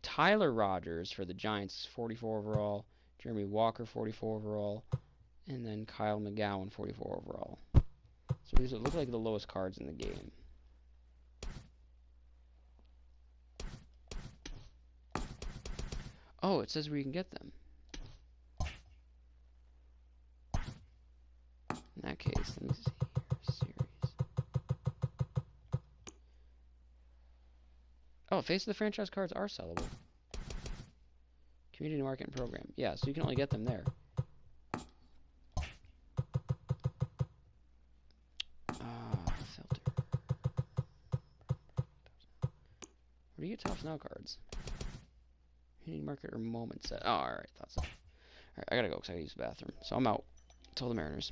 Tyler Rogers for the Giants, 44 overall. Jeremy Walker, 44 overall. And then Kyle McGowan, 44 overall. So these look like the lowest cards in the game. Oh, it says where you can get them. In that case, let me see here. Series. Oh, Face of the Franchise cards are sellable. Community Market Program. Yeah, so you can only get them there. Filter. Where do you get Tops Now cards? Hitting market or moment set. Oh, alright, thought so. Alright, I gotta go because I gotta use the bathroom. So I'm out. Till the Mariners.